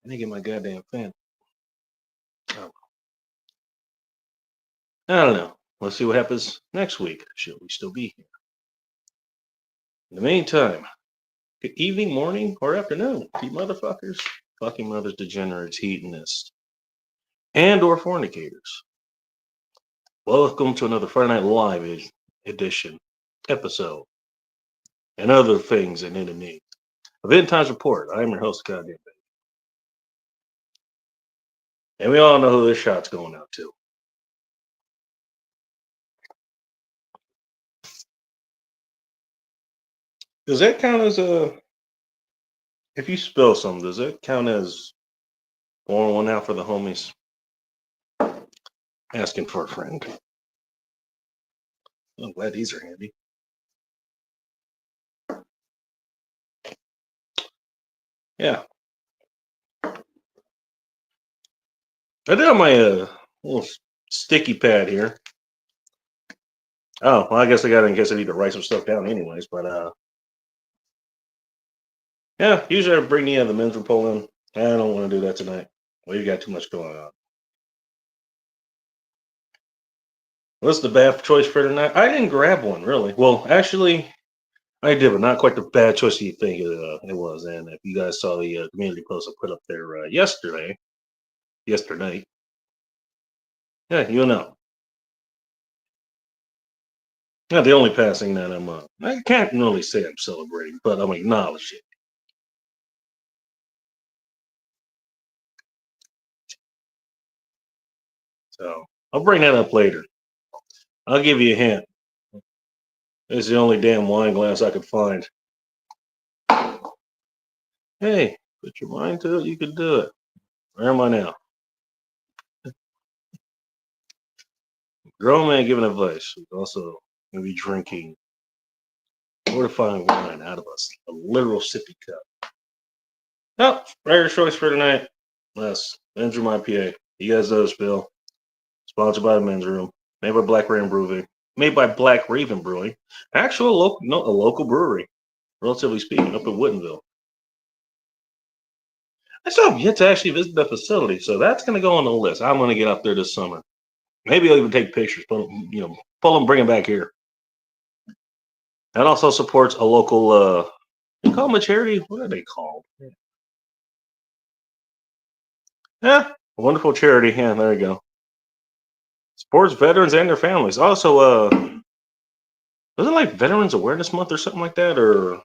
I didn't get my goddamn pen. Oh, I don't know. Let's see what happens next week. Should we still be here? In the meantime, good evening, morning, or afternoon, you motherfuckers, fucking mothers, degenerates, hedonists, and or fornicators. Welcome to another Friday Night Live edition, episode, and other things and enemy of End Times Report. I am your host, Goddamn Baby. And we all know who this shot's going out to. Does that count as a, if you spill something, does that count as pouring one out for the homies? Asking for a friend. I'm glad these are handy. Yeah. I did have my little sticky pad here. Oh, well, I guess I got it in case I need to write some stuff down anyways. But yeah, usually I bring the men's report in. I don't want to do that tonight. We've got too much going on. What's the bad choice for tonight? I didn't grab one, really. Well, actually, I did, but not quite the bad choice you think it was. And if you guys saw the community post I put up there yesterday, yeah, you'll know. Not the only passing that I can't really say I'm celebrating, but I'm acknowledging. So I'll bring that up later. I'll give you a hint. It's the only damn wine glass I could find. Hey, put your mind to it, you can do it. Where am I now? Grown man giving advice. He's also going to be drinking fortified wine out of a literal sippy cup. Oh, rare choice for tonight. Yes, Men's Room IPA. You guys know this, Bill. Sponsored by the Men's Room. Made by Black Raven Brewing. Made by Black Raven Brewing. Actual local, no, a local brewery, relatively speaking, up in Woodinville. I still have yet to actually visit the facility, so that's going to go on the list. I'm going to get up there this summer. Maybe I'll even take pictures, pull them, bring them back here. That also supports a local, they call them a charity. What are they called? Yeah, a wonderful charity. Yeah, there you go. Supports veterans and their families. Also, was it like Veterans Awareness Month or something like that, or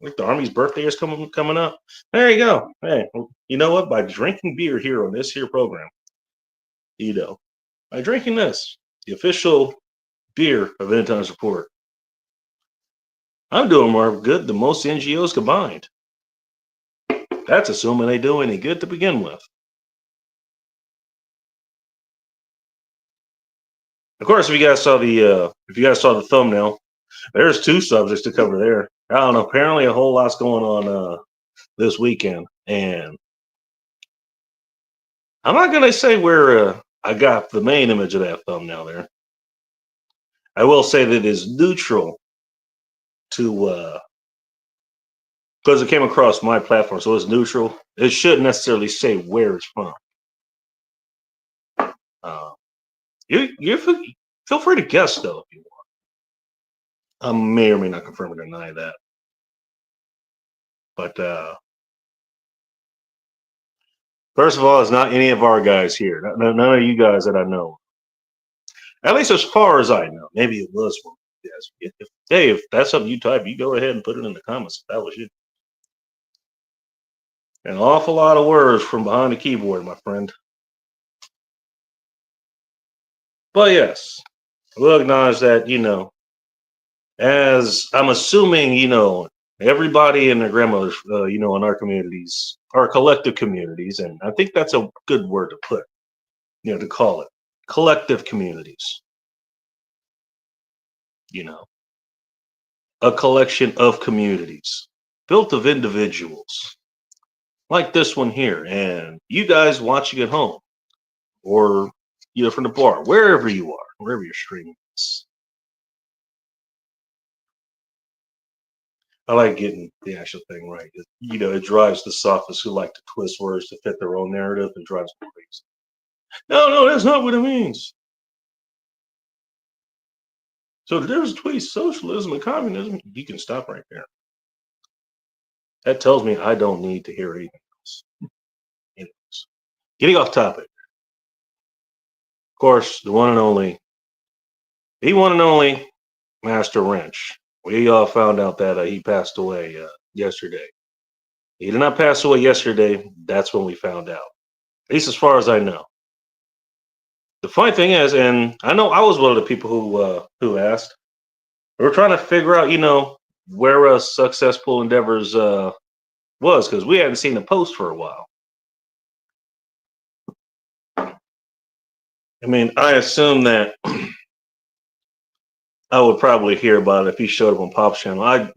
like the Army's birthday is coming up? There you go. Hey, you know what? By drinking beer here on this here program, by drinking this, the official beer of End Times Report, I'm doing more good than most NGOs combined. That's assuming they do any good to begin with. Of course, if you guys saw the thumbnail, there's two subjects to cover there. I don't know. Apparently, a whole lot's going on this weekend, and I'm not gonna say where I got the main image of that thumbnail there. I will say that it is neutral to because it came across my platform, so it's neutral. It shouldn't necessarily say where it's from. Uh, you feel free to guess though if you want. I may or may not confirm or deny that. But first of all, it's not any of our guys here. None of you guys that I know. At least as far as I know. Maybe it was one. Yes. Hey, if that's something you type, you go ahead and put it in the comments. If that was you. An awful lot of words from behind the keyboard, my friend. But yes, we'll acknowledge that, as I'm assuming, everybody and their grandmothers, in our communities, our collective communities, and I think that's a good word to put, to call it collective communities, a collection of communities built of individuals like this one here, and you guys watching at home or, from the bar, wherever you are, wherever you're streaming this. I like getting the actual thing right. It drives the sophists who like to twist words to fit their own narrative and drives them crazy. No, that's not what it means. So the difference between socialism and communism, you can stop right there. That tells me I don't need to hear anything else. Anyways, getting off topic. Of course, the one and only Master Wrench. We all found out that he passed away yesterday. He did not pass away yesterday. That's when we found out. At least as far as I know. The funny thing is, and I know I was one of the people who asked. We were trying to figure out, where Successful Endeavors was because we hadn't seen a post for a while. I mean, I assume that I would probably hear about it if he showed up on Pop's channel. It's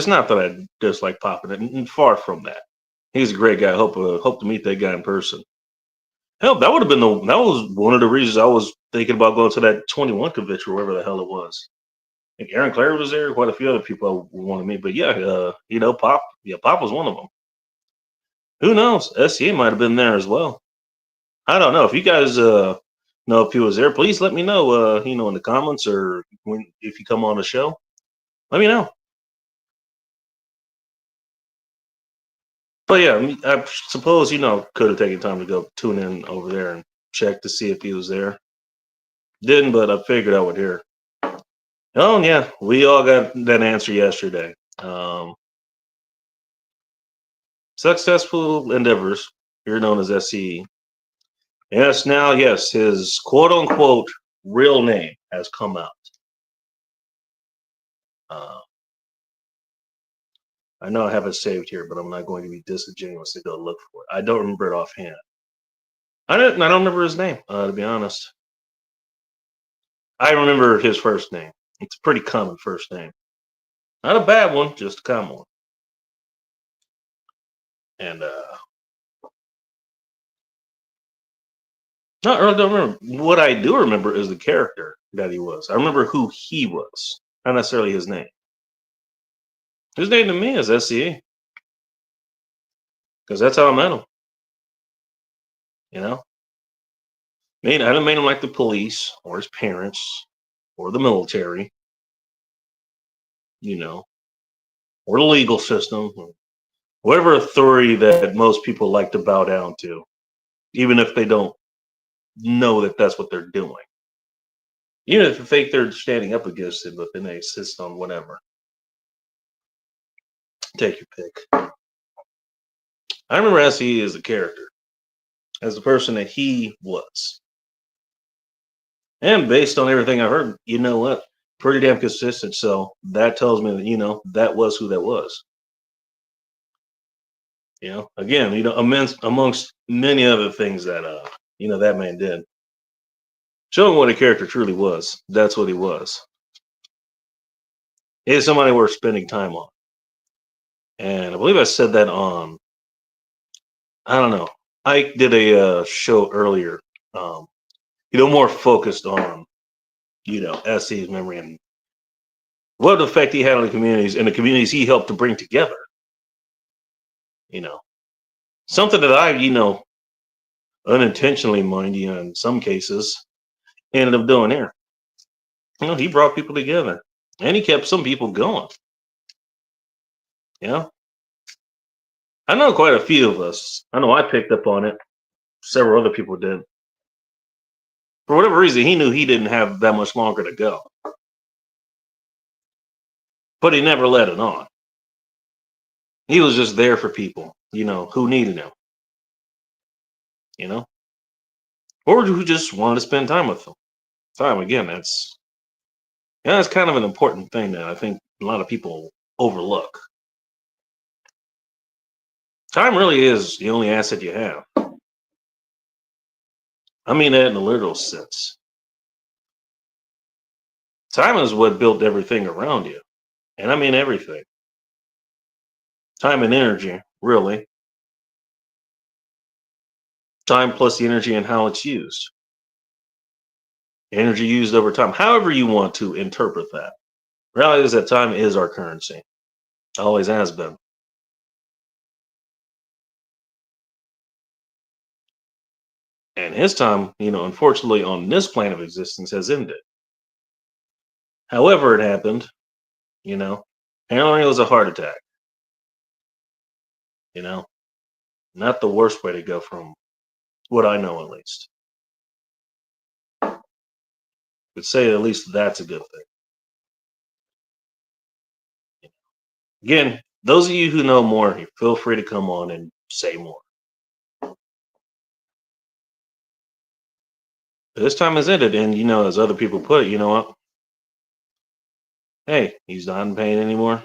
not that I dislike Pop, and far from that. He's a great guy. Hope to meet that guy in person. Hell, that was one of the reasons I was thinking about going to that 21 convention, or wherever the hell it was. I think Aaron Clare was there. Quite a few other people I wanted to meet, but yeah, Pop. Yeah, Pop was one of them. Who knows? SCA might have been there as well. I don't know. If you guys know if he was there, please let me know. In the comments or if you come on the show, let me know. But yeah, I suppose could have taken time to go tune in over there and check to see if he was there. Didn't, but I figured I would hear. Oh yeah, we all got that answer yesterday. Successful Endeavors, here known as SCE. Yes, his quote unquote real name has come out. I know I have it saved here, but I'm not going to be disingenuous to go look for it. I don't remember it offhand. I don't remember his name, to be honest. I remember his first name. It's a pretty common first name. Not a bad one, just a common one. And I really don't remember. What I do remember is the character that he was. I remember who he was, not necessarily his name. His name to me is SCE. Because that's how I met him. I didn't meet him like the police or his parents or the military, or the legal system, or whatever authority that most people like to bow down to, even if they don't know that that's what they're doing. Even if they think they're standing up against it, but then they insist on whatever. Take your pick. I remember SCE as a character, as the person that he was. And based on everything I heard, you know what? Pretty damn consistent. So that tells me that, that was who that was. Again, amongst many other things that, that man did. Showing what a character truly was. That's what he was. He is somebody worth spending time on. And I believe I said that on, I don't know. I did a show earlier, more focused on, SC's memory and what effect he had on the communities and the communities he helped to bring together. Something that I, unintentionally, mind you, in some cases, ended up doing here. He brought people together and he kept some people going. I know quite a few of us. I know I picked up on it. Several other people did. For whatever reason, he knew he didn't have that much longer to go. But he never let it on. He was just there for people, who needed him. Or who just wanted to spend time with them. Time again, that's kind of an important thing that I think a lot of people overlook. Time really is the only asset you have. I mean that in a literal sense. Time is what built everything around you. And I mean everything. Time and energy, really. Time plus the energy and how it's used. Energy used over time, however you want to interpret that. Rallies at time is our currency. Always has been. And his time, unfortunately on this plane of existence has ended. However it happened, apparently it was a heart attack. Not the worst way to go from what I know at least. But say at least that's a good thing. Again, those of you who know more, feel free to come on and say more. This time has ended, and as other people put it, you know what? Hey, he's not in pain anymore.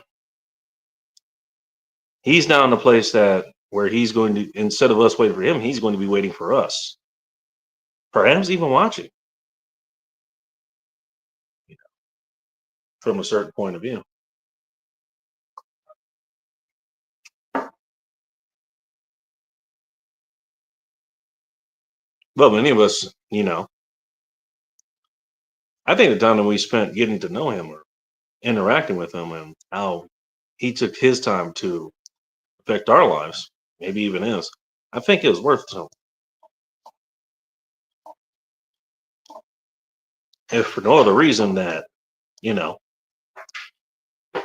He's now in a place where he's going to, instead of us waiting for him, he's going to be waiting for us. Perhaps even watching. From a certain point of view. But many of us, I think the time that we spent getting to know him or interacting with him and how he took his time to affect our lives, maybe even his, I think it was worth it. If for no other reason that,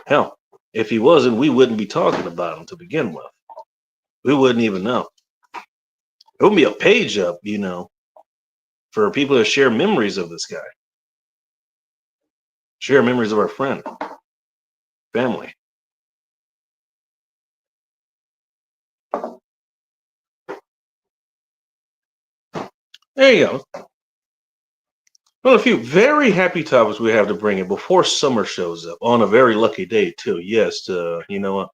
hell, if he wasn't, we wouldn't be talking about him to begin with. We wouldn't even know. It would be a page up, for people to share memories of this guy. Share memories of our friend, family. There you go. Well, a few very happy topics we have to bring in before summer shows up on a very lucky day too. Yes, you know what?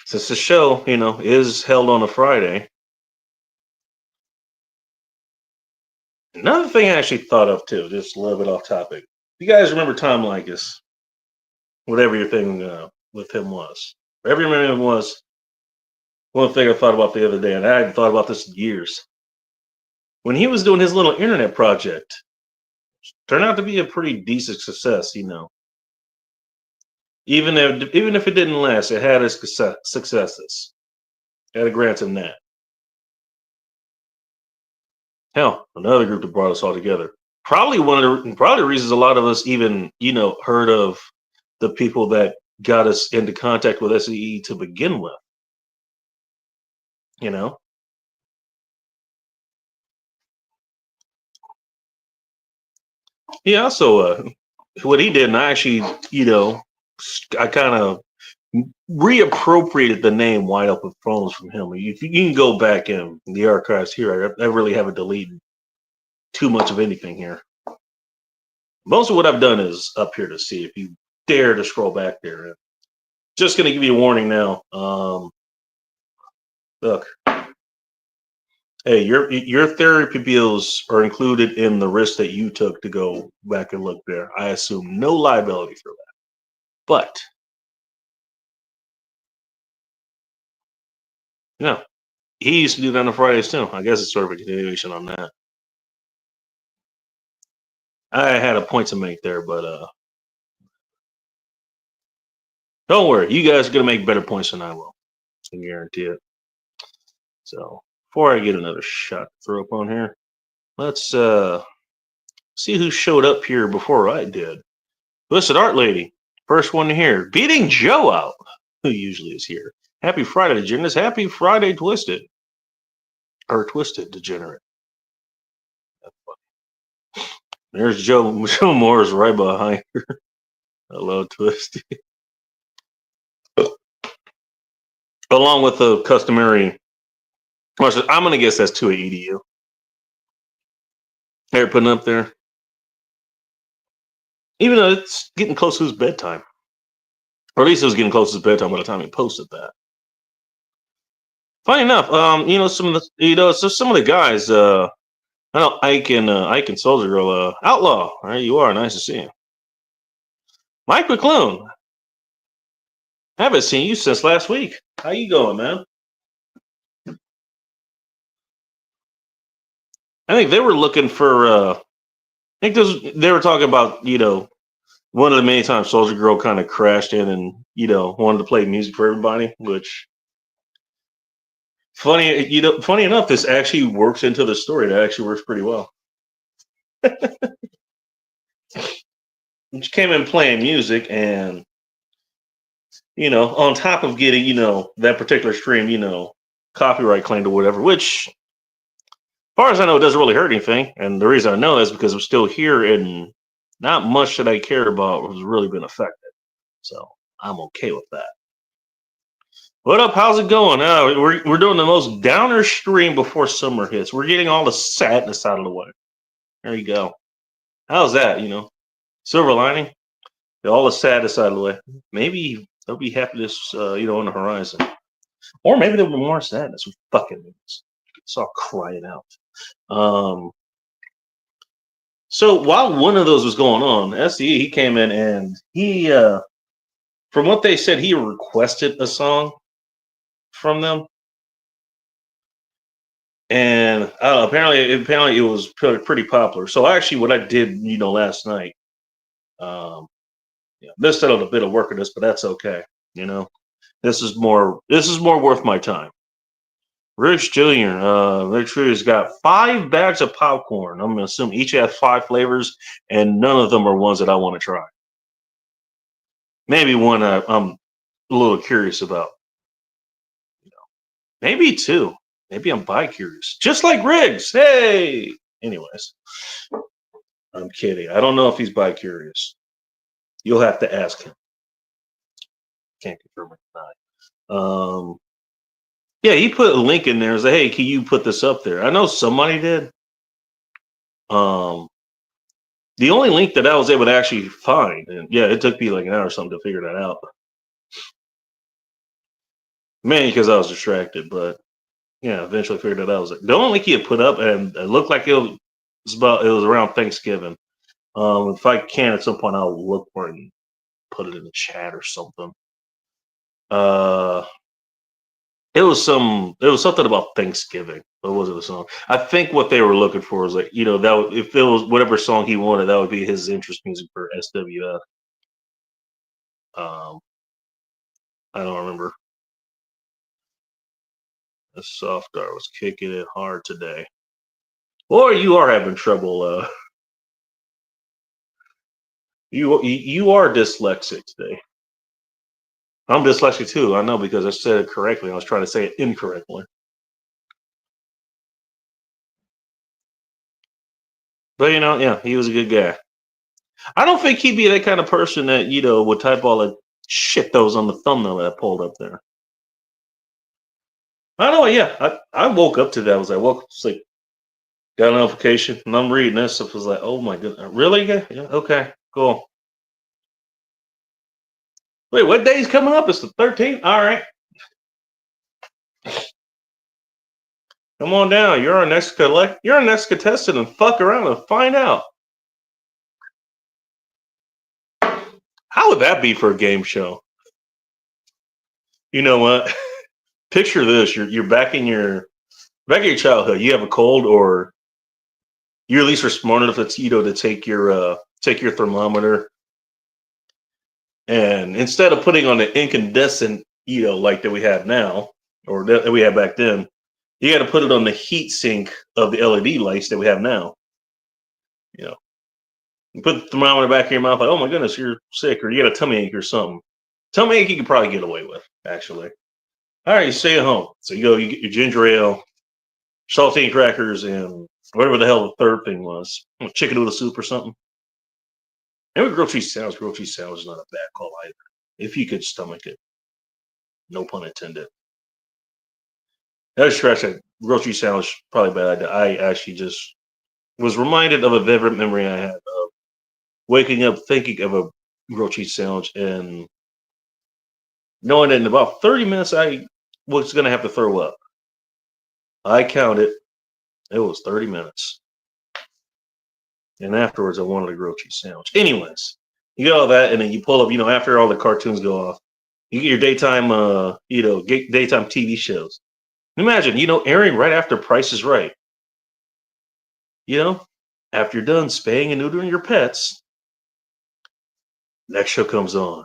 Since the show, is held on a Friday. Another thing I actually thought of too, just a little bit off topic. You guys remember Tom Likas? Whatever your thing with him was. Whatever your name was. One thing I thought about the other day, and I hadn't thought about this in years. When he was doing his little internet project, turned out to be a pretty decent success, Even if it didn't last, it had its successes. Gotta grant him that. Hell, another group that brought us all together. Probably probably the reasons a lot of us even, heard of the people that got us into contact with SEE to begin with. He also what he did, and I actually, I kind of reappropriated the name Wide Open Phones from him. You can go back in the archives here. I really haven't deleted too much of anything here. Most of what I've done is up here to see if you dare to scroll back there. Just going to give you a warning now. Look, hey, your therapy bills are included in the risk that you took to go back and look there. I assume no liability for that. But he used to do that on Fridays too. I guess it's sort of a continuation on that. I had a point to make there, but don't worry, you guys are gonna make better points than I will. I can guarantee it. So before I get another shot to throw up on here, let's see who showed up here before I did. Twisted Art Lady, first one here, beating Joe out, who usually is here. Happy Friday, Degenerates. Happy Friday, Twisted. Or Twisted Degenerate. There's Joe. Joe Moore's right behind her. Hello, Twisted. Along with the customary, I'm going to guess that's 2 EDU. They're putting up there. Even though it's getting close to his bedtime. Or at least it was getting close to his bedtime by the time he posted that. Funny enough, some of the, so some of the guys, I know Ike and Soldier Girl, Outlaw, there you are, nice to see you. Mike McClune, haven't seen you since last week. How you going, man? I think they were looking for, they were talking about, one of the many times Soldier Girl kind of crashed in and wanted to play music for everybody, which funny enough, this actually works into the story. That actually works pretty well. She came in playing music, and on top of getting that particular stream, copyright claimed or whatever, which, as far as I know, it doesn't really hurt anything. And the reason I know that is because we're still here, and not much that I care about has really been affected. So I'm okay with that. What up? How's it going? We're doing the most downer stream before summer hits. We're getting all the sadness out of the way. There you go. How's that? Silver lining. Get all the sadness out of the way. Maybe there'll be happiness, on the horizon, or maybe there'll be more sadness. We fucking it's all crying out. So while one of those was going on, SDE he came in and he, from what they said, he requested a song from them. And apparently it was pretty popular. So actually, what I did, last night, missed out on a bit of work of this, but that's okay. This is more worth my time. Rich Jr. Rich Jr.'s got 5 bags of popcorn. I'm gonna assume each has 5 flavors, and none of them are ones that I want to try. Maybe one I'm a little curious about. Maybe 2. Maybe I'm bi-curious. Just like Riggs. Hey! Anyways. I'm kidding. I don't know if he's bi-curious. You'll have to ask him. Can't confirm or deny. Yeah, he put a link in there and said, hey, can you put this up there? I know somebody did. The only link that I was able to actually find, and yeah, it took me like an hour or something to figure that out. Mainly because I was distracted, but yeah, eventually figured it out. I was like, the only link he had put up, and it looked like it was around Thanksgiving. If I can at some point, I'll look for it and put it in the chat or something. It was something about Thanksgiving. What was it, a song? I think what they were looking for was like, that if it was whatever song he wanted, that would be his interest music for SWF. I don't remember. The software was kicking it hard today. Or you are having trouble. You are dyslexic today. I'm dyslexic too. I know because I said it correctly. I was trying to say it incorrectly. But yeah, he was a good guy. I don't think he'd be that kind of person that would type all the shit that was on the thumbnail that I pulled up there. I know. Yeah, I woke up to that. I woke up, like, got a notification, and I'm reading this. It was like, oh my goodness, really? Yeah, okay, cool. Wait, what day's coming up? It's the 13th. All right. Come on down. You're our next contestant, and fuck around and find out. How would that be for a game show? You know what? Picture this: you're back in your childhood. You have a cold, or you at least are smart enough to take your thermometer, and instead of putting on the incandescent like that we have now, or that we had back then, you got to put it on the heat sink of the LED lights that we have now. You put the thermometer back in your mouth, like, oh my goodness, you're sick, or you got a tummy ache or something. Tummy ache you could probably get away with, actually. All right, you stay at home. So you get your ginger ale, saltine crackers, and whatever the hell the third thing was, chicken noodle soup or something. Maybe grilled cheese sandwich. Grilled cheese sandwich is not a bad call either, if you could stomach it. No pun intended. That scratch that grilled cheese sandwich, probably bad idea. I actually just was reminded of a vivid memory I had of waking up thinking of a grilled cheese sandwich and knowing that in about 30 minutes I was going to have to throw up. I counted. It was 30 minutes. And afterwards, I wanted a grilled cheese sandwich. Anyways, you get all that, and then you pull up, after all the cartoons go off, you get your daytime, daytime TV shows. Imagine, airing right after Price is Right. After you're done spaying and neutering your pets, Next show comes on.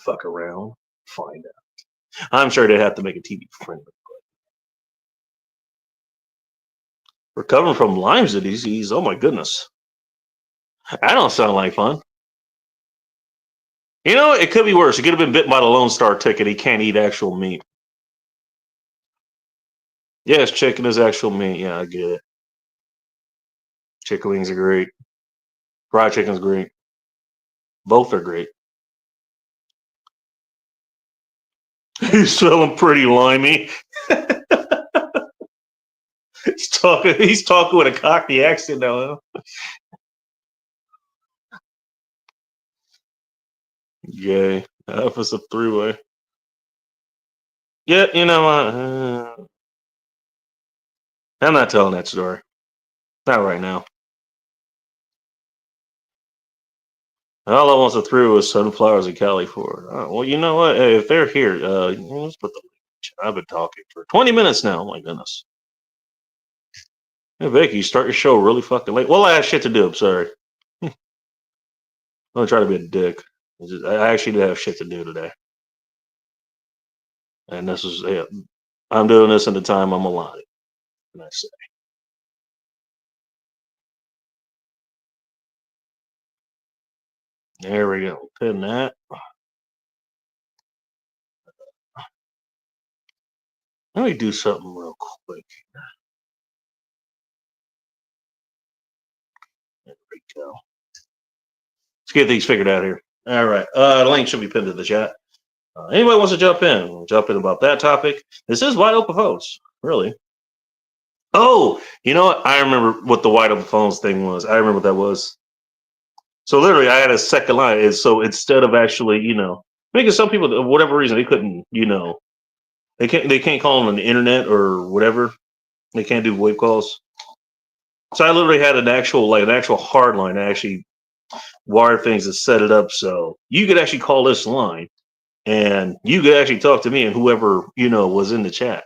Fuck around, find out. I'm sure they'd have to make a TV friendly. Recovering from Lyme's disease. Oh my goodness. That don't sound like fun. You know, it could be worse. He could have been bitten by the Lone Star ticket. He can't eat actual meat. Yes, chicken is actual meat. Yeah, I get it. Chicken wings are great. Fried chicken's great. Both are great. He's feeling pretty limey. He's talking with a Cockney accent now. Huh? Yay. That was a three-way. Yeah, you know what? I'm not telling that story. Not right now. All I want to through is sunflowers in Cali for. Oh, well, you know what? Hey, if they're here, let's put the. I've been talking for 20 minutes now. Oh my goodness. Hey, Vicky, you start your show really fucking late. Well, I have shit to do. I'm sorry. I'm gonna try to be a dick. I actually do have shit to do today, and this is it. I'm doing this in the time I'm allotted. Can I say? There we go. Pin that. Let me do something real quick. There we go. Let's get these figured out here. All right. The link should be pinned to the chat. Anybody wants to jump in? We'll jump in about that topic. This is wide open phones, really. Oh, you know what? I remember what the wide open phones thing was. I remember what that was. So literally, I had a second line. So instead of actually, because some people, for whatever reason, they couldn't, they can't call on the internet or whatever. They can't do wave calls. So I literally had an actual hard line. I actually wired things and set it up so you could actually call this line and you could actually talk to me and whoever was in the chat.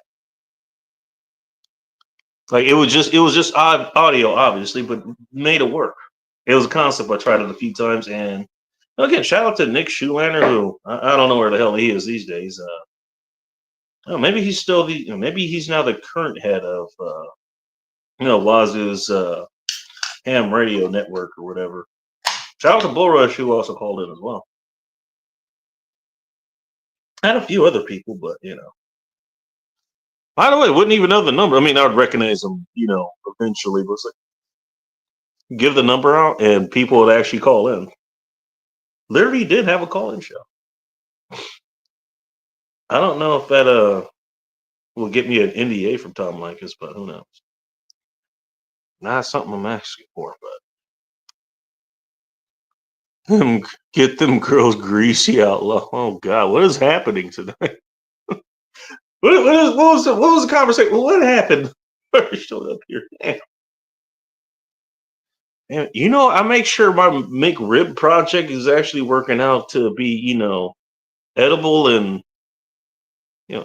Like it was just audio, obviously, but made it work. It was a concept. I tried it a few times, and again, shout out to Nick Schulander, who I don't know where the hell he is these days. Oh, maybe he's still maybe he's now the current head of Wazoo's ham radio network or whatever. Shout out to Bull Rush, who also called in as well. I had a few other people, but by the way, wouldn't even know the number. I mean, I would recognize them, eventually, but it's like give the number out and people would actually call in. Literally did have a call-in show. I don't know if that will get me an NDA from Tom Likas, but who knows? Not something I'm asking for, but get them girls greasy out low. Oh God, what is happening tonight? What was the conversation? What happened? Showed up here. Damn. And, I make sure my McRib project is actually working out to be, edible and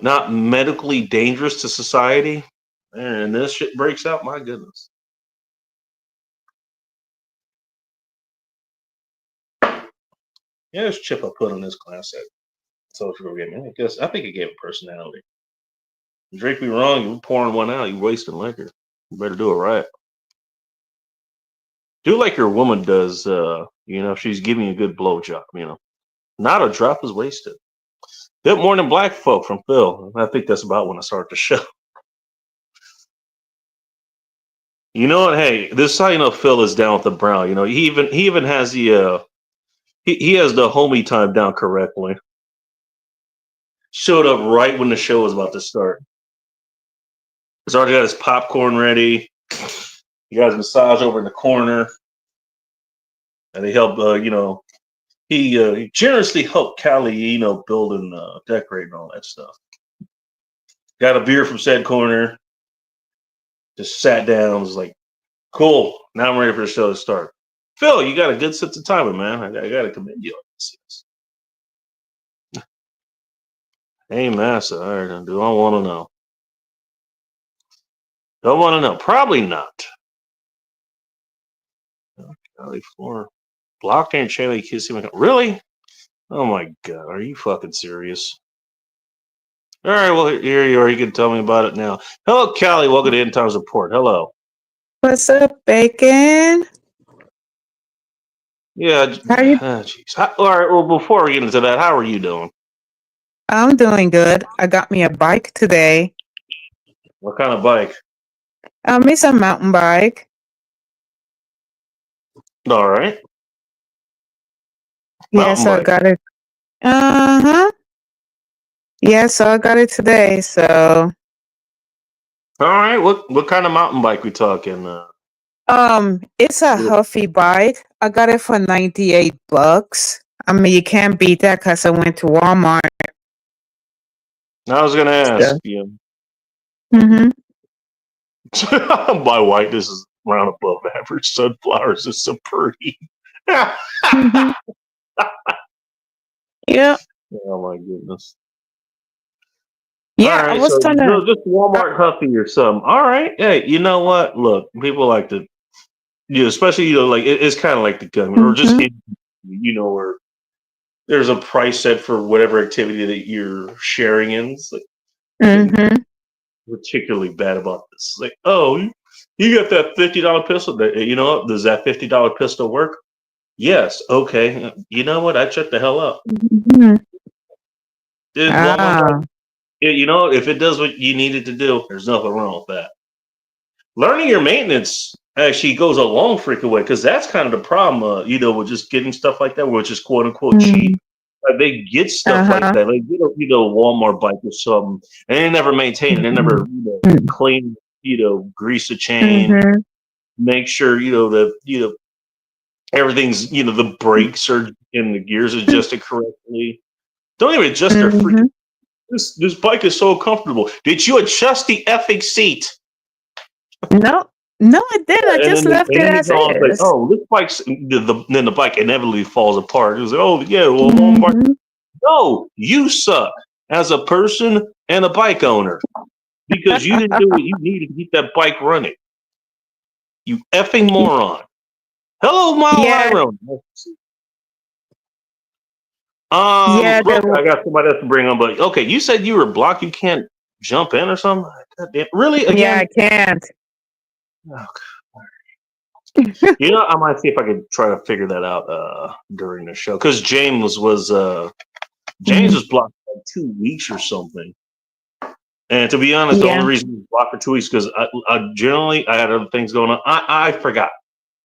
not medically dangerous to society. And this shit breaks out. My goodness. Yeah, there's chip I put on this classic social game. I think it gave it personality. Drake me wrong, you pouring one out, you wasting liquor. You better do it right. Do like your woman does, she's giving you a good blowjob, Not a drop is wasted. Good morning, black folk from Phil. I think that's about when I start the show. You know what? Hey, this is how you know Phil is down with the brown. He even has the he has the homie time down correctly. Showed up right when the show was about to start. He's already got his popcorn ready. He got his massage over in the corner, and they help. He generously helped Callie, build and decorate and all that stuff. Got a beer from said corner. Just sat down. Was like, cool. Now I'm ready for the show to start. Phil, you got a good sense of timing, man. I got to commend you on this. Hey, massa. All right, do I want to know? Don't want to know. Probably not. Callie 4. Blocked and Chandler kissing. Really? Oh my god, are you fucking serious? All right, well here you are. You can tell me about it now. Hello, Callie. Welcome to End Times Report. Hello. What's up, Bacon? Yeah. How you? Jeez. All right. Well, before we get into that, how are you doing? I'm doing good. I got me a bike today. What kind of bike? It's a mountain bike. All right. Yeah, Mountain so I bike. got it. Uh-huh. Yeah, so I got it today. So, All right. What kind of mountain bike we talking? it's a Huffy bike. I got it for $98. I mean, you can't beat that because I went to Walmart. I was gonna ask So. you. Mm-hmm. My whiteness is round above average. Sunflowers is so pretty. Mm-hmm. Yeah. Oh my goodness. Yeah, All I right, was so trying to. just Walmart Huffy or something. All right. Hey, you know what? Look, people like to, especially like it's kind of like the gun, or just Mm-hmm. where there's a price set for whatever activity that you're sharing in. It's like nothing Mm-hmm. particularly bad about this. It's like, oh, you got that $50 pistol. You know what? Does that $50 pistol work? Yes. Okay. You know what? I shut the hell up. Mm-hmm. Did Walmart? Ah. If it does what you need it to do, there's nothing wrong with that. Learning your maintenance actually goes a long freaking way because that's kind of the problem, with just getting stuff like that, which is quote unquote cheap. They get stuff like Uh-huh. that. They get a Walmart bike or something, and they never maintain it. They never clean, grease the chain, Mm-hmm. make sure that everything's the brakes are and the gears adjusted correctly. Don't even adjust their Mm-hmm. freaking. This bike is so comfortable. Did you adjust the effing seat? No, no, I didn't. I And just then left it as it's like, is. oh, this bike's then the bike inevitably falls apart. It was like, oh yeah, well, one bike. Mm-hmm. No, you suck as a person and a bike owner because you didn't do what you needed to keep that bike running. You effing moron. Hello, Mile High Yeah, Road. yeah, Look, I got somebody else to bring on, but okay, you said you were blocked. You can't jump in or something. God damn, really? yeah, Again? I can't. Oh, I might see if I could try to figure that out during the show because James was blocked for like 2 weeks or something. And to be honest, the only Yeah. reason he was blocked for 2 weeks because I generally I had other things going on. I forgot.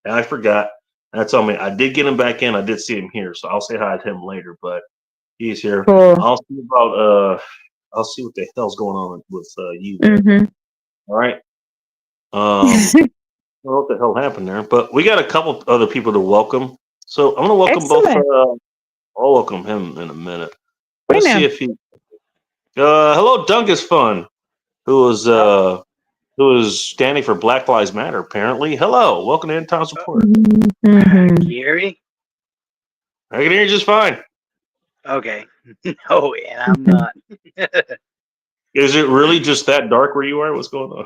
I forgot. That's on me. I did get him back in. I did see him here, so I'll say hi to him later. But he's here. Cool. I'll see about I'll see what the hell's going on with you. Mm-hmm. All right. I don't know what the hell happened there, but we got a couple other people to welcome. So I'm gonna welcome both. Excellent. I'll welcome him in a minute. Bring Let's see them. if he. Hello, Dungus Fun, who was standing for Black Lives Matter. Apparently, hello, welcome to End Time Support. Mm-hmm. Can you hear me? I can hear you just fine. Okay. No, and I'm not. Is it really just that dark where you are? What's going on?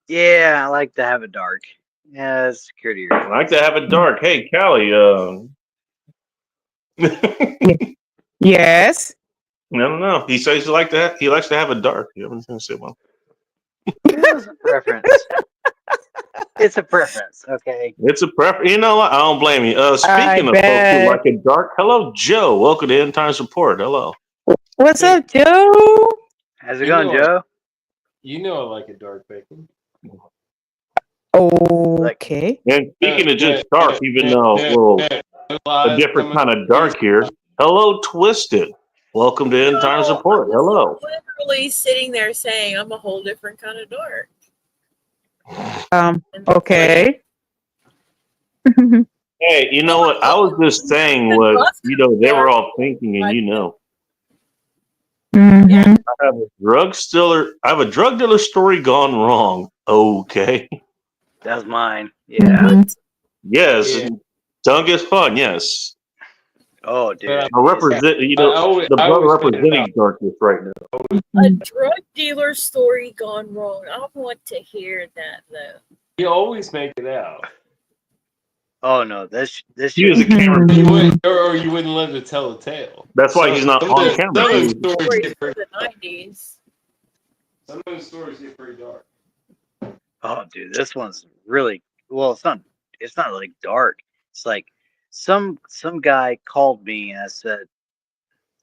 Yeah, I like to have it dark. Yeah, security I reasons. like to have it dark. Hey, Callie. Yes. I don't know. He says he likes to have it dark. You haven't said well. It's a preference. It's a preference, okay? It's a preference. You know what? I don't blame you. Speaking of folks who like it dark, hello, Joe. Welcome to End Time Support. Hello. What's Hey. up, Joe? How's it going, Joe? You know I like it dark, Bacon. Okay. And speaking of just dark, even though a different kind of dark here. Hello, Twisted. Welcome to End Time Support. Hello. Literally sitting there saying I'm a whole different kind of dark. Okay. Hey, you know what? I was just saying what they were all thinking, and Mm-hmm. I have a drug dealer story gone wrong. Okay. That was mine. Yeah. Mm-hmm. Yes. Yeah. Dungus Fun. Yes. Oh, dude. I represent. The brother representing darkness right now. A drug dealer story gone wrong. I want to hear that though. You always make it out. Oh no, this He was a shit- camera. You wouldn't, or you wouldn't let him tell the tale. That's why he's not Some of on the- camera. Some of He those was- stories Stories get from pretty, the 90s. some of those stories get pretty dark. oh dude, this one's really well. It's not like dark. It's like some guy called me and I said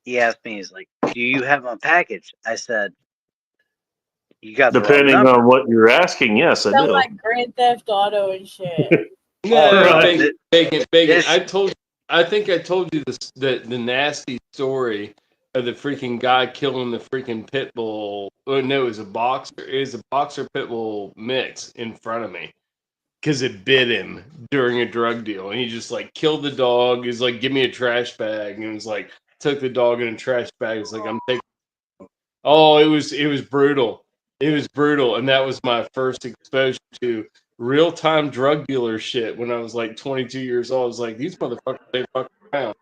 he asked me, he's like, "Do you have my package?" I said, "You got the wrong Depending number." on what you're asking, yes, I Sound do. like Grand Theft Auto and shit. No, Right. bacon. This- I think I told you this, the nasty story of the freaking guy killing the freaking pit bull. Oh no, it was a boxer. It was a boxer pit bull mix in front of me because it bit him during a drug deal, and he just like killed the dog. He's like, "Give me a trash bag," and it was like took the dog in a trash bag. It's like I'm taking. Oh, it was brutal. It was brutal, and that was my first exposure to real-time drug dealer shit when I was like 22 years old. I was like, these motherfuckers, they fuck around.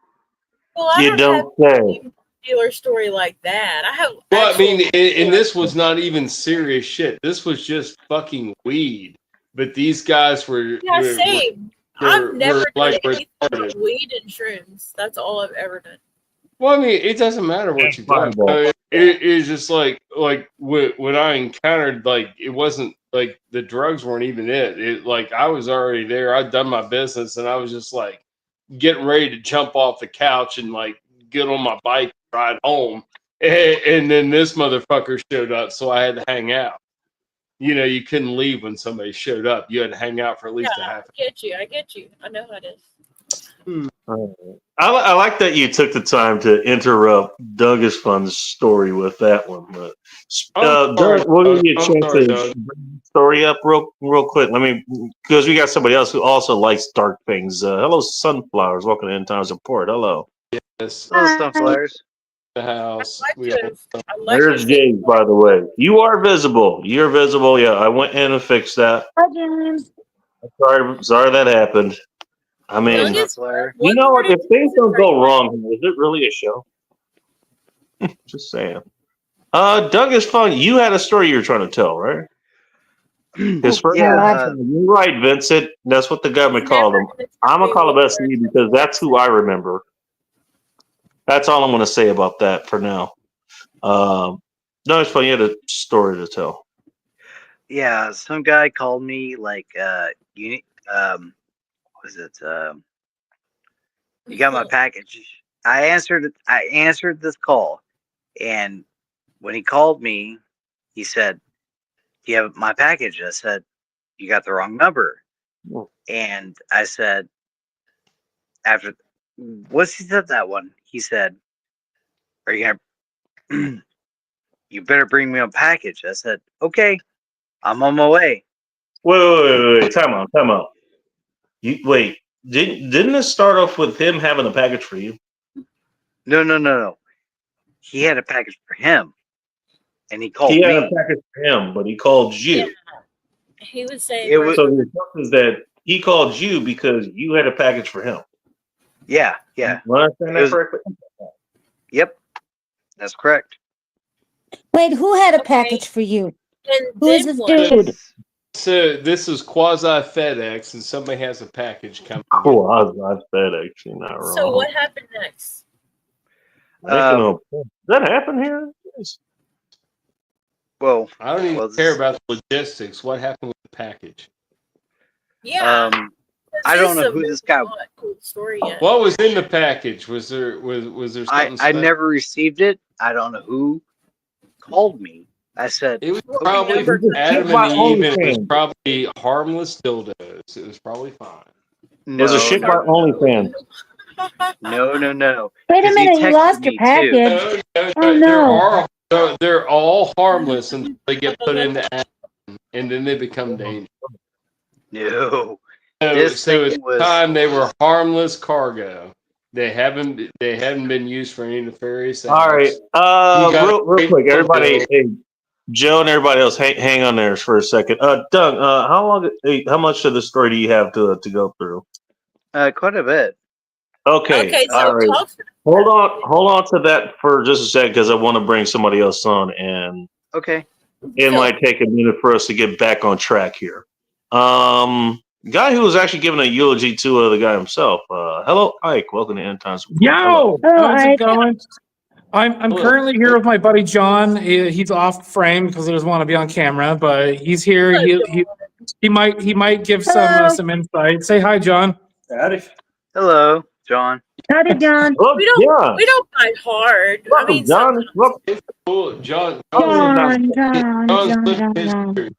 Well, I You don't have don't say. a dealer story like that. I have. Well, I mean, actual- and this was not even serious shit. This was just fucking weed. But these guys were. Yeah, were- same. were- I've never were, done like, anything retarded. but weed and shrooms. That's all I've ever done. Well, I mean, it doesn't matter what you've done. Fireball. It's just like when I encountered, like, it wasn't like the drugs weren't even it. It like I was already there. I'd done my business, and I was just like getting ready to jump off the couch and like get on my bike, ride home, and then this motherfucker showed up, so I had to hang out. You know, you couldn't leave when somebody showed up. You had to hang out for at least a half. I get you. I get you. I know how it is. I like that you took the time to interrupt Doug is Fun's story with that one. But I'm sorry, Doug, we'll give you a I'm chance sorry, to Doug. bring the story up real quick. Let me, because we got somebody else who also likes dark things. Hello, Sunflowers. Welcome to End Times Report. Hello. Yes, Hello, sunflowers. the house. I like We to. all- I like There's to- James, by the way. You are visible. You're visible. Yeah, I went in and fixed that. Hi, James. Sorry that happened. I mean, Doug is- Sunflower. you know what? If 142 things don't go right wrong, is it really a show? Just saying. Doug is Fun. You had a story you were trying to tell, right? His first Yeah, you're right, Vincent. That's what the government called him. I'm gonna call him SE because that's who I remember. That's all I'm gonna say about that for now. No, it's funny. You had a story to tell. yeah. Some guy called me like, what was it? You got my package. I answered this call, and when he called me, he said, "Do you have my package?" I said, "You got the wrong number." Hmm. And I said, after once he said that one, he said, "Are you gonna? You better bring me a package." I said, "Okay, I'm on my way." Wait. Time out. Wait. Didn't this start off with him having a package for you? No. He had a package for him, and he called He had a me. package for him, but he called you. He was saying It was- So the truth is that he called you because you had a package for him. Yeah. Do I understand It that was- correctly? Yep, that's correct. Wait, who had a Okay. package for you? and Who is then this what? dude? So this is quasi FedEx, and somebody has a package coming. Cool. I was FedEx. You're not wrong. So what happened next? Does that happen here? Yes. Well, I don't even Well, care this- about the logistics. What happened with the package? Yeah, I don't know this who is this guy. not a cool story yet. What was in the package? Was there something? I special? never received it. I don't know who called me. I said, It was Well, probably never- Adam My and Eve, and it was OnlyFans. probably harmless dildos. It was probably fine. "No, Was it shit by OnlyFans? no." Wait a 'Cause he minute, you texted lost your me, too. package. No, Oh, no. they're all harmless until they get put into action, and then they become dangerous. No. So, This so thing at the was- time they were harmless cargo. They hadn't been used for any nefarious acts. All right. You got Real a quick, great everybody. photo. Hey, Joe and everybody else, hang on there for a second. Doug, how much of the story do you have to go through? Quite a bit. Okay. So All right. talk to Hold on to that for just a second because I want to bring somebody else on, and Okay. it Phil. might take a minute for us to get back on track here. Guy who was actually giving a eulogy to the guy himself. Hello, Ike. Welcome to End Times. Hello. Yo, Hello, how's it Ike. going? I'm Hello. currently here with my buddy John. He's off frame because he doesn't want to be on camera, but he's here. He might give Hello. some insight. Say hi, John. Hello, John. Howdy, John. Look, We don't John. we don't fight hard. I Welcome, mean, John. sometimes. Welcome. It's cool. John. John, John's living his John. truth.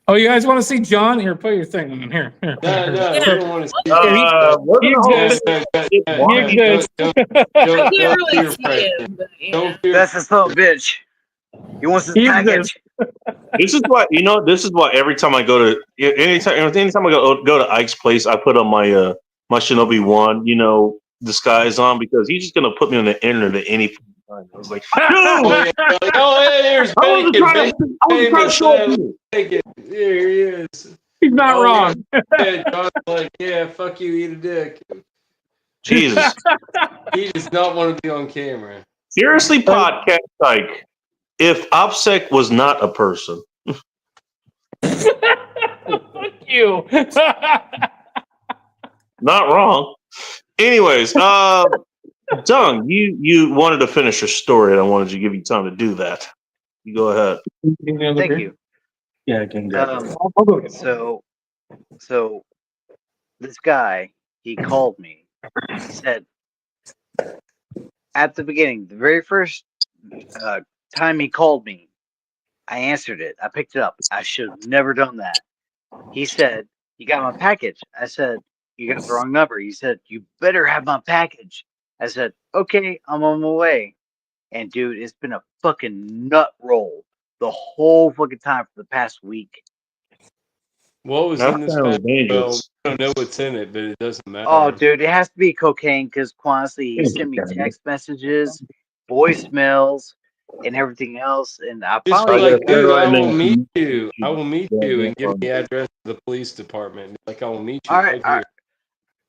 Oh, you guys want to see John? Here, put your thing on. Here. No, Yeah. I don't want to see We're he's gonna good. hold He's good. I can't really fear see Fred. him, but you Don't know. fear. That's his little bitch. He wants his He's package. This is why This is why every time I go to anytime I go to Ike's place, I put on my my Shinobi 1, disguise on because he's just gonna put me on the internet at any time. I was like, dude, Oh, yeah. Oh, hey, there's I wasn't bacon. trying to show it to you. Bacon. Here he is. He's not Oh, wrong. Yeah, John's like, yeah, fuck you, eat a dick. Jesus. He does not want to be on camera. Seriously, podcast Ike. If OPSEC was not a person, Fuck you. not wrong. Anyways, Dung, you wanted to finish your story, and I wanted to give you time to do that. You go ahead. Thank you. Yeah, I can I'll go get one. So this guy, he called me. He said, at the beginning, the very first time he called me, I answered it. I picked it up. I should have never done that. He said, you got my package. I said, you got the wrong number. He said, you better have my package. I said, okay, I'm on my way. And dude, it's been a fucking nut roll the whole fucking time for the past week. What was That in this sounds bag? Well, dangerous. I don't know what's in it, but it doesn't matter. Oh, dude, it has to be cocaine because honestly, he sent me text messages, voicemails, and everything else. And I Just finally, like, dude, I and will then- meet you. I will meet Yeah, you yeah, and give the address of the police department. Like, I will meet you. all right, right here.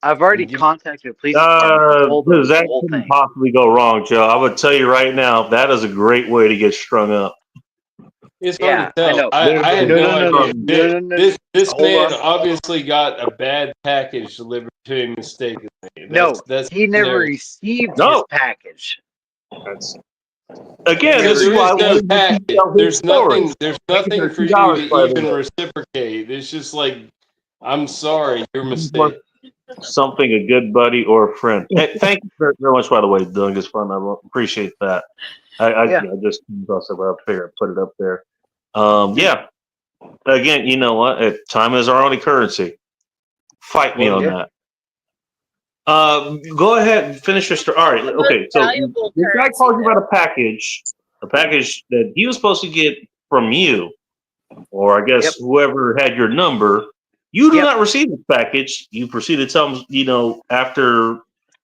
I've already You- contacted the police department. And told them Because the that whole couldn't thing. possibly go wrong, Joe. I would tell you right now, that is a great way to get strung up. It's Yeah, hard to tell. I know. I had no idea. No. This Hold man on. obviously got a bad package delivered to him mistakenly. No, That's he never no. received No. his package. That's, again, Yeah, this is There why is no we package. tell his There's stories. nothing. There's nothing for you $2 to even by reciprocate. It's just like, I'm sorry, your mistake. something a good buddy or a friend. Hey, thank you very much, by the way, Doug. It's fun. I appreciate that. I Yeah. just I figured I'd put it up there. Yeah. Again, you know what? Time is our only currency. Fight me Well, on yeah. that. Go ahead and finish your story. All right. The Okay. most So valuable this guy currency called you about a package that he was supposed to get from you, or I guess Yep. whoever had your number. You do Yep. not receive the package. You proceed to tell him, after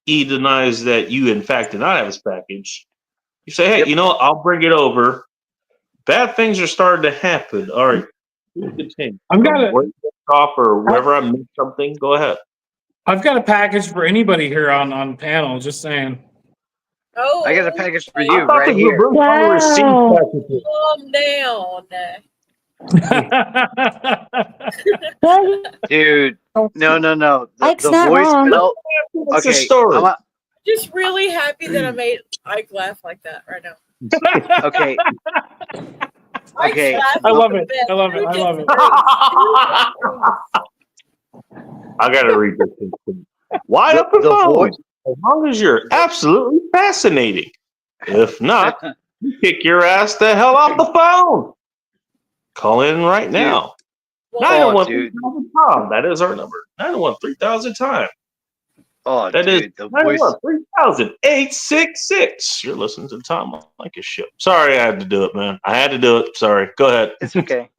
he denies that you, in fact, did not have his package. You say, hey, Yep. I'll bring it over. Bad things are starting to happen. All right. Continue. I've got a- Where you left off or wherever I missed something, go ahead. I've got a package for anybody here on panel. Just saying. Oh, I got a package for I you thought right that you here. were really trying to receive Wow. packages. calm down. What? Dude, no. The Ike's not voicemail. What's the Okay, story? Just really happy that I made Ike laugh like that right now. Okay, Ike's Okay. laughing I love the it. best. I love it. Who I gets love it. I gotta read this. Why The- up the the phone? voice- As long as you're absolutely fascinating. If not, you kick your ass the hell off the phone. Call in right now. Well, 901-3000 Tom. That is our number. 901-3000 time. oh, That is dude, the voice. 901-3000-866. You're listening to the Tom Leykis show. Sorry, I had to do it, man. I had to do it. Sorry. Go ahead. It's okay.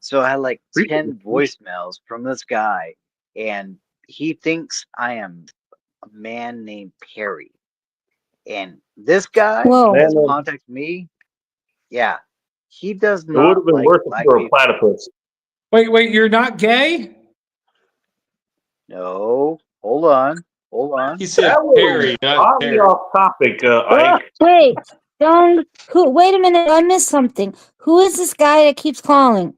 So I had like 10 voicemails from this guy, and he thinks I am a man named Perry. And this guy Whoa. has Man, contacted me. Yeah, he does It would not have been like worse if black you were a people. platypus. Wait, you're not gay? No, hold on. He said That was Perry, not oddly Terry. off topic, Ike. Wait, don't. Wait a minute. I missed something. Who is this guy that keeps calling?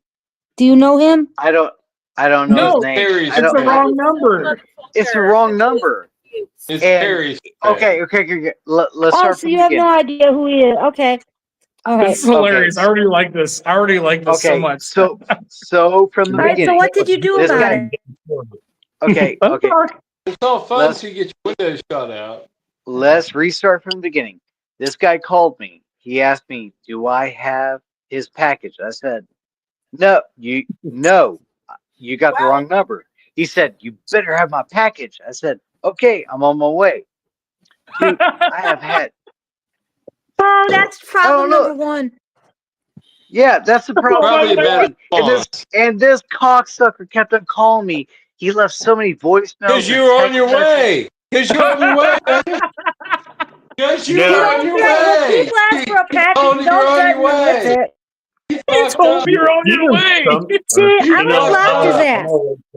Do you know him? I don't know No, his name. Terry's I it's don't. the wrong number. It's the wrong number. It's And- Terry's. Okay. Let's Oh, start so from you the have no beginning. idea who he is. Okay. All right. That's hilarious. I already like this. I already like this so Okay. much. So from the All right. So beginning. what did you do This about guy- it? Okay. Let's Okay. talk. It's all fun Let's- till you get your windows shot out. Let's restart from the beginning. This guy called me. He asked me, "Do I have his package?" I said, "No, you got the wrong number." He said, "You better have my package." I said, "Okay, I'm on my way." Dude, I have had. Oh, that's problem look. number one. Yeah, that's the problem. Probably a bad And response. this cocksucker kept on calling me. He left so many voicemails. Because and you were on text your messages. way. Because you're on your way. Because you Yeah. were Don't on your judge when way. people ask for a He told package. you you're Don't on judge your them with way. it. He He fucked told up. me you're on your way. See, I You would have know, blocked his ass.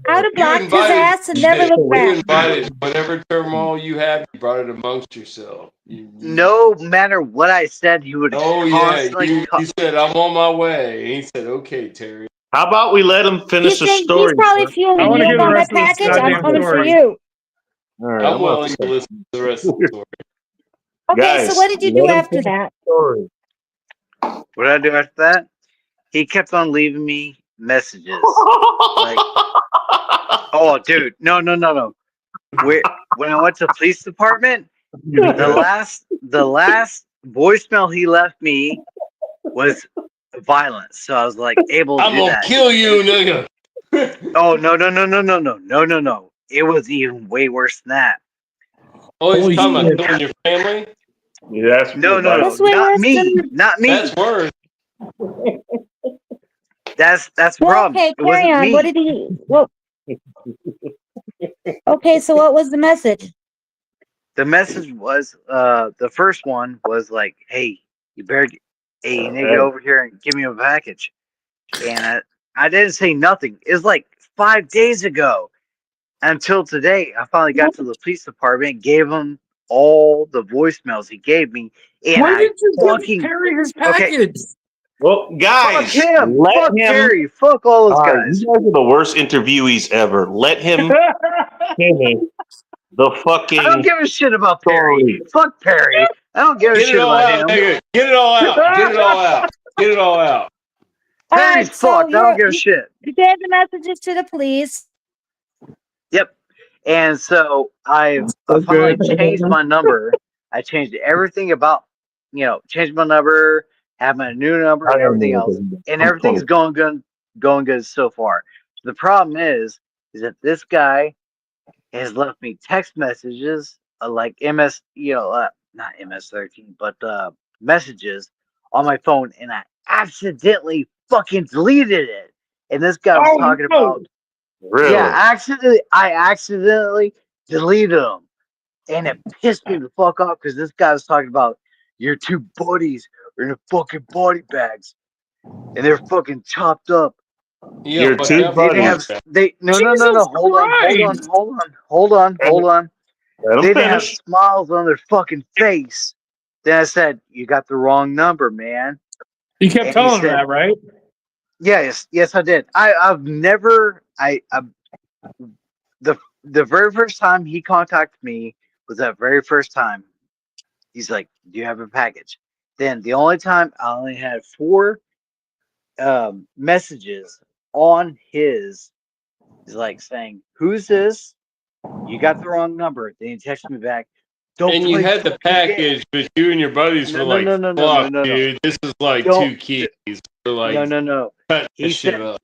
I would have blocked his invited- ass and never looked You back. invited whatever turmoil you have, you brought it amongst yourself. No matter what I said, he would Oh yeah, constantly you said I'm on my way. And he said, "Okay, Terry." How about we let him He's finish the saying story? he's probably sir? I feeling wanna you hear the about my rest of this package. I'm goddamn coming for story. you. All right, I'm willing to listen to the rest of the story. Okay, Guys, so what did you let do him after finish that? Story. What did I do after that? He kept on leaving me messages. Like, oh, dude, no. When I went to the police department, the last voicemail he left me was violence. So I was like able to I'm do gonna that. kill you, nigga. Oh no. It was even way worse than that. Oh, he's Holy talking about shit. killing your family. Yeah, that's No. That's way Not worse me. than- Not me. That's worse. That's the Well, problem. okay, It carry wasn't on. me. What did he? Well, okay, so what was the message? The message was the first one was like, "Hey, you better get over here and give me a package." And I didn't say nothing. It was like 5 days ago. Until today, I finally got to the police department, gave him all the voicemails he gave me, and Why I did you fucking give Terry his Okay. package? Well, fuck guys, him, let fuck him. Terry, fuck all those All right, guys. you guys are the worst interviewees ever. Let him finish the I don't fucking give a shit about Perry. story. Fuck Perry. I don't give a Get shit it all about out, him. nigga. Get it all out. Get it all out. Get it all out. All Perry's right, so fucked. I don't give a shit. you gave the messages to the police. Yep. And so I So finally good. changed my number. I changed everything about, changed my number, have my new number, and everything else. And everything's going good so far. The problem is that this guy has left me text messages like not MS-13, but messages on my phone, and I accidentally fucking deleted it. And this guy was Oh, talking no. about, Really? yeah, I accidentally deleted them, and it pissed me the fuck off because this guy was talking about your two buddies are in the fucking body bags, and they're fucking chopped up. Yeah, Your but two yeah, They buddies. have no. Jesus Hold on. Let They him didn't have finish. smiles on their fucking face. Then I said, "You got the wrong number, man." You kept And he telling him said- that, right? Yes, I did. I've never. The very first time he contacted me was that very first time. He's like, "Do you have a package?" Then the only time I only had 4 messages on his. He's like saying, "Who's this? You got the wrong number." Then he texted me back. Don't and you play had the fucking games." package, but you and your buddies No, were like, no, "Fuck, no. dude, this is like Don't- 2 keys." We're like, No. cut He this shit said- up.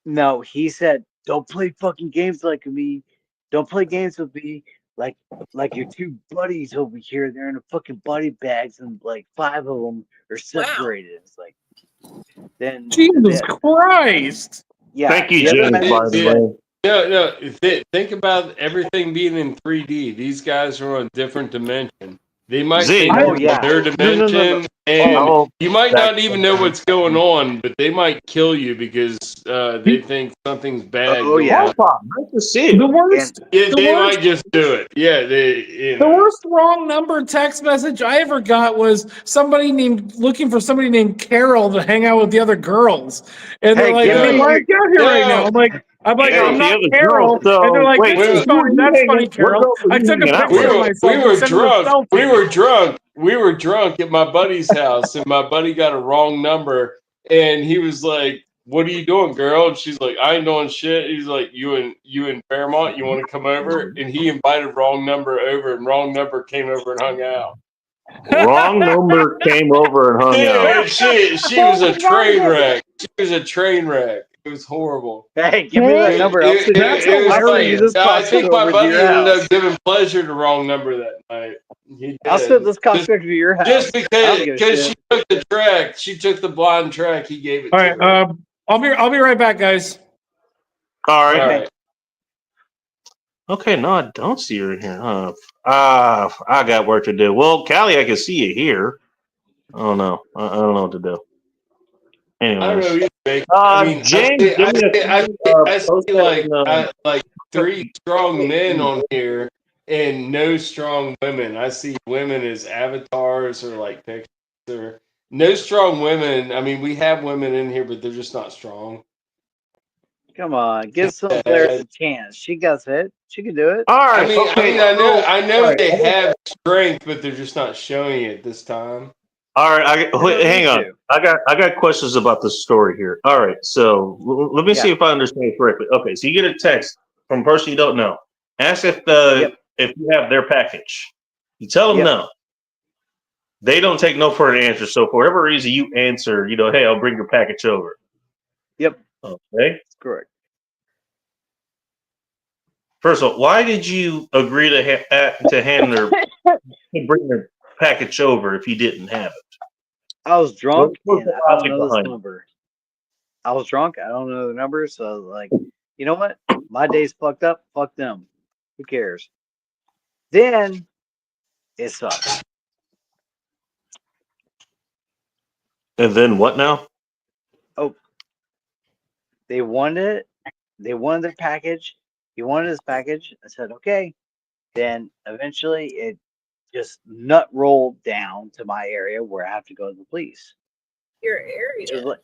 No, he said, "Don't play fucking games like me. Don't play games with me like your 2 buddies over here. They're in the fucking body bags, and like 5 of them are separated." It's like, then Jesus Christ. yeah. Thank you, the other James, message by the said- way. No. Think about everything being in 3D. These guys are on a different dimension. They might Z. think Oh, it's yeah. their No. dimension, and Oh, you might that- not even know what's going on, but they might kill you because they think something's bad. Oh, going yeah. on. Nice to see you. The worst, Yeah, the they worst, might just do it. Yeah, the worst wrong number text message I ever got was looking for somebody named Carol to hang out with the other girls, and they're Hey, like, give "Hey, me why your- aren't you out here right No. now?" I'm like, Hey, I'm the not other Carol, girls, and they're like, wait, "This is who funny. you That's hanging- funny, what Carol." girls were I you took a hanging out picture with? of myself. we were and sent them a drunk. selfie. We were drunk at my buddy's house, and my buddy got a wrong number, and he was like, "What are you doing, girl?" And she's like, "I ain't doing shit." He's like, "You in Fairmont? You want to come over?" And he invited wrong number over, and wrong number came over and hung out. Wrong number came over and hung out. Dude, she was a train wreck. She was a train wreck. It was horrible. Hey, give me that Hey. number. It was I'll send you like, this I think my over to buddy your ended house. up giving pleasure to wrong number that night. He I'll did. send this cocksucker to your house. Just I don't give a because shit. she took the track, she took the blind track. He gave it All to right, her. I'll be right back, guys. All right. All right. Okay, no, I don't see her in here. Huh? I got work to do. Well, Callie, I can see you here. Oh no, I don't know what to do. I don't know Anyways, either. Jake. I mean, James, give me I post see that like 3 strong men on here and no strong women. I see women as avatars or like pictures. Or no strong women. I mean, we have women in here, but they're just not strong. Come on, give some players a chance. She got it. She can do it. all right. I mean, Okay. I know all right. they have strength, but they're just not showing it this time. All right, don't hang need on. to. I got questions about this story here. All right, so let me see if I understand correctly. Okay, so you get a text from a person you don't know. Ask if if you have their package. You tell them Yep. no. They don't take no for an answer. So for whatever reason you answer, hey, I'll bring your package over. Yep. Okay. That's correct. First of all, why did you agree to hand to bring their package over if you didn't have it? I was drunk What's and the I don't logic know this behind it? number. I was drunk. I don't know the number. So I was like, you know what? My day's fucked up. Fuck them. Who cares? Then it sucks. And then what now? They wanted it. They wanted their package. He wanted his package. I said, okay. Then eventually it just nut rolled down to my area where I have to go to the police. Your It was area. like,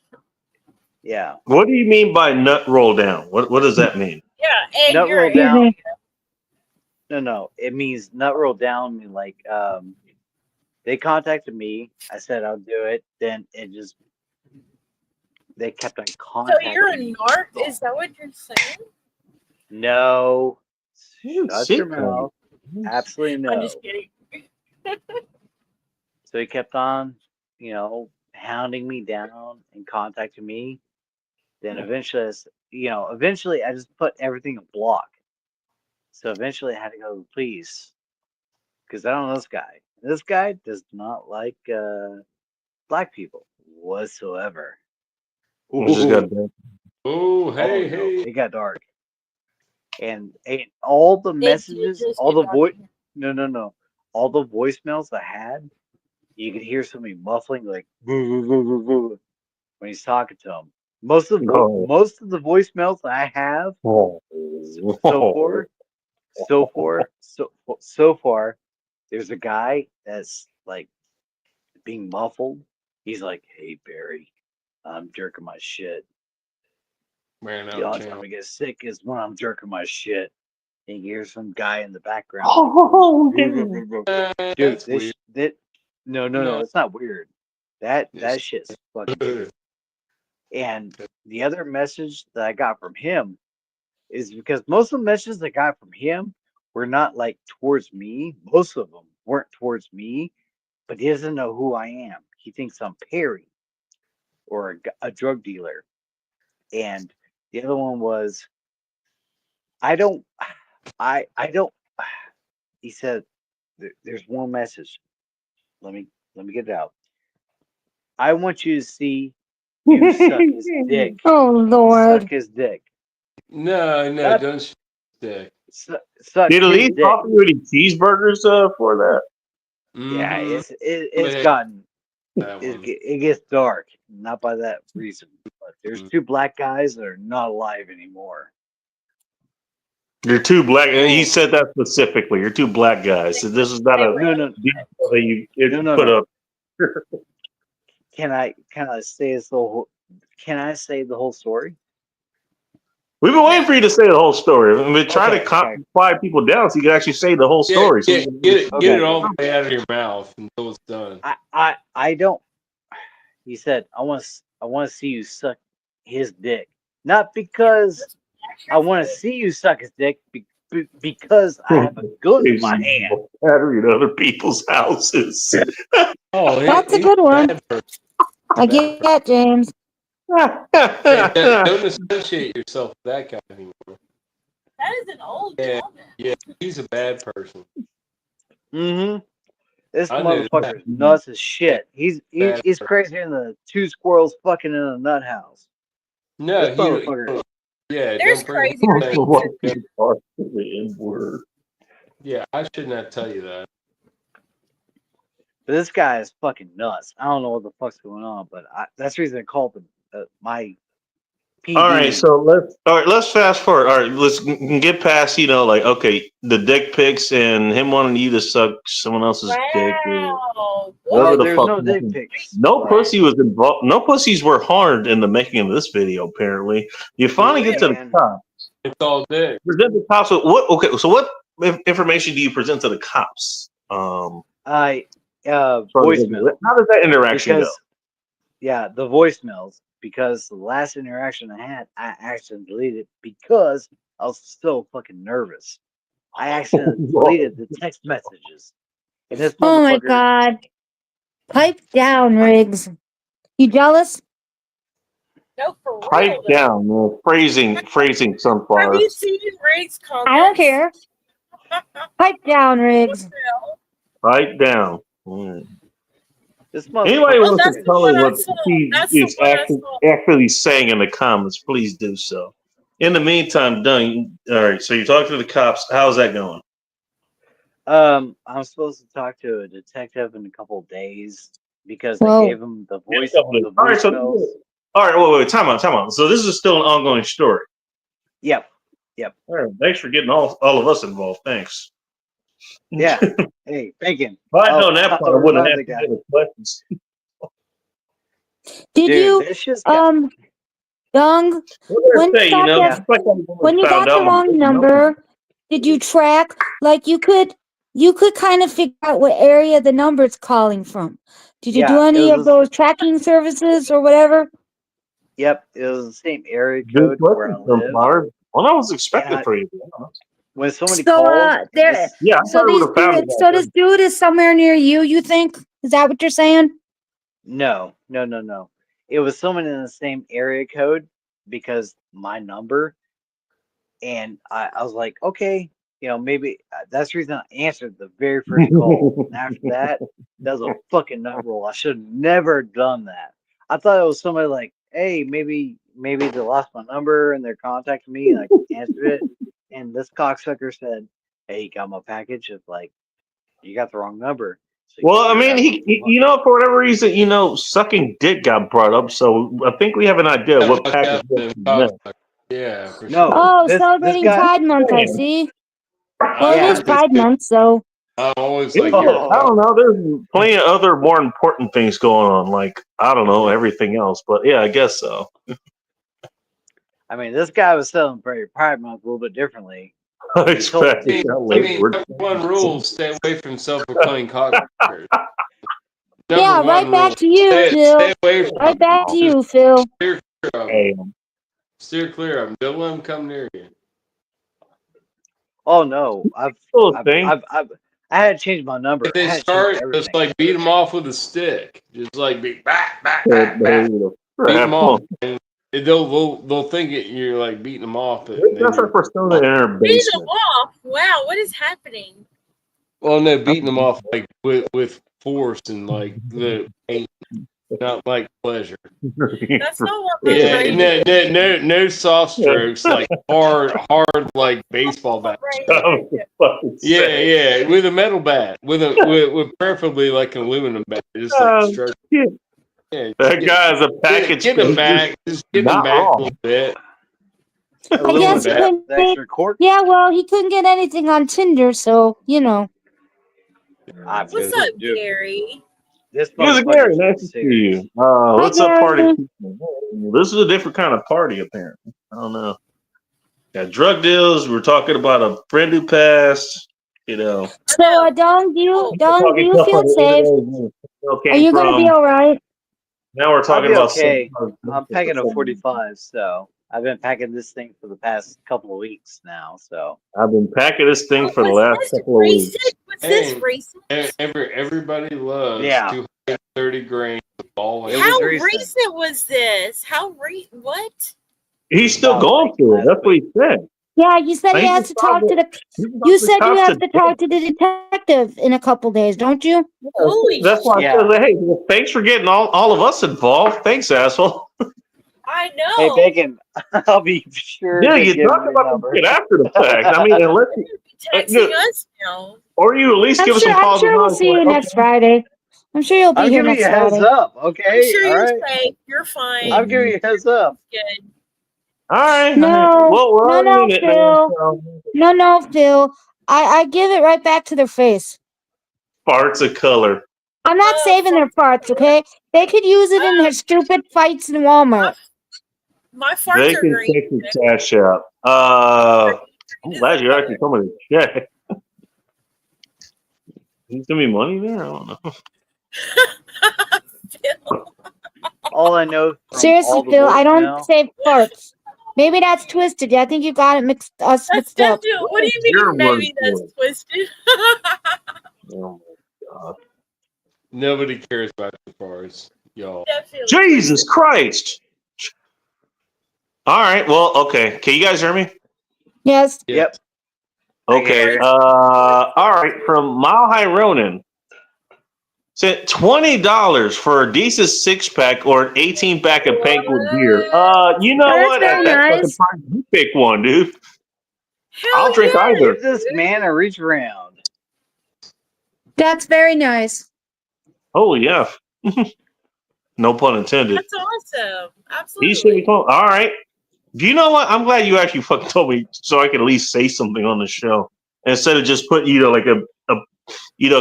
yeah. What do you mean by nut roll down? What does that mean? Yeah, and Nut your roll area. down. No. It means nut roll down. I mean, like, they contacted me. I said I'll do it. Then they kept on So contacting you're a me. narc? Is that what you're saying? No. Dude, Shut sit your down. mouth. Absolutely no. I'm just kidding. So he kept on, hounding me down and contacting me. Then eventually, eventually I just put everything in block. So eventually I had to go to the police because I don't know this guy. This guy does not like black people whatsoever. It just got done. Oh, Oh, hey, no, hey. it got dark. And all the It did messages, just all get the dark voice, in here. no, all the voicemails I had, you could hear somebody muffling like "Boo, boo, boo, boo, boo," when he's talking to him. Most of No. the voicemails I have so far, there's a guy that's like being muffled. He's like, "Hey Barry, I'm jerking my shit. Man, The out only channel. time I get sick is when I'm jerking my shit." And you hear some guy in the background. Dude, That's weird. No, it's not weird. That Yes. shit's fucking weird. And the other message that I got from him is because most of the messages I got from him were not like towards me. Most of them weren't towards me, but he doesn't know who I am. He thinks I'm Perry or a drug dealer. And the other one was, I don't. He said, "There's one message. Let me get it out. I want you to see you suck his dick. Oh, Lord. Suck his dick. No, That- don't stick. Suck Did his Elise dick." offer you any cheeseburgers for that? Yeah, Mhm. it's Yeah, gotten that one. it gets dark. Not by that reason, but there's Mm. 2 black guys that are not alive anymore. You're two black. He Oh. said that specifically. You're two black guys. So this is not They a were No, no, detail that you no, put no. up. Can I say this the whole? Can I say the whole story? We've been waiting for you to say the whole story. I mean, try Okay, to okay, quiet people down so you can actually say the whole Yeah, story. So get, get it, get okay. it all the way out of your mouth until it's done. I don't. He said, I want to see you suck his dick, not because I want to see you suck his dick, because I have a gun in my hand. Battery at other people's houses. Oh, That's a he's good a one. bad person. I get that, James. Hey, don't associate yourself with that guy anymore. That is an old Yeah, woman. yeah, he's a bad person. Mm-hmm. This I knew motherfucker that. is nuts as shit. He's Bad person. crazier than the 2 squirrels fucking in a nut house. No, This motherfucker. yeah, There's don't bring crazier that. things. What you are the N-word. Yeah, I should not tell you that. But this guy is fucking nuts. I don't know what the fuck's going on, but that's the reason I called him my PD. All right, so let's fast forward. All right, let's get past, like, okay, the dick pics and him wanting you to suck someone else's dick. Wow. Whatever the there's fuck. no dick pics. No but- pussy was involved. No pussies were harmed in the making of this video. Apparently, you finally get to the Man. cops. It's all dick. Present the cops with what? Okay, so what information do you present to the cops? Voicemail. How does that interaction Because the voicemails. Because the last interaction I had, I accidentally deleted because I was so fucking nervous. I accidentally deleted the text messages. And this Oh my motherfucker. God. Pipe down, Riggs. You jealous? No, for real. Pipe though. down, man. Phrasing Have sunflower. you seen Riggs' comments? I don't care. Pipe down, Riggs. Pipe down. Mm. This Anybody motherfucker. wants that's to the tell one me I what saw. he That's the is one I saw. actually saying in the comments, please do so. In the meantime, Dunn, all right, so you're talking to the cops. How's that going? I'm supposed to talk to a detective in a couple of days because Whoa. I gave him the All voicemails. right, wait, time out. So this is still an ongoing story. Yep. All right, thanks for getting all of us involved. Thanks. Yeah. Hey, bacon. If I Oh, know that part, I remind wouldn't the have to guy. get the questions. Did Dude, you, this just got, Dung, What did I say, When you got just like when you got the wrong number, did you track, like you could kind of figure out what area the number's calling from? Did you do Yeah, any it of was- those tracking services or whatever? yep, it was the same area Good code where I question, live. Sunflower. Well, I was expecting And I- for you. To be honest. When somebody So, called, there- Yeah, I So thought I these would have found dudes, it. so this dude is somewhere near you think? Is that what you're saying? no. It was someone in the same area code because my number. And I was like, okay, maybe that's the reason I answered the very first call. And after that, that was a fucking nut roll. I should have never done that. I thought it was somebody like, hey, maybe they lost my number and they're contacting me, and I answered it. And this cocksucker said, hey, you got my package? It's like, you got the wrong number. So Well, I you're mean, out. for whatever reason, sucking dick got brought up, so I think we have an idea of what package. Yeah, for No. sure. Oh, this celebrating guy- Pride Month, I see. Well, Yeah, it is this Pride Month, so I always Yeah, like I don't know. There's plenty of other more important things going on, like I don't know everything else. But yeah, I guess so. I mean, this guy was celebrating Pride Month a little bit differently. I expect I it. mean, number one rule: stay away from self-proclaimed cocksuckers. yeah, right back to you, Phil. Stay away from Right back to you, Phil. Steer clear of them. Hey, Steer clear of them. Don't let them come near you. Oh no, I had to chanch my number. If they I had to start, change just everything. like beat them off with a stick. Just like beat them crap. off. And they'll think you're like beating them off. But That's our persona in our Beat them basement. off. Wow, what is happening? well, no, beating them off like with force and like the paint. not like pleasure. That's not what my Yeah, brain no soft strokes, like hard, like baseball bat. Yeah, with a metal bat, with preferably like an aluminum bat, just like stroke. Yeah. Yeah, That guy's a package. get him back, just get him Not back wrong. a little bit. I Aluminum guess he bat, couldn't the get, extra cord. yeah, well, he couldn't get anything on Tinder, so, you know. I What's couldn't up, do it. Gary? This Here's Gary. motherfucker's Nice to see serious. you. What's up, Gary. party? This is a different kind of party, apparently. I don't know. Got drug deals. We're talking about a friend who passed. You know. So, Don, do you feel safe? Are you going to be all right? Now we're I'll talking be about okay. some- I'm packing a 45, so I've been packing this thing for the past couple of weeks now. So I've been packing this thing for the Was last this couple of weeks. recent? Was this Hey, recent? Everybody loves Yeah. 230 grains of ball. It was How recent. recent was this? What? He's still About going like through it. last That's what he said. Yeah, you said Thank you you, have to talk to the. He's about You to said you talk have to talk to the detective in a couple days, don't you? Holy That's why shit. I said, hey, well, thanks for getting all of us involved. Thanks, asshole. I Hey, know. Bacon, I'll be sure Yeah, to you give talk your about number. this shit after the fact. I mean, unless you, Texting us now. or you at least I'm give us sure. some I'm positive sure we'll knowledge, see you like, next okay, Friday. I'm sure you'll be I'm here giving you next a heads Friday. up, I'm okay? sure All you're right. safe. You're fine. I'm giving you a heads up. Good. all right. No, Well, we're already no, in it, man. Phil. So, No, Phil. I give it right back to their face. farts of color. I'm not saving their farts, okay? They could use it in their stupid fights in Walmart. My farts They are can green. take your cash out. I'm glad you actually told me to check. He's gonna be money there. I don't know. Phil. All I know from Seriously, all the Phil, I don't voicemail- save farts. Maybe that's twisted. I think you got it mixed That's up. definitely. What do you Your mean? Maybe word that's for it. twisted. Oh my god. Nobody cares about the farts, y'all. Definitely Jesus Christ. All right. Well, okay. Can you guys hear me? Yes. Yep. I can Okay. hear you. All right. From Mile High Ronin. Sent $20 for a decent 6-pack or an 18-pack of Banquet beer. You know That's what? very At that fucking nice. price, you pick one, dude. Hell I'll drink yeah. either. Give this man a reach around. That's very nice. Oh yeah. No pun intended. That's awesome. He should be Absolutely. called. All right. Do you know what? I'm glad you actually fucking told me so I could at least say something on the show instead of just putting like a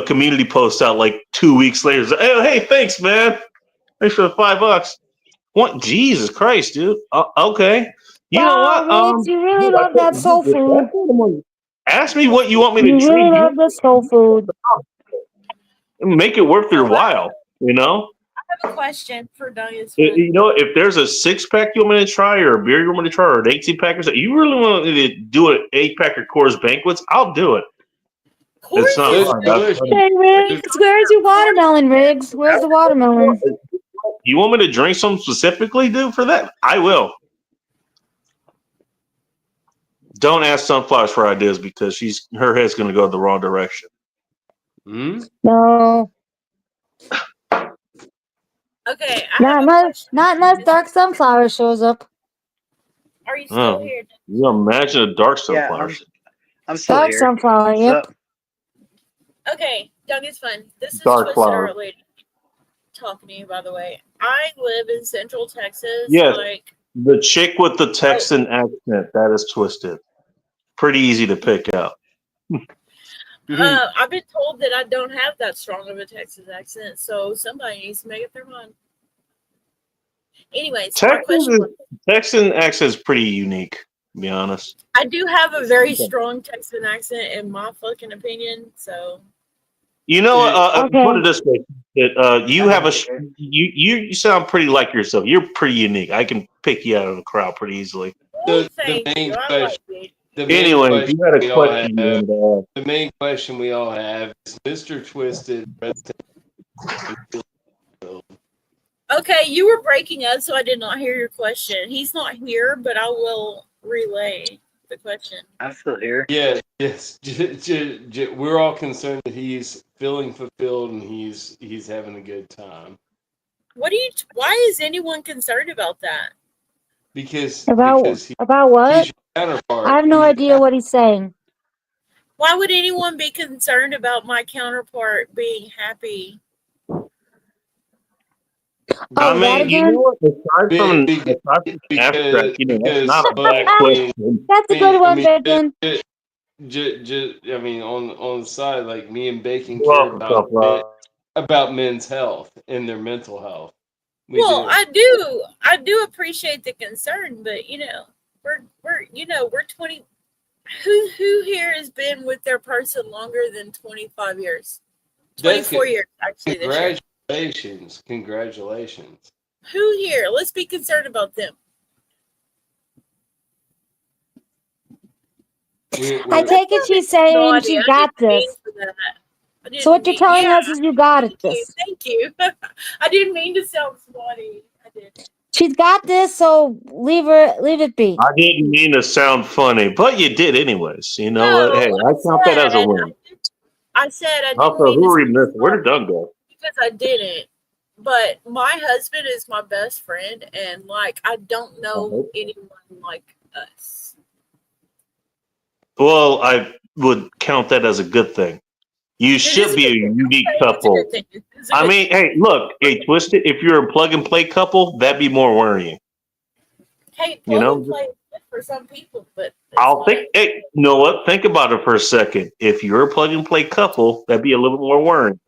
community post out like 2 weeks later. It's like, hey, thanks, man. Thanks for the $5. What? Jesus Christ, dude. Okay. You know what? Wow, Riggs, you really dude, I love that told soul you, food. ask me what you want me to You treat really you. love the soul food. Make it worth your while. You know. I have a question for Douglas. You know, if there's a 6-pack you want me to try, or a beer you want me to try, or an 18-pack, or something, you really want me to do an 8-pack of Coors Banquets, I'll do it. It's not Those hard. are delicious. Hey, Riggs, where's your watermelon, Riggs? Where's the watermelon? You want me to drink some specifically, dude, for that? I will. Don't ask Sunflowers for ideas because her head's going to go the wrong direction. Hmm? No, Okay. I have a not question. unless Dark Sunflower shows up. Are you still Oh. here? You imagine a dark Yeah, Sunflower. I'm still Dark here. Sunflower, What's yep. up? Okay. Douglas fun. This is Dark Twisted Flower. Art Lady talking to you, by the way. I live in Central Texas. Yes. Like, The chick with the Texan accent, that is Twisted. Pretty easy to pick out. I've been told that I don't have that strong of a Texas accent, so somebody needs to make up their mind. Anyways, my question was, Texan accent is pretty unique, to be honest. I do have a very strong Texan accent, in my fucking opinion. So You know, Okay. put it this way: that you have you sound pretty like yourself. You're pretty unique. I can pick you out of the crowd pretty easily. well, The thank main you. I question- like it. The main Anyway, if question you had a we all question, you have- wanted to ask. the main question we all have is Mr. Twisted. Okay, you were breaking up, so I did not hear your question. He's not here, but I will relay the question. I'm still here. Yeah, yes. We're all concerned that he's feeling fulfilled and he's having a good time. Why is anyone concerned about that? because About he, about he's what? your counterpart. I have no He's your idea what he's saying. Why would anyone be concerned about my counterpart being happy? Oh, that you again? know what? Aside from abstract, that's not a bad question. That's a good one, Bacon. I mean, on the side, like me and Bacon You're care welcome, about men's health and their mental health. Well, I do appreciate the concern, but we're 20. Who here has been with their person longer than 25 years? 24 years actually this year. Congratulations. Who here? Let's be concerned about them. I take it she's saying she got this. So what you're telling us is you got it. This. Thank you. I didn't mean to sound snotty. I didn't. She's got this, so leave it be. I didn't mean to sound funny, but you did anyways. You know what? Hey, I count that as a win. I said I didn't Also, mean who to are we sound missing? Where did Doug go? because I didn't. But my husband is my best friend, and I don't know anyone like us. Well, I would count that as a good thing. You should be a unique couple. I mean, hey, look, Twisted, if you're a plug and play couple, that'd be more worrying. Hey, plug and play is good for some people, but hey, you know what? Think about it for a second. If you're a plug and play couple, that'd be a little bit more worrying.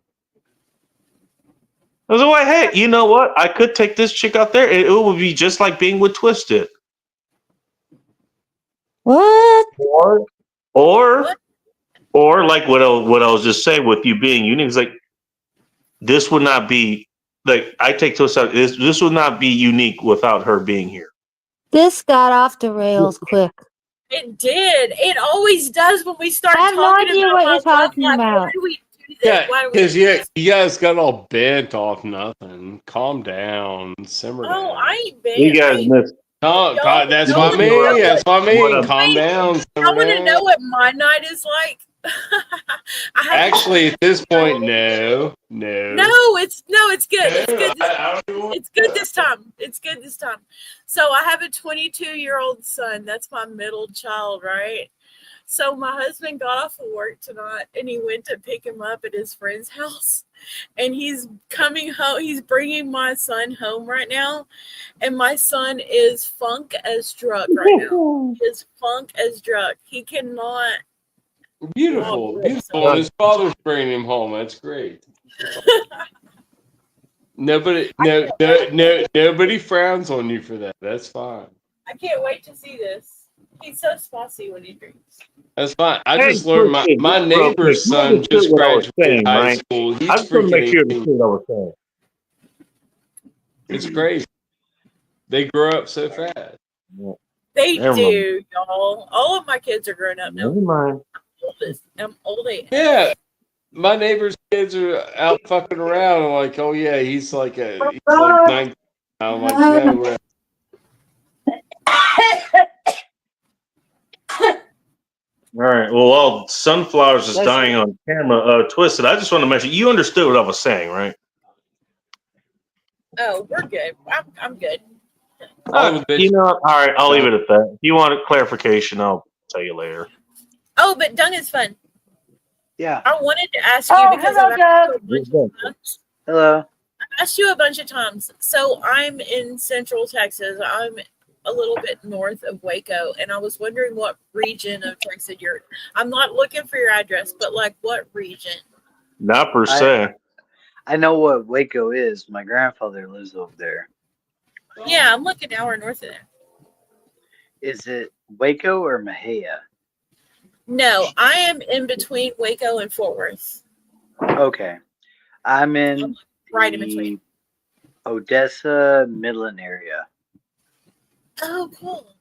I was like, hey, you know what? I could take this chick out there, and it would be just like being with Twisted. What? Or like what I was just saying with you being unique, is like this would not be like I take Twisted out. This would not be unique without her being here. This got off the rails quick. It did. It always does when we start I have no talking idea about what you're talking about. Why do we do this? Yeah, Why do we because do this? you guys got all bent off nothing. Calm down, simmer down. Oh, I ain't been. You guys missed. That's what I mean. That's what I mean. Calm down. I want to know what my night is like. Actually, at this point, no. It's good. It's good this time. It's good this time. So I have a 22-year-old son. That's my middle child, right? So my husband got off of work tonight, and he went to pick him up at his friend's house. And he's coming home. He's bringing my son home right now, and my son is funk as drunk right now. He is funk as drunk. He cannot. Beautiful. His father's bringing him home. That's great. Nobody frowns on you for that. That's fine. I can't wait to see this. He's so spicy when he drinks. That's fine. I just learned my neighbor's son just graduated high school. He's I just want to make sure you freaking understood what I was saying. It's crazy. They grow up so fast. They Never do, y'all. All of my kids are grown up now. Never mind. I'm old. Yeah. My neighbor's kids are out fucking around. I'm like, oh yeah, he's like 19. I'm like, no way. All right. Well, while Sunflowers is dying on camera, Twisted, I just want to mention, you understood what I was saying, right? Oh, we're good. I'm good. You know, all right, I'll leave it at that. If you want a clarification, I'll tell you later. Oh, but Dung is fun. Yeah. I wanted to ask you because hello, Hello. I've asked you a bunch of times. So I'm in Central Texas. I'm a little bit north of Waco, and I was wondering what region of Texas you're. I'm not looking for your address, but what region? Not per se. I know what Waco is. My grandfather lives over there. Yeah, I'm looking an hour north of there. Is it Waco or Mahia? No, I am in between Waco and Fort Worth. Okay. I'm in right in between. Odessa, Midland area. Oh, cool.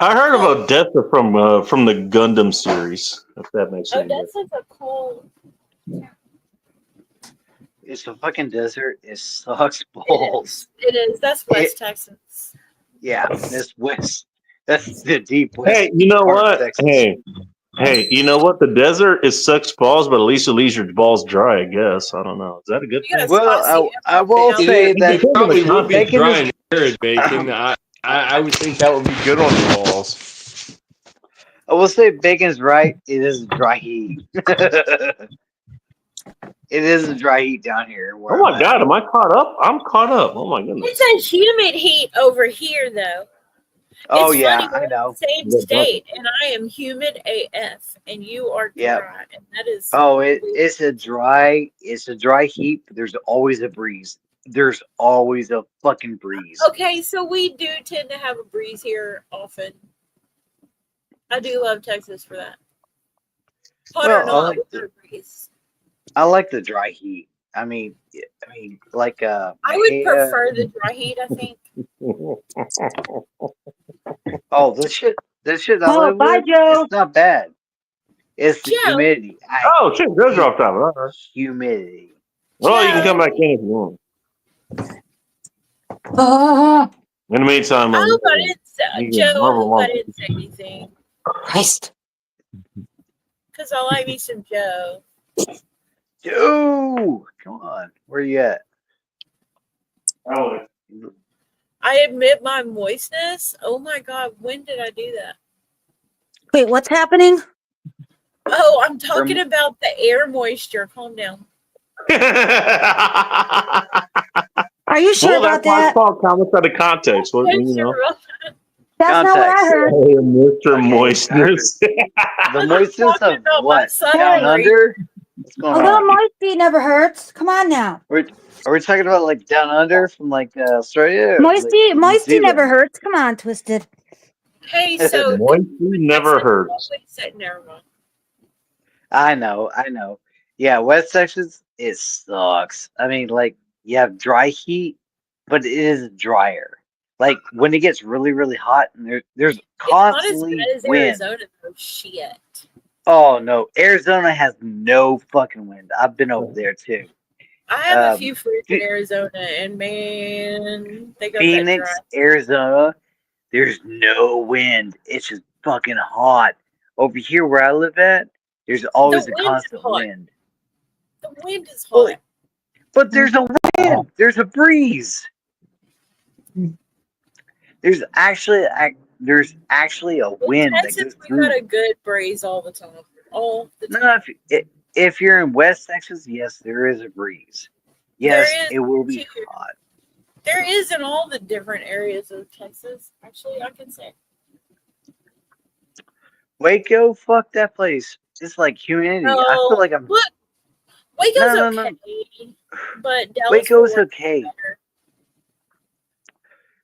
I heard of Odessa from the Gundam series, if that makes sense. Odessa's a cool. It's a fucking desert. It sucks balls. It is. That's West Texas. Yeah, it's west. That's the deep west. Hey, you know what? Hey, Hey, you know what? The desert is sucks balls, but at least it leaves your balls dry. I guess. I don't know. Is that a good You thing? got Well, spicy I will everything. say It that probably would be bacon dry is. and arid bacon. I would think that would be good on the balls. I will say bacon's right. It is dry heat. It is a dry heat down here Oh where I'm my at. God, am I caught up? I'm caught up. Oh my goodness. It's a humid heat over here, though. Oh It's yeah, funny, we're I in the know. same state, and I am humid AF, and you are Yep. dry, and that is Oh, weird. it's a dry heat, but there's always a breeze. There's always a fucking breeze. Okay, so we do tend to have a breeze here often. I do love Texas for that. Hot or Well, not, we got a breeze. I like the dry heat. I mean, like I would prefer the dry heat, I think. Oh, this shit I Oh, live bye, with, Joe. it's not bad. It's the Joe. humidity. Oh shit, Joe dropped out. All right. Humidity. Well, you can Joe. come back in if you want. Oh, In the meantime, I hope I you didn't can Joe, I marvel hope I on. didn't say anything. Christ. Because I like me some Joe. Dude, come on. Where you at? Oh, I admit my moistness. Oh my God, when did I do that? Wait, what's happening? Oh, I'm talking about the air moisture. Calm down. Are you sure well, about that's why that? it's called comments out of context. What you know? That's not what I heard. Hey, Mr. Okay, Moistness. The moistness talking of about my what? sun Down memory. under? What's A going little on? moisty never hurts. Come on now. Are we talking about like down under from like Australia? Or, Moisty, like, New moisty never Zealand? hurts. Come on, Twisted. Hey, so Moisty never hurts. never mind. I know. Yeah, West Texas, it sucks. I mean, like, you have dry heat, but it is drier. Like, when it gets really, really hot and there's It's not as constantly bad as wind. Arizona, though. Shit. Oh, no. Arizona has no fucking wind. I've been over there, too. I have a few friends in Arizona, and man, they got that Phoenix, dry. Arizona, there's no wind. It's just fucking hot. Over here where I live at, there's always a wind is constant hot. wind. The wind is Well, hot. but there's a wind. There's a breeze. There's actually a wind that Texas, goes we through. got a good breeze all the time. All the time. No, if you're in West Texas, yes, there is a breeze. Yes, There is it will be too. hot. There is in all the different areas of Texas. Actually, I can say. Waco, fuck that place. It's like humanity. I feel No, like I'm. look, Waco's No. okay, but Dallas Waco's Fort Worth okay. is better.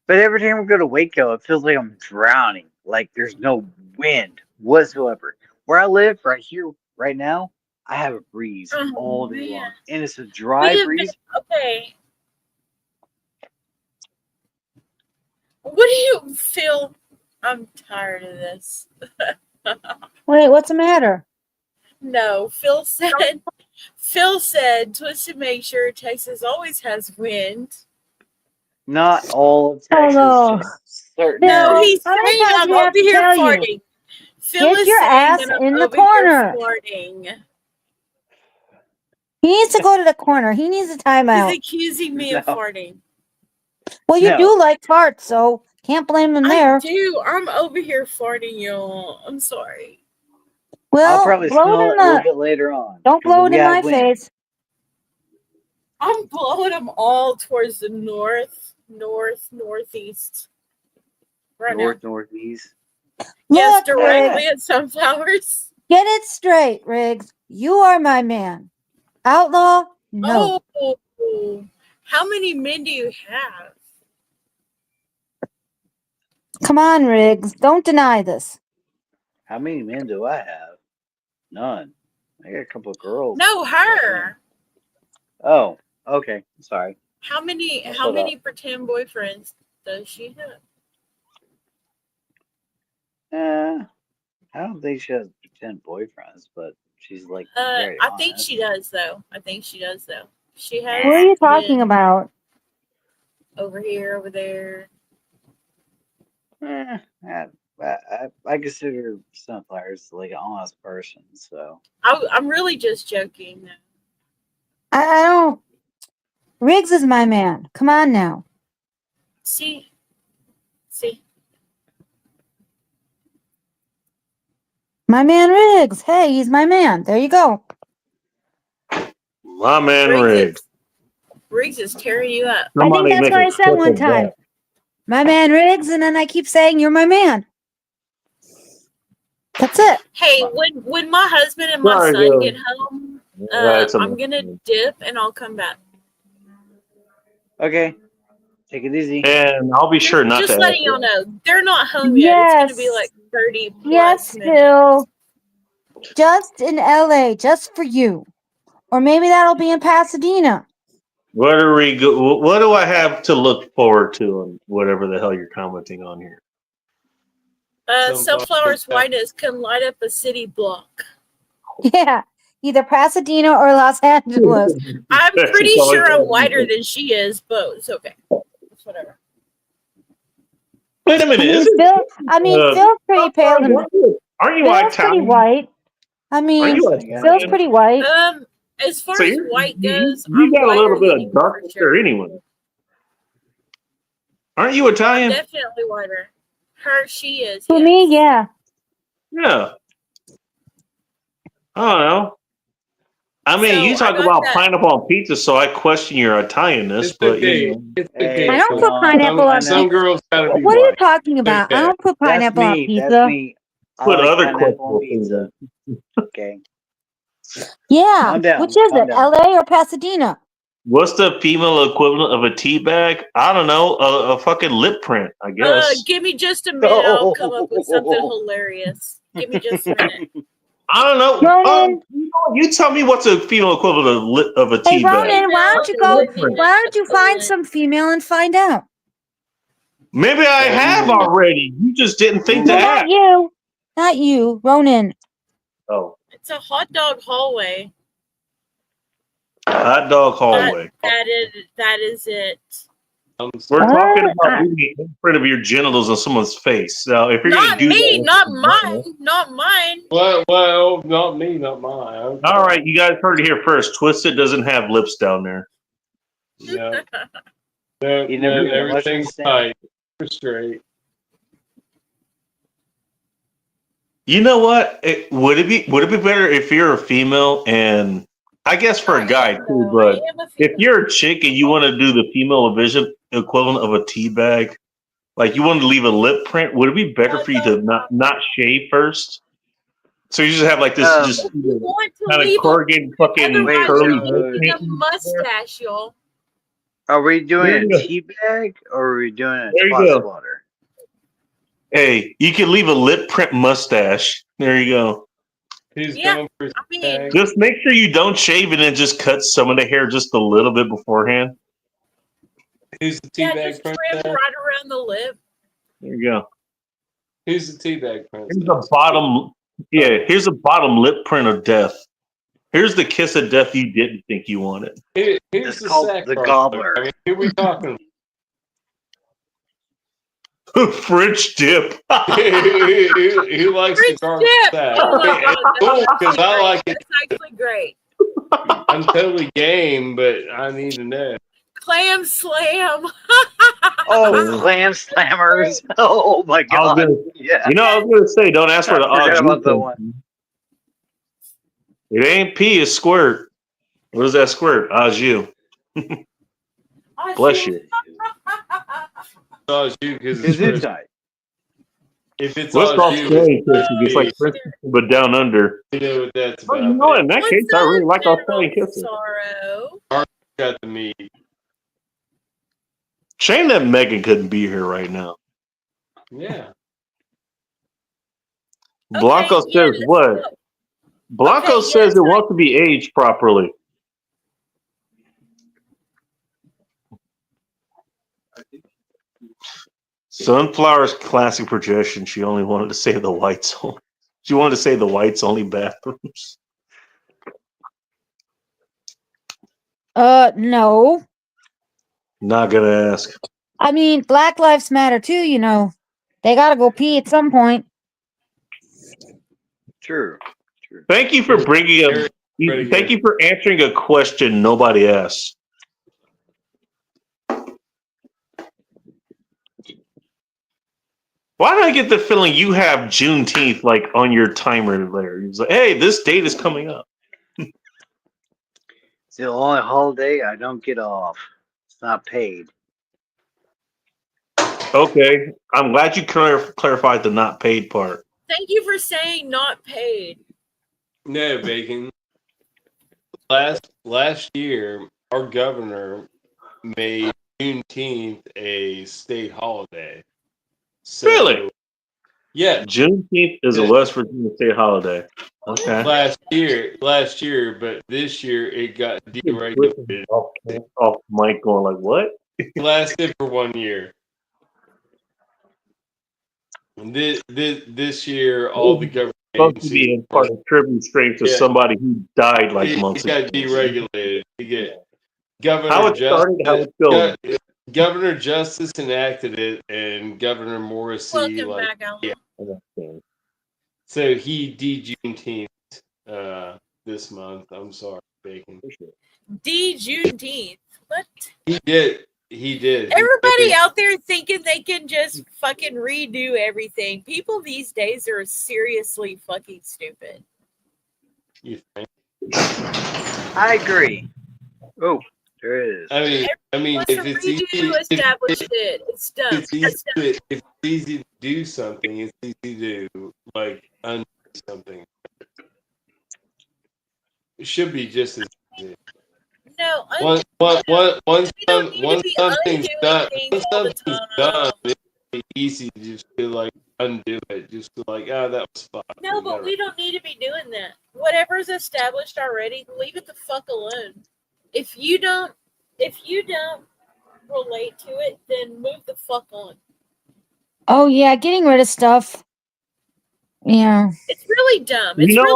But every time we go to Waco, it feels like I'm drowning. Like there's no wind whatsoever. Where I live, right here, right now, I have a breeze Oh, all day man. long, and it's a dry We have breeze. okay. What do you feel? I'm tired of this. Wait, what's the matter? No, Phil said Twisted make sure Texas always has wind. Not all of Texas, Hello. just certain No, areas. he's How many saying times I'm do we have over to here tell you? farting. Phil Get is your saying ass that I'm in the over corner. here farting. He needs to go to the corner. He needs a He's timeout. accusing me of No. farting. Well, you No. do like farts, so can't blame him I there. do. I'm over here farting, y'all. I'm sorry. Well, I'll probably blow smell it it in a little the. bit later on. Don't 'cause blow it we in have my wind. face. I'm blowing them all towards the northeast. Right now. Northeast. Yes, Look, directly Riggs, at Sunflowers. get it straight, Riggs. You are my man. Outlaw, no. Oh, how many men do you have? Come on, Riggs. Don't deny this. How many men do I have? None. I got a couple of girls. No, her. Oh, okay. Sorry. How many Shut pretend boyfriends does she have? I don't think she has pretend boyfriends, but she's like very I think honest. she does though. She has What are you talking men about? over here, over there. I I consider Sunflowers like an honest person, so I'm really just joking. I don't. Riggs is my man. Come on now. See, My man Riggs. Hey, he's my man. There you go. My man Rig. Riggs is tearing you up. I think that's what I said one time. My man Riggs, and then I keep saying you're my man. That's it. Hey, when my husband and my Sorry, son Joe. get home, That's I'm gonna dip and I'll come back. okay. Take it easy. And I'll be sure not Just to. letting y'all know, they're not home yet. It's gonna be Yes. like 30 plus Yes, minutes. Phil. Just in LA, just for you. Or maybe that'll be in Pasadena. What are we? What do I have to look forward to on whatever the hell you're commenting on here? Sunflower's whiteness can light up a city block. Yeah. Either Pasadena or Los Angeles. I'm That's pretty all sure I I'm can whiter think. than she is, but it's okay. It's whatever. Wait a minute. Isn't Phil's pretty pale. And aren't you Phil's pretty Italian? white. I Are mean, you Phil's Italian? pretty white. As far So as you're- white you goes, I'm got a little whiter bit than of you dark for hair sure. anyway. Aren't you I'm Italian? definitely whiter. She is. To yes. me, yeah. Yeah. I don't know. I mean, So, you talk I got about that. pineapple on pizza, so I question your Italianness. It's But okay. you know, It's Hey, okay. I don't come put on. pineapple I on know. Some girls gotta be What are you white. talking about? I Okay. don't put That's pineapple on me. pizza. That's me. I put like other pineapple on questionable things pizza. in. Okay. Yeah. Calm down. Which is Calm it? down. LA or Pasadena? What's the female equivalent of a tea bag? I don't know. A fucking lip print, I guess. Give me just a minute. I'll come up with something hilarious. Give me just a minute. I don't know. Ronan. You tell me what's a female equivalent of a Hey, tea bag. Ronan, why don't you go? Lip print. Why don't you find some female and find out? Maybe I have already. You just didn't think to No, not ask. you. Not you, Ronan. Oh, It's a hot dog hallway. hot dog hallway. That is it. We're talking about What? leaving an imprint of your genitals on someone's face. Now, if you're Not gonna do me, that, not mine, not mine. Well, not me, not mine. Okay. all right, you guys heard it here first. Twisted doesn't have lips down there. No. No, You never no, knew. Much everything's understand. tight. We're straight. You know what? Would it be better if you're a female and I guess for a guy too, but if you're a chick and you want to do the female vision equivalent of a tea bag, like you want to leave a lip print, would it be better for you to not shave first? So you just have like this just you want to kind of leave corrugated fucking otherwise curly you're hair leaving a paint. mustache, y'all. Are we doing There a you go. tea bag or are we doing a There you spot go. swatter? Hey, you can leave a lip print mustache. There you go. Who's Yeah, going for I mean, tag? Just make sure you don't shave and then just cut some of the hair just a little bit beforehand. Who's the yeah, teabag just trim princess? right around the lip. There you go. Who's the teabag Here's princess? the bottom. Yeah, here's a bottom lip print of death. Here's the kiss of death you didn't think you wanted. Here's It's the called sack the part. gobbler. I mean, who we talking? French dip. Who likes the French garbage dip. sack? Oh my God, It's cool because I great. like it. That's actually great. I'm totally game, but I need to know. Clam slam. Oh, clam slammers. Oh my I was god. gonna, Yeah. you know, I was gonna say, don't ask for the I forgot odds. about that one. It ain't pee, it's squirt. What is that squirt? Au Bless you. It's you because Is it's it French. tight? If it's What's all you, Australian kissing? It's like French kissing, but down under. you know what that's Oh, about. you know, in that What's case, I really up, like General Australian kissing. Sorrow? Got the meat. Shame that Megan couldn't be here right now. Yeah. Blanco Okay, yeah, says let's what? go. Blanco Okay, says yes, it wants to be aged properly. Sunflower's classic projection. She only wanted to say the whites. She wanted to say the whites only bathrooms. No. Not gonna ask. I mean, Black Lives Matter too, you know. They gotta go pee at some point. True. True. Thank you for bringing up. Pretty Thank good. you for answering a question nobody asked. Why do I get the feeling you have Juneteenth like on your timer there? It's like, hey, this date is coming up. It's the only holiday I don't get off. It's not paid. Okay, I'm glad you clarified the not paid part. Thank you for saying not paid. No, Bacon. Last year, our governor made Juneteenth a state holiday. So, Really? Yeah, Juneteenth is a West Virginia state holiday. Okay. last year, but this year it got deregulated. Off mic going like, what? It lasted for 1 year. And this year, all the government Supposed to be in part of tribute straight to Yeah. somebody who died like it months got ago. deregulated. You get How it started, how it's going. Governor Justice enacted it, and Governor Morrissey Welcome like back, Alan. yeah. So he de-Juneteenth this month. I'm sorry, Bacon. Juneteenth. What? He did. He did. Everybody out there thinking they can just fucking redo everything. People these days are seriously fucking stupid. You think? I agree. Oh, there it is. I mean, Wants if to it's redo easy, established it. It's done. if It's done. it's easy to do something, it's easy to like undo something. It should be just as easy. No, Once don't need to be something's undoing done, things once all the something's time. done, it's easy to just be like undo it. Just be like, oh, that was fine. No, but we don't need to be doing that. Whatever's established already, leave it the fuck alone. If you don't relate to it, then move the fuck on. Oh yeah, getting rid of stuff. Yeah. It's really dumb. You It's know really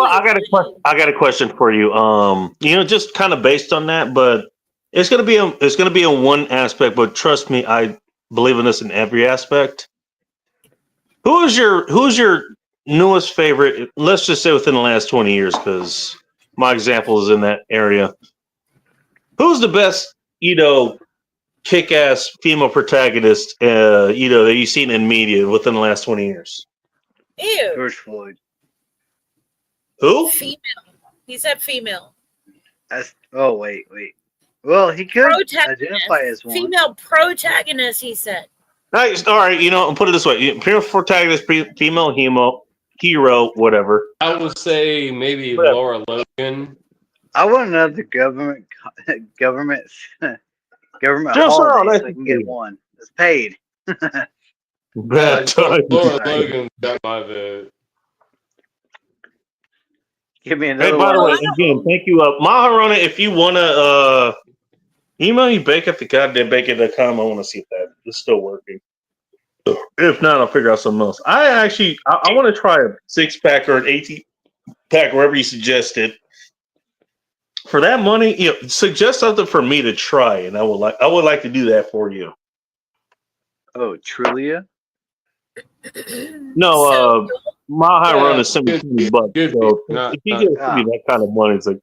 what? I got a question for you. Just kind of based on that, but it's gonna be in one aspect. But trust me, I believe in this in every aspect. Who's your newest favorite? Let's just say within the last 20 years, because my example is in that area. Who's the best, kick-ass female protagonist, that you've seen in media within the last 20 years? Ew. George Floyd. Who? Female. He said female. Oh, wait. Well, he could Protagonist. identify as one. Female protagonist, he said. Nice. All right, I'll put it this way: female protagonist, female hero, whatever. I would say maybe Whatever. Laura Logan. I want another government Just holiday so so I can get one. It's paid. Bad time. Laura Logan's got my vote. Give me Hey, another by the one. way, again, thank you, Maharona. If you wanna email me back at the goddamn.bacon.com, I want to see if that is still working. If not, I'll figure out something else. I want to try a 6-pack or an 18-pack, wherever you suggested. For that money, suggest something for me to try, and I would like to do that for you. Oh, Trulia? No, Maharona Yeah, sent me good, $20. good, So not- if you give me that kind of money, it's like,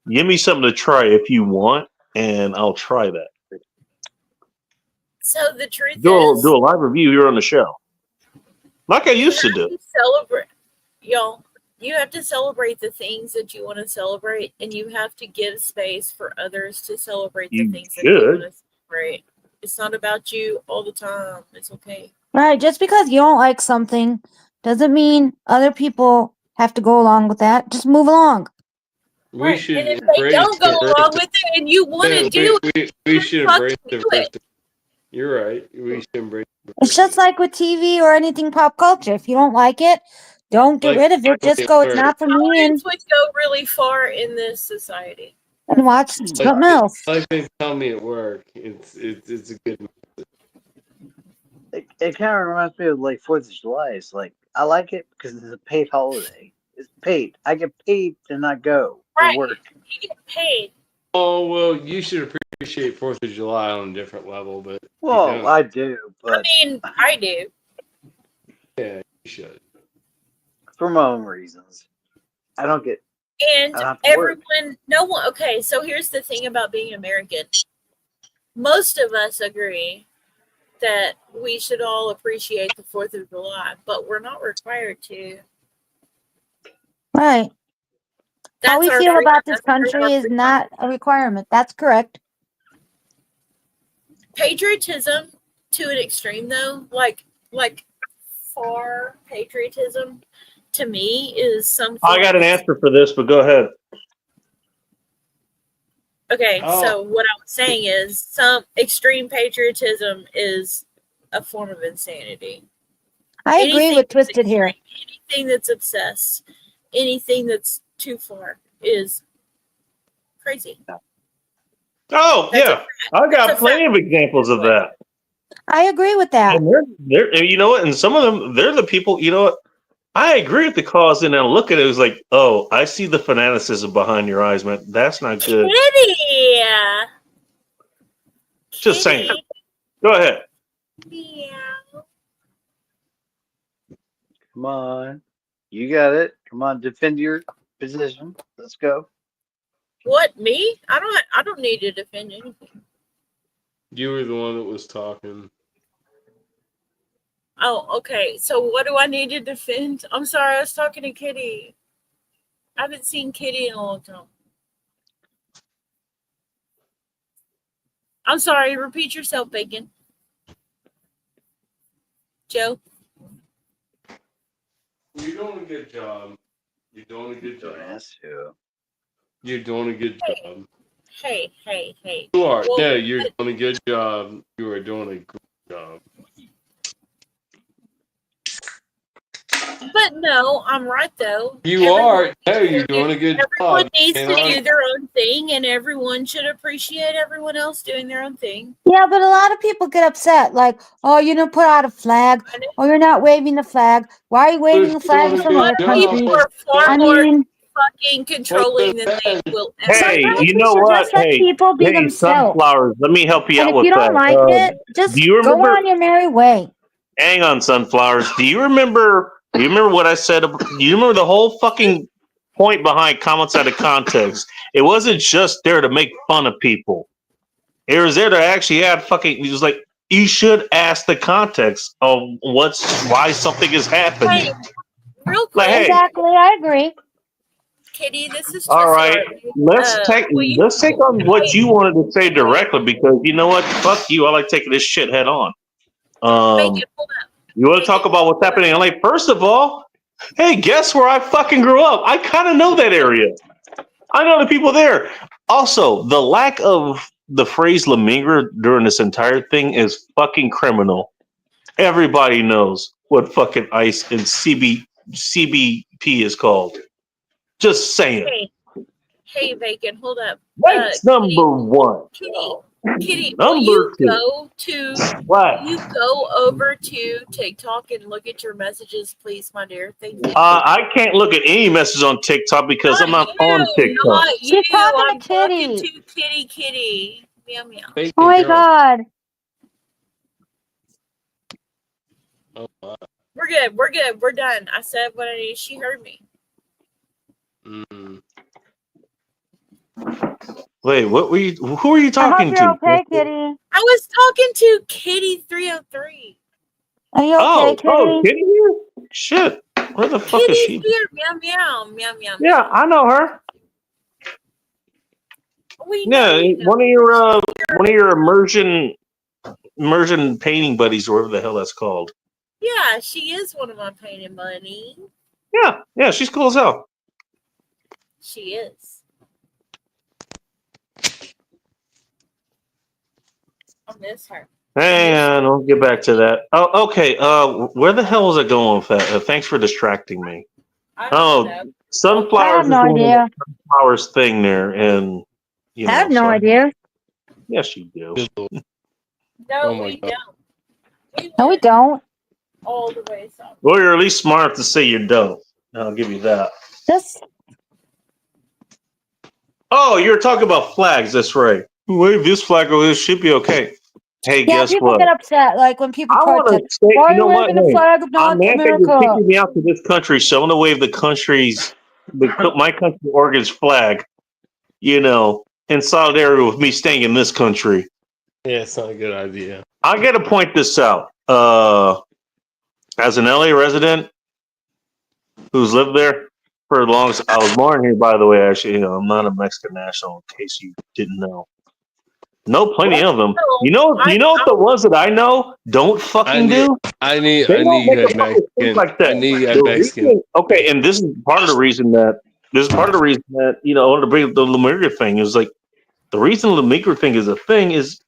give me something to try if you want, and I'll try that. So the truth Do is, a live review here on the show, like I used to you do. have to celebrate, y'all. You have to celebrate the things that you want to celebrate, and you have to give space for others to celebrate the You things that they should. want to celebrate. It's not about you all the time. It's okay. Right. Just because you don't like something doesn't mean other people have to go along with that. Just move along. We Right. should And if they embrace don't go along diversity. with it, and you want to Yeah, do it, we should fucking embrace do it. diversity. You're right. We should embrace It's just like with TV or anything pop culture. If you don't like it, don't get Like- rid of it. Just go, it's not for me, and tolerance would go really far in this society. watch something else. Like they tell me at work, it's a good. It kind of reminds me of like 4th of July. It's like, I like it because it's a paid holiday. It's paid. I get paid to not go to Right. work. You get paid. Oh well, you should appreciate 4th of July on a different level, but you Well, don't. I do, I but mean, I do. Yeah, you should. For my own reasons. I don't get. And I don't have to work. everyone, no one, okay, so here's the thing about being American. Most of us agree that we should all appreciate the 4th of July, but we're not required to. Right. How we our feel freedom. about this That's our country is freedom. not a requirement. That's correct. Patriotism to an extreme, though, like far patriotism, to me is something. I got an answer for this, but go ahead. Okay, Oh. so what I was saying is some extreme patriotism is a form of insanity. I agree Anything with that's Twisted here. extreme, anything that's obsessed, anything that's too far is crazy. Oh, That's yeah. I got That's a plenty of examples of that. I agree with that. And they're, you know what? And some of them, they're the people, you know what? I agree with the cause, and I look at it, it was like, oh, I see the fanaticism behind your eyes, man. That's not good. Kitty! Just saying. Kitty. Go ahead. Meow. Come on. You got it. Come on, defend your position. Let's go. What, me? I don't need to defend anything. You were the one that was talking. Oh, okay. So what do I need to defend? I'm sorry, I was talking to Kitty. I haven't seen Kitty in a long time. I'm sorry, repeat yourself, Bacon. Joe? You're doing a good job. You're doing a good job. Yes, yeah. You're doing a good job. Hey. You are. Well, No, you're doing a good job. You are doing a great job. But no, I'm right though. You are. No, you're doing a good Everyone job. needs And to I- do their own thing, and everyone should appreciate everyone else doing their own thing. Yeah, but a lot of people get upset, like, oh, you didn't put out a flag, I know. or you're not waving the flag. Why are you waving the flag in some other But people countries? are far I more mean, fucking controlling than they will ever. Hey, sometimes you we know should what? just let Hey, people be themselves. Sunflowers, let me help you And out if with you don't that. like it, just do you go remember- on your merry way. Hang on, Sunflowers. Do you remember what I said? Do you remember the whole fucking point behind comments out of context? It wasn't just there to make fun of people. It was there to actually add fucking. It was like you should ask the context of why something is happening. Hey, real quick, Like, hey, Exactly, I agree. Kitty, this is all Twisted right, Art. let's take on what you wanted to say directly, because you know what? Fuck you. I like taking this shit head on. Bacon, hold up. You want to talk about what's happening in LA? First of all, hey, guess where I fucking grew up? I kind of know that area. I know the people there. Also, the lack of the phrase "La Migra" during this entire thing is fucking criminal. Everybody knows what fucking ICE and CBP is called. Just saying. Hey, Bacon, hold up. That's number one. Kitty, will Number you two. will you go over to TikTok and look at your messages, please, my dear? Thank you. I can't look at any messages on TikTok because I'm not on TikTok. Not you. She's talking I'm to talking Kitty. to Kitty. Meow meow. Bacon Oh my girl. God. Oh, wow. We're good. We're done. I said what I needed. She heard me. Mm. Wait, what were you? Who are you I talking hope you're to? okay, Kitty. I was talking to Kitty 303. Are you Oh, okay, Kitty? Kitty here? Shit, where the fuck is Kitty's she? here. Meow meow. Meow meow. Yeah, I know her. We know Yeah, you know. one of your immersion painting buddies, or whatever the hell that's called. Yeah, she is one of my painting money. Yeah, she's cool as hell. She is. I miss her. Hang on, we'll get back to that. Oh, okay. Where the hell was I going with that? Thanks for distracting me. I Oh, don't know. Sunflowers I have is no doing idea. the Sunflowers thing there, and you I have know, no so- idea. Yes, you do. Good Lord. No, Oh my we God. don't. No, we went don't. all the way south. Well, you're at least smart enough to say you don't. I'll give you that. Just Oh, you're talking about flags. That's right. Wave this flag over. This should be okay. Hey, Yeah, guess people what? get upset like when people I want protest. to say, Why you are know you what? waving the Hey, flag of I'm North mad that you're America? kicking me out to this country, so I'm gonna wave the country's, my country, Oregon's flag, you know, in solidarity with me staying in this country. Yeah, it's not a good idea. I got to point this out. As an LA resident who's lived there for as long as I was born here, by the way, actually, you know, I'm not a Mexican national, in case you didn't know. Know plenty of them. You know what the ones that I know don't fucking do? I need They don't you make a guys fucking Mexican. think like that. I need you guys The Mexican. reason, okay, and this is part of the reason that you know I want to bring up the Lemire thing is like the reason the Lemire thing is a thing is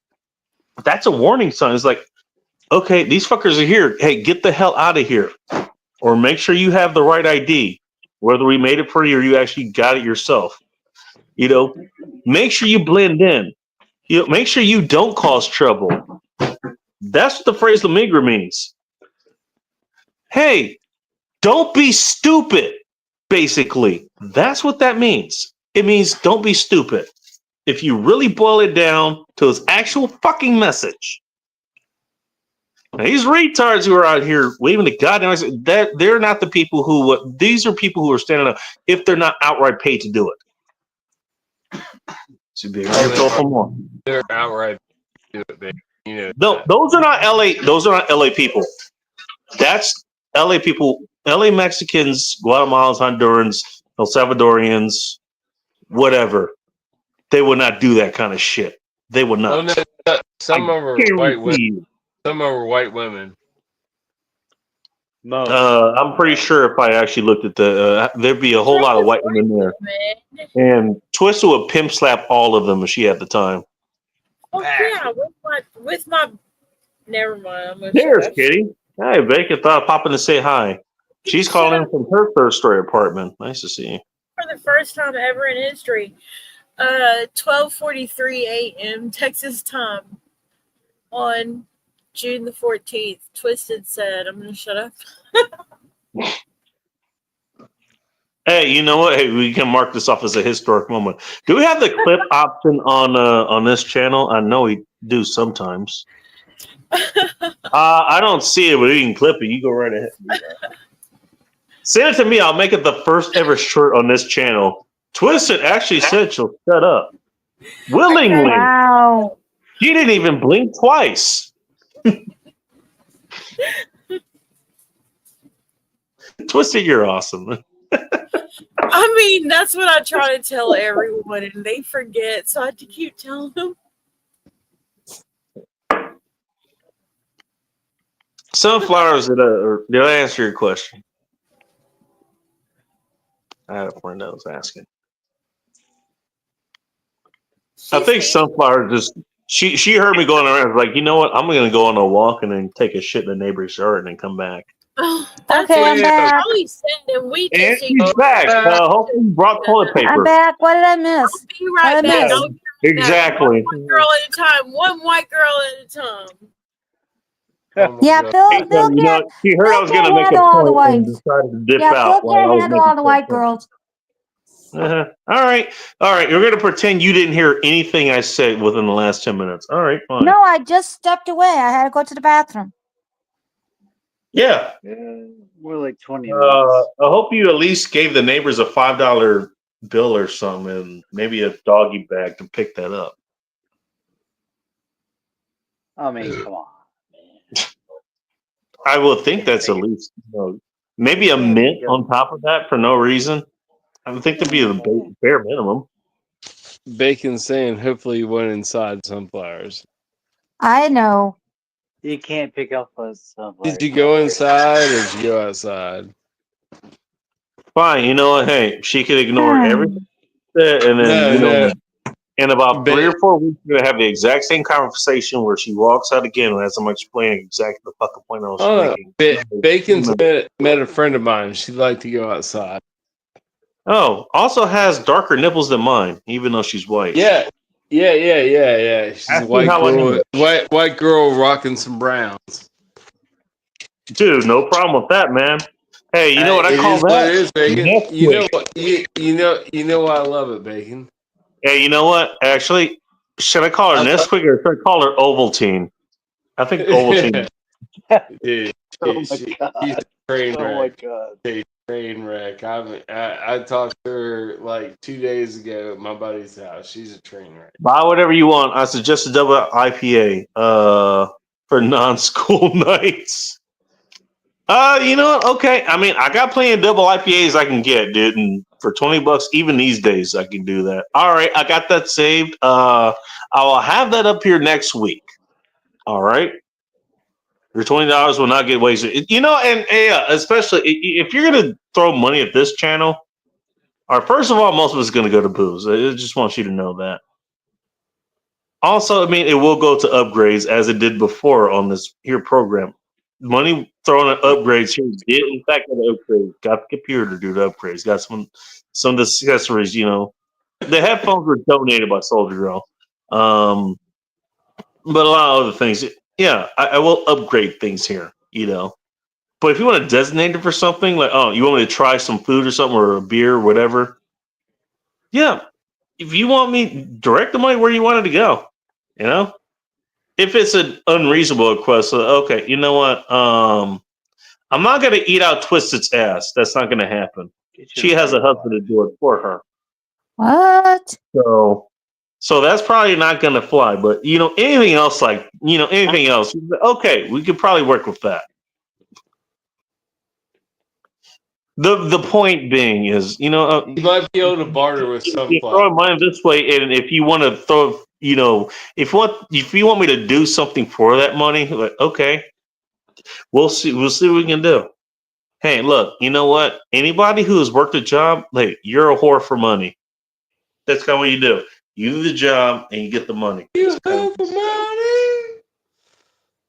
that's a warning sign. It's like, okay, these fuckers are here. Hey, get the hell out of here, or make sure you have the right ID, whether we made it for you or you actually got it yourself. You know, make sure you blend in. You know, make sure you don't cause trouble. That's what the phrase Lemire means. Hey, don't be stupid. Basically, that's what that means. It means don't be stupid. If you really boil it down to its actual fucking message. Now, these retards who are out here waving the goddamn, they're not the people who. These are people who are standing up if they're not outright paid to do it. So be careful for more. They're outright do it, baby. You know. No, those are not LA. Those are not LA people. That's LA people. LA Mexicans, Guatemalans, Hondurans, El Salvadorians, whatever. They would not do that kind of shit. They would not. Oh, no, some of them are white women. You. Some of them are white women. Most. I'm pretty sure if I actually looked at there'd be a whole lot of white women there. And Twista would pimp slap all of them if she had the time. Oh yeah, with my. Never mind. I'm gonna There's shut up. Kitty. Hey, Bacon thought of popping to say hi. She's calling in from her third story apartment. Nice to see you. For the first time ever in history, 12:43 a.m. Texas time on June the 14th. Twisted said, "I'm gonna shut up." Hey, you know what? Hey, we can mark this off as a historic moment. Do we have the clip option on this channel? I know we do sometimes. I don't see it, but you can clip it. You go right ahead. Send it to me. I'll make it the first ever shirt on this channel. Twisted actually said she'll shut up. Willingly. Wow. She didn't even blink twice. Twisted, you're awesome. I mean, that's what I try to tell everyone, and they forget, so I have to keep telling them. Sunflowers, did I answer your question? I had a friend that was asking. I think Sunflower just she heard me going around like, you know what? I'm gonna go on a walk and then take a shit in the neighbor's yard and then come back. Oh, that's Okay, what I'm back. Charlie said, and we And just she's back. Hopefully you brought toilet I'm paper. back. What did I miss? I'll be right What did I back. miss? I'll be Exactly. one girl at a time. One white girl at a time. Oh my Yeah, God. Phil, You Phil know, can't, she heard I was gonna make a handle all the point and whites. decided to dip Yeah, out. Phil while I can't was handle making all the that white point. girls. All right. You're gonna pretend you didn't hear anything I said within the last 10 minutes. All right, fine. No, I just stepped away. I had to go to the bathroom. Yeah. More like 20 I minutes. hope you at least gave the neighbors a $5 bill or something, and maybe a doggy bag to pick that up. I mean, come on. I will think that's at least, maybe a mint on top of that for no reason. I would think that'd be the bare minimum. Bacon saying, hopefully you went inside Sunflowers. I know. You can't pick up those. Did you go inside or did you go outside? Fine, you know what? Hey, she could ignore everything, and then No. in about 3 or 4 weeks, we're gonna have the exact same conversation where she walks out again as I'm explaining exactly the fucking point I was making. Bacon's met a friend of mine. She'd like to go outside. Oh, also has darker nipples than mine, even though she's white. Yeah. She's Ask a me white how I know girl. White girl rocking some browns. Dude, no problem with that, man. Hey, you know what I It call is that? what it is, Bacon. Netflix. You know what? You know why I love it, Bacon. Hey, you know what? Actually, should I call her Nesquik or should I call her Ovaltine? I think Ovaltine. Dude, Oh my she's god. a train Oh my wreck. god. A train wreck. I talked to her like 2 days ago at my buddy's house. She's a train wreck. Buy whatever you want. I suggest a double IPA for non-school nights. You know what? Okay. I mean, I got plenty of double IPAs I can get, dude, and for $20, even these days, I can do that. All right, I got that saved. I will have that up here next week. All right. Your $20 will not get wasted. You know, and yeah, especially if you're gonna throw money at this channel. All right, first of all, most of it's gonna go to booze. I just want you to know that. Also, I mean, it will go to upgrades as it did before on this here program. Money thrown at upgrades here did in fact get upgrades. Got the computer to do the upgrades. Got some of the accessories. You know, the headphones were donated by Soldier Girl. But a lot of other things. Yeah, I will upgrade things here. You know, but if you want to designate it for something, like, oh, you want me to try some food or something, or a beer or whatever, yeah. If you want me, direct the money where you want it to go. You know? If it's an unreasonable request, okay, you know what? I'm not going to eat out Twisted's ass. That's not going to happen. She has a husband to do it for her. What? So that's probably not going to fly. But, you know, anything else, like, you know, anything else, okay, we could probably work with that. The point being is, you know, You might be able to barter with you some throw money this way, and if you want to throw, you know, if you want me to do something for that money, like, okay, we'll see what we can do. Hey, look, you know what? Anybody who has worked a job, like, you're a whore for money. That's kind of what you do. You do the job and you get the money. You have the money.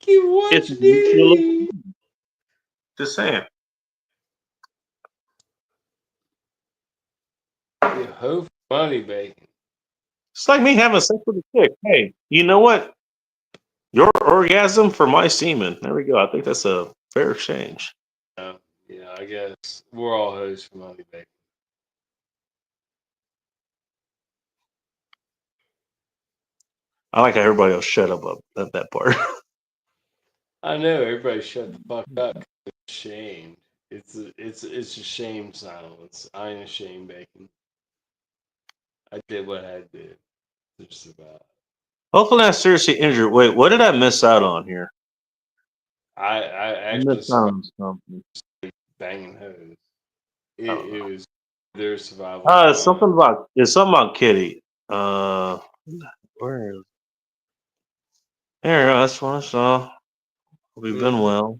Keep It's watching it. just saying. You hope for money, bacon. It's like me having sex with a chick. Hey, you know what? Your orgasm for my semen. There we go. I think that's a fair exchange. Yeah, I guess we're all hoes for money, bacon. I like how everybody else shut up at that part. I know everybody shut the fuck up. 'Cause they're ashamed. It's a shame silence. I ain't ashamed, bacon. I did what I did. Just about. Hopefully not seriously injured. Wait, what did I miss out on here? I actually missed out on something. banging hoes. It was their survival. It's something about Kitty. Where is? There, that's what I saw. We've been well.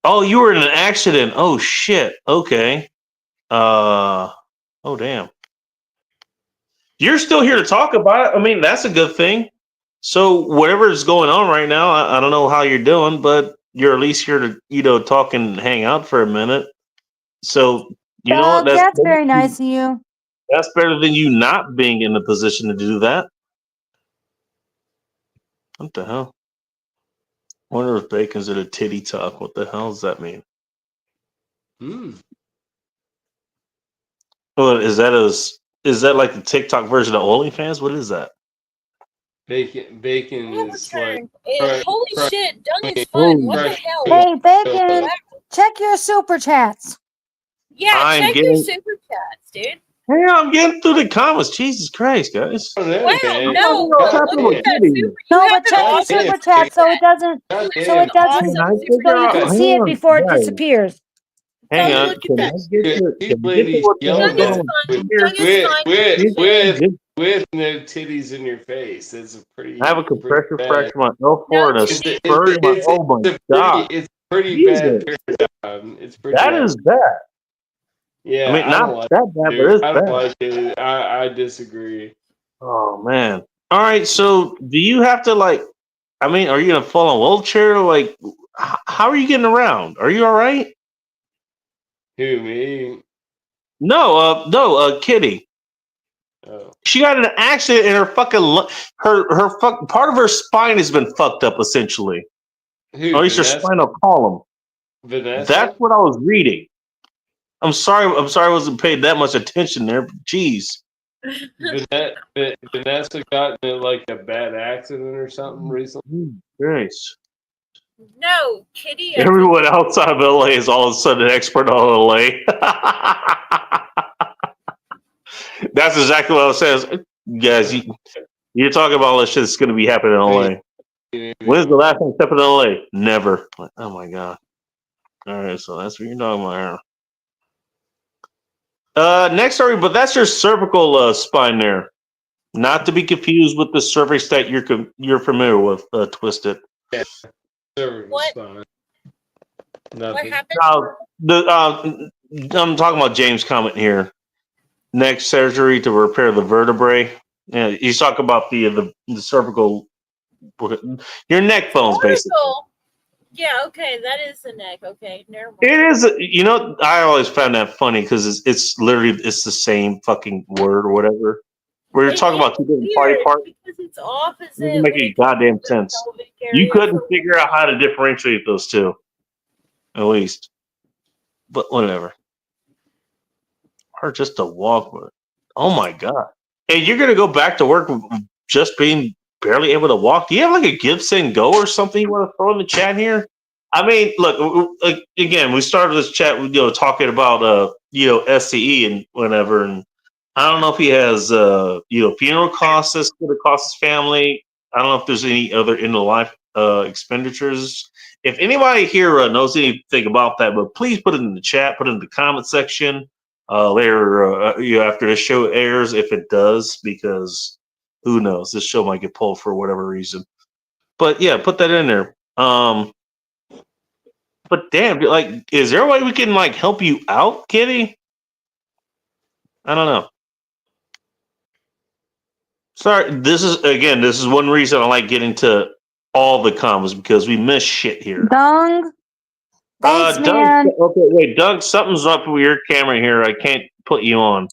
Oh, you were in an accident. Oh shit. Okay. Oh damn. You're still here to talk about it. I mean, that's a good thing. So whatever is going on right now, I don't know how you're doing, but you're at least here to, you know, talk and hang out for a minute. So you know what? That's very nice of you. That's better than you not being in the position to do that. What the hell? I wonder if bacon's at a titty talk. What the hell does that mean? Well, is that like the TikTok version of OnlyFans? What is that? Bacon I have a is turn. like Holy shit, Duncan's fun. What the hell? Hey, Bacon, check your super chats. Yeah, check your super chats, dude. Hey, I'm getting through the comments. Jesus Christ, guys. Wow, no, What's look happening at with that Kitty? super. No, You have but an check your awesome super chat so it doesn't, You have so an it doesn't, awesome so you can see it before it disappears. Hang on. look at Can I that. get to These what ladies the hell's yelling going at on Duncan's here? with no titties in your face. It's a pretty. I have a compressor bad- fracture in my L4 and a titties. spur in my. Oh my god, It's pretty Jesus. bad paradigm. It's pretty. that bad. is bad. Yeah, I mean, don't not like that bad, it, but it's I don't bad. like it. I disagree. Oh man. All right. So, do you have to like? I mean, are you gonna fall in a wheelchair? Like, how are you getting around? Are you all right? Who, me? No, Kitty. Oh. She got in an accident and her fucking part of her spine has been fucked up essentially. Who, Or at least her Vanessa? spinal column. Vanessa? That's what I was reading. I'm sorry I wasn't paying that much attention there. But jeez. Vanessa got in like a bad accident or something recently. Nice. No, Kitty. Everyone outside of LA is all of a sudden an expert on LA. That's exactly what I was saying. Guys, you're talking about all this shit that's going to be happening in LA. When's the last time you stepped in LA? Never. Like, oh my God. All right, so that's what you're talking about here. Next story, but that's your cervical spine there. Not to be confused with the cervix that you're familiar with, Twisted. Yeah. What? Spine. What happened? I'm talking about James' comment here. Neck surgery to repair the vertebrae. Yeah, he's talking about the cervical, your neck bones, basically. Cervical. Yeah, okay, that is the neck. Okay, never mind. It is, you know, I always found that funny because it's literally the same fucking word or whatever. Where you're talking about two different body parts. Because it's opposite. Doesn't make any goddamn sense. You couldn't figure out how to differentiate those two, at least. But whatever. Or just a walk. Oh my God! Hey, you're gonna go back to work just being barely able to walk? Do you have like a give, send, go or something you want to throw in the chat here? I mean, look, again, we started this chat, talking about SCE and whatever, and I don't know if he has funeral costs that's going to cost his family. I don't know if there's any other end of life expenditures. If anybody here knows anything about that, but please put it in the chat, put it in the comment section later after this show airs, if it does, because who knows, this show might get pulled for whatever reason. But yeah, put that in there. But damn, like, is there a way we can like help you out, Kitty? I don't know. Sorry, this is one reason I like getting to all the comments because we miss shit here. Dung. Thanks, Doug, man. okay, wait, Doug, something's up with your camera here. I can't put you on.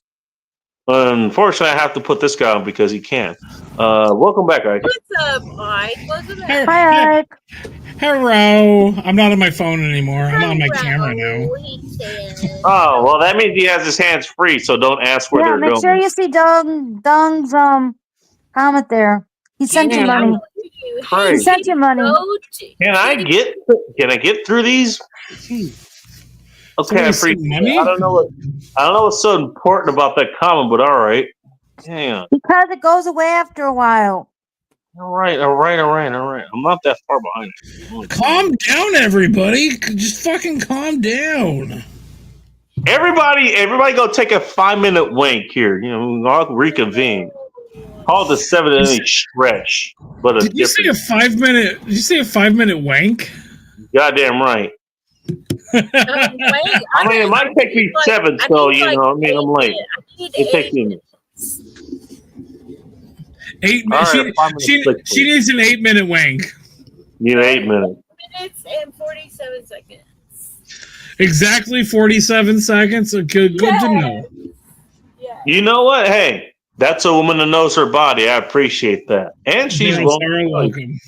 Unfortunately, I have to put this guy on because he can. Welcome back, Ike. What's up, Ike? Welcome back. Hi, Ike. Hello. I'm not on my phone anymore. I'm on my camera now. Oh, well, that means he has his hands free, so don't ask where Yeah, they're make going. sure you see Dung's comment there. He sent you money. Great. He sent you money. Can I get through these? Okay, I appreciate money? it. I don't know what's so important about that comment, but all right. Hang on. Because it goes away after a while. All right. I'm not that far behind. Calm down, everybody. Just fucking calm down. Everybody go take a 5-minute wank here. I'll reconvene. Call it the 7-inning stretch. But Did you say a 5-minute? Did you say a 5-minute wank? Goddamn right. Wait, I mean, it might take me 7, so I'm late. It takes me. 8 All minutes. right, She needs an 8-minute wank. You need 8 minutes. Minutes and 47 seconds. Exactly 47 seconds. Good to know. Yeah. You know what? Hey, that's a woman that knows her body. I appreciate that, and she's welcome.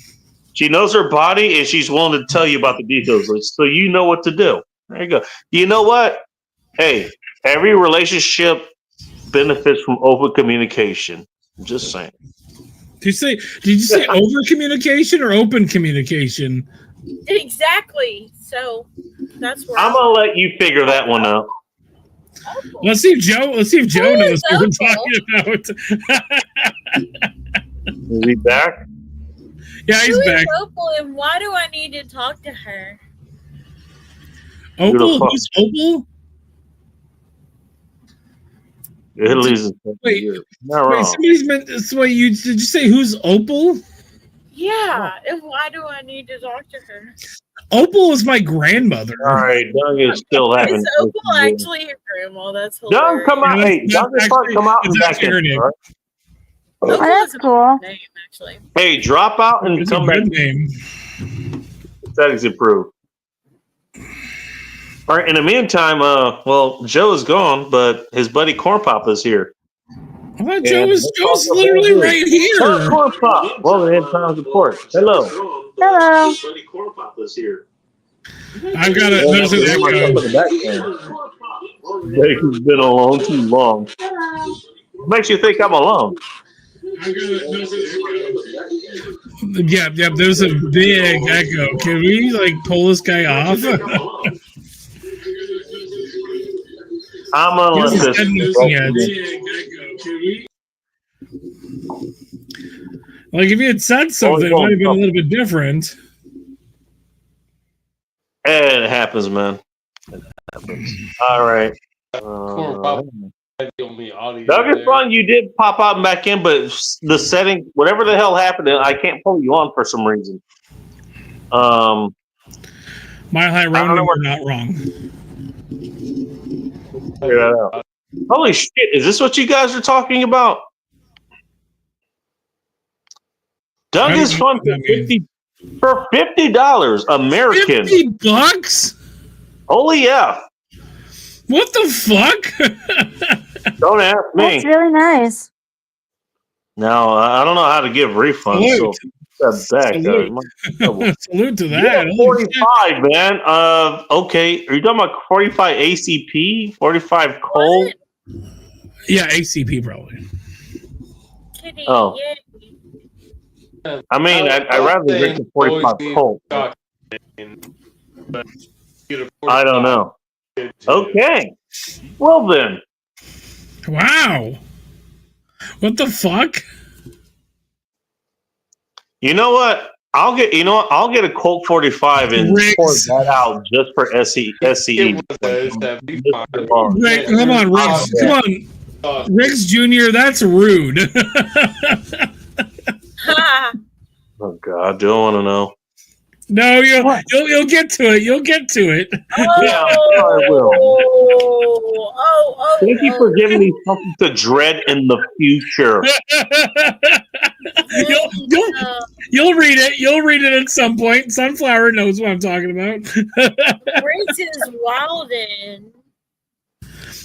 She knows her body, and she's willing to tell you about the details, so you know what to do. There you go. You know what? Hey, every relationship benefits from open communication. I'm just saying. Did you say over communication or open communication? Exactly. So that's where I'm gonna let you figure that one out. Let's see if Joe knows what we're talking about. Is he back? Yeah, he's back. Opal, and why do I need to talk to her? Opal? Who's Opal? Italy's wait, somebody's meant. Did you say who's Opal? Yeah, and why do I need to talk to her? Opal is my grandmother. All right, Doug is still having. Is Opal actually your grandma? That's hilarious. Doug, come out! Hey, Doug, come out and back in. Oh, that's cool. Name, actually. Hey, drop out and come back. Name. Settings improved. All right. In the meantime, Joe is gone, but his buddy Corn Pop is here. Joe's literally right here. Corn Pop. Well, the time support. Hello. Hello. Buddy Corn Pop is here. I've got it. There's an echo. He's been alone too long. makes you think I'm alone? Yeah, there's a big echo. Can we like pull this guy off? I'm gonna let He hasn't this. said anything yet. Like if you had said something, it might have been a little bit different. It happens, man. It happens. All right. The only audio Douglas there. Fun, you did pop out and back in, but the setting, whatever the hell happened, I can't pull you on for some reason. My high don't know round what- are not wrong. Figure that out. Holy shit! Is this what you guys are talking about? Douglas I Fun don't know for $50 American. $50? Holy F! What the fuck? Don't ask That's me. really nice. No, I don't know how to give refunds. So back. Salute. Salute to Yeah, that. Holy shit. 45, man. Okay. Are you talking about 45 ACP? 45 coal? What? Yeah, ACP probably. Kitty, Oh. yay. I mean, I'd rather drink the 45 coal. I don't know. Okay. Well then. Wow. What the fuck? You know what? I'll get a Colt 45 and Riggs. pour that out just for SCE. Rick, come on, Riggs. Come on. Riggs Jr., that's rude. Ha! Oh God, do I want to know? No, you'll get to it. You'll get to it. Yeah, I will. Oh, Thank you for giving me something to dread in the future. You'll read it. You'll read it at some point. Sunflower knows what I'm talking about. Riggs is wildin'.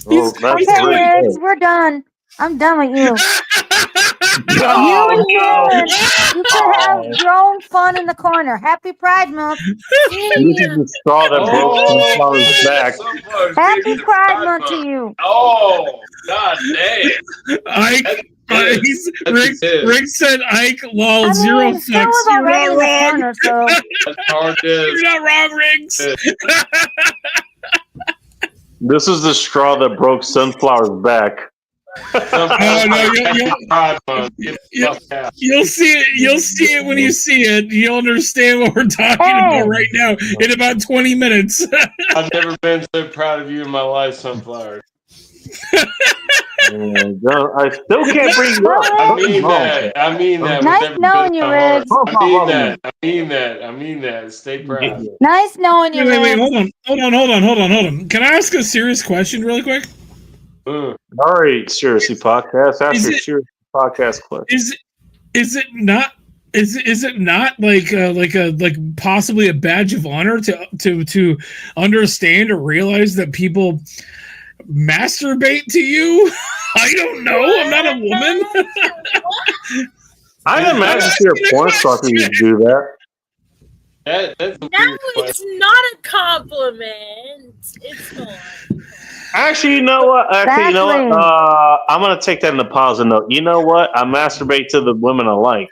Oh, that's Okay, really Riggs, good. we're done. I'm done with you. Oh, You no. win. You can have your own fun in the corner. Happy Pride Month. This is the straw that broke Sunflower's back. Happy Pride Month to you. Oh, god damn. Ike, That's Rick said Ike, lol, I zero mean, fucks. was You're already not in the wrong. corner, so That's hard You're not wrong, Riggs. This is the straw that broke Sunflower's back. Oh, no, you'll see it. You'll see it when you see it. You'll understand what we're talking about right now in about 20 minutes. I've never been so proud of you in my life, Sunflower. I still can't bring you up. I mean that. I mean that. Nice with every knowing bit you, of my heart. Riggs. I mean that. I mean that. I mean that. Stay proud. nice knowing you, Wait, Riggs. hold on. Can I ask a serious question really quick? All right, seriously, podcast. Ask Is your it- serious podcast question. Is it not? Is it not like possibly a badge of honor to understand or realize that people masturbate to you? I don't know. I'm not a woman. I didn't imagine you're a porn star for you to do that. That's a No, weird it's question. not a compliment. It's not. Actually, you know what? Exactly. I'm gonna take that in a positive note. You know what? I masturbate to the women I like.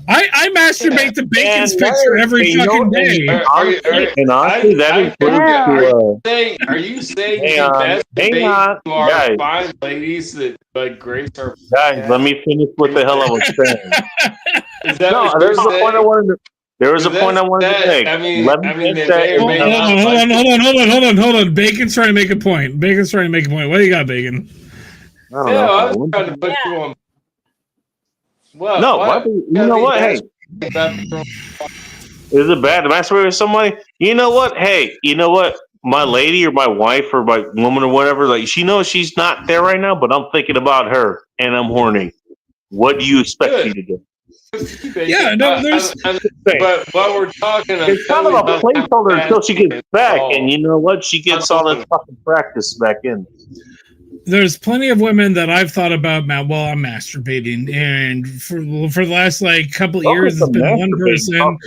I masturbate to Bacon's And picture every you know, fucking day. And honestly, that includes Are you saying Hang you on, masturbate hang on, to our guys. fine ladies that like grace our guys. Let me finish what the hell I was saying. Is that No, what there's you're a point I saying? wanted to. There was a point I wanted to make. I mean, Let me they finish may or may that. not Hold on. Bacon's trying to make a point. What do you got, Bacon? I don't Yeah, I know. was trying to put you on. What? No, what? you know what? Hey, is it bad to masturbate with somebody? You know what? Hey, you know what? My lady or my wife or my woman or whatever, like she knows she's not there right now, but I'm thinking about her and I'm horny. What do you expect me to do? Yeah, no, there's- But while we're talking, It's kind of a placeholder until she gets back, and you know what? She gets all that fucking practice back in. There's plenty of women that I've thought about while I'm masturbating, and for the last like couple of years, it's been one person. It's been one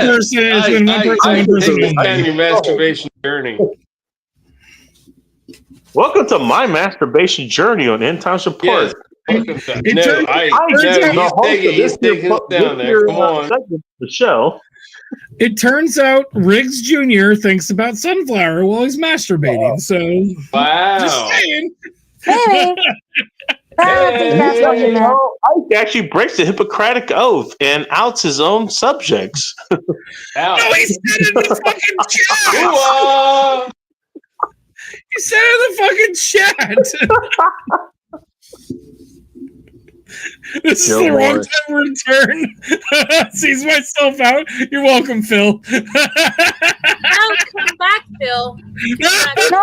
person. It's been one person. Take us down your masturbation journey. Welcome to my masturbation journey on End Times Report. Yes. Welcome to- It No, turns- I no, am the host of he's taking us down there. Come on. segment of the show. It turns out Riggs Jr. thinks about Sunflower while he's masturbating. So just Wow. saying. Maybe. I don't think that's what you meant. Ike actually breaks the Hippocratic Oath and outs his own subjects. Ouch. No, he said it in the fucking chat. Ooh-ah. He said it in the fucking chat. This is Joe the wrong Morris. time to return. Sees myself out. You're welcome, Phil. No, come back, Phil. No,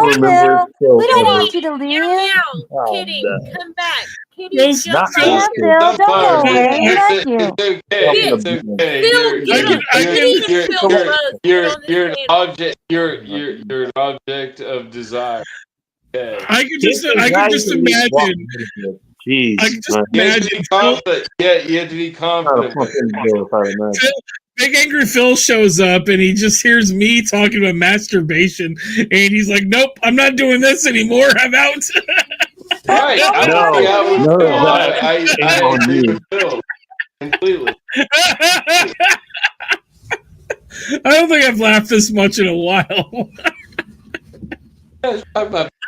Remember, Phil. We don't Phil. want you to leave. Meow, Oh, Kitty, no. come back. Kitty, Phil's jump not out happy. here. Phil, don't go away. We like you. It's okay. It's okay. Phil, get him. Kitty and Phil both get on You're this an panel. object. You're an object of desire. Okay. I could just imagine. Jeez, I could just man. You have to be imagine. confident. Yeah, you have to be How the confident. fuck is it if I imagine? Big Angry Phil shows up and he just hears me talking about masturbation, and he's like, "Nope, I'm not doing this anymore. I'm out." Right. I No, don't think I would no, Phil. that I ain't agree on you. with Phil completely. I don't think I've laughed this much in a while. I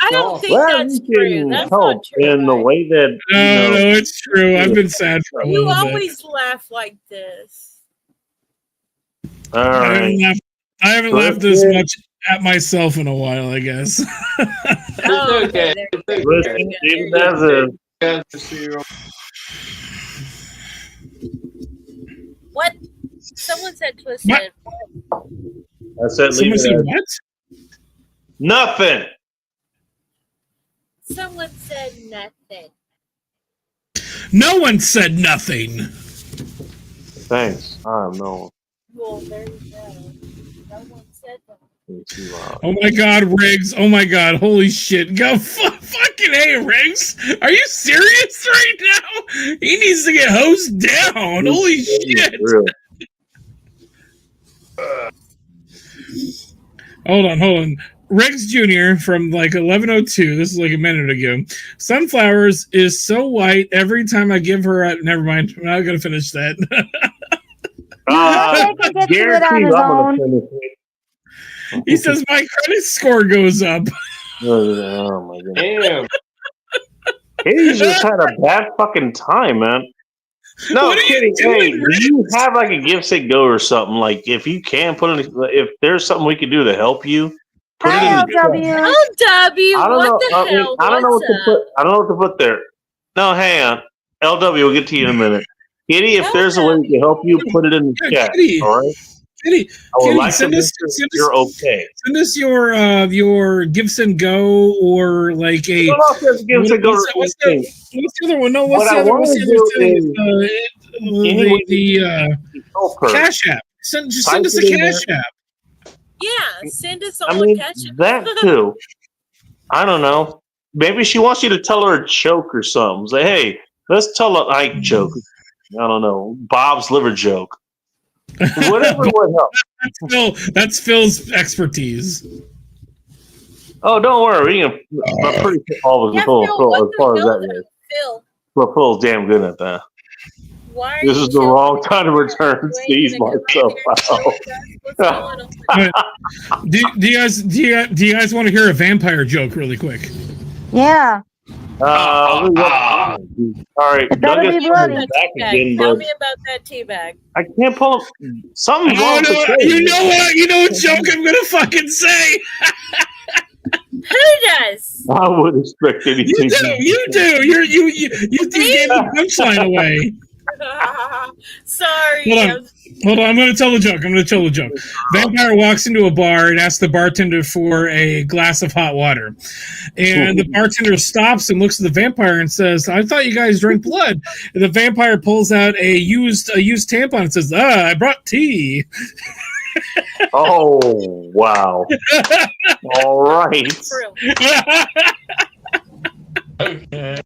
don't think Well, that's you true. can That's help not true. in the Mike. way that No, it's true. I've been sad for a You little bit. always laugh like this. All I right. haven't laughed this much at myself in a while, I guess. Oh, okay. there It's you okay. go. Listen, even as a What? Someone said twisted. What? I said, leave Someone it said as what? nothing. Someone said nothing. No one said nothing. Thanks. I don't know. Well, there you go. No one said that. It's too loud. Oh my God, Riggs! Oh my God! Holy shit! Go fucking hey, Riggs! Are you serious right now? He needs to get hosed down. Holy shit! Real. Hold on. Riggs Jr. from like 11:02. This is like a minute ago. Sunflowers is so white every time I give her a. Never mind. I'm not gonna finish that. He can get to it on guaranteed his I'm gonna own. finish it. He says my credit score goes up. Oh my goodness. Damn. Katie's just had a bad fucking time, man. No, What are you kidding. doing, Hey, do you have like a give say go or something? Like if you can put in, if there's something we can do to help you, put it in Hi, the chat. LW. Oh, W, I don't what know. the I mean, hell? I don't know what What's to up? put. I don't know what to put there. No, hang on. LW, we'll get to you in a minute. Kitty, if there's a way we can help you, put it in the Yeah, chat. Kitty. All right. Kitty, I would Kitty, like to send make us- sure send us- you're okay. send us your Gifts and Go or like a. I don't know if there's a give say go or What's anything. What's the other one? No, what's What the I other? wanna What's the other do thing? Anyway, The help her. Cash App. Just Type send us a it in Cash there. App. Yeah, send us I all mean, a catch up. that too. I don't know. Maybe she wants you to tell her a joke or something. Say, hey, let's tell an Ike joke. I don't know. Bob's liver joke. Whatever would help. That's Phil's expertise. Oh, don't worry. I'm pretty sure all of us Yeah, are full, Phil, full, what as the far as hell that though? goes. Phil, But Phil's damn good at that. why are This you is the showing wrong me time to your return card? and You ain't seize gonna come myself out here and out. show us what's going on. Do you guys want to hear a vampire joke really quick? Yeah. All right. It better Douglas be bloody. is back again, Tell but me about that teabag. I can't pull up. Something's Oh, wrong with no, the you thing. know what? You know what joke I'm gonna fucking say? Who does? I would expect anything. You do. You gave the punchline away. Sorry. Hold on, I'm going to tell the joke. Vampire walks into a bar and asks the bartender for a glass of hot water. And the bartender stops and looks at the vampire and says, I thought you guys drank blood. And the vampire pulls out a used tampon and says, I brought tea. Oh, wow. All right. True. Okay.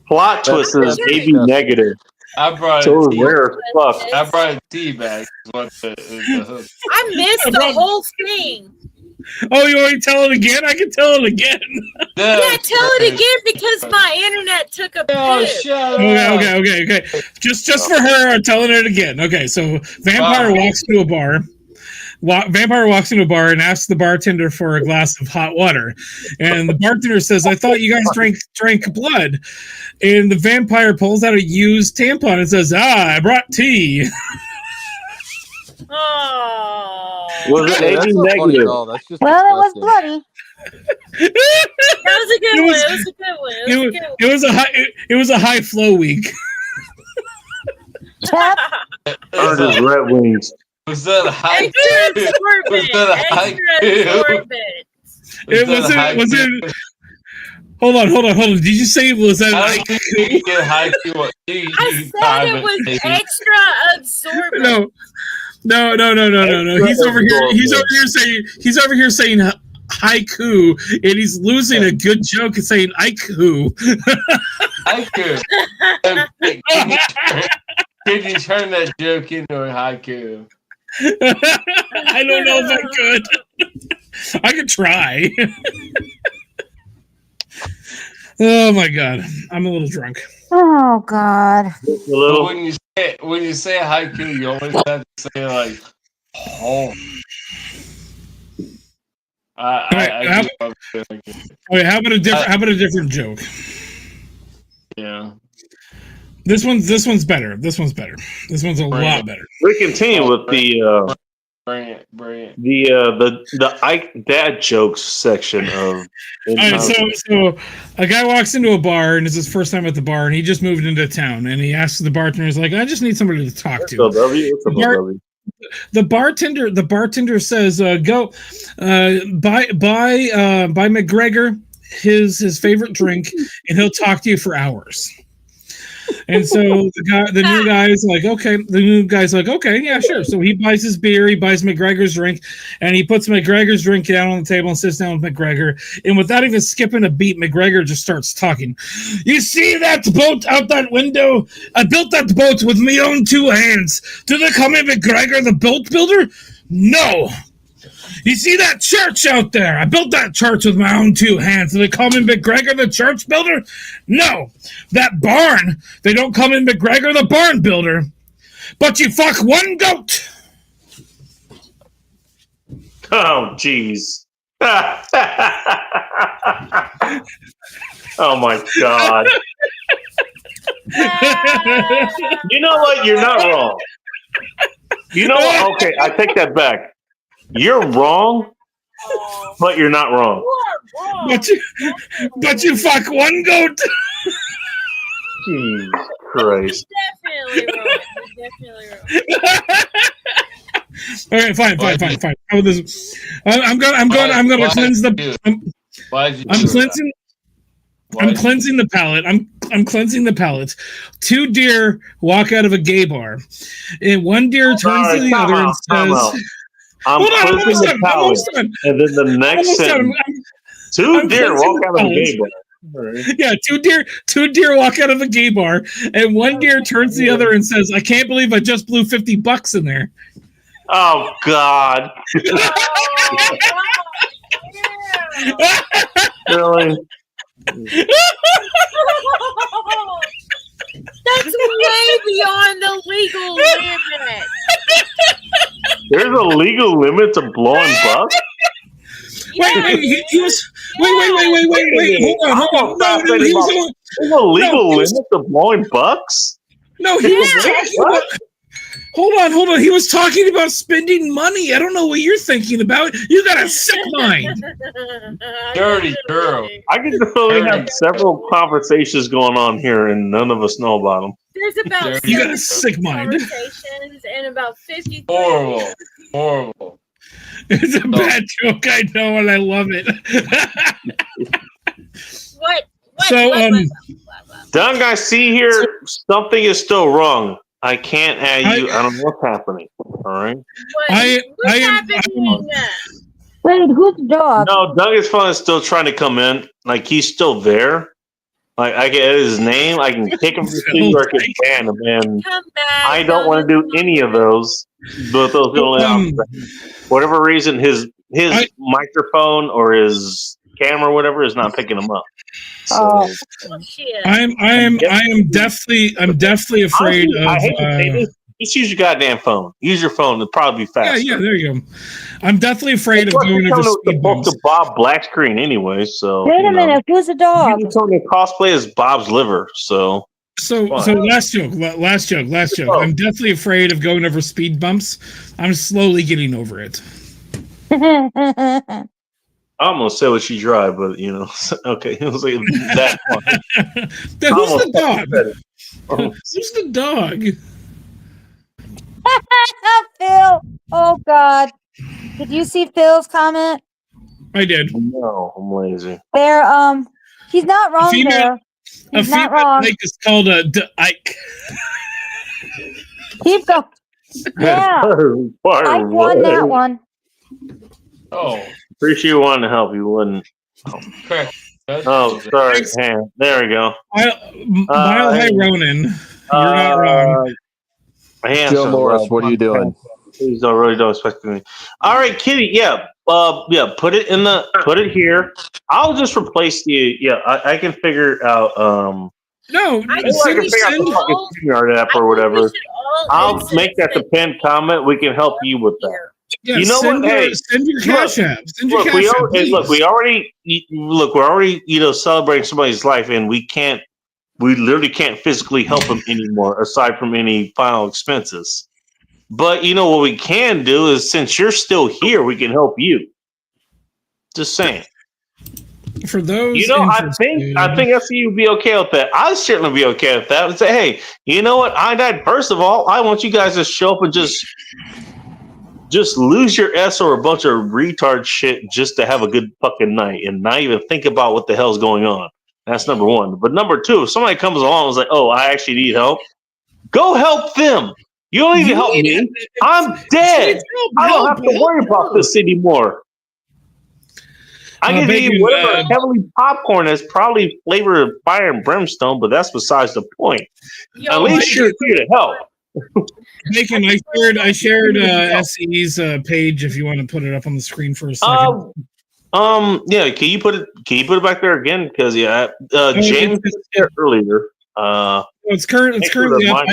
Plot twist is maybe negative. I brought So a is tea. rare as fuck. I brought a tea bag. Is what the hook. I missed the whole thing. Oh, you want me to tell it again? I can tell it again. Yeah, tell it again because my internet took a Oh, poop. shut Okay. Just for her, I'm telling it again. Okay, so Vampire walks to a bar. Vampire walks into a bar and asks the bartender for a glass of hot water, and the bartender says, "I thought you guys drank blood." And the vampire pulls out a used tampon and says, "I brought tea." Oh, Was it Hey, that's AB not funny at negative? all. That's just Well, it was disgusting. bloody. that was a good It one. was- It was a good one. It was a good It was a high flow week. Chap, Earned his Red Wings. Was that a high? Extra absorbent. Was that a high Extra absorbent. It wasn't. Hold on. Did you say it was that? I Like, don't think you get high Q. I said it was extra absorbent. No. He's over here saying haiku, and he's losing a good joke and saying aiku. Haiku. Can you turn that joke into a haiku? I don't know if I could. I could try. Oh my god, I'm a little drunk. oh God. A But little. when you say a haiku, you always have to say like, "Oh." I do love it. Okay, how about a different joke? Yeah. This one's better. This one's a lot better. We continue with the Bring it. the Ike dad jokes section of. All right, so a guy walks into a bar and it's his first time at the bar, and he just moved into town, and he asks the bartender, he's like, "I just need somebody to talk to." The bartender says, "Go buy McGregor his favorite drink, and he'll talk to you for hours." And so the new guy's like, okay, yeah, sure. So he buys his beer, he buys McGregor's drink, and he puts McGregor's drink down on the table and sits down with McGregor. And without even skipping a beat, McGregor just starts talking. "You see that boat out that window? I built that boat with my own two hands. Do they call me McGregor the boat builder? No. You see that church out there? I built that church with my own two hands. Do they call me McGregor the church builder? No. That barn, they don't call me McGregor the barn builder. But you fuck one goat." Oh, jeez. Oh my god. You know what? You're not wrong. You know what? Okay, I take that back. You're wrong, but you're not wrong. You are wrong. But you fuck one goat. Jesus Christ. Definitely wrong. You're definitely wrong. All right, fine. How about this? I'm gonna cleanse the. Why'd you I'm do cleansing. that? I'm cleansing the palate. I'm cleansing the palate. Two deer walk out of a gay bar, and one deer turns to the other and says, I'm cleansing the palate. And then the next sentence, two deer walk out of a gay bar. Right. Yeah, two deer walk out of a gay bar, and one deer turns to the other and says, "I can't believe I just blew $50 in there." Oh God! Really? That's way beyond the legal limit. There's a legal limit to blowing bucks? Wait, he was. Wait. Hold on. No, he was. There's a legal limit to blowing bucks? No, he was talking about. Hold on. He was talking about spending money. I don't know what you're thinking about. You got a sick mind. Dirty girl. I can tell we have several conversations going on here, and none of us know about them. There's about You got a sick mind. conversations and about 53. Horrible. It's a bad joke, I know, and I love it. What? So, Doug, I see here something is still wrong. I can't add you. I don't know what's happening. All right. What's happening? Wait, who's the dog? No, Doug is fun. Still trying to come in. Like he's still there. Like I can add his name. I can kick him to the or I can ban him. And Come back. I don't want to do any of those. But those are the only options. For whatever reason, his microphone or his camera or whatever is not picking them up. So, Oh. Bullshit. I am definitely afraid honestly, I hate to say of. this, just use your goddamn phone. Use your phone. It'll probably be Yeah, faster. yeah, there you go. I'm definitely afraid of Plus, going you're over coming with speed the bumps. Bob black screen anyway, so Wait a minute, who's the dog? You told me cosplay as Bob's liver, so So last joke. Oh. I'm definitely afraid of going over speed bumps. I'm slowly getting over it. I almost said what you drive, but you know, okay, it was like that. Then who's the dog? Oh. Who's the dog? Phil. Oh God. Did you see Phil's comment? I did. No, I'm lazy. There, he's not wrong female- there. A He's not female wrong. lake is called a Ike. Keep going. Yeah, I won that one. Oh, Appreciate you wanting to help. You wouldn't. correct. Oh, sorry. Hand. There we go. Mile High Ronin. You're not wrong. Joe Morris, what are you doing? Please don't expect me. All right, Kitty. Yeah, put it here. I'll just replace the. Yeah, I can figure out. No, I I can figure out the fucking StreamYard app or whatever. I'll make that the pinned comment. We can help you with that. Yeah, You know send what? Your, Hey, send your cash app. Send your Look, cash app. we're already celebrating somebody's life, and we literally can't physically help them anymore, aside from any final expenses. But you know what we can do is, since you're still here, we can help you. Just saying. For those, I think SCU would be okay with that. I'd certainly be okay with that. And say, hey, you know what? First of all, I want you guys to show up and just lose your S or a bunch of retard shit just to have a good fucking night and not even think about what the hell's going on. That's number one. But number two, if somebody comes along and is like, oh, I actually need help, go help them. You don't need to help me. I'm dead. I don't have to worry about this anymore. I can eat whatever heavily popcorn that's probably flavored of fire and brimstone, but that's besides the point. At least you're here to help. Bacon, I shared SE's page if you want to put it up on the screen for a second. Yeah. Can you put it back there again? Because James was there earlier. It's currently up.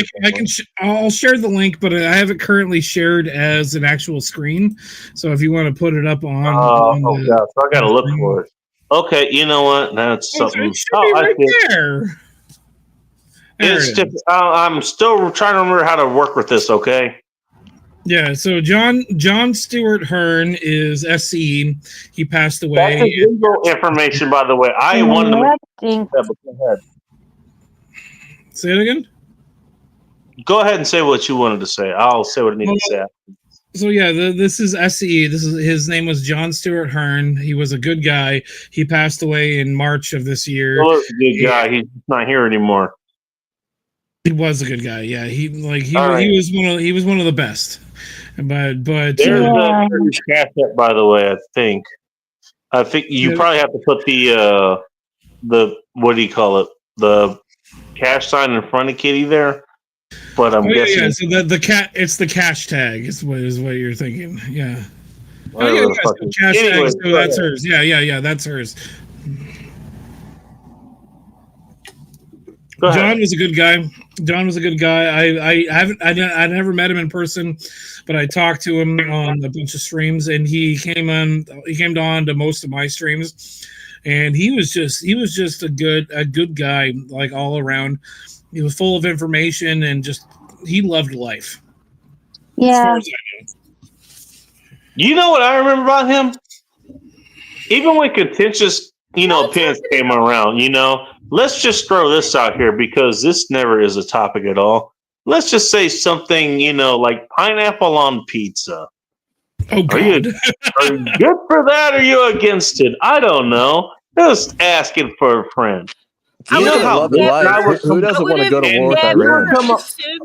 I'll share the link, but I have it currently shared as an actual screen. So if you want to put it up on, God, so I gotta look for it. Okay, you know what? That's something. It should be right there. It's just I'm still trying to remember how to work with this. Okay. Yeah. So John Stewart Hearn is SCE. He passed away. That's legal information, by the way. I wanted to. Go ahead. Say it again. Go ahead and say what you wanted to say. I'll say what I need to say. So yeah, this is SCE. His name was John Stewart Hearn. He was a good guy. He passed away in March of this year. He was a good guy. He's not here anymore. He was a good guy. Yeah, he was one of the best. But there's the cash app, by the way. I think you probably have to put the what do you call it, the cash sign in front of Kitty there. But I'm guessing. Yeah, so it's the cash tag is what you're thinking. Yeah. So cash tag. So that's hers. Yeah. That's hers. John was a good guy. I never met him in person, but I talked to him on a bunch of streams, and he came on to most of my streams, and he was just a good guy, like all around. He was full of information and he loved life. Yeah. You know what I remember about him? Even when contentious, opinions came around, let's just throw this out here because this never is a topic at all. Let's just say something, like pineapple on pizza. Oh, God. Are you good for that or are you against it? I don't know. Just asking for a friend. You know how who doesn't want to go to war with Iran?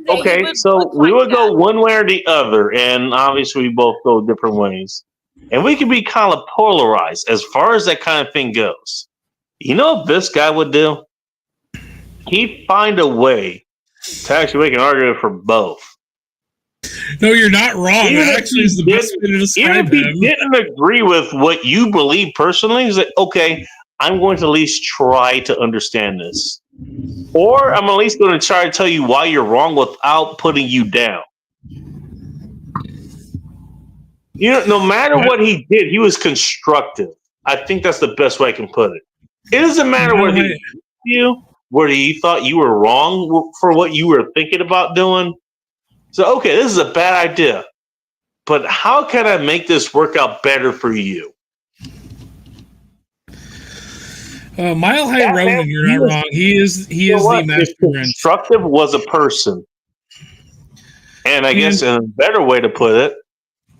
Okay, so we would go one way or the other, and obviously we both go different ways. And we can be kind of polarized as far as that kind of thing goes. You know what this guy would do? He'd find a way to actually make an argument for both. No, you're not wrong. Even That if actually he is the best way to Even describe if he him. didn't agree with what you believe personally, he's like, okay, I'm going to at least try to understand this. Or I'm at least going to try to tell you why you're wrong without putting you down. You know, no matter what he did, he was constructive. I think that's the best way I can put it. It doesn't matter whether he you, whether he thought you were wrong for what you were thinking about doing. So, okay, this is a bad idea, but how can I make this work out better for you? Mile High Ronan, you're not wrong. He is the master wrench. Constructive was a person. And I guess a better way to put it,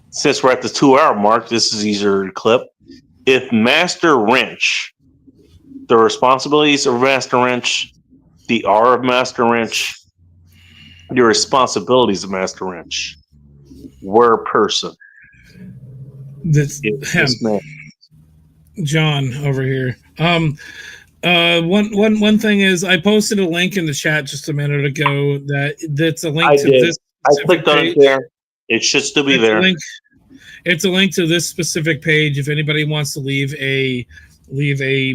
since we're at the 2-hour mark, this is easier to clip. If Master Wrench, the responsibilities of Master Wrench, the R of Master Wrench, the responsibilities of Master Wrench were a person. That's him. John over here. One thing is I posted a link in the chat just a minute ago that's a link to this. I clicked on it there. It should still be there. It's a link to this specific page. If anybody wants to leave a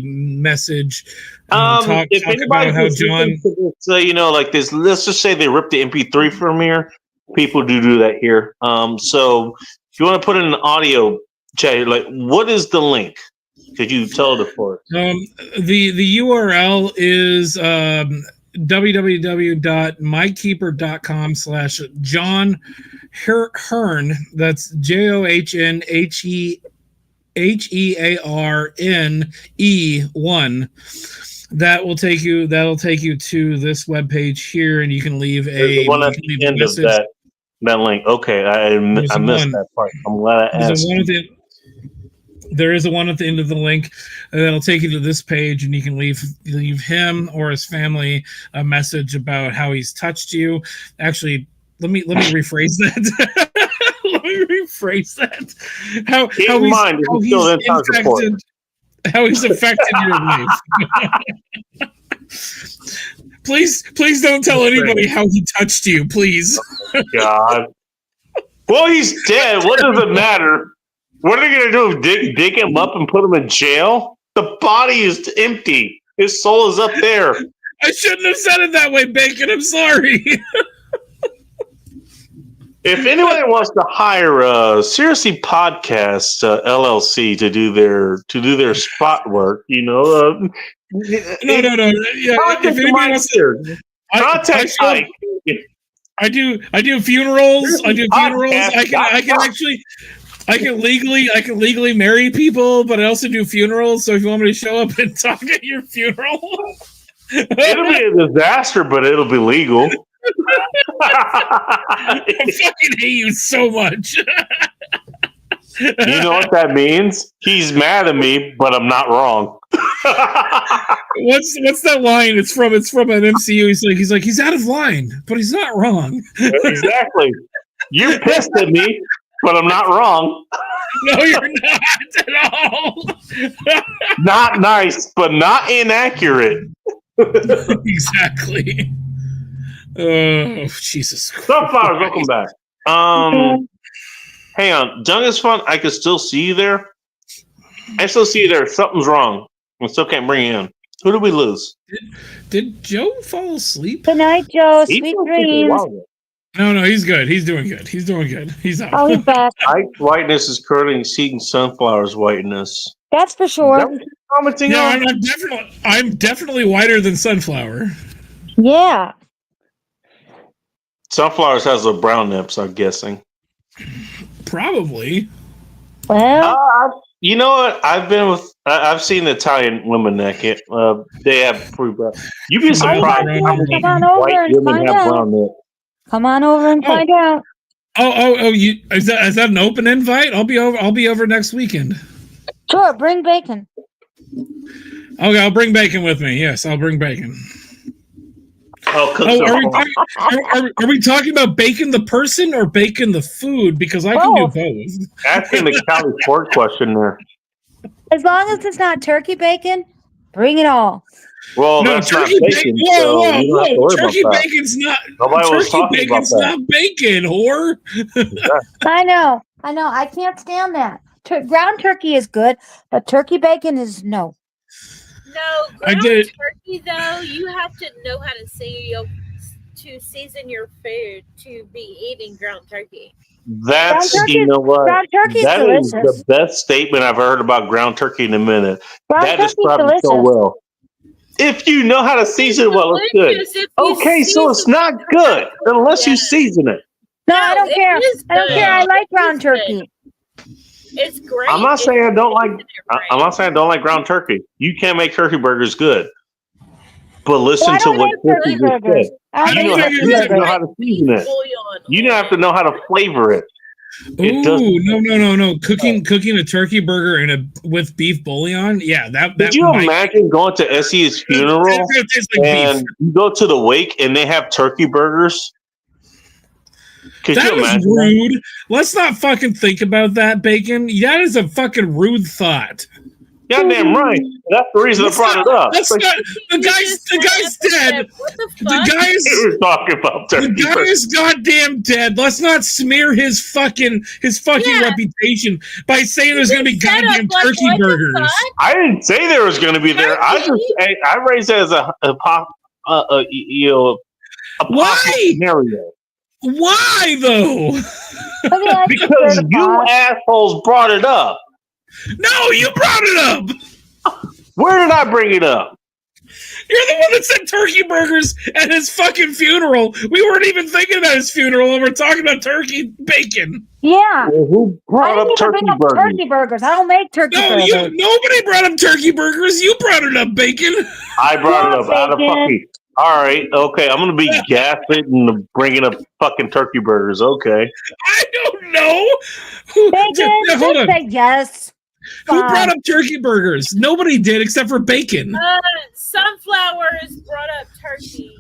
message, talk about how John. So like this. Let's just say they ripped the MP3 from here. People do that here. So if you want to put in an audio chat, like what is the link? Could you tell it for us? The URL is www.mykeeper.com/John Hearn. That's JOHNHEARNE1. That'll take you to this webpage here, and you can leave a one at the end of that link. Okay, I missed that part. I'm glad I asked. There is a one at the end of the link that'll take you to this page, and you can leave him or his family a message about how he's touched you. Actually, let me rephrase that. How he's affected your life. Please don't tell anybody how he touched you, please. God. Well, he's dead. What does it matter? What are they going to do? Dig him up and put him in jail? The body is empty. His soul is up there. I shouldn't have said it that way, Bacon. I'm sorry. If anybody wants to hire Seriously Podcast LLC to do their spot work, no. Yeah, if anybody wants to, contact Mike. I do funerals. I can legally marry people, but I also do funerals. So if you want me to show up and talk at your funeral, it'll be a disaster, but it'll be legal. I fucking hate you so much. You know what that means? He's mad at me, but I'm not wrong. What's that line? It's from an MCU. He's like he's out of line, but he's not wrong. Exactly. You're pissed at me, but I'm not wrong. No, you're not at all. Not nice, but not inaccurate. Exactly. Oh, Jesus Christ. Sunflowers, welcome back. Hang on. Jungus Fun, I can still see you there. I still see you there. Something's wrong. I still can't bring you in. Who did we lose? Did Joe fall asleep? Good night, Joe. Sweet dreams. No, he's good. He's doing good. He's out. Oh, he's back. Ike's whiteness is currently exceeding Sunflower's whiteness. That's for sure. Yeah, I'm definitely whiter than Sunflower. Yeah. Sunflowers has a brown nips, I'm guessing. Probably. Well, you know what? I've seen Italian women naked. They have pretty brown. You'd be surprised how many white women have brown nips. Come on over and find out. Oh! Is that an open invite? I'll be over next weekend. Sure, bring bacon. Okay, I'll bring bacon with me. Yes, I'll bring bacon. Are we talking about bacon the person or bacon the food? Because I can do both. Asking the Cali Ford question there. As long as it's not turkey bacon, Bring it all. Well, No, that's not turkey bacon. bacon. So Whoa, you don't have to whoa, worry about turkey that. bacon's not. Nobody was Turkey talking about bacon's that. not bacon, whore. I know. I can't stand that. Ground turkey is good, but turkey bacon is no. No, I ground did- turkey though, you have to know how to season your food to be eating ground turkey. That's, Ground you know what? Ground turkey is That is delicious. the best statement I've heard about ground turkey in a minute. Ground That turkey is describes it delicious. so well. If you know how to season it well, it's good. Delicious if you Okay, so it's season not it good unless you Yeah. season it. No, I don't it care. is I don't good. care. I like It ground is good. turkey. It's great. I'm not if saying I you don't like. season it right. I'm not saying I don't like ground turkey. You can make turkey burgers good, but listen Well, I to don't what make Chris turkey just burgers. said. I don't I You make don't have, turkey you have to know burgers. how to season it. Bouillon You on have to it. know how to flavor it. It Ooh, doesn't. no. Cooking a turkey burger with beef bouillon. Yeah, that Could you might imagine going to Essie's funeral It's gonna taste like and beef. you go to the wake and they have turkey burgers? Could That you is imagine? That? rude. Let's not fucking think about that, Bacon. That is a fucking rude thought. Goddamn right. That's the reason I brought it up. That's not, the You guy's just the said guy's dead. What the The fuck? guy's We were talking about the turkey guy burgers. is goddamn dead. Let's not smear his fucking Yeah. reputation by saying there's gonna be Set up goddamn like, turkey what the burgers. fuck? I didn't say there was going to be there. I just I raised it as a possible Why? scenario Why though? Look at that because bird you box. assholes brought it up. No, you brought it up. Where did I bring it up? You're the one that said turkey burgers at his fucking funeral. We weren't even thinking about his funeral, and we're talking about turkey bacon. Yeah. Well, who I brought didn't up even turkey bring up burgers? turkey burgers. I don't make turkey No, burgers. nobody brought up turkey burgers. You brought it up, bacon. I brought it Yeah, up out of bacon. fucking. All right, okay. I'm gonna be gasping and bringing up fucking turkey burgers. Okay. I don't know. Who, Bacon, hold on. just say yes. Who Fine. brought up turkey burgers? Nobody did except for bacon. Sunflowers brought up turkey.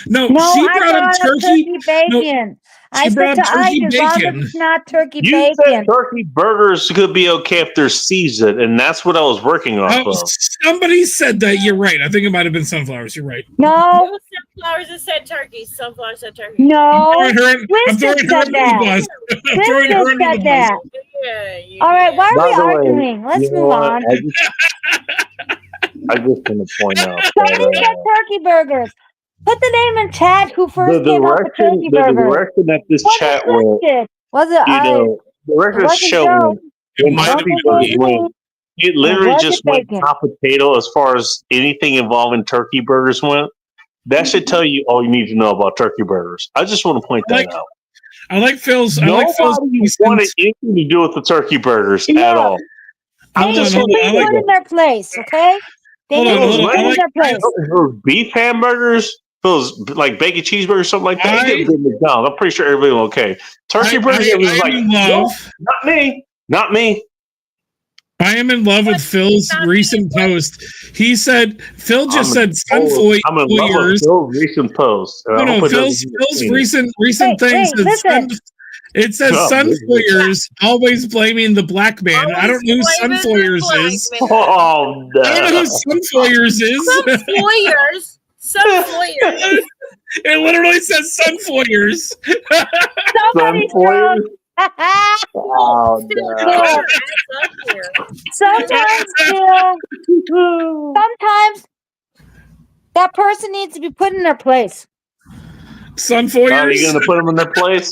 No, No, she I brought up turkey. bacon. I she brought said to up turkey Ike, as long as bacon. it's not turkey You said bacon. turkey burgers could be okay if they're seasoned, and that's what I was working off Oh, of. somebody said that. You're right. I think it might have been sunflowers. You're right. No, No sunflowers that said turkey. Sunflowers said turkey. no. I'm throwing Winston her said under the that. bus. I'm throwing her Winston under the said bus. that. Yeah. All right, why By are we the way, arguing? Let's you know move what? on. I just want to point out Somebody that said turkey burgers. Put the name in chat who the first came up with turkey the burgers. direction that this Was chat it went, Winston? Was it you I? know, the direction It this wasn't show Joe. went, when might turkey have burgers been went, me. it literally wasn't just went bacon. top potato as far as anything involving turkey burgers went. That should tell you all you need to know about turkey burgers. I just want to point that out. I like Phil's. Nobody recent- wanted anything to do with the turkey burgers at Yeah. all. I'm Hey, just they hold want on, I need to to like put in their place, okay? They Hold need on, to hold on. put I in like- their place. those beef hamburgers, those like bacon cheeseburgers, something like that. I- It did McDonald's. I'm pretty sure everybody was okay. Turkey burgers, it was I like, am in no, love. not me, not me. I am in love with Phil's recent post. He said Phil just said I'm in love with sunflowers. Phil's recent post. And I No, hope it Phil's doesn't get seen. recent Hey, thing hey, says listen. it says No, sunflowers, always blaming the black man. I don't know who Always blaming the sunflowers black is. man. Oh I don't know no! who sunflowers is. Sunflowers. Sunflowers. It literally says sunflowers. Somebody's Sunflowers? drunk. Oh Still no! get your ass up here. Sometimes that person needs to be put in their place. Sunflowers. Are you gonna put them in their place?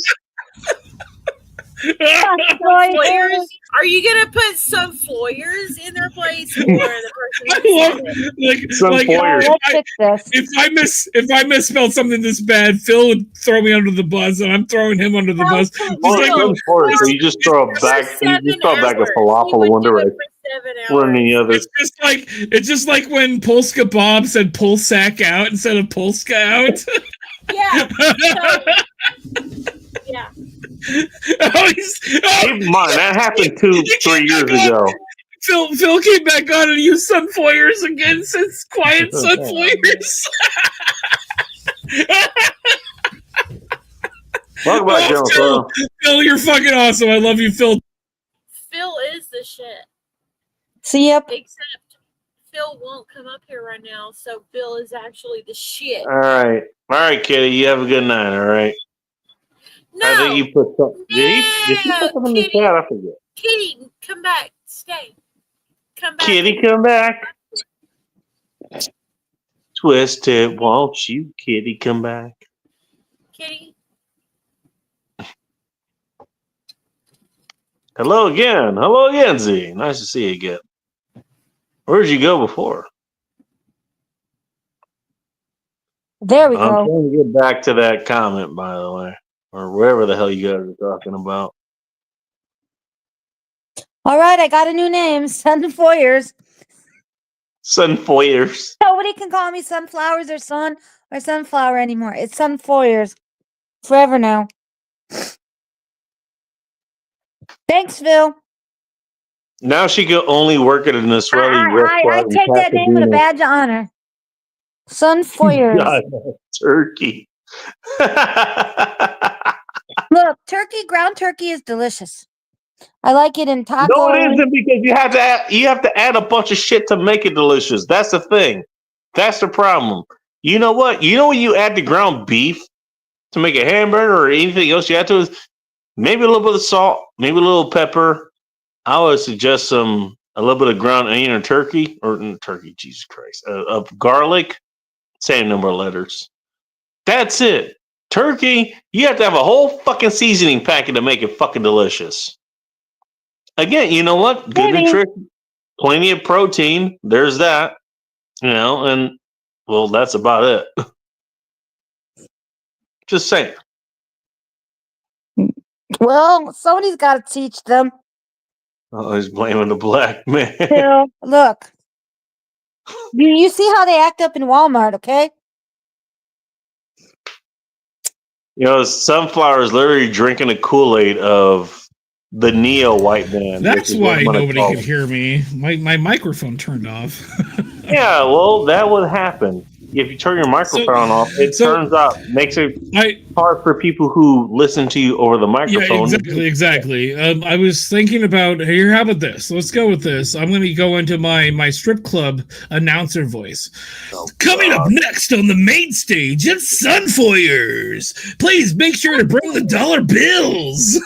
Sunflowers. Are you gonna put sunflowers in their place or the person? I who love said it? Sunflowers. Let's fix this. if I misspelled something this bad, Phil would throw me under the bus, and I'm throwing him under the No, bus. for Just Well, like real. Sunflowers, so you just throw a For bag. You 7 just throw a bag of hours. He falafel would in one do it direction. for 7 One in the hours. other. it's just like when Polska Bob said "pull sack out" instead of "Polska out." Yeah. So, yeah. Oh, Keep in mind that happened 2-3 years ago. Phil came back on and used sunflowers again since quiet sunflowers. Welcome back, General Phil. Phil, you're fucking awesome. I love you, Phil. Phil is the shit. See, yep. Except Phil won't come up here right now, so Phil is actually the shit. All right, Kitty. You have a good night. All right. No, I think you put something. Did he put something in the Kitty. chat? I forget. Kitty, come back. Stay. Come back. Kitty, come back. Twisted, won't you, Kitty, come back? Kitty. Hello again, Z. Nice to see you again. Where'd you go before? There we I'm go. trying to get back to that comment, by the way, or wherever the hell you guys are talking about. All right, I got a new name, Sunfoyers. Sunfoyers. Nobody can call me Sunflowers or Sun or Sunflower anymore. It's Sunfoyers. Forever now. Thanks, Phil. Now she can only work at an Israeli I restaurant in take that name with a Pasadena. badge of honor. Sunfoyers. God, turkey. Look, ground turkey is delicious. I like it in tacos. No, it isn't, because you have to add a bunch of shit to make it delicious. That's the thing. That's the problem. You know what? You know when you add the ground beef to make a hamburger or anything else you add to it, maybe a little bit of salt, maybe a little pepper. I would suggest a little bit of ground onion or turkey, Jesus Christ, of garlic. Same number of letters. That's it. Turkey, you have to have a whole fucking seasoning packet to make it fucking delicious. Again, you know what? Good nutrition, plenty of protein. There's that. And well, that's about it. Just saying. Well, somebody's got to teach them. Oh, he's blaming the black man. Phil, look. You see how they act up in Walmart, okay? Sunflower is literally drinking the Kool-Aid of the neo-white man. That's why nobody could hear me. My microphone turned off. Yeah, well, that would happen. If you turn your microphone off, makes it hard for people who listen to you over the microphone. Yeah, exactly. I was thinking about, here, how about this? Let's go with this. I'm going to go into my strip club announcer voice. Coming up next on the main stage, it's Sunfoyers. Please make sure to bring the dollar bills.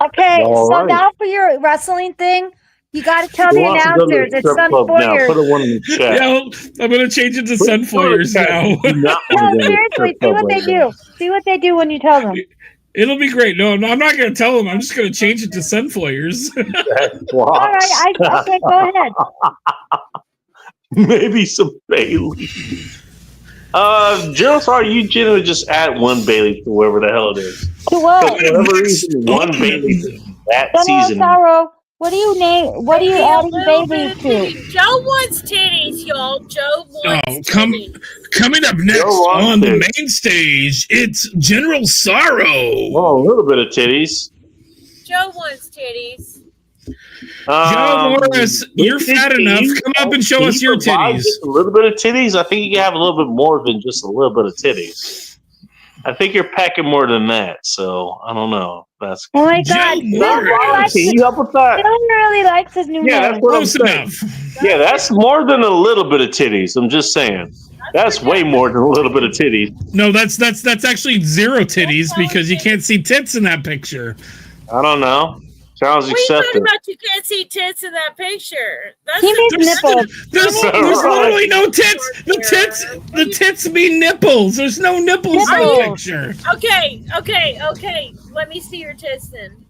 Okay, now for your wrestling thing, you got to tell the announcers it's Sunfoyers. Put one in the chat. Yeah, I'm going to change it to Sunfoyers now. No, seriously, see what they do. See what they do when you tell them. It'll be great. No, I'm not going to tell them. I'm just going to change it to Sunfoyers. All right, okay, go ahead. Maybe some Bailey. Gerald, sorry, you generally just add one Bailey to whoever the hell it is. To what? For whatever reason, one Bailey that season. Sorrow. What do you adding Bailey to? Joe wants titties, y'all. Joe wants titties. Coming up next on the main stage, it's General Sorrow. Oh, a little bit of titties. Joe wants titties. Joe Morris, you're fat enough. Come up and show us your titties. Just a little bit of titties. I think you can have a little bit more than just a little bit of titties. I think you're packing more than that, so I don't know. That's oh my God! Can you help with that? Phil really likes his new name. That's what I'm saying. Yeah, that's more than a little bit of titties. I'm just saying. That's way more than a little bit of titties. No, that's actually zero titties because you can't see tits in that picture. I don't know. Sounds What are you talking accepted. about? You can't see tits in that picture. That's He means nipples. There's literally no tits. The tits mean nipples. There's no nipples in the picture. Okay. Let me see your tits then.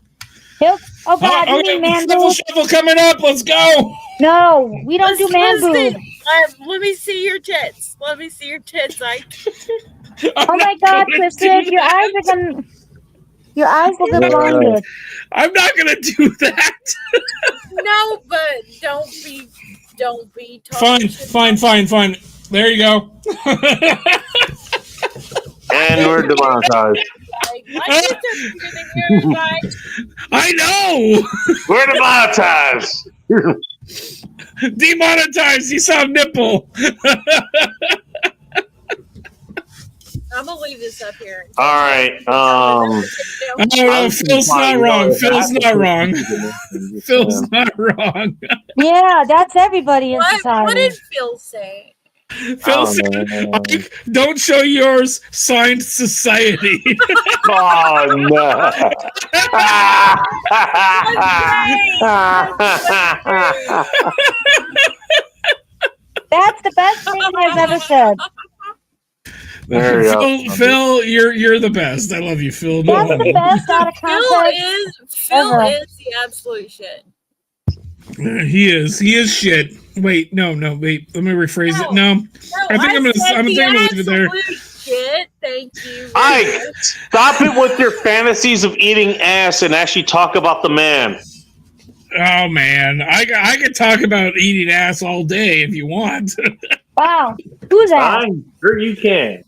Oh God, you mean man boobs? Shuffle coming up. Let's go. No, we don't do man boobs. Let me see your tits. Let me see your tits. Oh my God, Tristan, your eyes are gonna blind. I'm not gonna do that. No, but don't be talking. Fine. There you go. And we're demonetized. My tits are bigger than yours, guys. I know. We're demonetized. Demonetized. You saw nipple. I'm gonna leave this up here. All right. Oh, no, Phil's not wrong. Phil's not wrong. Phil's not wrong. Yeah, that's everybody in What society. did Phil say? Phil said, Ike, don't show yours, signed society. Oh no! That's the best thing I've ever said. There you go. Phil, you're the best. I love you, Phil. No That's the homo. best out of context. Phil ever. is the absolute shit. He is shit. Wait, no, wait. Let me rephrase it. No, I think I'm gonna leave it there. Shit. Thank you. Ike, stop it with your fantasies of eating ass and actually talk about the man. Oh man, I could talk about eating ass all day if you want. Wow. Who's that? I'm sure you can.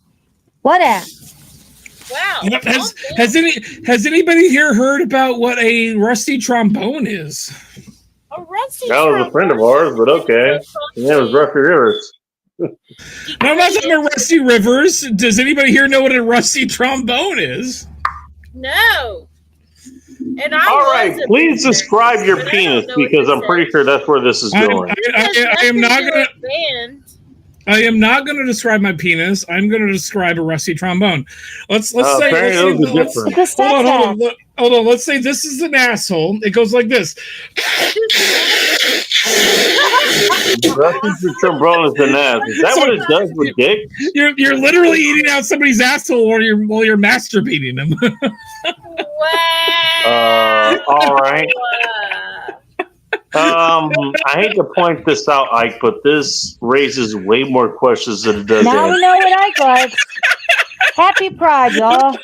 What ass? Wow. Has anybody here heard about what a rusty trombone is? A rusty That was a friend of ours, but okay. His name was Rusty Rivers. No, I'm not talking about Rusty Rivers. Does anybody here know what a rusty trombone is? No. And I All right, was a please big describe fan, your but I don't penis know what because this I'm pretty is. sure that's where this is going. I am not gonna. Band. I am not going to describe my penis. I'm going to describe a rusty trombone. Let's say. apparently those are different. What's that? Hold on. Let's say this is an asshole. It goes like this. Rusty trombone is an ass. Is that what it does with dick? You're literally eating out somebody's asshole while you're masturbating them. Wow. All right. I hate to point this out, Ike, but this raises way more questions than it does Now we answers. know what I like. Happy Pride, y'all.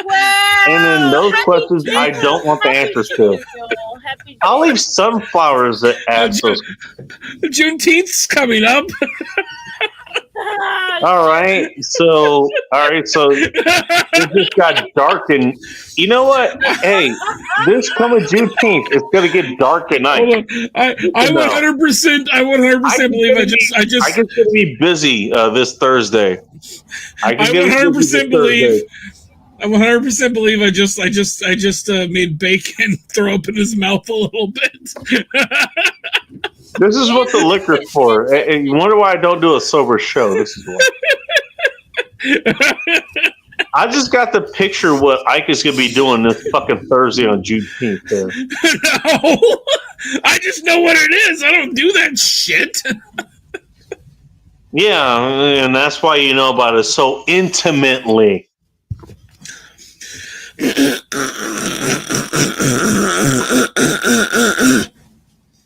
Wow. And then those Happy questions I June. don't want the Happy answers June, to. Joel. Happy I'll June. leave sunflowers at those. Juneteenth's coming up. All right, so it just got dark, and you know what? Hey, this coming Juneteenth, it's gonna get dark at night. Hold on. I 100% believe I just I just gonna be busy this Thursday. I 100% believe. I 100% believe I just made bacon throw up in his mouth a little bit. This is what the liquor's for. And you wonder why I don't do a sober show. This is why. I just got to picture what Ike is going to be doing this fucking Thursday on Juneteenth. There. No, I just know what it is. I don't do that shit. Yeah, and that's why you know about it so intimately.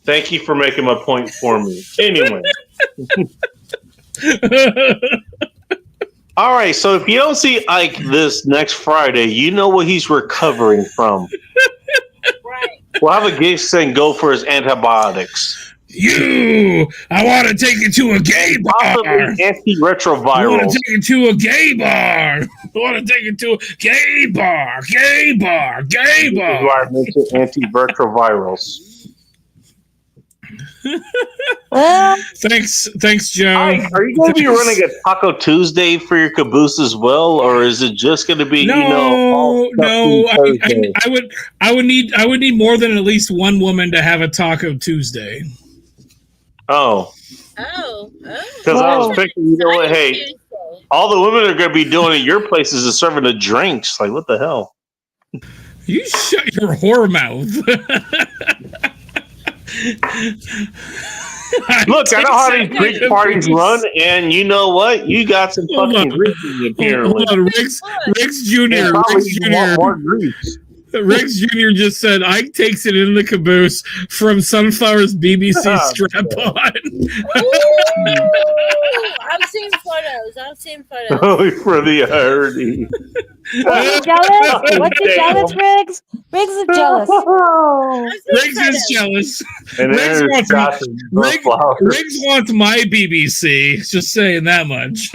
Thank you for making my point for me. Anyway. All right, so if you don't see Ike this next Friday, you know what he's recovering from. Right. We'll have a guest saying go for his antibiotics. I want to take you to a gay bar. Possibly I want antiretrovirals. to take you to a gay bar. I want to take you to a gay bar. Gay bar. Gay This is bar. why I mentioned antiretrovirals. Well, Thanks, Joe. Are you going to be running a Taco Tuesday for your caboose as well, or is it just going to be all No. Thursday? I would need more than at least one woman to have a Taco Tuesday. Oh, Oh. because I was Whoa. thinking, you know what? Hey, all the women are going to be doing at your places is serving the drinks. Like, what the hell? You shut your whore mouth. Look, I know how these Greek parties run, and you know what? You got some Hold fucking on. Greeks in you, apparently. Hold on, Rex Jr. And probably Rex you want Jr. more Greeks. Rex Jr. just said Ike takes it in the caboose from Sunflower's BBC strap on. Ooh, I've seen photos. Only for the irony. was he jealous? Was he jealous, Riggs? Riggs is jealous. Riggs is jealous. And Riggs there's wants, Josh and Sunflower. Riggs wants my BBC. Just saying that much.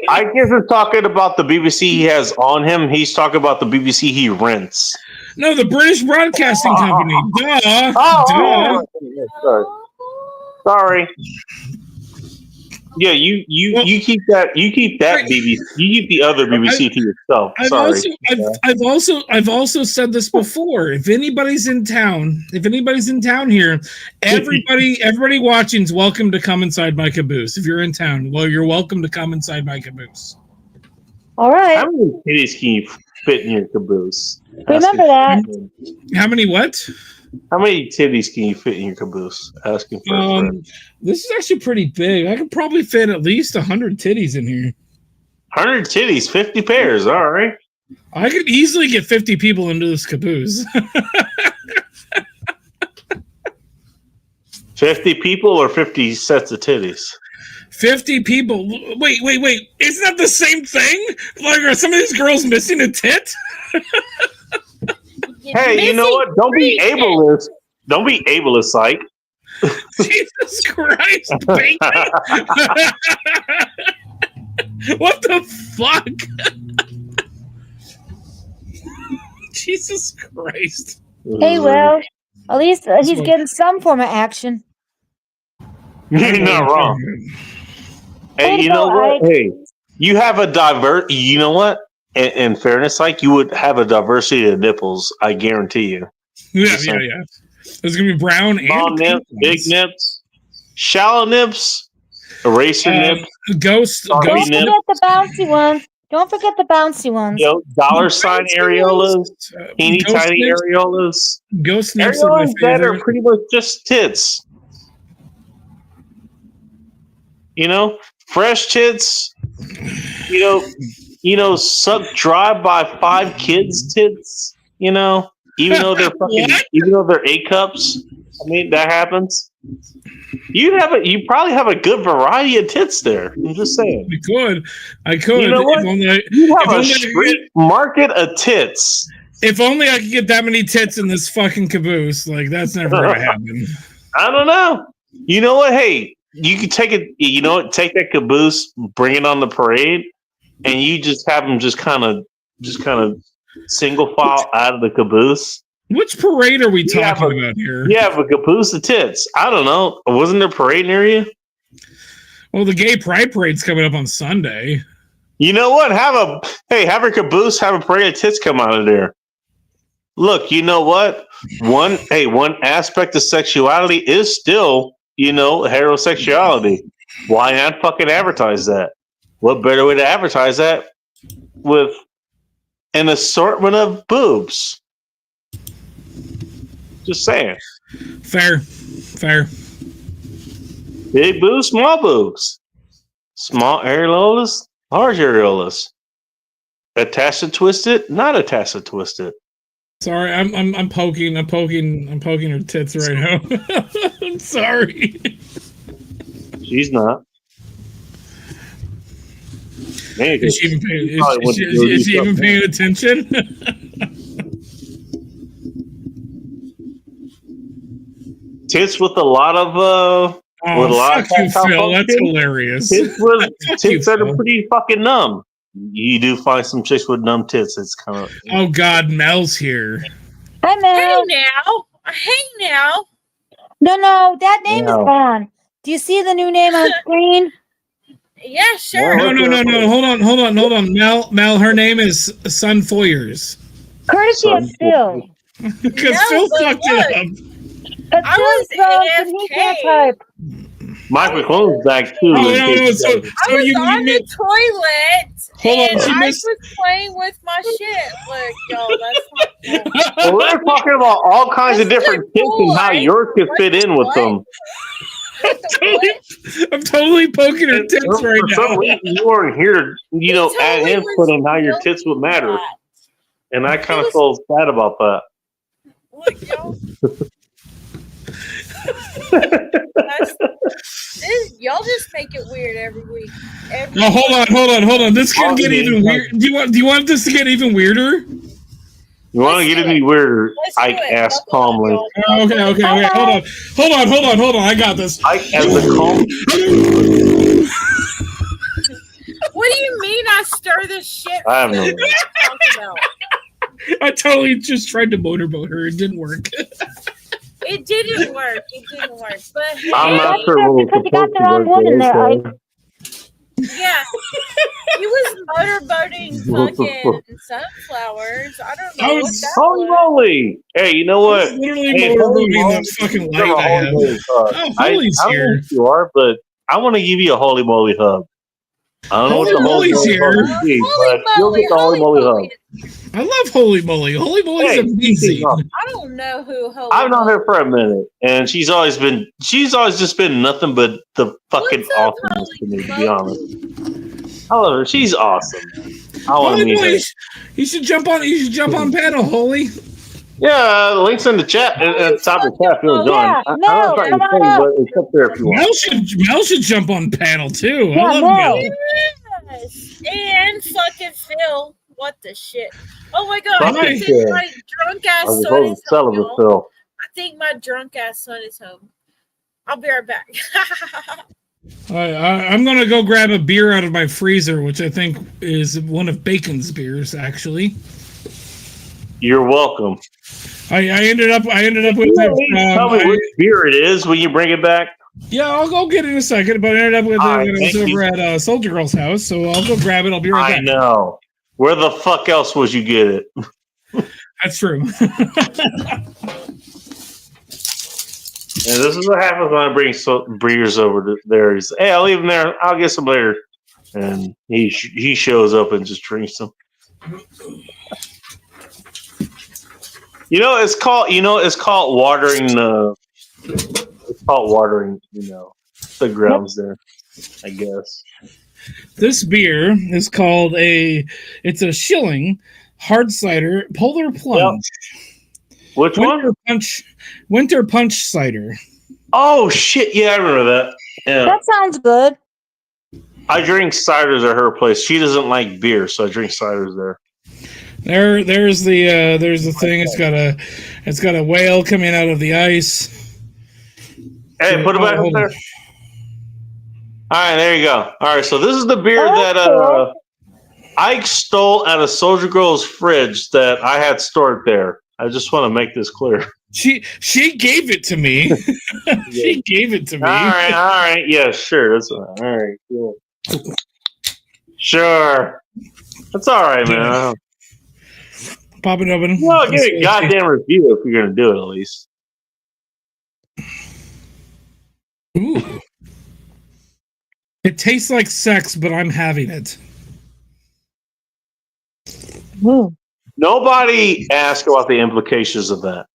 I guess he's talking about the BBC he has on him. He's talking about the BBC he rents. No, the British Broadcasting Company. Duh. Oh, sorry. Yeah, you keep that BBC. You keep the other BBC to yourself. Sorry. I've also said this before. If anybody's in town here, everybody watching's welcome to come inside my caboose. If you're in town, well, you're welcome to come inside my caboose. All right. How many titties can you fit in your caboose? Remember that. How many what? How many titties can you fit in your caboose? Asking for a friend. This is actually pretty big. I could probably fit at least 100 titties in here. 100 titties, 50 pairs. All right. I could easily get 50 people into this caboose. 50 people or 50 sets of titties? 50 people. Wait. Isn't that the same thing? Like, are some of these girls missing a tit? Hey, you know what? Don't be ableist. Don't be ableist, psych. Jesus Christ, bacon. What the fuck? Jesus Christ. Hey, well, at least he's getting some form of action. You're not wrong. Hey, you know what? Hey, you have a you know what? In fairness, like you would have a diversity of nipples, I guarantee you. Yeah. There's gonna be brown small and nips, big nips, shallow nips, eraser nips, ghost. Don't forget the bouncy ones. Don't forget the bouncy ones. Dollar sign areolas, teeny tiny areolas. Ghost nips areolas that are pretty much just tits. You know, fresh tits. You know, sucked dry by 5 kids' tits. You know, even though they're even though they're A cups. I mean, that happens. You probably have a good variety of tits there. I'm just saying. I could. You know what? You have a street market of tits. If only I could get that many tits in this fucking caboose. Like, that's never gonna happen. I don't know. You know what? Hey, you could take it. You know what? Take that caboose, bring it on the parade, and you just have them just kind of single file out of the caboose. Which parade are we talking about here? You have a caboose of tits. I don't know. Wasn't there a parade near you? Well, the gay pride parade's coming up on Sunday. You know what? Have a caboose, have a parade of tits come out of there. Look, you know what? One aspect of sexuality is still, heterosexuality. Why not fucking advertise that? What better way to advertise that with an assortment of boobs? Just saying. Fair. Big boobs, small boobs. Small areolas, large areolas. Attached to twisted, not attached to twisted. Sorry, I'm poking her tits right now. I'm sorry. She's not. Man, is she even paying attention? Tits with a lot of fuck you, Phil. That's hilarious. Tits that are pretty fucking numb. You do find some chicks with numb tits. It's kind of. Oh God, Mel's here. Hi, Mel. Hey now. No, that name is gone. Do you see the new name on screen? Yeah, sure. No. Hold on. Mel, her name is Sun Foyers. Courtesy of Phil. Because Phil fucked it up. I was AFK. Mike McClone's back too. I was on the toilet. I was playing with my shit. Look, y'all, that's not well, we're talking about all kinds of different tits and how yours could fit in with them. I'm totally poking her tits right now. For some reason, you weren't here to, add input on how your tits would matter. And I kind of feel sad about that. Look, y'all. Y'all just make it weird every week. No, hold on. This can get even weird. Do you want this to get even weirder? You want to get any weirder? Ike asked calmly. Okay. Wait, hold on. I got this. Ike as a calm. What do you mean I stir this shit? I have no idea. I totally just tried to motorboat her. It didn't work. It didn't work. But I'm not sure what because you got the wrong one in there, Ike. yeah. He was motorboating fucking sunflowers. I don't know what that Holy was. moly! Hey, you know what? Literally Hey, motorboating holy that fucking moly. light I have. Holy hug. Oh, I Holy's don't know here. who you are, but I want to give you a holy moly hug. I don't know what the Holy holy moly's moly hug here. would be, Holy but you'll get the holy moly hug. I love Holy Moly. Holy Moly's Hey, amazing. I don't know who Holy I've known Moly her for a minute, and she's always just been nothing but the fucking What's up, awesomeness to me, to Holy be honest. I love her. She's awesome. I want to Holy meet Moly, her. you should jump on. You should jump on panel, Holy. Yeah, the link's in the chat. At the top of the chat, if you'll join. Yeah, I no, don't know if I come can on say, up. but it's up there if you want. Mel should jump on panel too. Yeah, I love Mel. Mel. Yes. And fucking Phil. What the shit? Oh my god, Fucking I think Phil. my drunk ass I was son supposed is to sell home. him with y'all. Phil. I think my drunk ass son is home. I'll be right back. I'm gonna go grab a beer out of my freezer, which I think is one of Bacon's beers. Actually, You're welcome. I ended up with Tell me it. which beer it is when you bring it back. Yeah, I'll go get it in a second. But I ended up with All it right, when I was thank you. over at Soldier Girl's house, so I'll go grab it. I'll be right I back. know. Where the fuck else would you get it? That's true. And this is what happens when I bring beers over to there. He's, hey, I'll leave them there. I'll get some later. And he shows up and just drinks them. It's called watering the. It's called watering, the grounds there. I guess. This beer is called it's a Schilling hard cider polar plunge. Which one? Winter punch cider. Oh shit! Yeah, I remember that. Yeah, That sounds good. I drink ciders at her place. She doesn't like beer, so I drink ciders there. There's the thing. It's got a whale coming out of the ice. Hey, put it back up there. All right, there you go. All right, so this is the beer that Ike stole out of Soldier Girl's fridge that I had stored there. I just want to make this clear. She gave it to me. She gave it to me. All right. Yeah, sure. That's all right. Cool. Sure. That's all right, man. Pop it open. Well, give it a goddamn review if you're going to do it, at least. Ooh. It tastes like sex, but I'm having it. Nobody asked about the implications of that.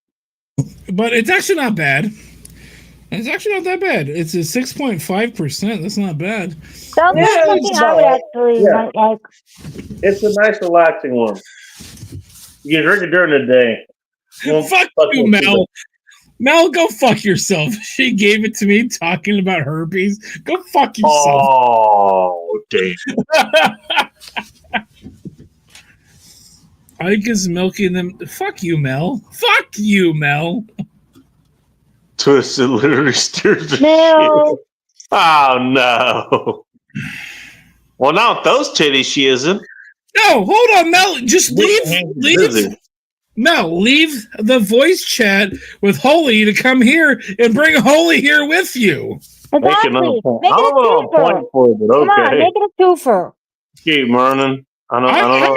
But it's actually not bad. It's actually not that bad. It's a 6.5%. That's not bad. Sounds like something I would actually might like. It's a nice, relaxing one. You can drink it during the day. Fuck you, Mel. Mel, go fuck yourself. She gave it to me talking about herpes. Go fuck yourself. Oh, damn. Ike is milking them. Fuck you, Mel. Fuck you, Mel. Twisted literally steers the No. shit. Oh, no. Well, not with those titties, she isn't. No, hold on, Mel. Just leave. Mel, leave the voice chat with Holy to come here and bring Holy here with you. Exactly. Make it a twofer. For it, but Come on, okay. make it a twofer. Keep running. I don't know.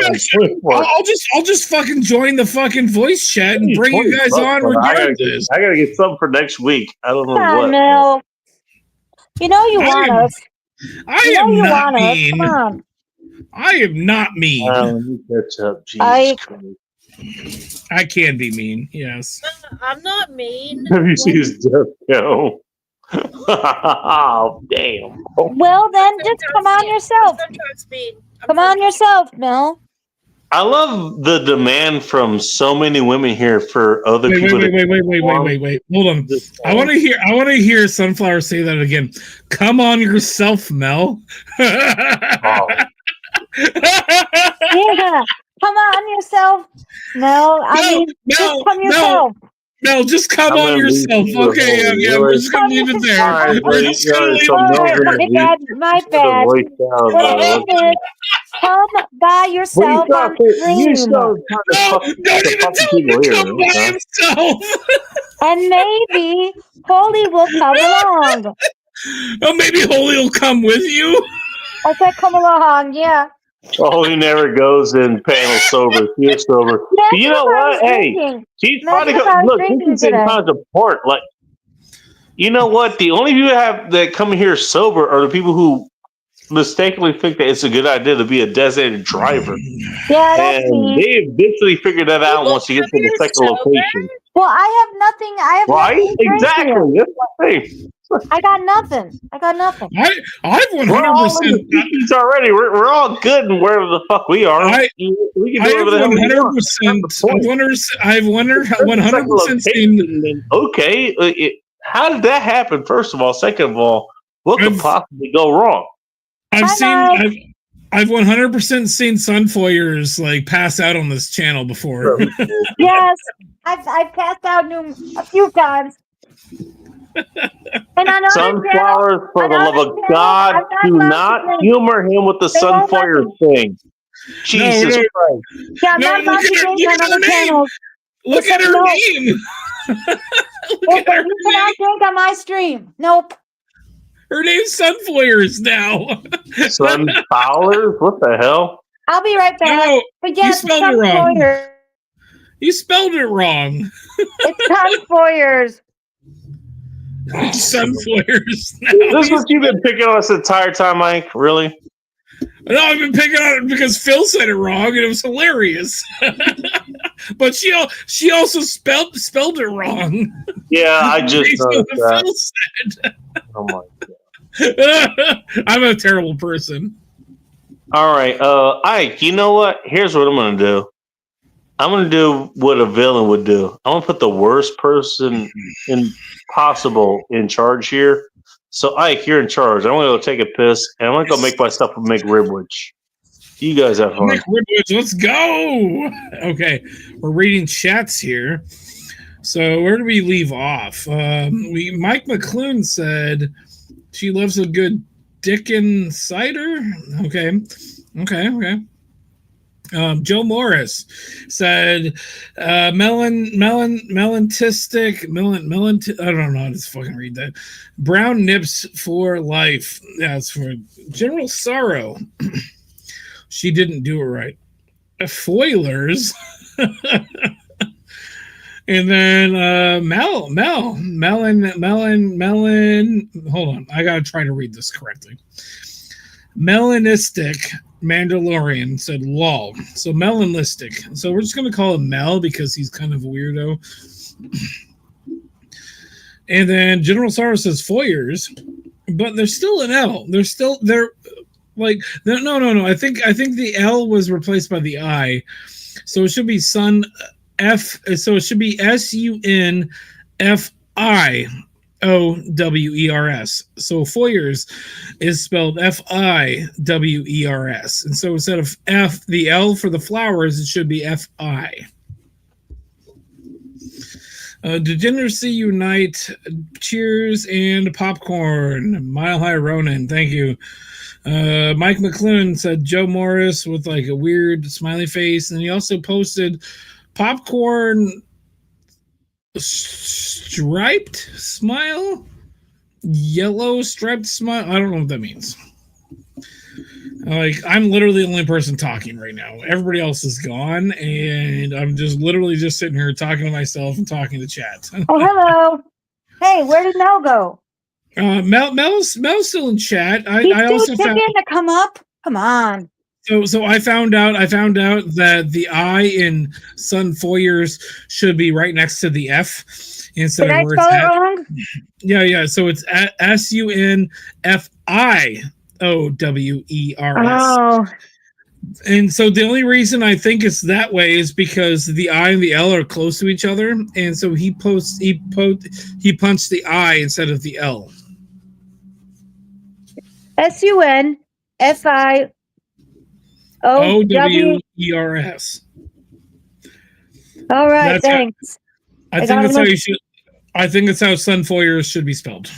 I'll just fucking join the fucking voice chat and bring you guys on regardless. I gotta get something for next week. I don't know Come on, what. Mel. You know you want us. I am not Come mean. on. I am not mean. Let me catch up. Jesus Christ. I can be mean, yes. I'm not mean. Have you seen his death go? Oh, damn. Well, then just come on yourself. Sometimes mean. Come on yourself, Mel. I love the demand from so many women here for other people. Wait. Hold on. I want to hear Sunflower say that again. Come on yourself, Mel. Oh. Yeah. Come on yourself. Mel, just come yourself. No, just come on yourself. Okay, we're just gonna leave it there. All right, We're just gonna leave it there. My bad. Wait, come by yourself on You stream. still Don't even tell him to come by himself. And maybe Holy will come along. Oh, maybe Holy will come with you. I said come along, yeah. Oh, he never goes in panel sober. He is sober. That's You know what I what? was Hey, thinking. he's That's probably what I was look. This thinking is in today. times of port. Like, you know what? The only people that come here sober are the people who mistakenly think that it's a good idea to be a designated driver, Yeah, that's and me. they eventually figure that out once you get to the second location. Well, I have nothing. I have Right? nothing to drink here. Exactly. That's the thing. I got nothing. I got nothing. I've We're all in 100%. the species already. We're all good in wherever the fuck we are. We can I do have whatever the hell we want. 100%. I've 100% Second seen. location, then okay, how did that happen? First of all, second of all, what could possibly go wrong? I've Hi, seen. I've 100% seen Sunfoyers like pass out on this channel before. Yes, I've passed out a few times. And on other Sunflowers, for the love of God, I'm not do allowed not to drink. humor him with the They won't let Sunfire thing. Jesus no. Christ. Yeah, I'm No, not allowed look to at her- drink look on at her other name. channels. Look It's at her no. name. You cannot drink on my stream. Nope. Her name's Sunfoyers now. Sunflowers? What the hell? I'll be right back. No, But yes, you spelled it it's wrong. Sunfoyers. You spelled it wrong. It's Sunfoyers. Sunfoyers. This is what you've been picking on us the entire time, Mike? Really? No, I've been picking on it because Phil said it wrong and it was hilarious. But she also spelled it wrong. Yeah, I just Based on noticed what that. Phil said. Oh my God. I'm a terrible person. All right, Ike, you know what? Here's what I'm going to do. I'm going to do what a villain would do. I'm going to put the worst person possible in charge here. So, Ike, you're in charge. I'm going to go take a piss, and I'm going to go make myself a McRibwich. You guys have fun. McRibwich, let's go. Okay, we're reading chats here. So where do we leave off? Mike McClune said she loves a good Dickin cider. Okay. Joe Morris said melantistic I don't know how to fucking read that. Brown nips for life. Yeah, it's for General Sorrow. She didn't do it right. Foilers. And then Melon. Hold on, I gotta try to read this correctly. Melanistic Mandalorian said lol. So melanistic. So we're just gonna call him Mel because he's kind of a weirdo. And then General Sorrow says Foyers, but there's still an L. No. I think the L was replaced by the I, so it should be Sun F. So it should be SUNFIOWERS. So Foyers is spelled FIWERS, and so instead of F, the L for the flowers, it should be FI. Degeneracy Unite, cheers and popcorn. Mile High Ronin, thank you. Mike McClune said Joe Morris with like a weird smiley face, and he also posted popcorn striped smile, yellow striped smile. I don't know what that means. Like, I'm literally the only person talking right now. Everybody else is gone, and I'm just literally just sitting here talking to myself and talking to chat. Oh, hello. Hey, where did Mel go? Mel's still in chat. He's I also still found to come up. Come on. so I found out that the I in Sun Foyers should be right next to the F instead Did of I where it's spell it at. wrong? Yeah. So it's SUNFIOWERS. Oh, And so the only reason I think it's that way is because the I and the L are close to each other, and so he punched the I instead of the L. SUNFIOWERS. All right, thanks. I think that's how you should. I think that's how Sunfoyers should be spelled.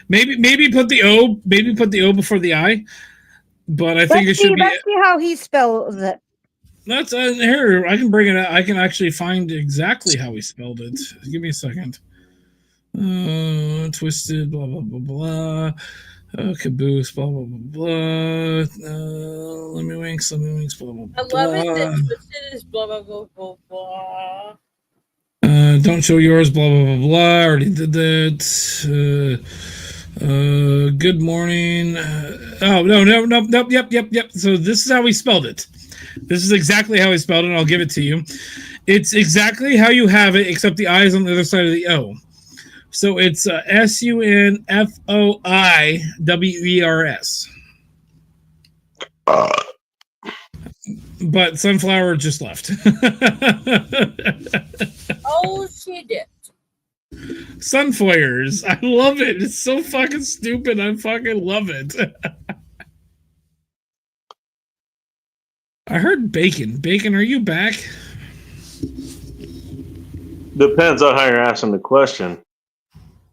Maybe put the O. Maybe put the O before the I. But I think it should be. Let's see how he spells it. That's here. I can bring it out. I can actually find exactly how he spelled it. Give me a second. Twisted. Blah blah blah blah. Caboose, blah, blah, blah, blah. Let me winks, blah, blah, I blah. love it that Twisted is blah blah blah blah blah. Don't show yours, blah, blah, blah, blah. Already did that. Good morning. No, yep. So this is how we spelled it. This is exactly how I spelled it. I'll give it to you. It's exactly how you have it, except the I is on the other side of the O. So it's SUNFOIWERS. But Sunflower just left. Oh, she did. Sunflares. I love it. It's so fucking stupid. I fucking love it. I heard Bacon. Bacon, are you back? Depends on how you're asking the question.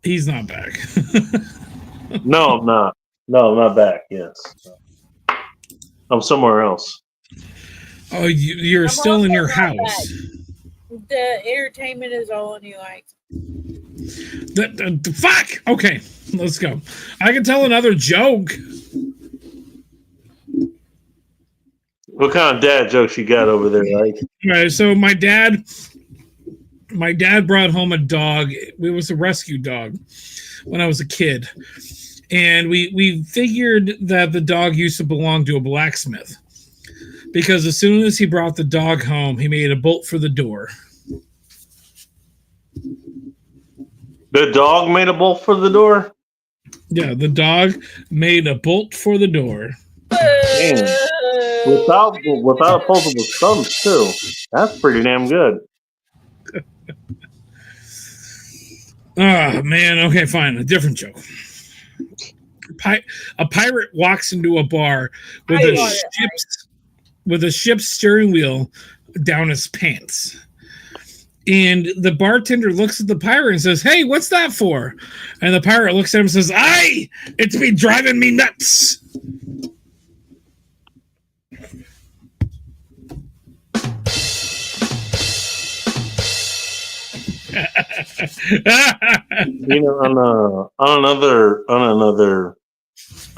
He's not back. No, I'm not. No, I'm not back. Yes. I'm somewhere else. Oh, you're I'm still in also your not house. back. The entertainment is all on you, like. Fuck! Okay, let's go. I can tell another joke. What kind of dad jokes you got over there, Ike? All right, so my dad brought home a dog. It was a rescue dog when I was a kid. And we figured that the dog used to belong to a blacksmith. Because as soon as he brought the dog home, he made a bolt for the door. The dog made a bolt for the door? Yeah, the dog made a bolt for the door. Damn. Without opposable thumbs, too. That's pretty damn good. Oh, man. Okay, fine. A different joke. A pirate walks into a bar with a ship's steering wheel down his pants. And the bartender looks at the pirate and says, "Hey, what's that for?" And the pirate looks at him and says, "Aye, it's been driving me nuts." You know, on another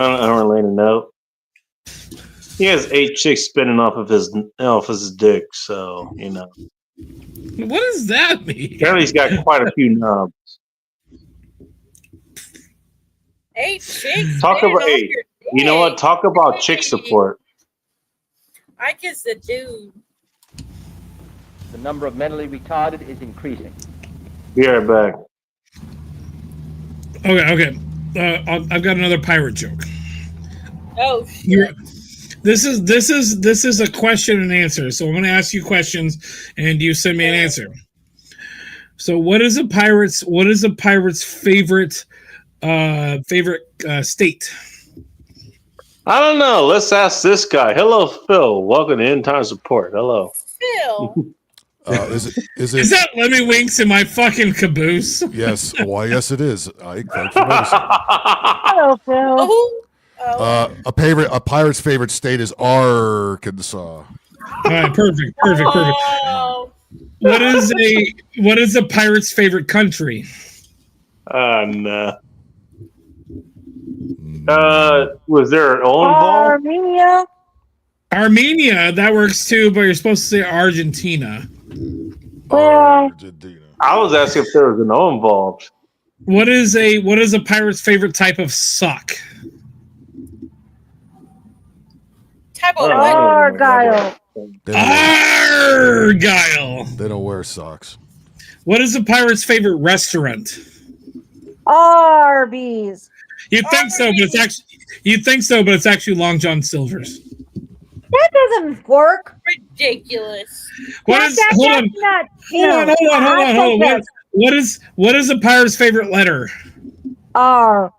unrelated note, he has 8 chicks spinning off of his dick. So you know, What does that mean? apparently he's got quite a few knobs. 8 chicks. Talk man, about off 8. your You know what? dick. Talk about chick support. I guess the dude. The number of mentally retarded is increasing. Be right back. Okay. I've got another pirate joke. Oh shit. This is a question and answer. So I'm going to ask you questions, and you send me an answer. So what is a pirate's favorite state? I don't know. Let's ask this guy. Hello, Phil. Welcome to End Time Support. Hello. Phil. Is Is it? that Lemmy Winks in my fucking caboose? Yes. Why? Yes, it is. Thank you for noticing. Hello, Phil. A pirate's favorite state is Arkansas. All right, perfect. Oh. What is a pirate's favorite country? No. Was there an O involved? Armenia. Armenia, that works too, but you're supposed to say Argentina. Well, Argentina. I was asking if there was an O involved. What is a pirate's favorite type of sock? Type of what? Argyle. Argyle. They don't wear socks. What is a pirate's favorite restaurant? Arby's. You think so, but it's actually Long John Silver's. That doesn't work. Ridiculous. Hold on. What is a pirate's favorite letter? R.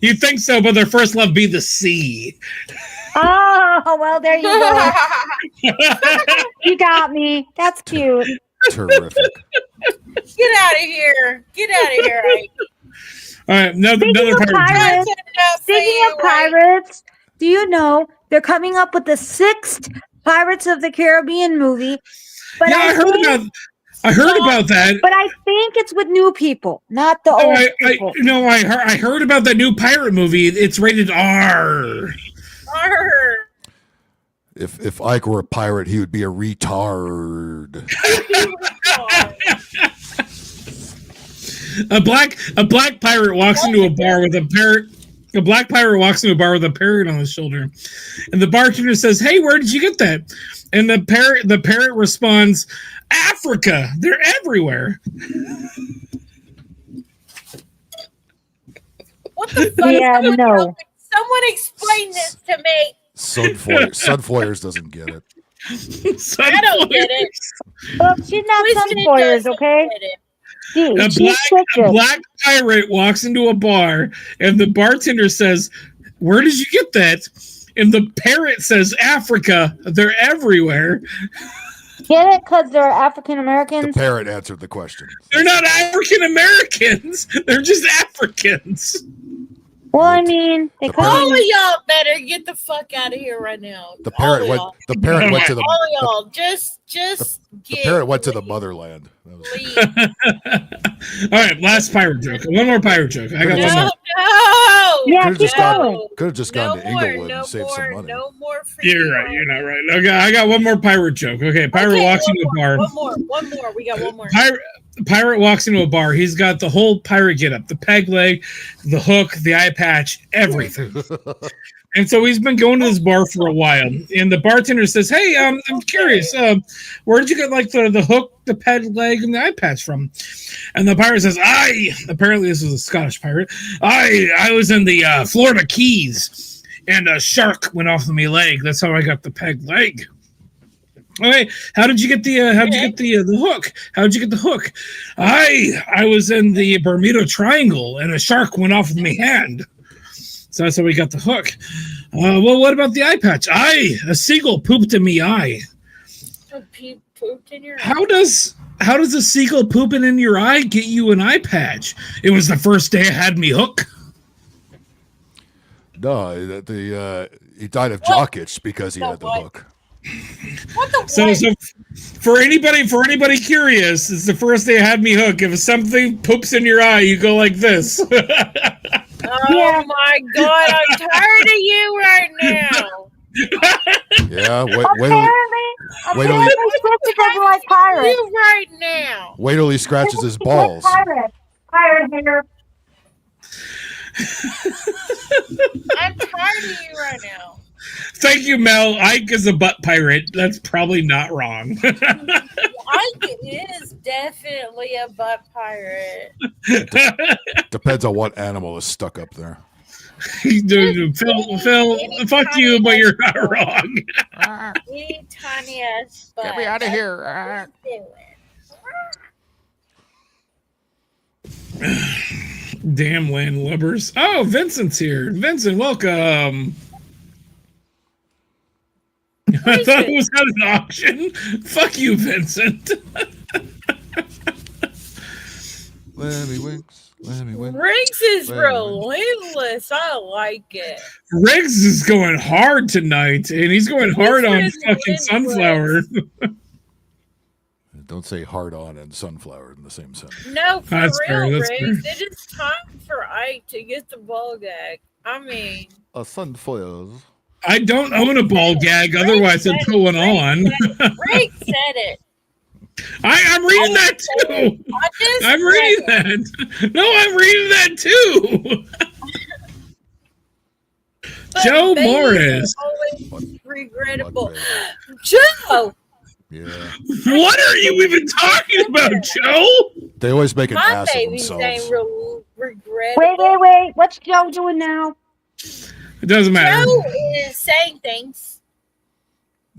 You think so, but their first love be the C. Oh, well, there you go. You got me. That's cute. Terrific. Get out of here. Ike. All right, another pirate. Speaking of pirates, do you know they're coming up with the 6th Pirates of the Caribbean movie? But Yeah, I heard about. I heard about that. But I think it's with new people, not the No, old people. I heard about that new pirate movie. It's rated R. Arr. If Ike were a pirate, he would be a retard. A black pirate walks into a bar with a parrot. A black pirate walks into a bar with a parrot on his shoulder, and the bartender says, "Hey, where did you get that?" And the parrot responds, "Africa. They're everywhere." What the fuck? Yeah, no. Someone explain this to me. Sunfoyers doesn't get it. I don't get it. Look, she's not Kristen Sunfoyers, doesn't okay? get it. A black pirate walks into a bar, and the bartender says, "Where did you get that?" And the parrot says, "Africa. They're everywhere." Get it? Because they're African The Americans? parrot answered the question. They're not African Americans. They're just Africans. Well, I mean, they The call All them. of y'all better get the fuck out of here right now. The parrot All of went. y'all. The parrot went to the. All of y'all, just The get. parrot went to the motherland. That was- Please. All right, last pirate joke. One more pirate joke. I got No, one more. no. Yeah, Could've keep just gone- going. Could have just No gone to more, Inglewood no and saved more, some money. no more. You're right. You're not right. Okay, I got one more pirate joke. Okay, pirate Okay, walks one into a more, bar. One more. We got one more. Pirate walks into a bar. He's got the whole pirate getup, the peg leg, the hook, the eye patch, everything. And so he's been going to this bar for a while. And the bartender says, "Hey, I'm curious. Where did you get like the hook, the peg leg, and the eye patch from?" And the pirate says, apparently this was a Scottish pirate. I was in the Florida Keys, and a shark went off of my leg. That's how I got the peg leg. Okay, how did you get the hook? How did you get the hook? I was in the Bermuda Triangle, and a shark went off of my hand. So that's how we got the hook. Well, what about the eye patch? A seagull pooped in me eye. Pooped in your How does a seagull pooping in your eye get you an eye patch? It was the first day I had me hook. No, he died of jock itch because he had the hook. What the So for anybody curious, it's the first day I had me hook. If something poops in your eye, you go like this. Oh my god, I'm tired of you right now. Yeah, wait Apparently, till he- Kristen doesn't like pirates. You right now. wait till he scratches his balls. Pirate hair. I'm tired of you right now. Thank you, Mel. Ike is a butt pirate. That's probably not wrong. Ike is definitely a butt pirate. Depends on what animal is stuck up there. Dude, Phil, fuck you, but you're not wrong. Any tiny ass butt. Get me out of here. Damn landlubbers. Oh, Vincent's here. Vincent, welcome. I thought it was at an auction. Fuck you, Vincent. Lemmy winks. Lemmy winks. Riggs is Lemmy relentless. I like it. Riggs is going hard tonight, and he's going hard on Riggs is fucking Sunflower. Don't say hard on and sunflower in the same sentence. No, for That's fair, real, that's Riggs. It is time for Ike to get the ball gag. I mean, A sunflower. I don't own a ball gag, otherwise I'd put one on. Riggs said it. I'm reading that too. I'm reading that. No, I'm reading that too. But Joe babies Morris. are always regrettable. What, Joe, Yeah. What are you even talking about, Joe? They always make an my ass of babies themselves. ain't regrettable. Wait. What's Joe doing now? It doesn't matter. Joe is saying things.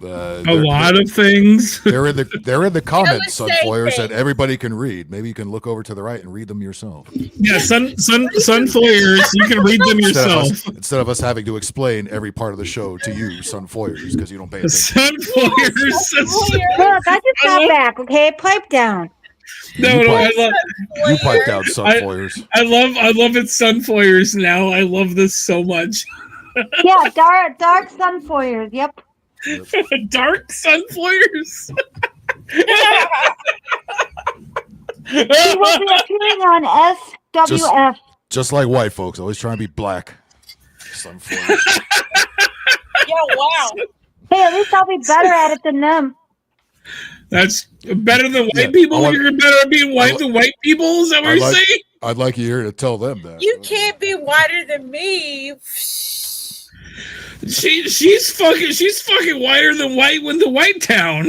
A lot of things. They're in the comments, saying sunflowers, that things. everybody can read. Maybe you can look over to the right and read them yourself. Yeah, sunflowers. You can read them yourself. Instead of us having to explain every part of the show to you, sunflowers, because you don't pay attention. Sunflowers. Look, I just got back, okay? Pipe down. No, You I pipe- love. You pipe down, sunflowers. I love it. Sunflowers now. I love this so much. Yeah, dark sunflowers. Yep. Dark sunflowers. He will be appearing on SWF. Just like white folks, always trying to be black. Some form. Yeah, wow. Hey, at least I'll be better at it than them. That's better than white Yeah, people. I want- You're better at being white than white people. Is that what I'd you're like- saying? I'd like you here to tell them that. You can't be whiter than me. She's fucking whiter than white when the White Town.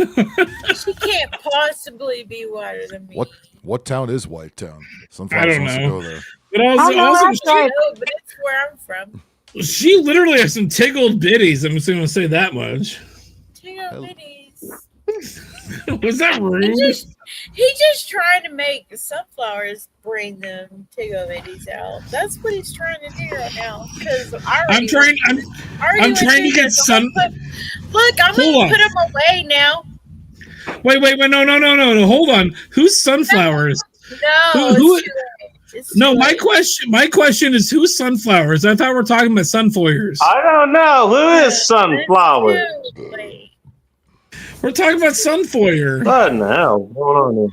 She can't possibly be whiter than me. What town is White Town? Some I don't wants to know. go there. But also, Oh, no, also that's right. No, but it's where I'm from. she literally has some tickled bitties. I'm just gonna say that much. Tingle bitties. Was that rude? He's just trying to make sunflowers bring them tingle bitties out. That's what he's trying to do right now. Because I'm trying to get sun. Look, I'm Hold on. gonna put them away now. Wait, no. Hold on. Who's sunflowers? No, Who- it's too late. It's No, too my late. question is who's sunflowers? I thought we were talking about sunflowers. I don't know. Who is Sunflower? It's too late. We're talking about sunflower. What in the hell? What's going on here?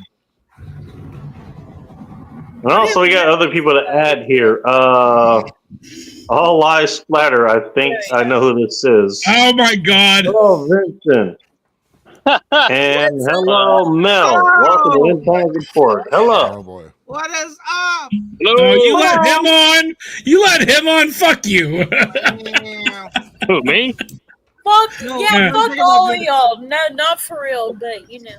And also, we got other people to add here. All Lies Splatter. I think I know who this is. Oh my God! Hello, Vincent. And hello, Mel. Welcome to Empire Report. Hello. Oh boy. What is up? No, you let him on. You let him on. Fuck you. Who, me? Fuck, No, yeah, no, fuck all of y'all. No, not for real, but you know.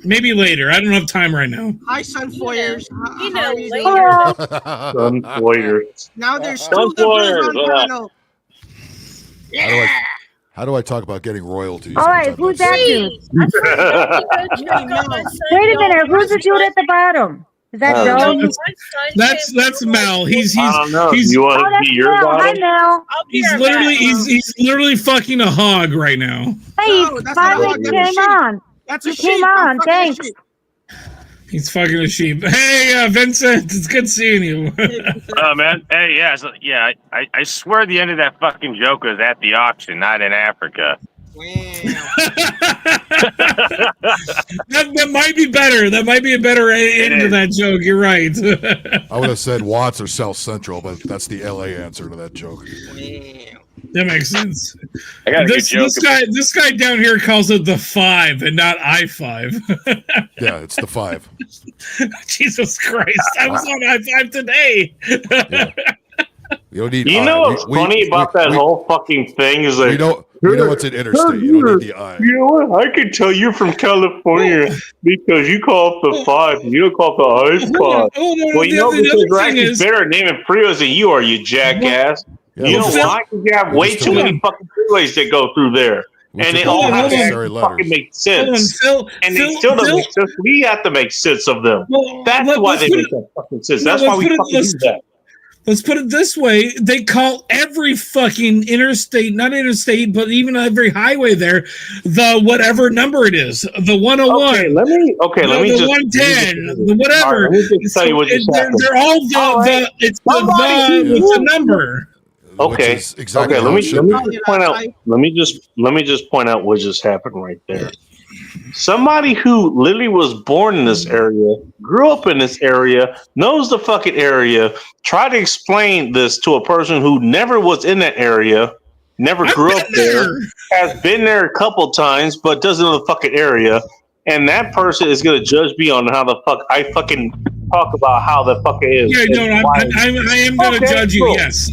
Maybe later. I don't have time right now. Hi, Sunfoyers. You know, later. Sunflower. Now there's two Sunfoyers, liberals on panel. How do I talk about getting royalties? All right, anytime who's next? that dude? Wait a minute, who's the dude at the bottom? Is that Joe? That's Mel. He's I don't know. he's You want Oh, to that's be your Mel. Hi, bottom? Mel. he's literally fucking a hog right now. Hey, No, you that's not finally a hog, that's a came sheep. on. That's You a came sheep. I'm on, fucking a thanks. sheep. He's fucking a sheep. Hey, Vincent, it's good seeing you. Oh man, hey, yeah, I swear the end of that fucking joke was at the auction, not in Africa. that might be better. That might be a better end to that joke. You're right. I would have said Watts or South Central, but that's the LA answer to that joke. That makes sense. I got a This good joke. this guy down here calls it the 5 and not I-5. Yeah, it's the 5. Jesus Christ! I was on I-5 today. You don't need. You know what's funny about that whole fucking thing is like, You know it's an interstate. You don't need the I. You know what? I can tell you're from California because you call it the 5. You don't call it the I-5. Well, you know, because we're actually better at naming freeways than you are, you jackass. Yeah, you know well, why? Because you have way too many fucking freeways that go through there. And they all have to fucking make sense. And they still don't make sense. We have to make sense of them. That's why they make that fucking sense. That's why we fucking do that. Let's put it this way. They call every fucking interstate, not interstate, but even every highway there, the whatever number it is. The 101. Okay, let me the just 110, the whatever. Let me just tell you what just happened. They're all it's the number. Okay. Exactly okay. how it should be. Let me just point out what just happened right there. Somebody who literally was born in this area, grew up in this area, knows the fucking area, try to explain this to a person who never was in that area, never grew up there, has been there a couple times, but doesn't know the fucking area, and that person is gonna judge me on how the fuck I fucking talk about how the fuck it is. Yeah, no, I am gonna judge you. Cool. Yes.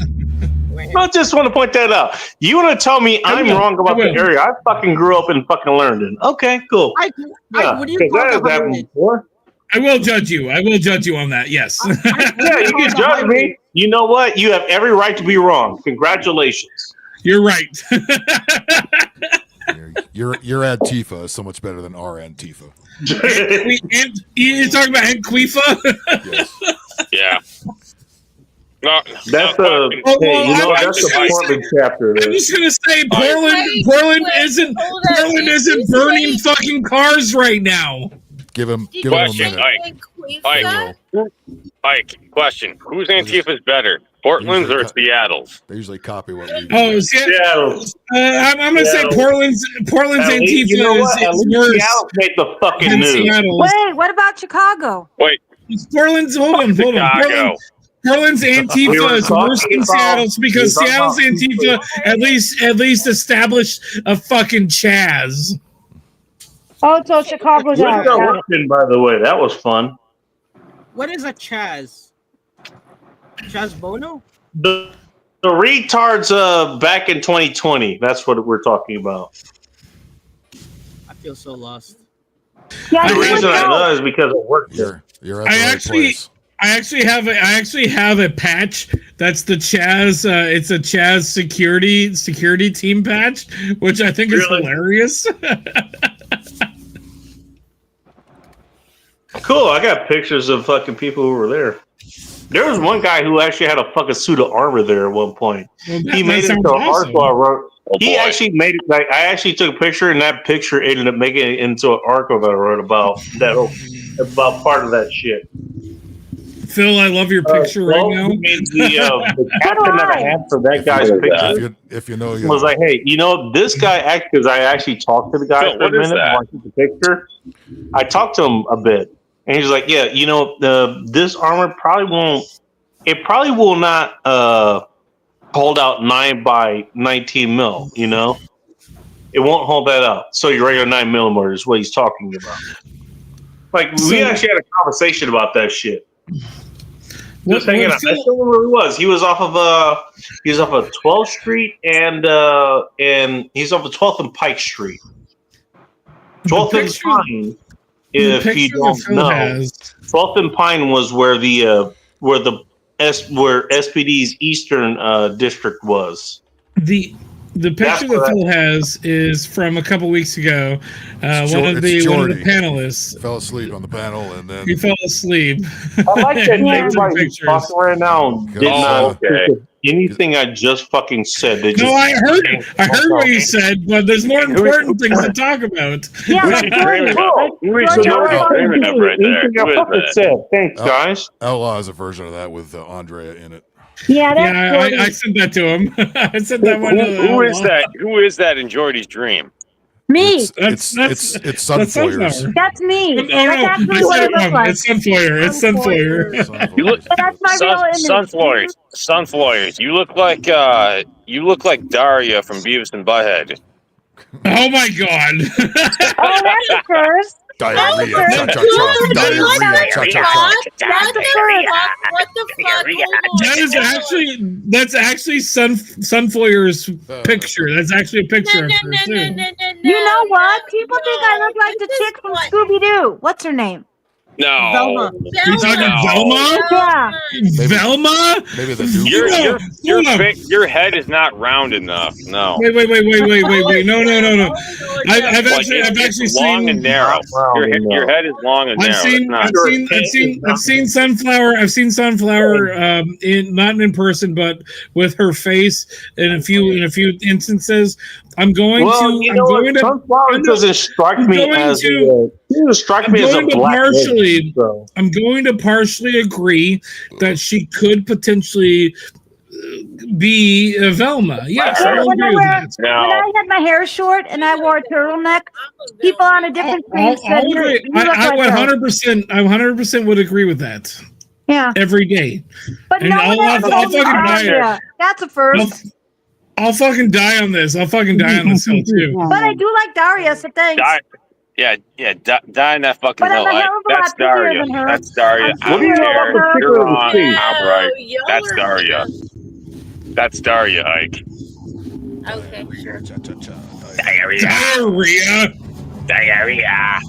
I just want to point that out. You want to tell me I'm wrong about the area I fucking grew up and fucking learned in. Okay, cool. What do you 'cause call that has the happened highway? before. I will judge you. I will judge you on that. Yes. Yeah, you can judge me. You know what? You have every right to be wrong. Congratulations. You're right. Your Antifa is so much better than our Antifa. You're talking about Antifa? Yeah. No, that's the Portland chapter. I'm just gonna say Portland isn't burning fucking cars right now. Give him Question, Ike, question. Whose Antifa is better, Portland's or Seattle's? They usually copy what we do. Oh, Seattle. I'm gonna say Portland's At least- Antifa you know what? At is least worse Seattle made the fucking than news. Seattle's. Wait, what about Chicago? Wait, Portland's hold on. Chicago. Portland's We Antifa were is worse talking than about- Seattle's because we were talking Seattle's about- Antifa at least established a fucking Chaz. Oh, so Chicago's Where's out. the Got it. Lipton, by the way? That was fun. What is a Chaz? Chaz Bono? The retards back in 2020. That's what we're talking about. I feel so lost. Yeah, The you would reason I know. know is because I worked there. You're at the right place. I actually have a patch that's the Chaz. It's a Chaz security team patch, which I think is Really? hilarious. Cool. I got pictures of fucking people who were there. There was one guy who actually had a fucking suit of armor there at one point. Well, He made it sounds into an awesome. article I wrote. Oh, He boy. actually made it. Like, I actually took a picture, and that picture ended up making it into an article that I wrote about that about part of that shit. Phil, I love your picture right Well, now. he made the captain that I had for that guy's picture If you know, you was know. like, hey, you know, this guy, because I actually talked to the guy Phil, for a what is minute that? while I took the picture. I talked to him a bit, and he's like, yeah, you know, this armor probably won't. It probably will not hold out 9x19 mil. You know, it won't hold that up. So your regular 9mm is what he's talking about. Like we actually had a conversation about that shit. Just hanging out. I still remember where he was. He was off of 12th Street and he's off of 12th and Pike Street. 12th and picture- Pine. If you picture that don't Phil know, has- 12th and Pine was where SPD's Eastern District was. The That's picture that what I- Phil has is from a couple weeks ago. It's One of the Jordy. panelists, Fell asleep on the panel, and then he fell asleep. I like that And made some everybody who's pictures. talking right now did Oh, not okay. think of anything I just fucking said. They No, just- I heard what you said, but there's more important things to talk about. Yeah, Who's like he dreaming Jordy. of? Like Who is Jordy Jordy Orwell. dreaming of right there? Anything Who I is fucking that? said. Thanks, guys. Outlaw has a version of that with Andrea in it. Yeah, that's Yeah, Jordy. I sent that to him. I sent that one to Who is Outlaw. that? Who is that in Jordy's dream? Me. It's That's Sunflares. Sunflower. That's me. Oh That's no, actually I what said it it looks wrong. like. It's Sunflower. It's Sunflower. Sunflares. But that's my real image. Sunflowers. You look like Daria from Beavis and Butthead. Oh my god. Oh, that's the first. Diarrhea. Oh, Cha cha cha. Diarrhea. Cha cha cha. What the fuck? What the fuck? Hold on. That's actually Sunflower's picture. That's actually a picture of her too. You know what? People think I look like the chick from Scooby Doo. What's her name? No. Velma. You talking Velma? Yeah. Velma? Maybe the new. Your head is not round enough. No. Wait. No. I've actually long seen and narrow. Your head is long and narrow. I've seen Sunflower. I've seen Sunflower not in person, but with her face in a few instances. I'm going to Sunflower doesn't strike me as a black. I'm going to partially agree that she could potentially be Velma. Yes, Yeah, I'll when agree with that. when I had my hair short and I wore a turtleneck, people on a different street said, I'll you agree. look I like would her. 100%. I 100% would agree with that. Yeah. Every day. But And no I'll one ever fucking told me die. Daria. That's a first. I'll fucking die on this. I'll fucking die on this hill too. But I do like Daria, so thanks. Die in that fucking But I'm hill. a hell of a That's lot prettier Daria. than her. That's Daria. I'm I don't prettier care. than her. You're wrong. Yeah, I'm right. y'all That's are- Daria. That's Daria, Ike. Okay, sure. Cha cha cha. Diarrhea. Diarrhea.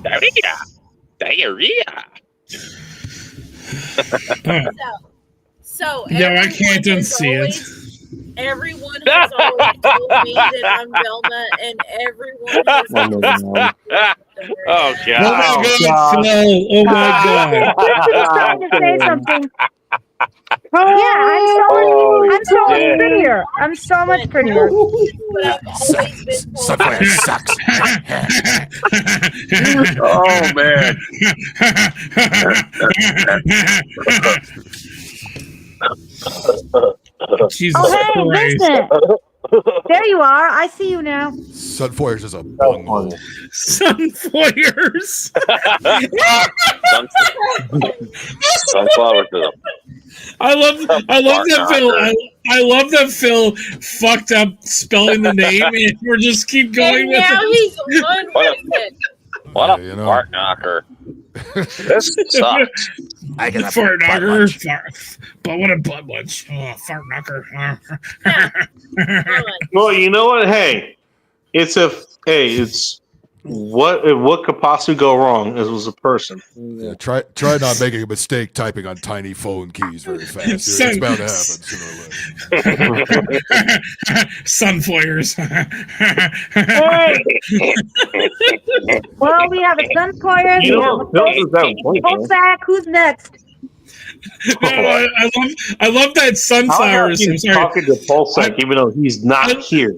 Diarrhea. Diarrhea. So No, I everyone can't has unsee it. always- Everyone has always told me that I'm Velma, and everyone has Oh Oh god. my god, Phil. Oh my god. She's trying to say something. Yeah, I'm so much prettier. I'm so much prettier. Sunflower sucks. Oh man. Jesus Oh, hey, Christ. Vincent. There you are. I see you now. Sunfires is a bunghole. Sunfires. Sunflowers is a I love that Phil. I love that Phil fucked up spelling the name, and we're just keep going And with now it. he's on with it. what Yeah, a you know. fart knocker. This sucks. I got a Fart butt knocker. munch. But what a butt munch. Oh, fart knocker. Well, you know what? Hey, it's what could possibly go wrong? It was a person. Yeah, try not making a mistake typing on tiny phone keys very fast. It's bound to happen sooner or later. Sunflares. Hey. Well, we have a Sunfire. You know, Phil does that point, man. Back. Who's next? No, I love that sunflowers. I'm He's sorry. talking to Pulsec, even though he's not here.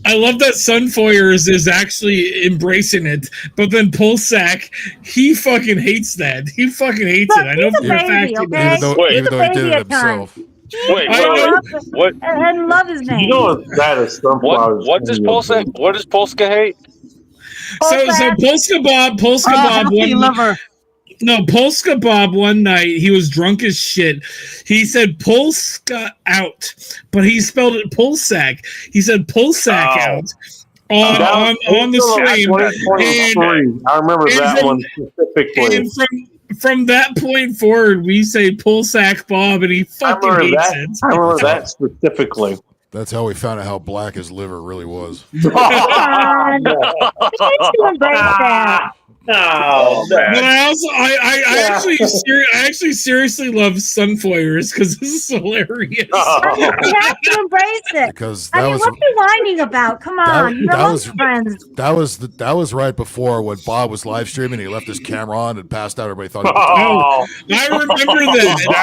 I love that Sunfires is actually embracing it, but then Pulsac, he fucking hates that. He fucking hates it. I know for a fact. Baby, he okay? Even though He's a he did baby it at times. himself. Wait, I know. what? And love his name. You know what's bad as sunflowers. What does Polska? What does Polska hate? So Polska Bob Healthy one liver. no Polska Bob one night he was drunk as shit. He said Polska out, but he spelled it Pulsac. He said Pulsac out on the stream. I remember that one specifically. And from that point forward, we say Pulsac Bob, and he fucking hates it. I remember that specifically. That's how we found out how black his liver really was. Come on. You need to embrace that. Oh, But I actually seriously love Sunflares because this is hilarious. You have to embrace it. Because I that mean, was what are you whining about? Come on, you're that amongst was- friends. that was right before when Bob was live streaming. He left his camera on and passed out. Everybody thought he was Oh, I remember that.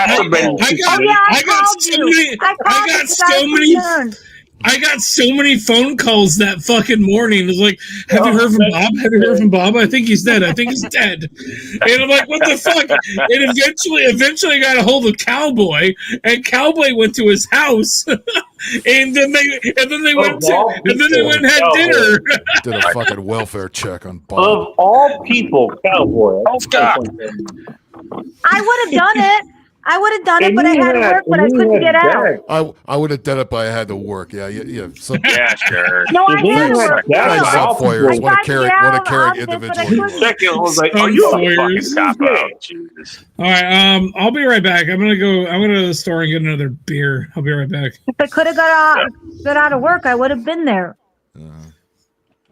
I got so many phone calls that fucking morning. It was like, have you heard from Bob? Have you heard from Bob? I think he's dead. I think he's dead. And I'm like, what the fuck? And eventually I got a hold of Cowboy, and Cowboy went to his house, and then they went and had dinner. did a fucking welfare check on Bob. of all people, Cowboy. Stop. I would have done it. I would have done it, but I had to work, but I couldn't get out. I would have done it, but I had to work. Yeah. So, Yeah, sure. No, I had to work. Sunfires, what a caring I'll individual. sit, but I Second was like, are you a fucking Sunflares. Cop cop out. Jesus. All right, I'll be right back. I'm gonna go to the store and get another beer. I'll be right back. If I could have got out of work, I would have been there.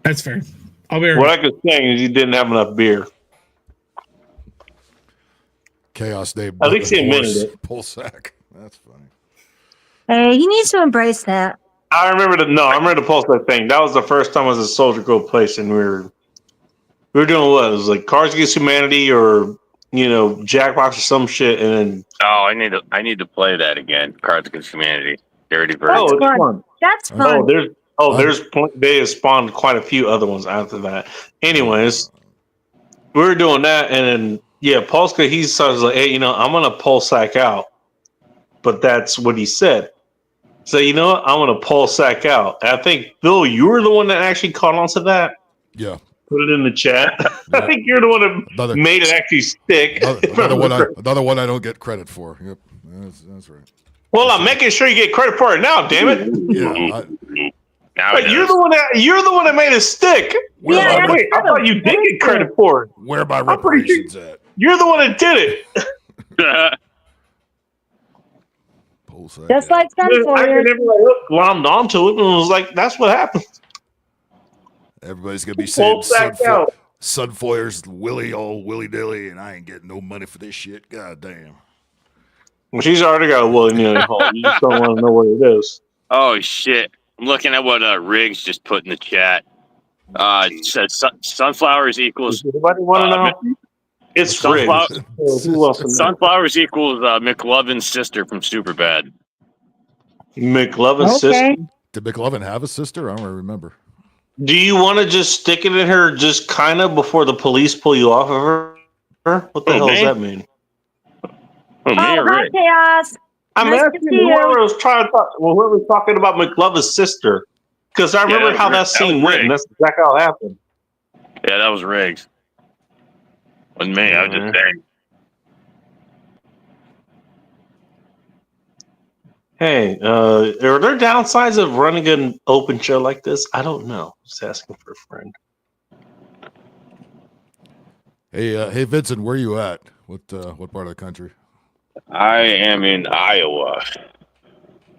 That's fair. I'll be right What back. I could say is you didn't have enough beer. Chaos Day. At least he admitted it. Pulsac. That's funny. Hey, he needs to embrace that. I remember the Pulsec thing. That was the first time I was at Soldier Grove Place, and we were doing what? It was like Cards Against Humanity or Jackbox or some shit, and then Oh, I need to play that again. Cards Against Humanity. Dirty Bird. it's fun. fun. That's fun. They have spawned quite a few other ones after that. Anyways, we were doing that, and then Polska, he starts like, hey, I'm gonna Pulsac out, but that's what he said. So I'm gonna Pulsac out. And I think Bill, you were the one that actually caught on to that. Yeah. Put it in the chat. I think you're the one that made it actually stick. Another one I don't get credit for. Yep. That's right. Well, I'm making sure you get credit for it now. Damn it! Yeah. Now But you're the one that made it stick. Yeah, Wait, I thought you did get credit for it. Where my reparations at? You're the one that did it. Pulsac. Just like I Sunfire. never glommed onto it and was like, "That's what happened." Everybody's gonna be saying Pulsac out. Sunfire's willy dilly, and I ain't getting no money for this shit. God damn. Well, she's already got a willy-nilly hole. You just don't want to know what it is. Oh shit! I'm looking at what Riggs just put in the chat. It says sunflowers equals. Anybody want to know? It's Sunflower- Riggs. Who else? Sunflowers equals McLovin's sister from Superbad. McLovin's sister. Did McLovin have a sister? I don't remember. Do you want to just stick it in her, just kind of before the police pull you off of her? What the hell does that mean? Oh, me or Hi, Rick? Chaos. I'm Nice to asking see you. whoever was trying to talk, whoever was talking about McLovin's sister, because I remember how that scene went, and that's exactly how it happened. Yeah, that was Riggs. Wasn't me. I was just saying. Hey, are there downsides of running an open show like this? I don't know. Just asking for a friend. Hey, Vincent, where you at? What part of the country? I am in Iowa.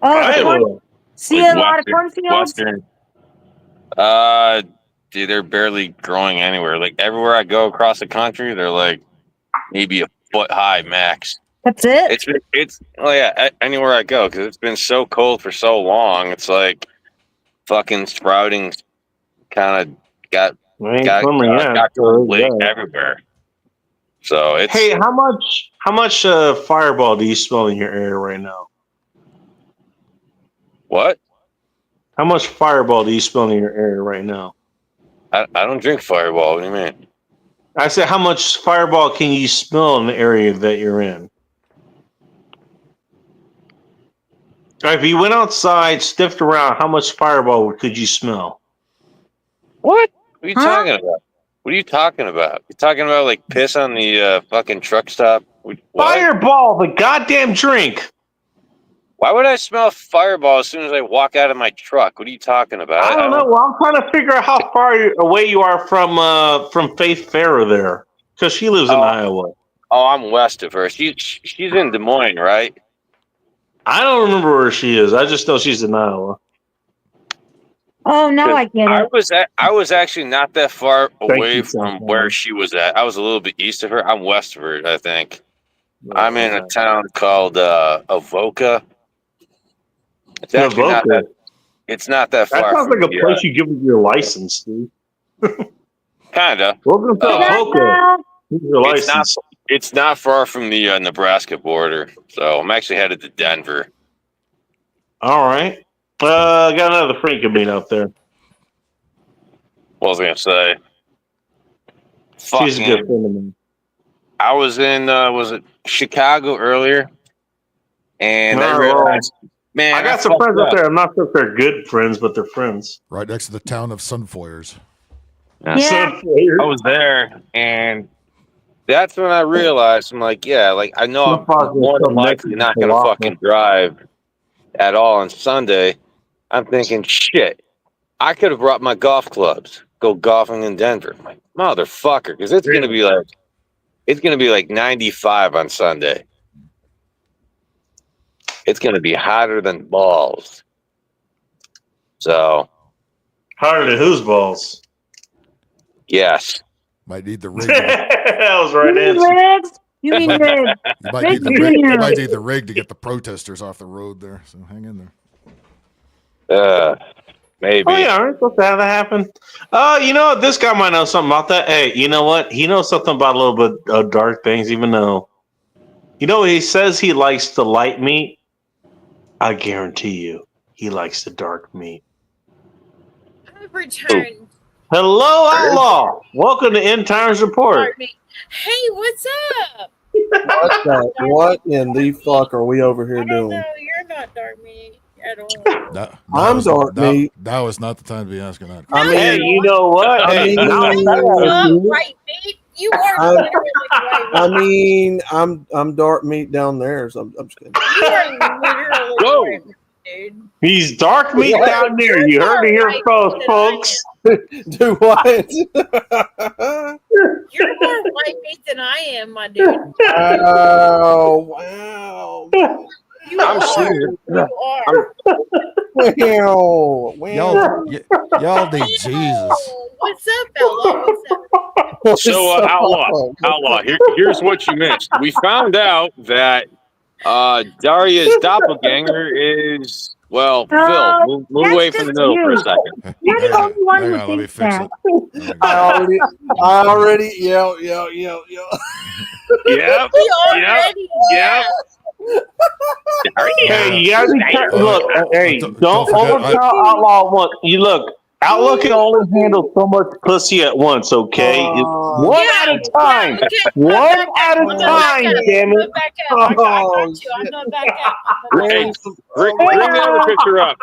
Oh, see a lot of cornfields? Western. Dude, they're barely growing anywhere. Like everywhere I go across the country, they're like maybe a foot high max. That's it? Anywhere I go, because it's been so cold for so long. It's like fucking sprouting kind of got late everywhere. So it's Hey, how much Fireball do you smell in your area right now? what? How much Fireball do you smell in your area right now? I don't drink Fireball. What do you mean? I said, how much Fireball can you smell in the area that you're in? If you went outside, sniffed around, how much Fireball could you smell? What? What are you talking about? What are you talking about? You talking about like piss on the fucking truck stop? What? Fireball, the goddamn drink. Why would I smell Fireball as soon as I walk out of my truck? What are you talking about? I don't know. Well, I'm trying to figure out how far away you are from Faith Farah there, because she lives in Iowa. Oh, I'm west of her. She's in Des Moines, right? I don't remember where she is. I just know she's in Iowa. Oh, now I get it. I was actually not that far away from where she was at. I was a little bit east of her. I'm west of her, I think. I'm in a town called Avoca. It's actually not that. It's not that far. That sounds like a place you give me your license, dude. Kinda. Welcome to Avoca. Your license. It's not far from the Nebraska border, so I'm actually headed to Denver. All right. I got another Frankie bean out there. What was I gonna say? She's a good friend of mine. I was in was it Chicago earlier, and I realized, man, I got some friends up there. I'm not sure if they're good friends, but they're friends. Right next to the town of Sunfoyers. Yeah. I was there, and that's when I realized I'm like, yeah, like I know I'm more than likely not gonna fucking drive at all on Sunday. I'm thinking, shit, I could have brought my golf clubs, go golfing in Denver. I'm like, motherfucker, because it's gonna be like 95 on Sunday. It's gonna be hotter than balls. So hotter than whose balls? Yes. Might need the rig. That was right answer. You mean Riggs? You might need the rig. You might need the rig to get the protesters off the road there. So hang in there. Maybe. Oh yeah, aren't supposed to have that happen. You know what? This guy might know something about that. Hey, you know what? He knows something about a little bit of dark things, even though, you know, he says he likes the light meat. I guarantee you, he likes the dark meat. I've returned. Hello, Outlaw. Welcome to End Times Report. Hey, what's up? What in the fuck are we over here doing? No, you're not dark meat at all. I'm dark meat. Now is not the time to be asking that. I mean, hey, you know what? Right meat. You are literally right. I mean, I'm dark meat down there, so I'm just kidding. You are literally right, dude. He's dark meat down there. You heard it here first, folks. Do what? You're more white meat than I am, my dude. Oh, wow. You are. Wow. Y'all need Jesus. What's up, Outlaw? What's up? So, Outlaw, here's what you missed. We found out that Daria's doppelganger is, well, Phil, move away from the middle for a second. You're the only one who Let me thinks fix that. it. I already, yeah. Yep. Hey, you gotta be careful. Look, hey, don't overtime Outlaw one. You look, Outlaw can only handle so much pussy at once, okay? One at at a time. Okay. One at a I'm gonna time, back up. damn I'm it. gonna back up. I got Oh, you. I'm gonna back up. I'm gonna Hey, back up. bring the other picture up.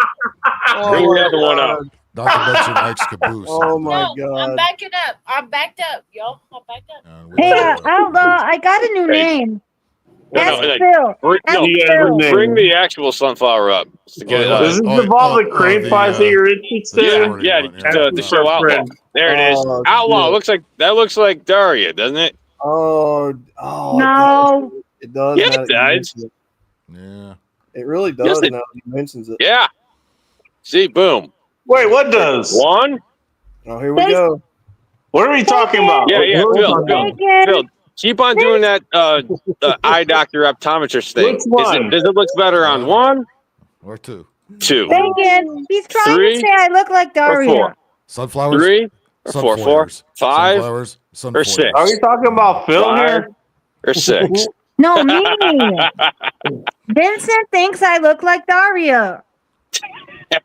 Bring Oh the my other one up. God. Not to mention Ike's caboose. Oh my No, I'm God. backing up. I'm backed up, y'all. I'm backed up. Hey, Outlaw, I got a new name. No, Ask like, Phil. Ask You got a Phil. new name. bring the actual sunflower up. To get, Does this involve the cream pies that you're interested in? yeah, to show Outlaw. friend. There it is. Oh, Outlaw shit. looks like Daria, doesn't it? Oh, No. it does. Yeah, now it that you does. mention it. Yeah. It really Yes, does it- now that he mentions it. Yeah. See, boom. Wait, what does? One. Oh, here we go. What are we talking about? Yeah, yeah, What are we Phil, talking Phil, about? Phil, keep on doing that eye doctor optometrist thing. Which one? Does it look better on one? Or two. Two. Bacon. He's trying Three to say I look like or Daria. four? Sunflowers? Three or four? Sunflowers. Five Sunflowers. or Sunflowers. six? Are we talking about Phil Five here? or six? No, me. Vincent thinks I look like Daria.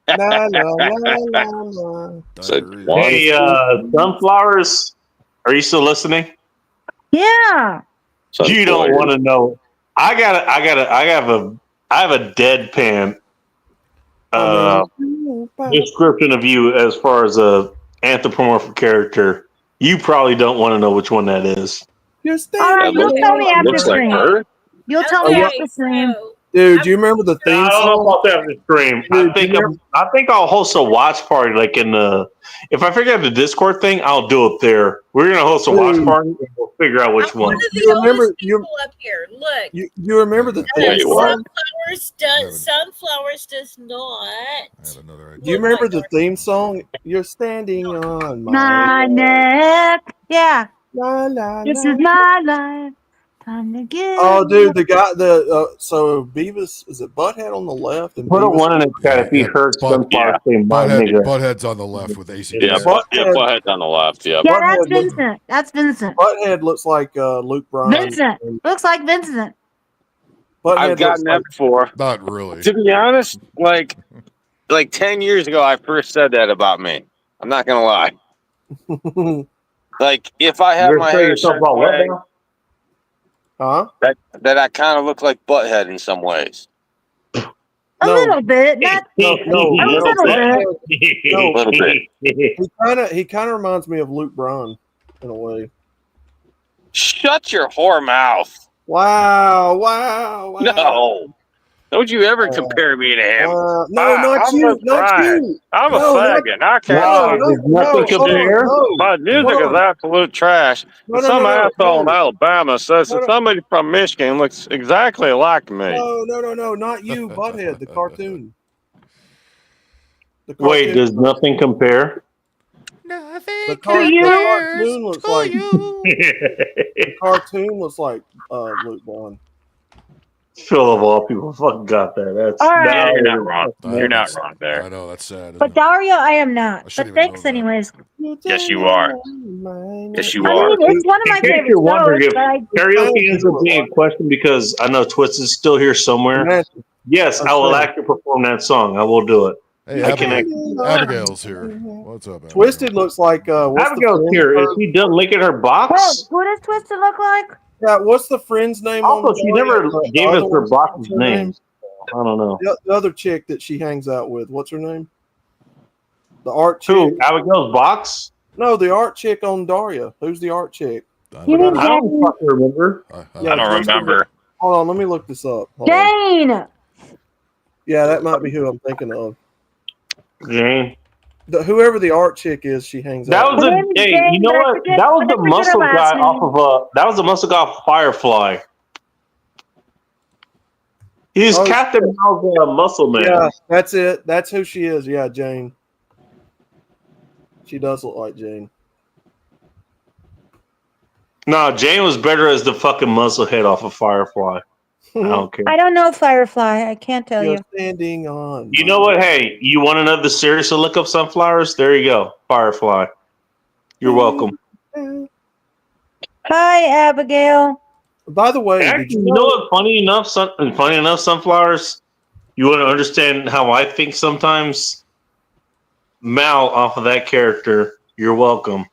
La, la, la, la, la. So, one, Hey, Sunflowers, are you still listening? Yeah. You don't want to know. I have a deadpan description of you as far as a anthropomorphic character. You probably don't want to know which one that is. You're All right, you'll tell me after looks like stream. her. You'll tell me Okay, after stream. so Dude, do you remember the theme I don't know song? about that for stream. I think I'll host a watch party like in the. If I figure out the Discord thing, I'll do it there. We're gonna host a watch party and we'll figure out which I'm one. one of the You remember- oldest people up here. Look. You remember the Yeah, theme you are. song? Sunflowers does not. I have another idea. Do you remember the theme song? You're standing on My neck. Yeah. La, la, This la. is my life. Time to get. Oh, dude, the guy, so Beavis, is it Butthead on the left? And Put a Beavis- one in the chat if you heard Sunflower say my nigga. Butthead's on the left with AC. Yeah, Butthead's on the left. Yeah. Yeah, that's Butthead looks- Vincent. That's Vincent. Butthead looks like Luke Bryan. Vincent. Looks like Vincent. Butthead I've looks gotten that before. Not really. To be honest, like 10 years ago, I first said that about me. I'm not gonna lie. like- Like if I have You're my saying hair a yourself certain about what way, now? Huh? that I kind of look like Butthead in some ways. A No. little bit. Not No, a little bit. No, Little bit. he kind of reminds me of Luke Bryan in a way. Shut your whore mouth. Wow. No. Don't you ever compare me to him. No, not I'm you. a Not Bryan. you. I'm a No, not- faggot. I can't. Wow, No, there's nothing hold on, compare. no. My music Hold is on. absolute trash. No, no, Some no, no, asshole in no. Alabama says No, that no. somebody from Michigan looks exactly like me. No, not you, Butthead, the cartoon. The Wait, cartoon- does nothing compare? the cartoon looks like the cartoon looks like Luke Bryan. Phil of all people fucking got that. That's All right. Yeah, you're not wrong. I You're know, not that's- wrong there. I know, that's sad. But Daria, I am not. But shouldn't even thanks know that. anyways. Yes, you are. Yes, you I are. mean, it's one of my In case favorite you're wondering shows. if But I, karaoke ends up being a question because I know Twist is still here somewhere. Yes, I will actually perform that song. I will do it. Hey, I can act. Abigail's here. What's up, Abigail? Twisted looks like what's Abigail's the here. friend's Is she done licking her Whoa, box? what does Twisted look like? Yeah, what's the friend's name? Also, on she Daria? never The gave other us her one? box's What's her name. I don't know. The other chick that she hangs out with. What's her name? The art chick. Who? Abigail's box? No, the art chick on Daria. Who's the art chick? You mean I don't Jane? fucking remember. Yeah, I don't Twisted- remember. Hold on, let me look this up. Hold on. Jane. Yeah, that might be who I'm thinking of. Jane. Whoever the art chick is, she hangs That out was with. a name's hey. Jane, You know but I what? forget- That was I the forget her muscle last guy name. off of that was the muscle guy off Firefly. He's Oh, Captain Mal's muscle man. Yeah, that's it. That's who she is. Yeah, Jane. She does look like Jane. No, Jane was better as the fucking muscle head off of Firefly. I don't care. I don't know Firefly. I can't tell you. You're standing on. You know what? Hey, you want another series to look up sunflowers? There you go. Firefly. You're welcome. Hi, Abigail. By the way, Actually, did you you know what? Funny enough, sunflowers. You want to understand how I think sometimes? Mal off of that character. You're welcome.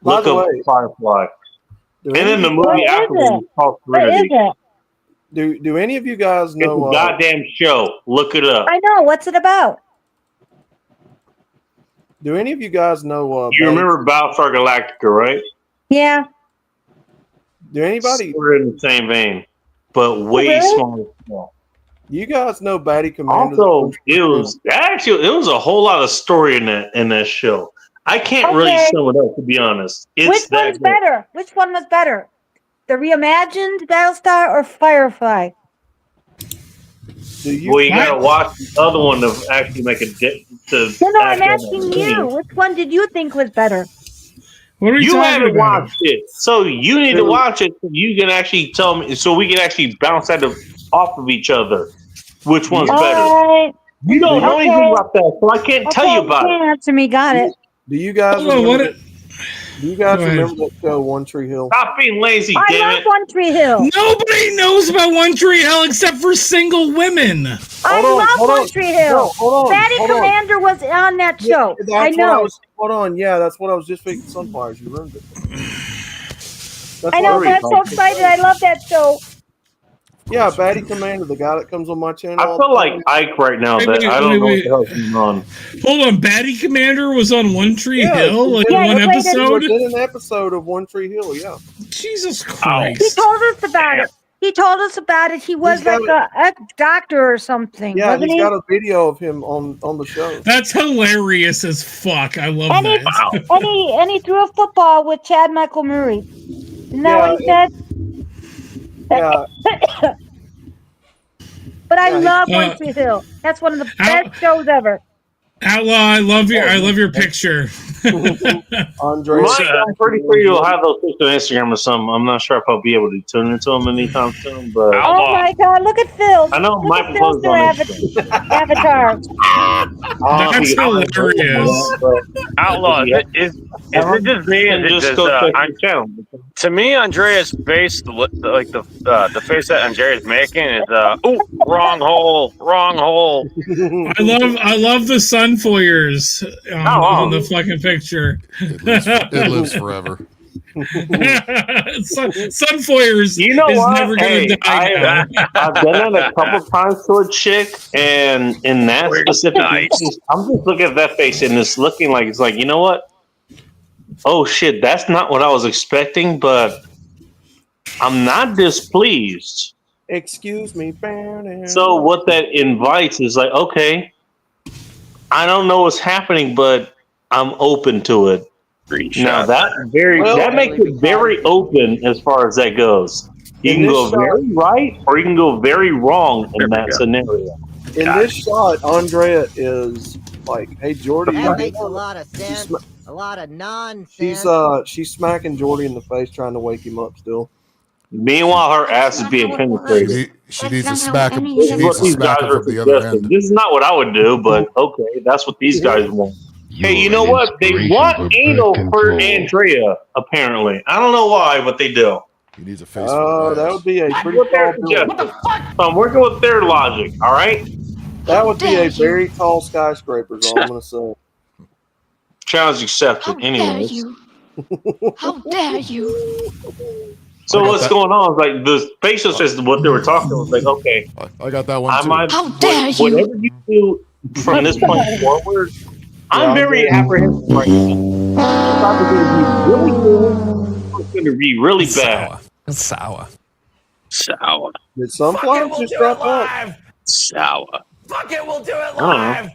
By Look the up way- Firefly. Do And then the any, What movie is afterwards it? is called What is Serenity. it? do any of you guys It's know? a goddamn show. Look it up. I know. What's it about? Do any of you guys know? You remember Battlestar Galactica, right? Yeah. Do anybody? We're in the same vein, but way really? smaller. You guys know Batty Commander? Also, it was a whole lot of story in that show. I can't really Okay. sum it up, to be honest. It's Which that one's good. better? Which one was better? The reimagined Battlestar or Firefly? Do you? Well, you gotta watch the other one to actually make a dip. No, I'm asking you. Which one did you think was better? What are you You talking haven't about? watched it, so you need to watch it so you can actually tell me, so we can actually bounce off of each other. Which one's better? Alright. You don't know Okay. anything about that, so I can't tell you Okay, about you it. can't answer me. Got it. Do you guys? Hold on, remember, what? do you guys Go ahead. remember that show One Tree Hill? Stop being lazy, I damn love it! One Tree Hill. Nobody knows about One Tree Hill except for single women. I love One Tree Hill. No, hold on. Batty hold on. Commander was on that show. That's I what know. hold on. Yeah, that's what I was just thinking. Sunflowers. You ruined it. That's I know, what but I'm so excited. I love that show. Yeah, Batty Commander, the guy that comes on my channel. I all feel the like time. Ike right now. Wait, That wait, I don't know wait, what the hell's going on. Hold on, Batty Commander was on One Tree Yeah, Hill, like yeah, one he played it. He episode. was in an episode of One Tree Hill. Yeah. Jesus He Christ! told us about it. He told us about it. He was He's got like a doctor or something, Yeah, wasn't he's he? got a video of him on the show. That's hilarious as fuck. I love And he, that. and he threw a football with Chad Michael Murray. Isn't that what he said? Yeah, But I Yeah, he- love One Tree Hill. That's one of the best shows ever. Outlaw, I love your picture. Andre. Mike, I'm pretty sure you'll have those pictures on Instagram or something. I'm not sure if I'll be able to tune into them anytime soon, but Oh my God! Look at Phil. I know Look Mike at Phil's was on avatar. That's hilarious. Outlaw, is it just me? Is it Just just, go check I'm- your channel. to me, Andrea's face, the face that Andrea's making is ooh, wrong hole. I love the Sunfoyers on the fucking picture. It lives forever. Sunfoyers You know is what? never gonna Hey, die. now. I've done that a couple times to a chick, and in that specific instance, I'm just looking at that face and it's looking like it's like, you know what? Oh shit, that's not what I was expecting, but I'm not displeased. Excuse me. So what that invites is like, okay, I don't know what's happening, but I'm open to it. Now that makes it very open as far as that goes. You In can this go shot- very right or you can go very wrong in that scenario. In this shot, Andrea is like, "Hey, Jordy." That makes a lot of sense. A lot of nonsense. She's smacking Jordy in the face, trying to wake him up. Still. Meanwhile, her ass is being penetrated. She needs to smack him. She This is needs what to these smack guys him are from the other suggesting. end. This is not what I would do, but okay, that's what these guys want. Hey, you know what? They want anal for Andrea, apparently. I don't know why, but they do. He needs a face. Oh, that would be a pretty What they're tall building. suggesting. So I'm working with their logic, all right? That would be a very tall skyscraper. Is all I'm gonna say. Challenge accepted. Anyways. How dare you? So I got what's that. going on is like the facial system, what they were talking was like, okay, I got that one I too. might, How dare you? whatever you do from this point forward, I'm very apprehensive right now. It's either going to be really good or it's going to be really bad. Sour. Did Sunflowers just drop up? Sour. Fuck it, we'll do it I don't live. know.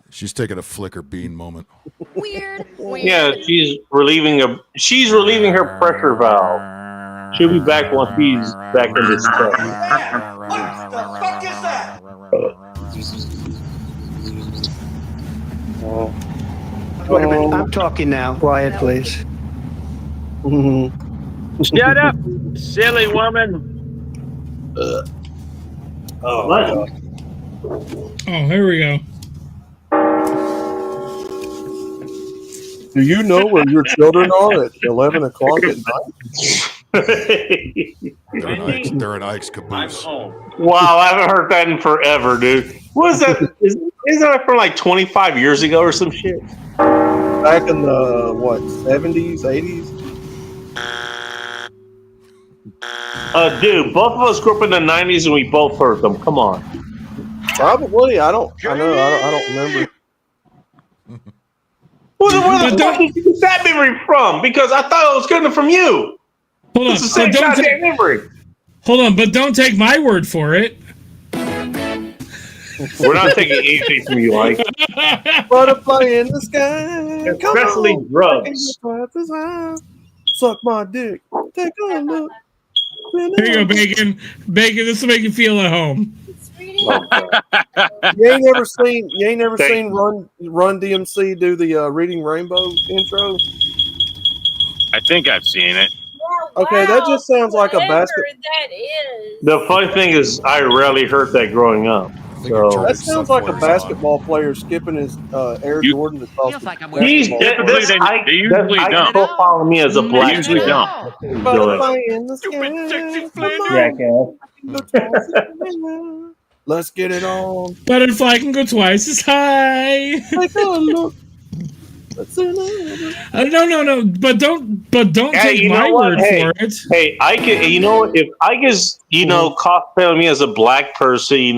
She's taking a flicker bean moment. Weird. Yeah, she's relieving her pressure valve. She'll be back once he's back in this stuff. What the fuck is that? Wait a minute, I'm talking now. Quiet, please. Shut up, silly woman. Oh, my God. Oh, here we go. Do you know where your children are at 11 o'clock at night? They're in Ike's caboose. Wow, I haven't heard that in forever, dude. What is that? Isn't that from like 25 years ago or some shit? Back in the, 70s, 80s? Dude, both of us grew up in the 90s and we both heard them. Come on. Probably. I don't remember. Where the fuck did you get that memory from? Because I thought it was coming from you. Hold on. It's the same But don't goddamn take, memory. hold on, but don't take my word for it. We're not taking anything from you, like. Butterfly in the sky. Especially drugs. Suck my dick. Take a look. Here you go, Bacon. Bacon, this will make you feel at home. You ain't never seen Run DMC do the Reading Rainbow intro? I think I've seen it. Okay, that just sounds like a basket. That is. The funny thing is, I rarely heard that growing up. So That sounds like a basketball player skipping his Air Jordan across the he's Typically, they usually don't. profiling me as a black They usually man. don't. Butterfly in the sky. Let's get it on. Butterfly can go twice as high. Take a look. No. But don't take you my know what? word Hey, for it. Hey, I can. You know, if I just cosplay me as a black person,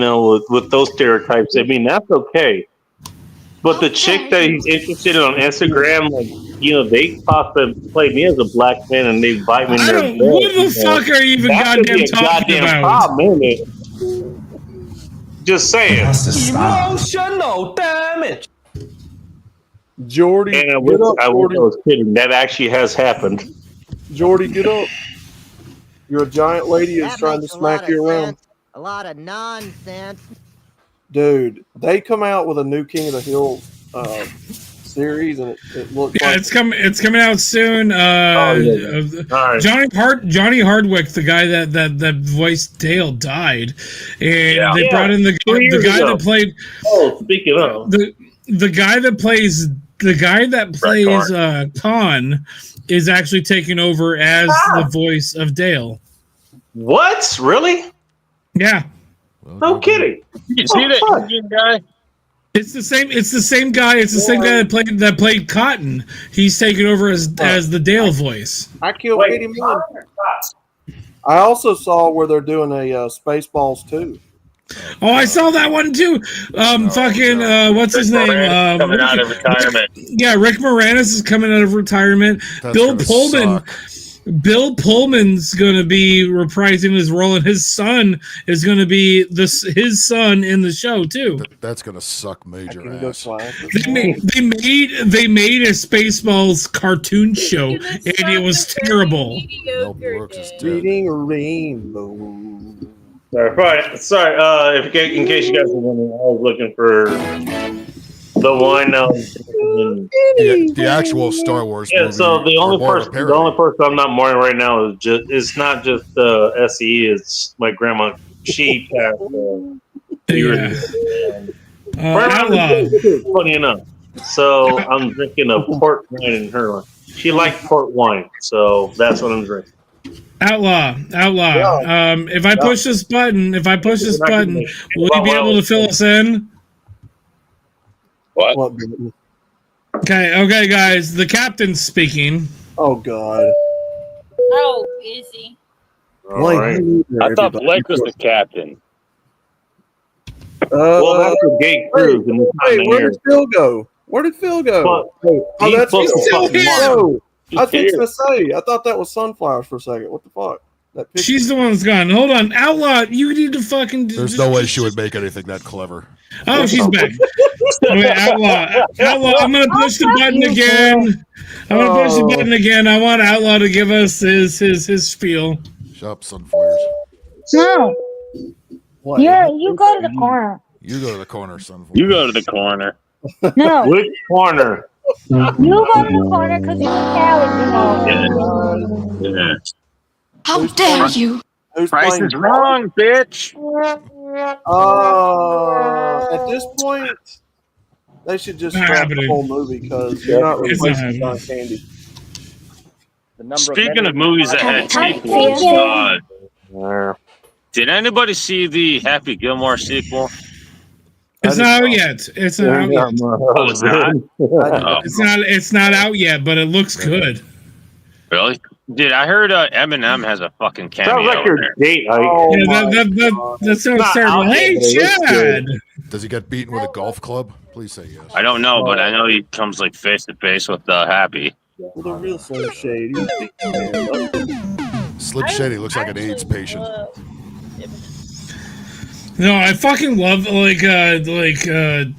with those stereotypes, I mean that's okay. But the chick that he's interested in on Instagram, they cosplay me as a black man and they invite me in their bed. What the fuck are you even That could goddamn be a talking goddamn about? problem, ain't it? Just saying. Emotional damage. Jordy, And I get up, Jordy. was kidding. That actually has happened. Jordy, get up. Your giant lady is That trying to makes a lot smack you of around. sense. A lot of nonsense. Dude, they come out with a new King of the Hill series, and it looks Yeah, like it's coming out soon. Johnny Hardwick, the guy that voiced Dale, died, and they brought in the guy ago. that played. Oh, speaking of the guy that plays Khan is actually taking over as the voice of Dale. what? Really? Yeah. No kidding. You see that Indian guy? It's the same. It's the same guy. It's the same guy that played Cotton. He's taking over as the Dale voice. I killed Katie Millen. I also saw where they're doing a Spaceballs 2. Oh, I saw that one too. What's his name? Coming out of retirement. Yeah, Rick Moranis is coming out of retirement. That's Bill gonna Pullman. suck. Bill Pullman's going to be reprising his role, and his son is going to be his son in the show too. That's gonna suck major ass. They made a Spaceballs cartoon show, and it was terrible. Reading a rainbow. Sorry. In case you guys were wondering, I was looking for the one. The actual Star Wars. Yeah. movie, So the or only more of a person parody. I'm not mourning right now is it's not just SE. It's my grandma. She passed. Outlaw. Funny enough. So I'm drinking a port wine in her one. She liked port wine, so that's what I'm drinking. Outlaw. If I push this button, will you be able to fill us in? What? Okay, guys. The captain's speaking. Oh God. Oh, is he? I thought Blake was the captain. Well, that's the gate cruise. Where did Phil go? That's still here. Oh, I was fixing to say. I thought that was Sunflowers for a second. What the fuck? That picture. She's the one that's gone. Hold on, Outlaw. You need to fucking. There's no way she would make anything that clever. Oh, she's back. Wait, Outlaw. I'm gonna push the button again. I want Outlaw to give us his spiel. Shut up, Sunfires. No. What? You go to the corner. You go to the corner, Sunfires. You go to the corner. No. Which corner? You go to the corner because you're a coward, Yeah. How dare you? Who's Price playing is wrong, bitch. At this point, they should just scrap the happening. whole movie because you're not It's not replacing John happening. Candy. Speaking of movies that had Thank sequels, you. did anybody see the Happy Gilmore sequel? It's not out yet. It's not out yet. Oh, it's not? Oh, It's not out yet, but it looks good. really? Dude, I heard Eminem has a fucking cameo. Sounds like your there. date. That sounds terrible. Hey, Chad. Does he get beaten with a golf club? Please say yes. I don't know, but I know he comes like face to face with Happy. Well, the real Slim Shady. Slim Shady looks like an AIDS patient. No, I fucking love Adam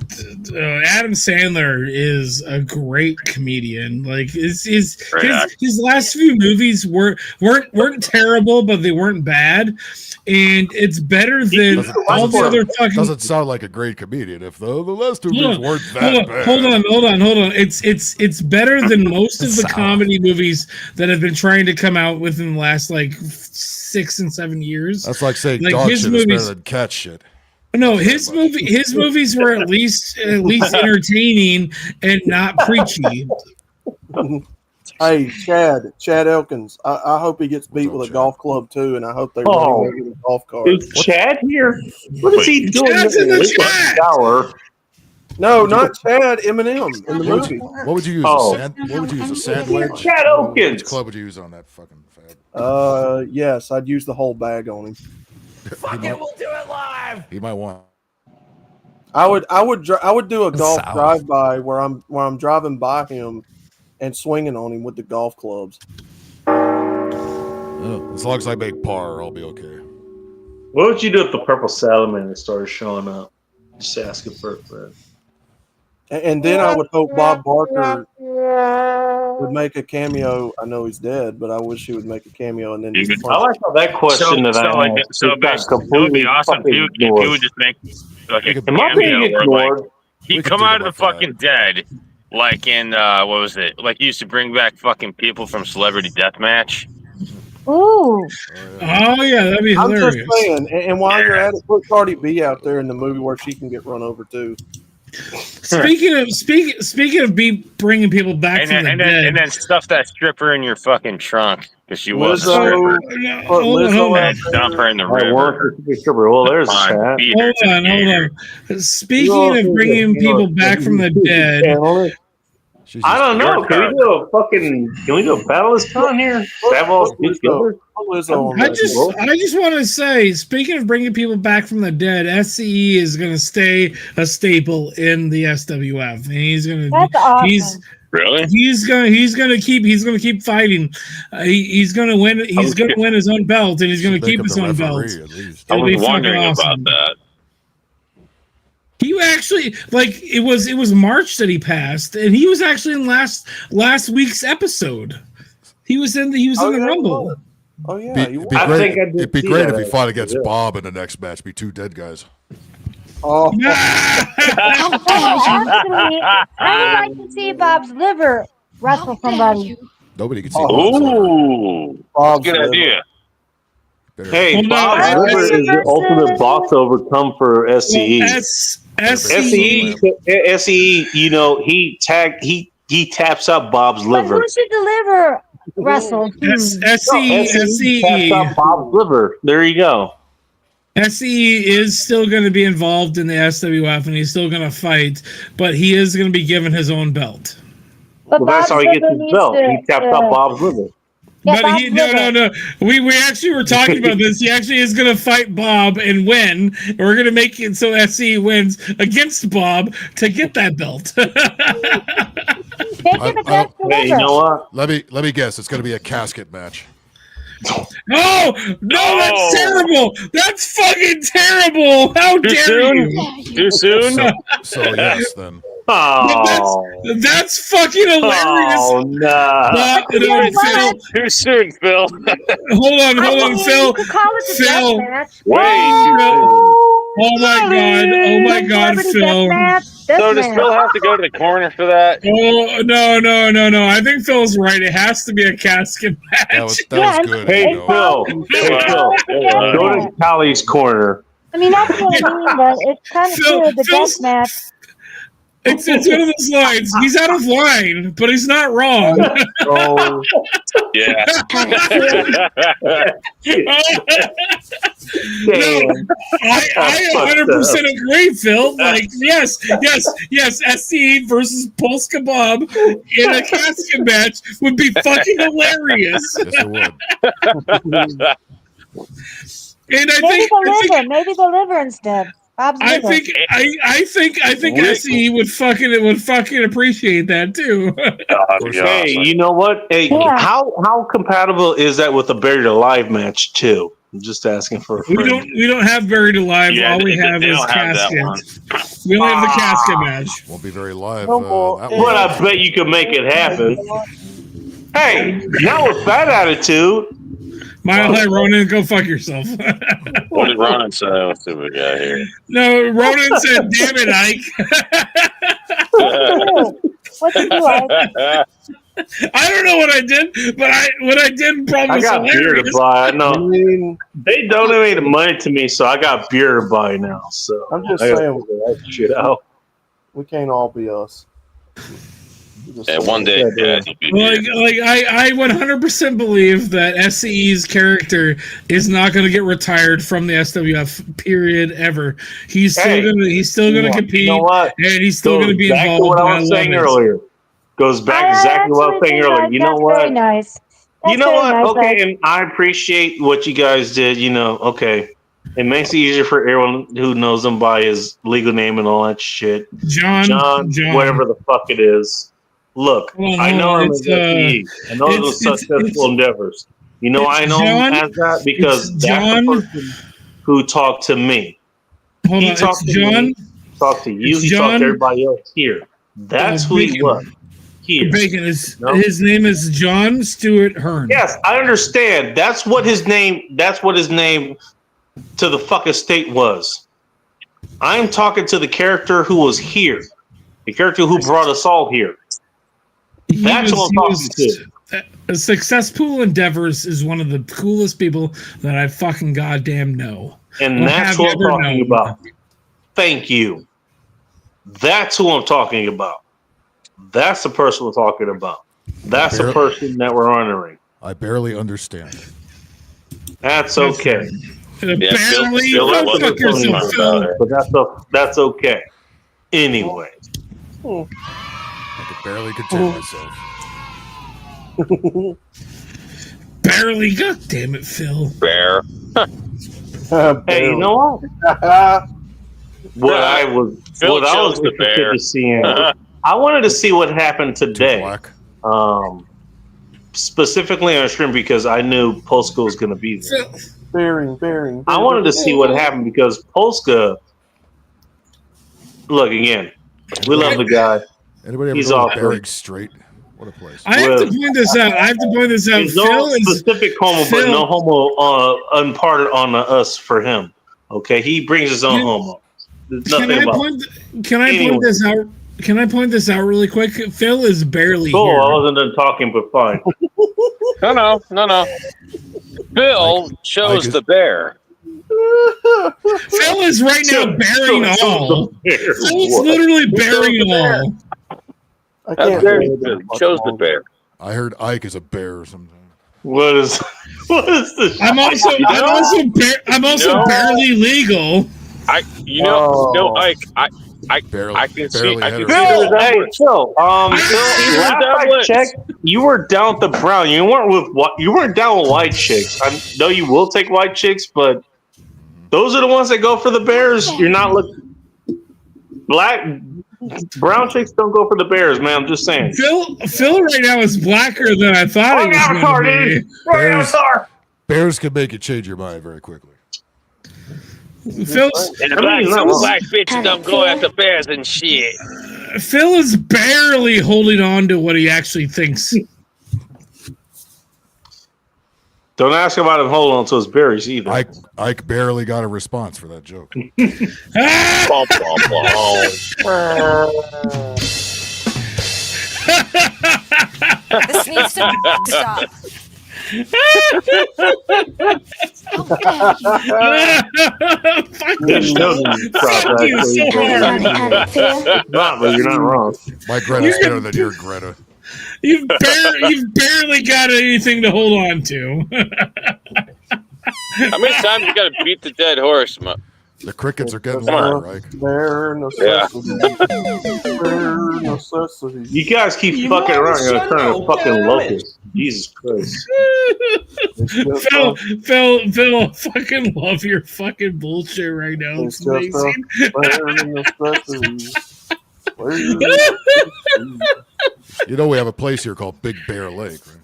Sandler is a great comedian. Like his last few movies weren't terrible, but they weren't bad, and it's better than all the other fucking. Doesn't sound like a great comedian if the last two movies weren't that bad. Hold on. It's better than most of the comedy movies that have been trying to come out within the last like 6 and 7 years. That's like saying dog shit is better than cat shit. No, his movies were at least entertaining and not preachy. Hey, Chad Elkins. I hope he gets beat with a golf club too, and I hope they run away with a golf cart. Is Chad here? What is he doing? Chad's in the chat. Shower? No, not Chad. Eminem in the movie. What would you use? What would you use? A sand wedge? Chad Elkins. Which club would you use on that fucking fag? Yes, I'd use the whole bag on him. Fuck it, we'll do it live. He might want. I would do a golf drive-by where I'm driving by him and swinging on him with the golf clubs. As long as I make par, I'll be okay. What would you do if the purple salamander started showing up? Just asking for it, Fred. And then I would hope Bob Barker would make a cameo. I know he's dead, but I wish he would make a cameo. And then I like how that question that I asked it would be awesome if he would just make like a cameo where like he'd come out of the fucking dead, like in what was it? Like he used to bring back fucking people from Celebrity Deathmatch. Ooh. Oh yeah, that'd be hilarious. I'm just saying. And while you're at it, put Cardi B out there in the movie where she can get run over too. Speaking of bringing people back from the dead, and then stuff that stripper in your fucking trunk because she was a Lizzo, stripper. hold on. And dump her in the river. Well, there's a chat. Hold on. Speaking of bringing people back from the dead, I don't know. Can we do a battle this time here? I just want to say, speaking of bringing people back from the dead, SCE is going to stay a staple in the SWF, and he's going to. That's awesome. Really? He's gonna keep fighting. He's gonna win. He's gonna win his own belt, and he's gonna keep his own belt. I was wondering about that. He actually it was March that he passed, and he was actually in last week's episode. He was in the Rumble. Oh yeah, it'd be great if he fought against Bob in the next match. Be two dead guys. Oh. Actually, I would like to see Bob's liver wrestle somebody. Nobody can see. Ooh, that's a good idea. Hey, Bob's liver is the ultimate box overcome for SCE. SCE, you know, he taps up Bob's But liver. who should the liver wrestle? SCE taps up Bob's liver. There you go. SCE is still going to be involved in the SWF, and he's still going to fight, but he is going to be given his own belt. But Well, that's how he gets his belt. He taps up Bob's liver. Yeah, But no. We actually were talking about this. He actually is going to fight Bob and win. And we're going to make it so SCE wins against Bob to get that belt. Hey, you know what? Let me guess. It's going to be a casket match. No, that's terrible. That's fucking terrible. How dare you? Too soon? So yes, then. Oh, that's fucking hilarious. Oh, no. Too soon, Phil. Hold on, Phil. Phil. Oh my God, Phil. So does Phil have to go to the corner for that? Oh no. I think Phil's right. It has to be a casket match. That was good. Hey, Phil. Go to Callie's corner. I mean, that's what I mean, but it's kind of true. The death match. It's one of those lines. He's out of line, but he's not wrong. Oh, Yeah. No, I 100% agree, Phil. Like, yes, SCE versus Pulse Kebab in a casket match would be fucking hilarious. Yes, it would. And Maybe the liver instead. Bob's I liver. think SCE would fucking appreciate that too. Hey, you know what? Hey, Yeah. how compatible is that with a buried alive match too? I'm just asking for a friend. We don't have buried alive. Yeah, All we they have is don't have that casket. We only have the casket match. Won't be very live. No more. that But one. I bet you can make it happen. Hey, not with that attitude. Mile High Ronan, go fuck yourself. What did Ron say? Let's see what we got here. No, Ronan said, "Damn it, Ike." What did you like? I don't know what I did, but what I did probably I was got beer to hilarious. buy. I know I mean, they donated money to me, so I got beer to buy now. So I'm just I gotta saying, figure that shit out. we can't all be us. Yeah, one day, yeah, it'll be here. I 100% believe that SCE's character is not going to get retired from the SWF period ever. He's still gonna compete, You know what? and he's still Goes going to be back to involved. what and I was saying love it. earlier. Goes back to exactly what I was saying earlier. You know That's what? very nice. You That's know very what? nice, Okay, Ike. and I appreciate what you guys did. You know, okay. It makes it easier for everyone who knows him by his legal name and all that shit. John, whatever the fuck it is. Look, Well, I know no, him as it's, SE. I know those successful endeavors. You know, I know John- him as that because it's that's John- the person who talked to me. Hold He on, talked it's to John. me, talked to you, it's he talked John- to everybody else here. That's who he Bacon. was. Here. Bacon is his name is John Stewart Hearn. Yes, I understand. That's what his name to the fucking state was. I'm talking to the character who was here. The character who brought us all here. That's what I'm talking to. Successful Endeavors is one of the coolest people that I fucking goddamn know. And Or that's have what I'm ever talking known. about. Thank you. That's who I'm talking about. That's the person we're talking about. That's the person that we're honoring. I barely understand. That's okay. Apparently, Phil go wasn't fuck yourself, talking Phil. But that's okay. Anyway. I could barely contain myself. Barely, goddamn it, Phil. Bear. Hey, you know what? What I was chose the interested bear. to see. I wanted to see what happened today. Specifically on stream because I knew Polska was going to be there. Bearing. I wanted to see what happened because Polska. Look again. We love the guy. Anybody ever He's go to awesome. Bering Strait? What a place. I have to point this out. There's no specific homo, but no homo unparted on us for him. Okay, he brings his own homo. There's nothing about. Can I point this out? Can I point this out really quick? Phil is barely Cool, here. I wasn't done talking, but fine. No. Phil chose the bear. Phil is right now bearing all. He's literally bearing all. That's very good. Chose the bear. I heard Ike is a bear or something. What is this? I'm also barely legal. Ike, I can see. I can see Phil, the hey, resemblance. Phil. Last I checked, you were down with the brown. You weren't down with white chicks. I know you will take white chicks, but those are the ones that go for the bears. You're not looking brown chicks don't go for the bears, man. I'm just saying. Phil right now is blacker than I thought he was going to be. Bears can make you change your mind very quickly. Phil's, And the black bitches don't go after bears and shit. Phil is barely holding on to what he actually thinks. Don't ask about him holding on to his berries either. Ike barely got a response for that joke. This needs to stop. There's no Fuck you so hard. Not, but you're not wrong. My Greta's better than your Greta. You've barely got anything to hold on to. How many times you got to beat the dead horse? The crickets are getting loud, right? Bare necessity. Bare necessity. You guys keep fucking around. You're gonna turn a fucking locust. Jesus Christ. Phil, I fucking love your fucking bullshit right now. It's amazing. You know we have a place here called Big Bear Lake, right?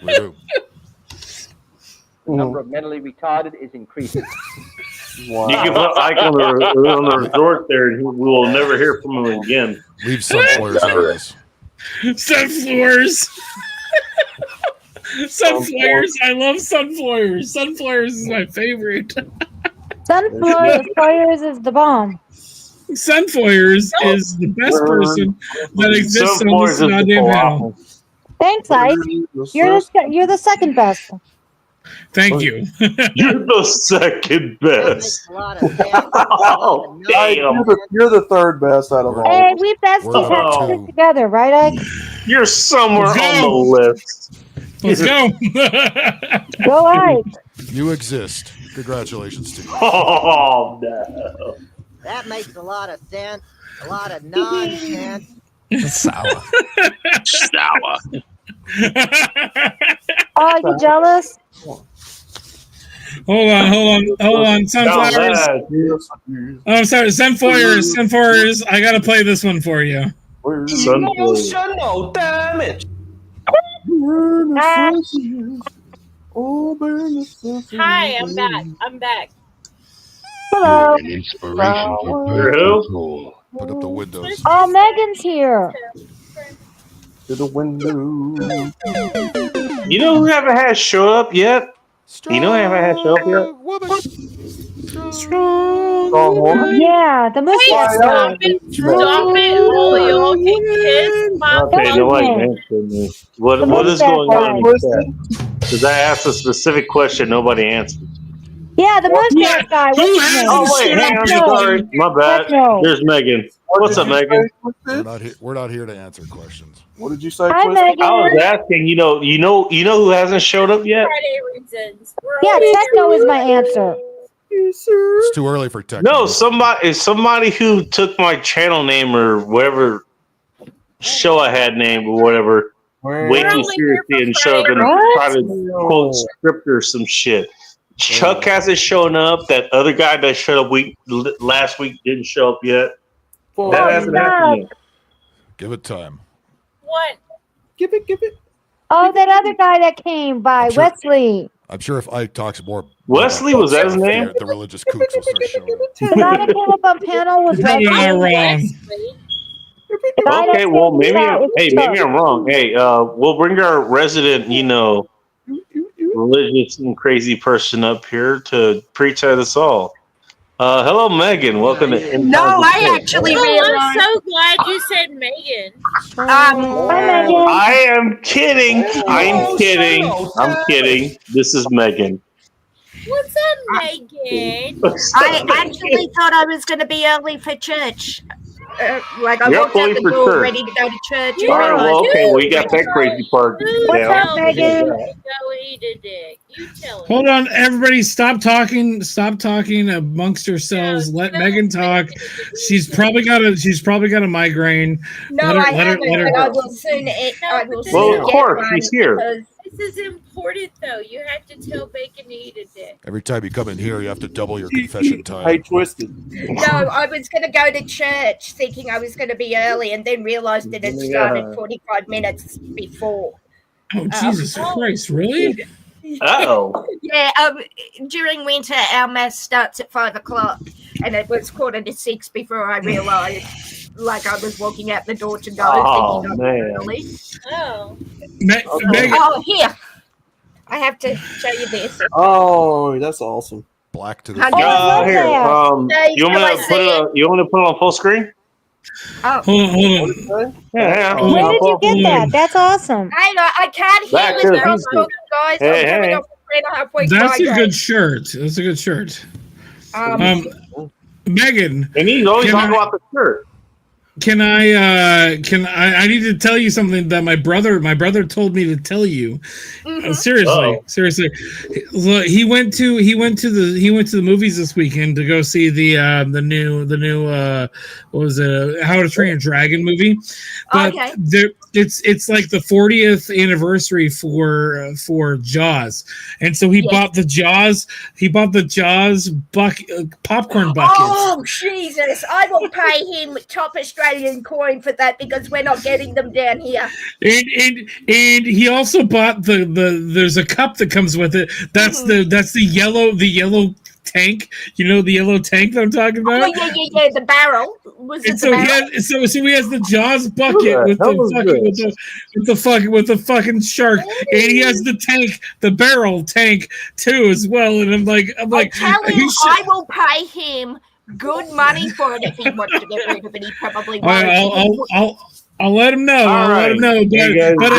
We do. The number of mentally retarded is increasing. Wow. You can put Ike on the resort there, and we will never hear from him again. Leave sunflowers out of this. Sunflowers. Sunflowers. I love sunflowers. Sunflowers is my favorite. Sunflowers is the bomb. Sunflowers is the best person that exists on this goddamn panel. Thanks, Ike. You're the second best. Thank you. You're the second best. Oh, damn. You're the third best out of all. Hey, we besties have to stick together, right, Ike? You're somewhere on the list. Let's go. Go, Ike. You exist. Congratulations to you. Oh, no. That makes a lot of sense. A lot of nonsense. Sour. Sour. Oh, you jealous? Hold on. Sunflowers. Oh, I'm sorry. Sunflowers. I gotta play this one for you. Emotional damage. Hi, I'm back. Hello. Put up the windows. Oh, Megan's here. To the window. You know who haven't had show up yet? You know who haven't had show up yet? Strong woman? Yeah, the mustache guy. Stop it, or y'all can kiss my Okay, nobody answered me. What is going on? Because I asked a specific question, nobody answered. Yeah, the mustache guy. Who What's his has name? Oh wait, hang on, sorry, my bad. No. There's Megan. What's up, Megan? We're not here to answer questions. What did you say? Hi, Twister? Megan. I was asking. You know who hasn't showed up yet? Friday reasons. Yeah, techno is my answer. It's too early for tech. No, somebody who took my channel name or whatever show I had named or whatever, way too seriously and showed up and try to quote script or some shit. Chuck hasn't shown up. That other guy that showed up last week didn't show up yet. That hasn't happened yet. Give it time. What? Give it. Oh, that other guy that came by, Sure. Wesley. I'm sure if Ike talks more. Wesley, was that his name? The religious kooks will start showing up. The guy that came up on panel was You're Wesley. not wrong. Okay, well maybe I'm wrong. Hey, we'll bring our resident, religious and crazy person up here to preach at us all. Hello, Megan. Welcome to. No, I actually realized. I'm so glad you said Megan. Hi, Megan. I am kidding. I'm kidding. This is Megan. What's up, Megan? I actually thought I was going to be early for church. I You're walked out early the for door church. ready to go to church. All right, well, okay, we got that crazy part What's down. up, Megan? Go eat a dick. You tell him. Hold on, everybody! Stop talking amongst yourselves. Let Megan talk. She's probably got a migraine. No, Let her- I let her- haven't, let her but I go. will soon. I will soon Well, of get course, one she's here. because- This is important, though. You have to tell Bacon to eat a dick. Every time you come in here, you have to double your confession time. Hey, Twisted. No, I was going to go to church thinking I was going to be early and then realized it had started 45 minutes before. Oh Jesus Christ! Really? Uh-oh. Yeah, during winter, our mass starts at 5 o'clock, and it was 5:45 before I realized, I was walking out the door to go. Oh, thinking man. I was early. Oh. Megan. Oh, here. I have to show you this. Oh, that's awesome. Black to the. I love Here, that. you want to put it on full screen? Oh. Hold on. Yeah. Where did you get that? That's awesome. I can't hear Back with to the Houston. talking, guys. Hey, I'm coming hey. off a been a halfway That's a migraine. good shirt. That's a good shirt. Megan, And he's always can talking I- about the shirt. I need to tell you something that my brother told me to tell you. Seriously. Look, he went to the movies this weekend to go see the new what was it, How to Train a Dragon movie. But Okay. it's like the 40th anniversary for Jaws, and so he bought the Jaws popcorn buckets. Oh Jesus! I will pay him top Australian coin for that because we're not getting them down here. And he also bought there's a cup that comes with it. That's the yellow tank. You know the yellow tank that I'm talking about? Oh yeah. The barrel was it And the so barrel? he has the Jaws bucket with the fucking shark, and he has the tank, the barrel tank too as well. And I'm like, Tell him I will pay him good money for it if he wants to get rid of it. He probably won't. I'll let him know. I'll let him know. But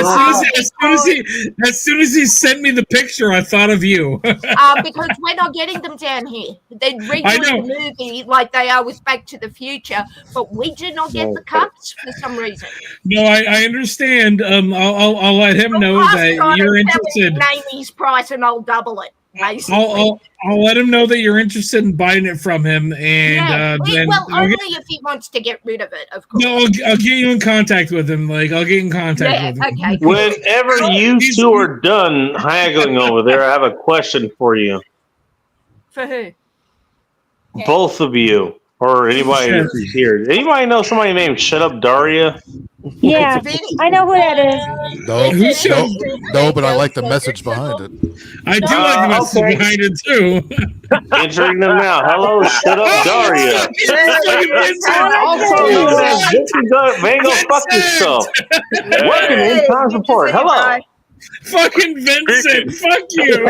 as soon as he sent me the picture, I thought of you. Because we're not getting them down here. They're redoing the movie like they are with Back to the Future, but we do not get the cups for some reason. No, I understand. I'll let him know that you're interested. Name his price and I'll double it. Basically. I'll let him know that you're interested in buying it from him, and then only if he wants to get rid of it, of course. No, I'll get you in contact with him. Like, I'll get in contact with him. Okay. Whenever you two are done haggling over there, I have a question for you. For who? Both of you, or anybody who's here. Anybody know somebody named Shut Up Daria? Yeah, I know who that is. No, but I like the message behind it. I do like the message behind it too. Entering them now. Hello, Shut Up Daria. Also, Vango, fuck yourself. Working in time support. Hello. Fucking Vincent, fuck you.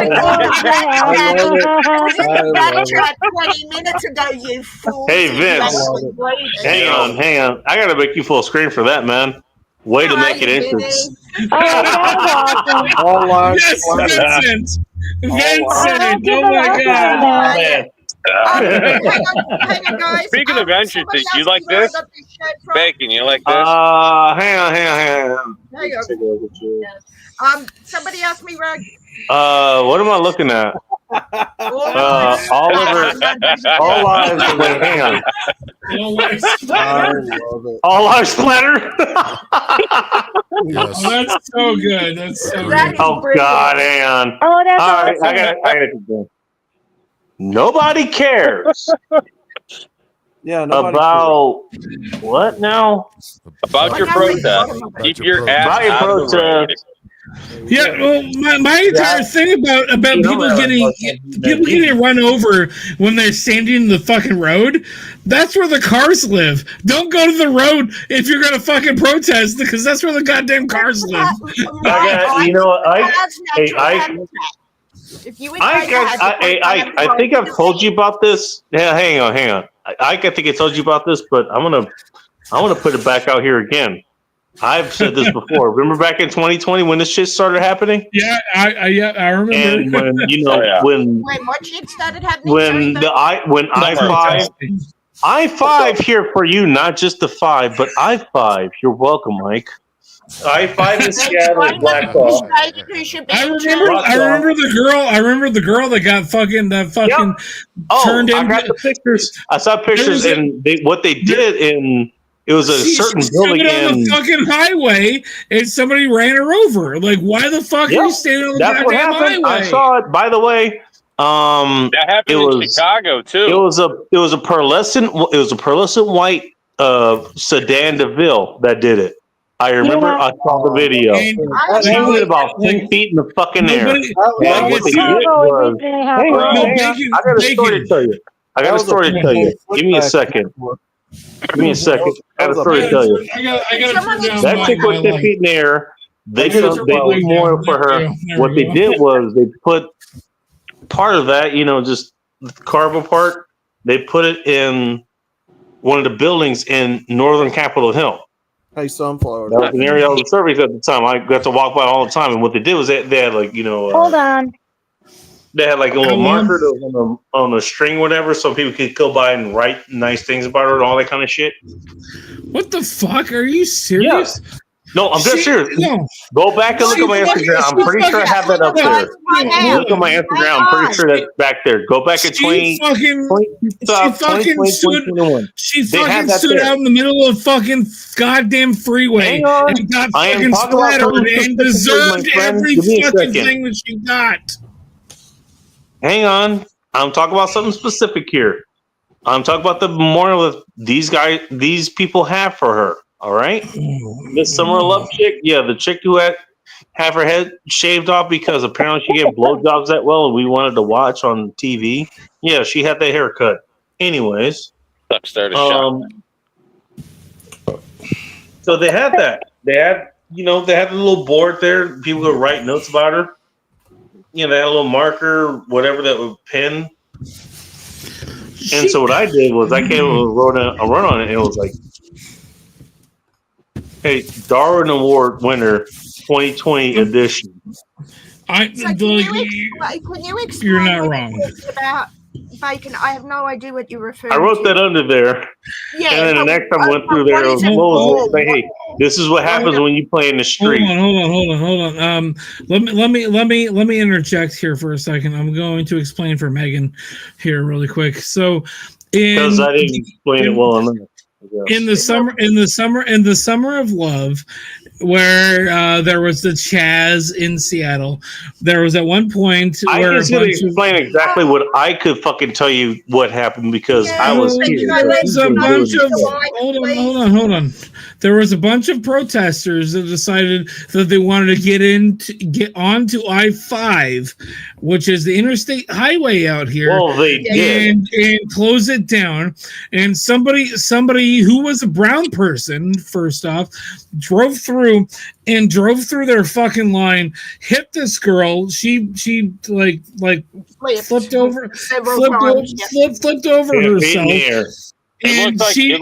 That's 20 minutes ago, you fool. Hey, Vince. Hang on. I gotta make you full screen for that, man. Way to make it entrance. All lives Yes, matter. Vincent. Vincent. Oh my god. Hang on, guys. Speaking of entrances, you like this? Bacon, you like this? Hang on. Hang on. Somebody asked me where. What am I looking at? Oliver. All lives. Wait, hang on. I love it. All lives splatter. Oh, that's so good. That's so good. Oh God, hang on. Oh, that's All right, awesome. I gotta go. Nobody cares Yeah, nobody about what now? About your protest. Keep your ass About your out of the road. protest. Yeah, well, my entire thing about people getting run over when they're standing in the fucking road, that's where the cars live. Don't go to the road if you're gonna fucking protest, because that's where the goddamn cars live. You know what, I think I've told you about this. Yeah, hang on. I think I told you about this, but I want to put it back out here again. I've said this before. Remember back in 2020 when this shit started happening? Yeah, I remember. And when When what shit started happening? when I5 here for you, not just the 5, but I5. You're welcome, Mike. I5 in Seattle is Black Ball. I remember the girl that got fucking turned in. I got the pictures. I saw pictures, and what they did in it was a certain building on the fucking highway, and somebody ran her over. Like, why the fuck are you standing on the that's what goddamn happened. highway? I saw it. By the way, that happened in Chicago too. It was a pearlescent white sedan DeVille that did it. I remember. Yeah. I saw the video. She was about 10 feet in the fucking air. And what they did was, hang on. I got a story to tell you. Give me a second. I got a story to tell you. That chick was 10 feet in the air. They did more for her. What they did was they put part of that, just the carbon part, they put it in one of the buildings in Northern Capitol Hill. Hey, Sunflower. That was an area I was serving at the time. I got to walk by all the time, and what they did was they had Hold on. They had like a little marker that was on the string, whatever, so people could go by and write nice things about her and all that kind of shit. What the fuck? Are you serious? Yeah. No, I'm just serious. No. Go back and look at my Instagram. I'm pretty sure I have that up there. Look at my Instagram. I'm pretty sure that's back there. Go back at 20. She fucking stood out in the middle of fucking goddamn freeway and got fucking splattered and deserved every fucking thing that she got. Hang on. I'm talking about something specific here. I'm talking about the memorial that these people have for her. All right, Miss Summer Love chick, yeah, the chick who had her head shaved off because apparently she gave blowjobs that well, and we wanted to watch on TV. Yeah, she had that haircut. Anyways, so they had that. They had a little board there. People could write notes about her. They had a little marker, whatever that would pen. And so what I did was I came and wrote a run on it. And it was like, hey, Darwin Award winner, 2020 edition. Can you explain you're not wrong about bacon? I have no idea what you're referring to. I wrote that under there. Yeah. And then the next time I went through there, hey, this is what happens when you play in the street. Hold on. Let me interject here for a second. I'm going to explain for Megan here really quick. So, because I didn't explain it well enough. In the summer of love, where there was the Chaz in Seattle, there was at one point where I just going to explain exactly what I could fucking tell you what happened because I was here. Hold on. There was a bunch of protesters that decided that they wanted to get onto I-5, which is the interstate highway out here. Well, they did. And close it down. And somebody who was a brown person, first off, drove through their fucking line, hit this girl. She flipped over herself. It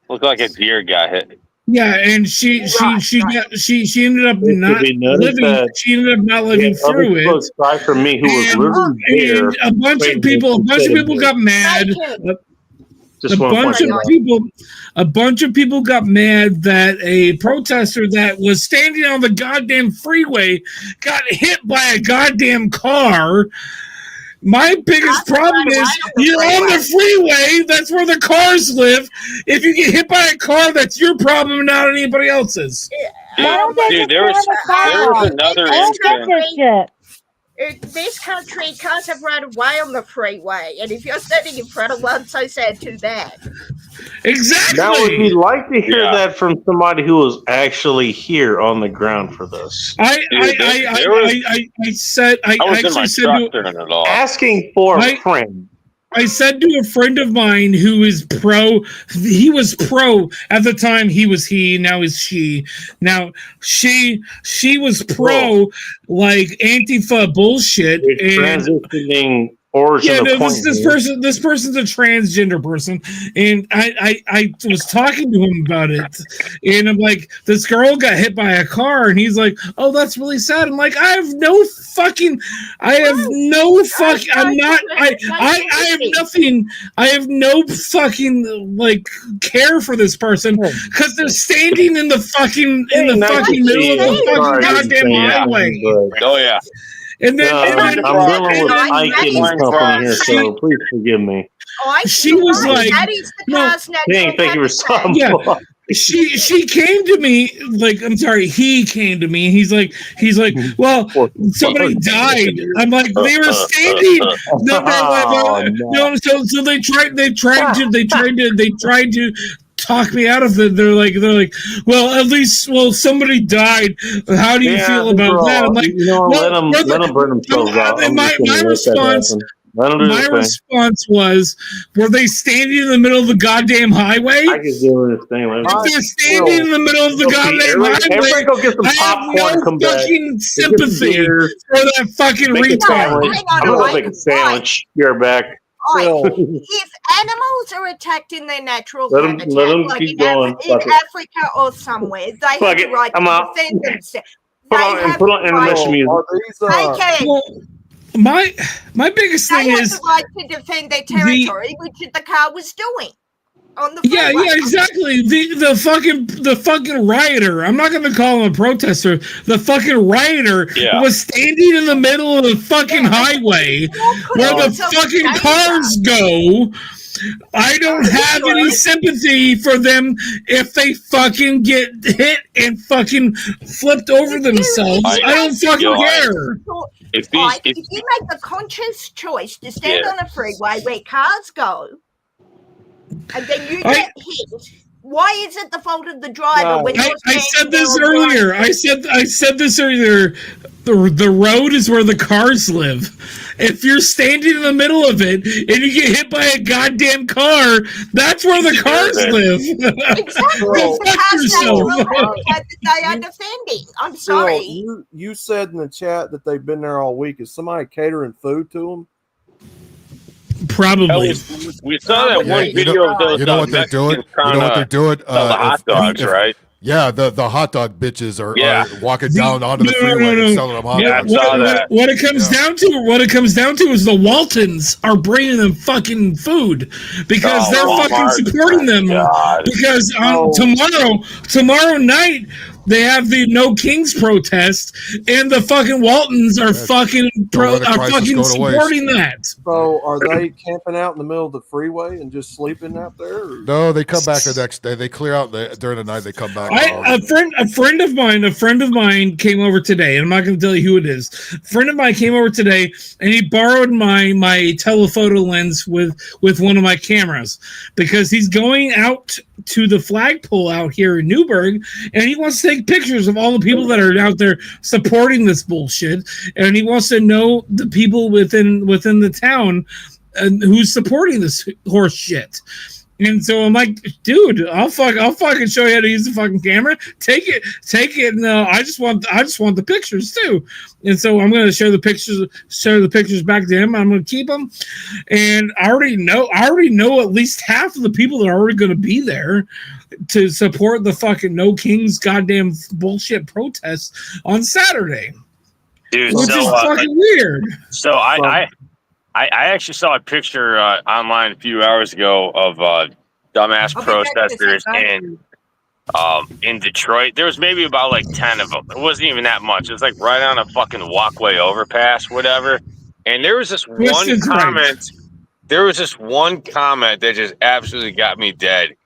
looked like a deer got hit. Yeah, and she ended up not living. She ended up not living through it. Guy from me who was literally there. A bunch of people got mad. A bunch of people got mad that a protester that was standing on the goddamn freeway got hit by a goddamn car. My biggest problem is you're on the freeway. That's where the cars live. If you get hit by a car, that's your problem, not anybody else's. Dude, there was another incident. This country cars have run away on the freeway, and if you're standing in front of one, so sad too bad. Exactly. Now, would you like to hear that from somebody who was actually here on the ground for this? Asking for a friend. I said to a friend of mine who is pro, he was pro at the time, now is she. Now, she was pro, like, Antifa bullshit. Transitioning origin of this person's a transgender person, and I was talking to him about it, and I'm like, this girl got hit by a car, and he's like, oh, that's really sad. I'm like, I have no fucking like care for this person because they're standing in the fucking middle of the fucking goddamn highway. Oh yeah. And then, I'm dealing with Ike and company here, so please forgive me. She was like, no, thank you for something. Yeah. She came to me, like, I'm sorry, he came to me. He's like, well, somebody died. I'm like, they were standing. So they tried to talk me out of it. They're like, well, somebody died. How do you feel about that? I'm like, let them burn themselves out. My response was, were they standing in the middle of the goddamn highway? I can do this thing. If they're standing in the middle of the goddamn highway, go get some I have no fucking sympathy for that fucking retard. I'm gonna make a sandwich. You're back. If animals are attacked in their natural habitat, like in Africa or somewhere, they have the right to defend themselves. Put on intermission music. my biggest They thing have is the right to defend their territory, which the car was doing on the yeah, freeway. exactly. The fucking rioter. I'm not gonna call him a protester. The fucking rioter was standing in the middle of the fucking highway where the fucking cars go. I don't have any sympathy for them if they fucking get hit and fucking flipped over themselves. I don't fucking care. If you make the conscious choice to stand on a freeway where cars go, and then you get hit, why is it the fault of the driver? When I said this earlier. I said this earlier. The road is where the cars live. If you're standing in the middle of it and you get hit by a goddamn car, that's where the cars live. Exactly. Go fuck yourself. They are defending. I'm sorry. You said in the chat that they've been there all week. Is somebody catering food to them? Probably. We saw that one video of those. You know what they're doing? You know what they're doing? The hot dogs, right? Yeah, the hot dog bitches are walking down onto the freeway and selling them hot dogs. What it comes down to is the Waltons are bringing them fucking food because they're fucking supporting them. Because tomorrow night they have the No Kings protest, and the fucking Waltons are fucking supporting that. So are they camping out in the middle of the freeway and just sleeping out there? Or? No, they come back the next day. They clear out during the night. They come back. A friend of mine came over today, and I'm not going to tell you who it is. A friend of mine came over today, and he borrowed my telephoto lens with one of my cameras because he's going out to the flagpole out here in Newburgh, and he wants to take pictures of all the people that are out there supporting this bullshit, and he wants to know the people within the town who's supporting this horse shit. And so I'm like, dude, I'll fucking show you how to use the fucking camera. Take it. No, I just want the pictures too. And so I'm gonna show the pictures back to him. I'm gonna keep them. And I already know at least half of the people that are already gonna be there to support the fucking No Kings goddamn bullshit protest on Saturday. Dude, which is fucking weird. So I actually saw a picture online a few hours ago of dumbass protesters in Detroit. There was maybe about like 10 of them. It wasn't even that much. It was like right on a fucking walkway overpass, whatever. And there was this one comment. There was this one comment that just absolutely got me dead.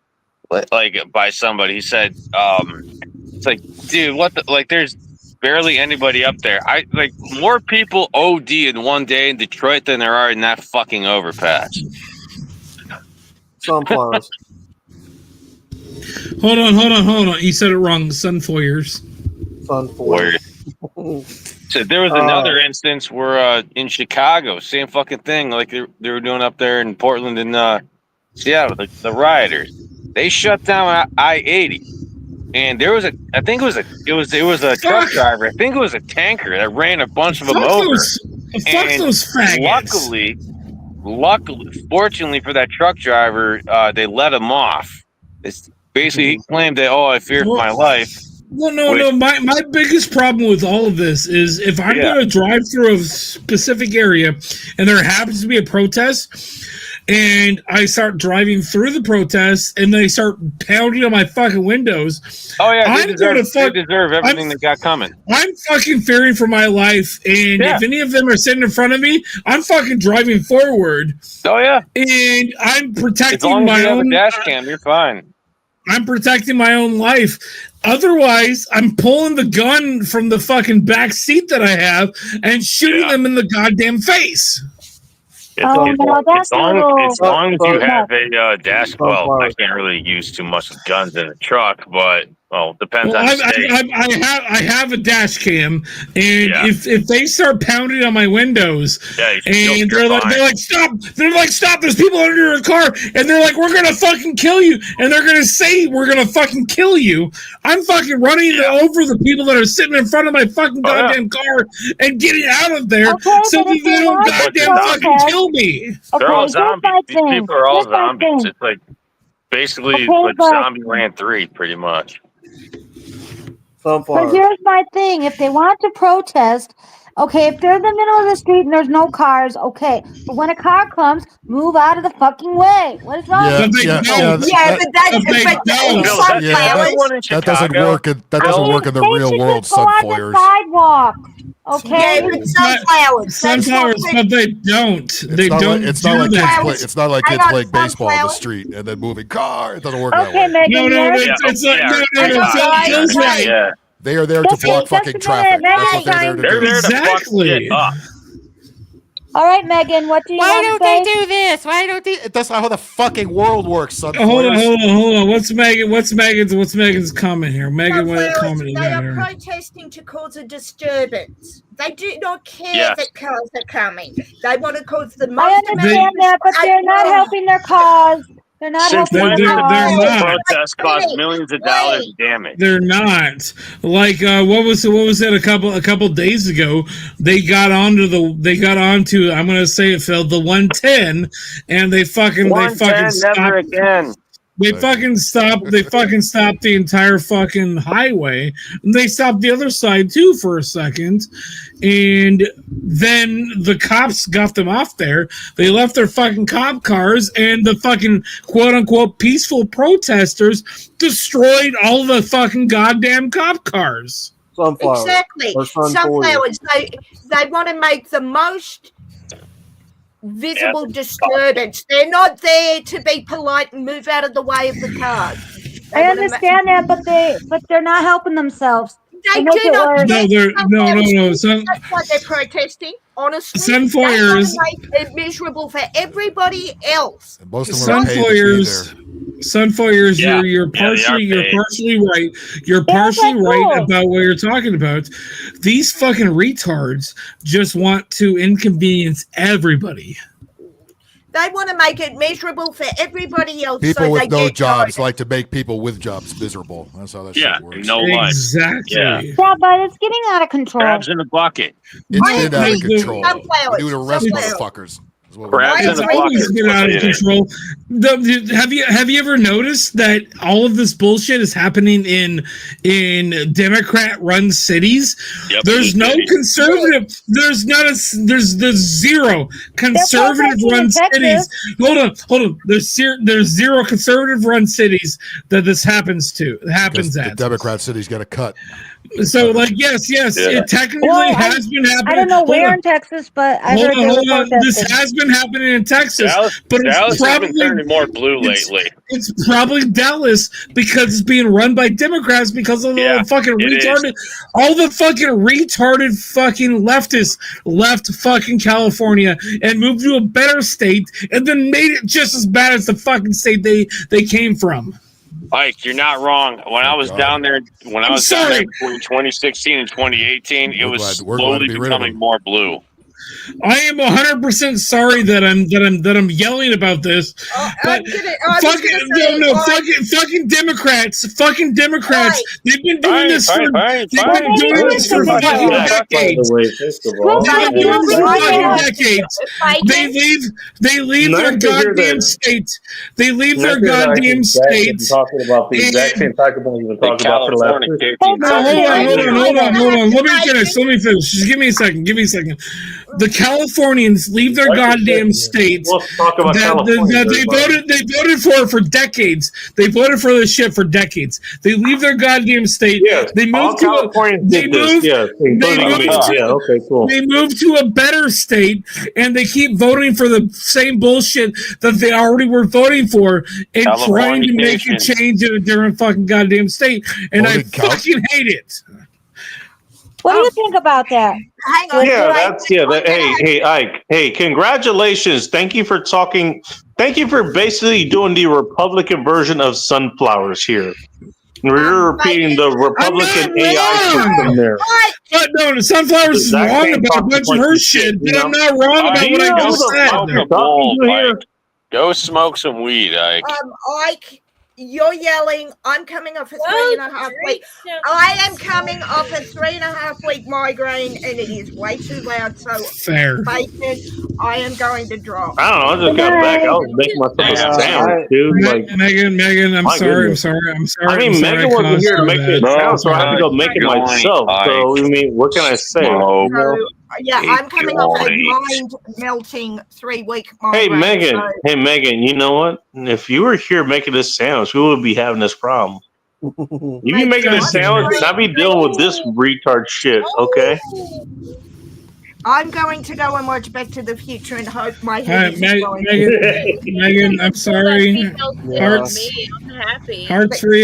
Like by somebody. He said, "It's like, dude, what the like? There's barely anybody up there. I like more people OD in one day in Detroit than there are in that fucking overpass." Sunflowers. Hold on. You said it wrong. Sunflowers. So there was another instance where in Chicago, same fucking thing, like they were doing up there in Portland and Seattle, the rioters. They shut down I-80. And there was a truck driver. I think it was a tanker that ran a bunch of them over. Fuck those faggots. Luckily, fortunately for that truck driver, they let him off. It's basically, he claimed that, I fear for my life. Well, no. My biggest problem with all of this is if I'm going to drive through a specific area and there happens to be a protest, and I start driving through the protest, and they start pounding on my fucking windows. Oh yeah, they deserve everything they got coming. I'm fucking fearing for my life, and if any of them are sitting in front of me, I'm fucking driving forward. Oh yeah, and I'm protecting as long as my you have own a dash cam. You're fine. I'm protecting my own life. Otherwise, I'm pulling the gun from the fucking back seat that I have and shooting them in the goddamn face. As long as you have a dash, well, I can't really use too much guns in a truck, but depends on the state. I have a dash cam, and if they start pounding on my windows, and they're like stop! There's people under your car, and they're like, we're gonna fucking kill you, and they're gonna say we're gonna fucking kill you. I'm fucking running over the people that are sitting in front of my fucking goddamn car and getting out of there so that they don't goddamn fucking kill me. They're all zombies. These people are all zombies. It's like basically like Zombieland 3, pretty much. But here's my thing: if they want to protest, Okay, if they're in the middle of the street and there's no cars, okay. But when a car comes, move out of the fucking way. What is wrong with you? But That doesn't work. That doesn't work in the real world, Go on the Sunflowers. sidewalk. Okay. Yeah, but sunflowers. Sunflowers, but they don't. They don't. It's not like do kids that. play. It's not like Hang kids on, playing baseball in the sunflower. street and then moving car. It doesn't work that Okay, way. Megan. No, yes. it's like Phil's right. Yeah. They are there to Just block a fucking minute, traffic. That's what Megan. they're there to do. They're there to fuck Exactly. shit up. All right, Megan. What do you Why want don't to say? they do this? Why don't they? That's not how the fucking world works, Hold Sunflowers. on. What's Megan's comment here? Megan, what Sunflowers, comment you they got are here? protesting to cause a disturbance. They do not care Yes. that cars are coming. They want to cause the I most understand that, but they're not helping their cause. They're not Since helping when They're their did cause. not. the protest cause millions of dollars in damage? They're not. Like what was it a couple days ago? They got onto I'm gonna say it, Phil, the 110, and they fucking Never stopped. again. They fucking stopped the entire fucking highway. They stopped the other side too for a second. And then the cops got them off there. They left their fucking cop cars, and the fucking quote unquote peaceful protesters destroyed all the fucking goddamn cop cars. Sunflowers. Exactly. Or sunflowers. Sunflowers. They want to make the most visible disturbance. They're not there to be polite and move out of the way of the cars. I understand that, but they're not helping themselves. They make do it not. worse. No. That's why they're protesting. Honestly, Sunflowers. They want to make it miserable for everybody else. And most of them are paid to be there. Sunflowers, Yeah. you're Yeah, they are you're paid. partially right. You're partially right about what you're talking about. These fucking retards just want to inconvenience everybody. They want to make it miserable for everybody else. People so with they no get jobs tired. like to make people with jobs miserable. That's how that Yeah, shit works. no life. Exactly. Yeah. Yeah, but it's getting out of control. Crabs in the bucket. It's I been out of agree. control. Sunflowers, We need to arrest sunflowers. motherfuckers. Is what we're Crabs doing. in the It's always bucket. been out of That's what control. Have you ever noticed that all of this bullshit is happening in Democrat-run cities? Yep. There's no conservative. There's zero conservative-run protesting in cities. Hold on. There's zero conservative-run cities that this happens to. Happens The at. Democrat city's got a cut. So, like, yes, Yeah. it technically Well, has been happening. I don't know Hold where on. in Texas, but I Hold heard they on, were hold on. This protesting. has been happening in Texas, but Dallas it's has probably been turning more blue it's- lately. It's probably Dallas because it's being run by Democrats because of Yeah, the fucking it is. retarded. All the fucking retarded fucking leftists left fucking California and moved to a better state and then made it just as bad as the fucking state they came from. Ike, you're not wrong. When I was down there, between sorry. 2016 and 2018, it was we're glad to slowly be rid of becoming them. more blue. I am 100% sorry that I'm yelling about this. But fucking Democrats, they've been doing this for decades. They leave their goddamn state. They leave their goddamn states. Talking about the exact same topic we've been talking about for the last week. Hold on. Let me finish. Just give me a second. The Californians leave their goddamn states. Let's talk about California. They voted for decades. They voted for this shit for decades. They leave their goddamn state. Yes, They move to a better state, and they keep voting for the same bullshit that they already were voting for, and trying to make a change in a different fucking goddamn state. And I fucking hate it. What do you think about that? Hang on. Hey, Ike. Hey, congratulations. Thank you for talking. Thank you for basically doing the Republican version of Sunflowers here. We're repeating the Republican AI system there. But no, Sunflowers is wrong about a bunch of her shit, but I'm not wrong about what I just said. Go smoke some weed, Ike. Ike, you're yelling. I'm coming off a 3.5 week. I am coming off a 3.5 week migraine, and it is way too loud. So, fair. Bacon, I am going to drop. I don't know. I just got back. I was making myself a sandwich, dude. Like, Megan, I'm my sorry. goodness. I'm I mean, Megan sorry wasn't here to make me a sound, so I had to go make it Ike. myself. So, I mean, what can I say? No. You know? Yeah, I'm coming off a mind-melting 3-week Hey migraine. Megan, so- hey Megan, you know what? If you were here making this sandwich, we would be having this problem. You be making this sandwich, and I'd be dealing with this retard shit. Okay. I'm going to go and watch Back to the Future and hope my All head right, is going. Megan, I'm sorry. Hearts, I'm happy. hearts for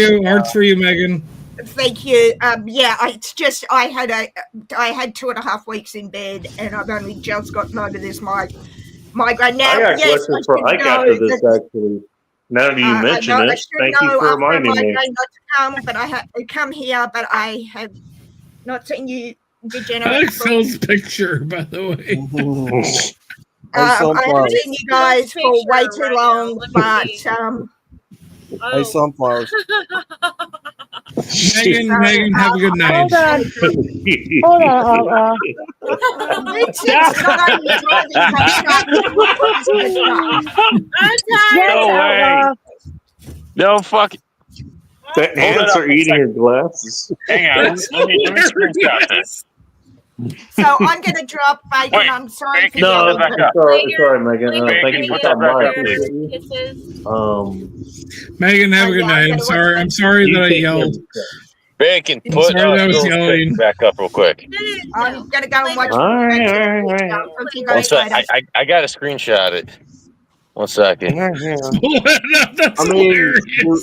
you, Megan. Thank you. Yeah, it's just I had 2.5 weeks in bed, and I've only just gotten over this migraine. Now, I got yes, questions for Ike after this, actually. Now that you mention it, thank you for reminding me. Not to come, but I have come here, but I have not seen you degenerate. I like Phil's picture, by the way. I haven't seen you guys for way too long, but Hey, sunflowers. Megan, have a good night. Hold on. No way. No fucking. The ants are eating your glasses. Hang on. Let me screenshot this. So I'm going to drop bacon. I'm sorry. For No, yelling, it's but- sorry, Megan. Thank you for stopping by. Megan, have a good night. I'm sorry that I yelled. Bacon, I'm put sorry that I was those yelling. things back up real quick. I'm going to go and watch. All right. One sec. I got to screenshot it. 1 second. I mean,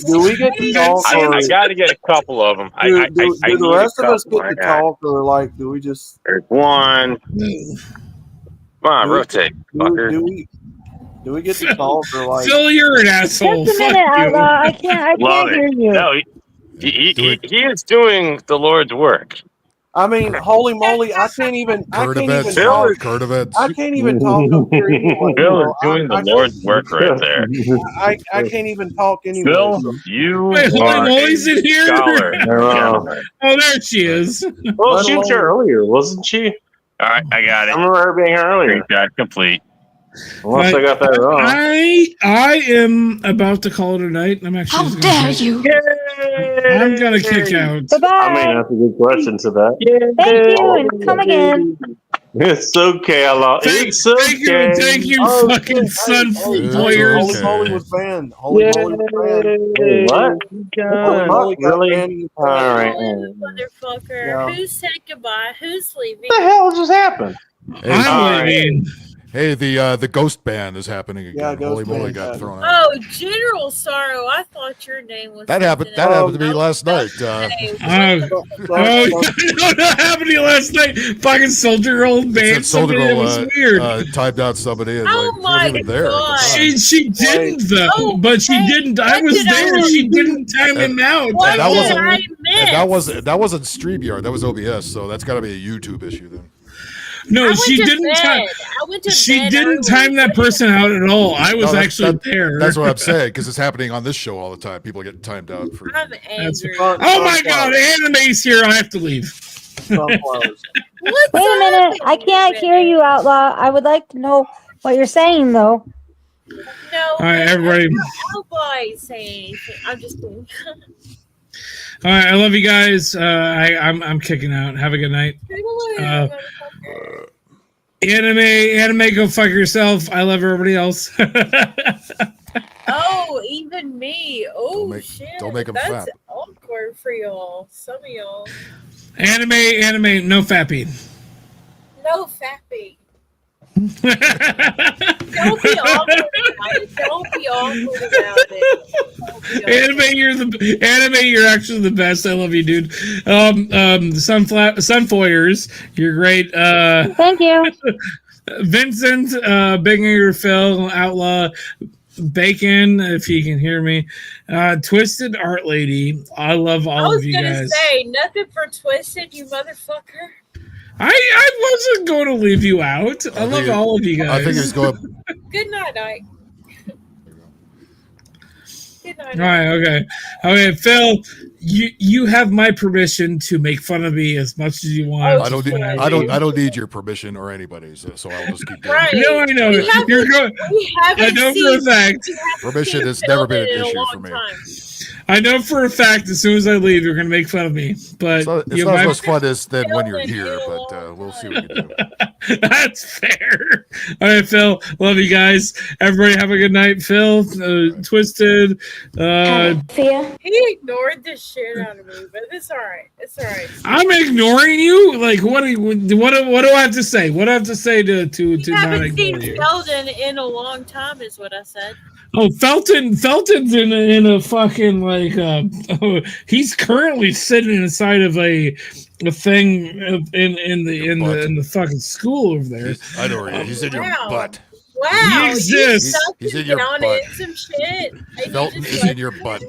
do we get to talk? I got to get a couple of them. Do I the need rest a of us couple. get to talk, or like, do we just? There's one. Come on, rotate, fucker. Do we get to talk, or like? Phil, you're an asshole. Just a minute, Outlaw. I can't Love hear it. you. No, he is doing the Lord's work. I mean, holy moly! I can't even talk. Current events. I can't even talk up here anyway. Bill is doing the Lord's work right there. I can't even talk anyway. Bill, so. you Wait, holy are moly's in here? scholar. Oh, there she is. Well, she was here earlier, wasn't she? All right, I got it. I remember her being here earlier. Screenshot complete. Unless I got that wrong. I am about to call it a night. I'm actually. How dare you? I'm gonna kick out. Bye-bye. I mean, that's a good question to that. Thank you, and come again. It's okay, Allah. It's okay. Thank you, fucking sunflowers. Holy moly was banned. Holy moly was banned. Hey, what? Holy moly got Really? banned. All right. Motherfucker. Yeah. Who said goodbye? Who's leaving? What the hell just happened? I'm leaving. Hey, the ghost ban is happening again. Yeah, Holy ghost moly, ban, got yeah. thrown out. Oh, General Sorrow. I thought your name was. That happened. That happened to me last night. That happened to you last night. Fucking Soldier Girl banned Soldier somebody. That Girl was weird. typed out somebody and Oh like my wasn't even there. at the God. time. She didn't though, but she didn't. I was there. She didn't time him out. What that did wasn't- I miss? That wasn't StreamYard. That was OBS. So that's got to be a YouTube issue then. No, I she went to didn't. bed. I went to She bed didn't early. time that person out at all. I was No, actually there. That's what I'm saying because it's happening on this show all the time. People get timed out for. I'm That's- angry. oh my god, anime's here. I have to leave. Sunflowers. What's Wait a minute. I can't hear you, Outlaw. I would like to know what you're saying, though. No. All right, everybody. Nobody say anything. I'm just kidding. All right, I love you guys. I'm kicking out. Have a good night. Anime, go fuck yourself. I love everybody else. Oh, even me. Oh Don't make- shit. don't make 'em That's fat. awkward for y'all. Some of y'all. Anime, no fapping. No fapping. Don't be awkward. Guys. Don't be awkward about it. Anime, you're actually the best. I love you, dude. Sunflowers, you're great. Thank you. Vincent, Big Ear Phil, Outlaw, Bacon, if you can hear me. Twisted Art Lady. I love I all was of you gonna guys. say nothing for Twisted, you motherfucker. I wasn't going to leave you out. I love think- all of you guys. I think it's going. Good night, Ike. Good night. All right, okay, Phil. You have my permission to make fun of me as much as you want. I don't need your permission or anybody's. So I'll just keep doing Right. it. No, I know. We haven't- You're good. we haven't I know for a seen- fact. we haven't Permission seen has never Phil been an in a issue long for me. time. I know for a fact as soon as I leave, you're gonna make fun of me. But It's not as much fun as than when you're here, but we'll see what we can do. That's fair. All right, Phil. Love you guys. Everybody have a good night. Phil, Twisted. He ignored the shit out of me, but it's all right. It's all right. I'm ignoring you. Like, what do I have to say? What do I have to say to You not haven't ignore seen you? Sheldon in a long time, is what I said. Oh, Felton's in a fucking like he's currently sitting inside of a thing in the fucking school over there. I know where he is. He's in your butt. Wow, He exists. He's in your down butt. in some shit. Felton is in your butt.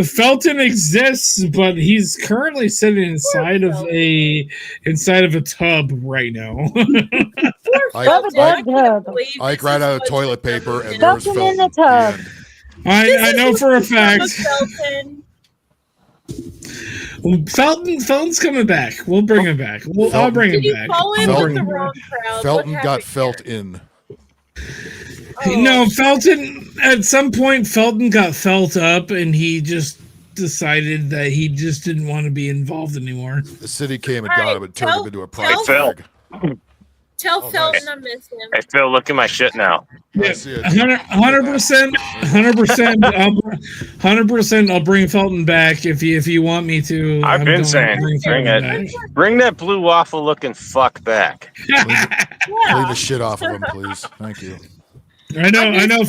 Felton exists, but he's currently sitting inside of a tub right now. Ike ran out of toilet paper, and there's Felton in Felton. the tub. I know for a fact. Felton. Felton's coming back. We'll bring him back. I'll bring him Did back. you fall in with the wrong crowd? Felton What got happened? felt in. No, Felton. At some point, Felton got felt up, and he just decided that he just didn't want to be involved anymore. The city came and got him and turned him into a tell pride flag. Tell Felton I miss him. Hey, Phil, look at my shit now. 100%. 100%. I'll bring Felton back if you want me to. I've I'm been going to saying, bring Felton it. Bring that blue waffle looking fuck back. Clean the shit off of him, please. Thank you. I know